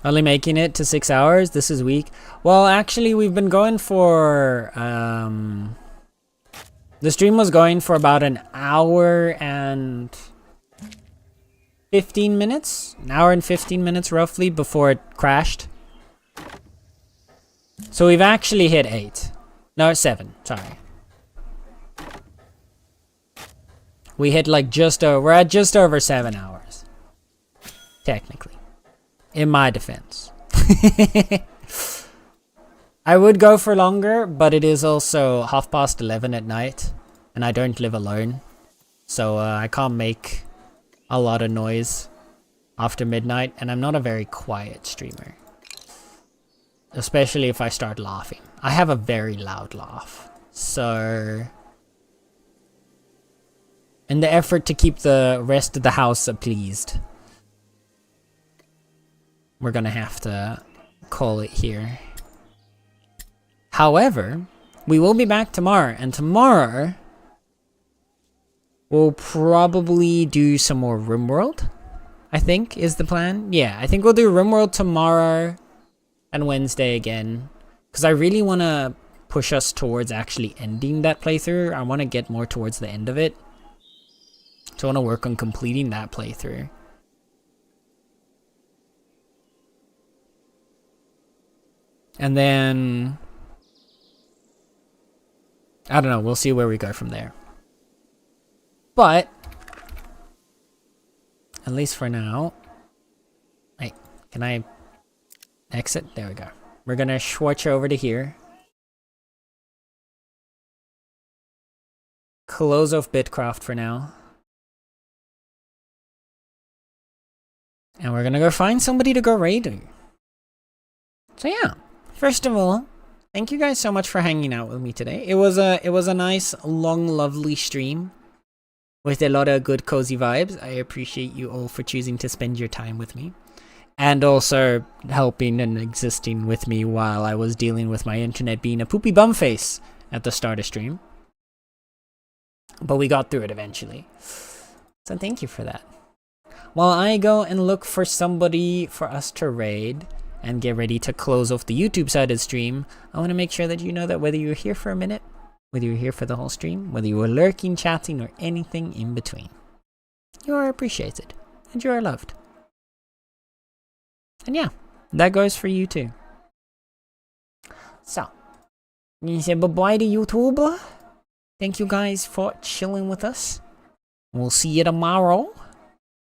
Only making it to 6 hours? This is weak. Well, actually, we've been going for... the stream was going for about an hour and 15 minutes? An hour and 15 minutes, roughly, before it crashed. So we've actually hit 8. No, 7. Sorry. We hit like we're at just over 7 hours. Technically. In my defense. I would go for longer, but it is also 11:30 at night. And I don't live alone. So I can't make a lot of noise after midnight. And I'm not a very quiet streamer. Especially if I start laughing. I have a very loud laugh. So, in the effort to keep the rest of the house pleased, we're gonna have to call it here. However, we will be back tomorrow, and tomorrow we'll probably do some more RimWorld, I think is the plan. Yeah, I think we'll do RimWorld tomorrow and Wednesday again, because I really want to push us towards actually ending that playthrough. I want to get more towards the end of it. So I want to work on completing that playthrough. And then, I don't know, we'll see where we go from there. But, at least for now, wait, can I exit? There we go. We're gonna switch over to here. Close off Bitcraft for now. And we're gonna go find somebody to go raiding. So yeah, first of all, thank you guys so much for hanging out with me today. It was a nice, long, lovely stream with a lot of good, cozy vibes. I appreciate you all for choosing to spend your time with me. And also helping and existing with me while I was dealing with my internet being a poopy bum face at the start of stream. But we got through it eventually. So thank you for that. While I go and look for somebody for us to raid and get ready to close off the YouTube side of the stream, I want to make sure that you know that whether you're here for a minute, whether you're here for the whole stream, whether you were lurking, chatting, or anything in between, you are appreciated and you are loved. And yeah, that goes for you too. So, you say bye-bye to YouTube. Thank you guys for chilling with us. We'll see you tomorrow.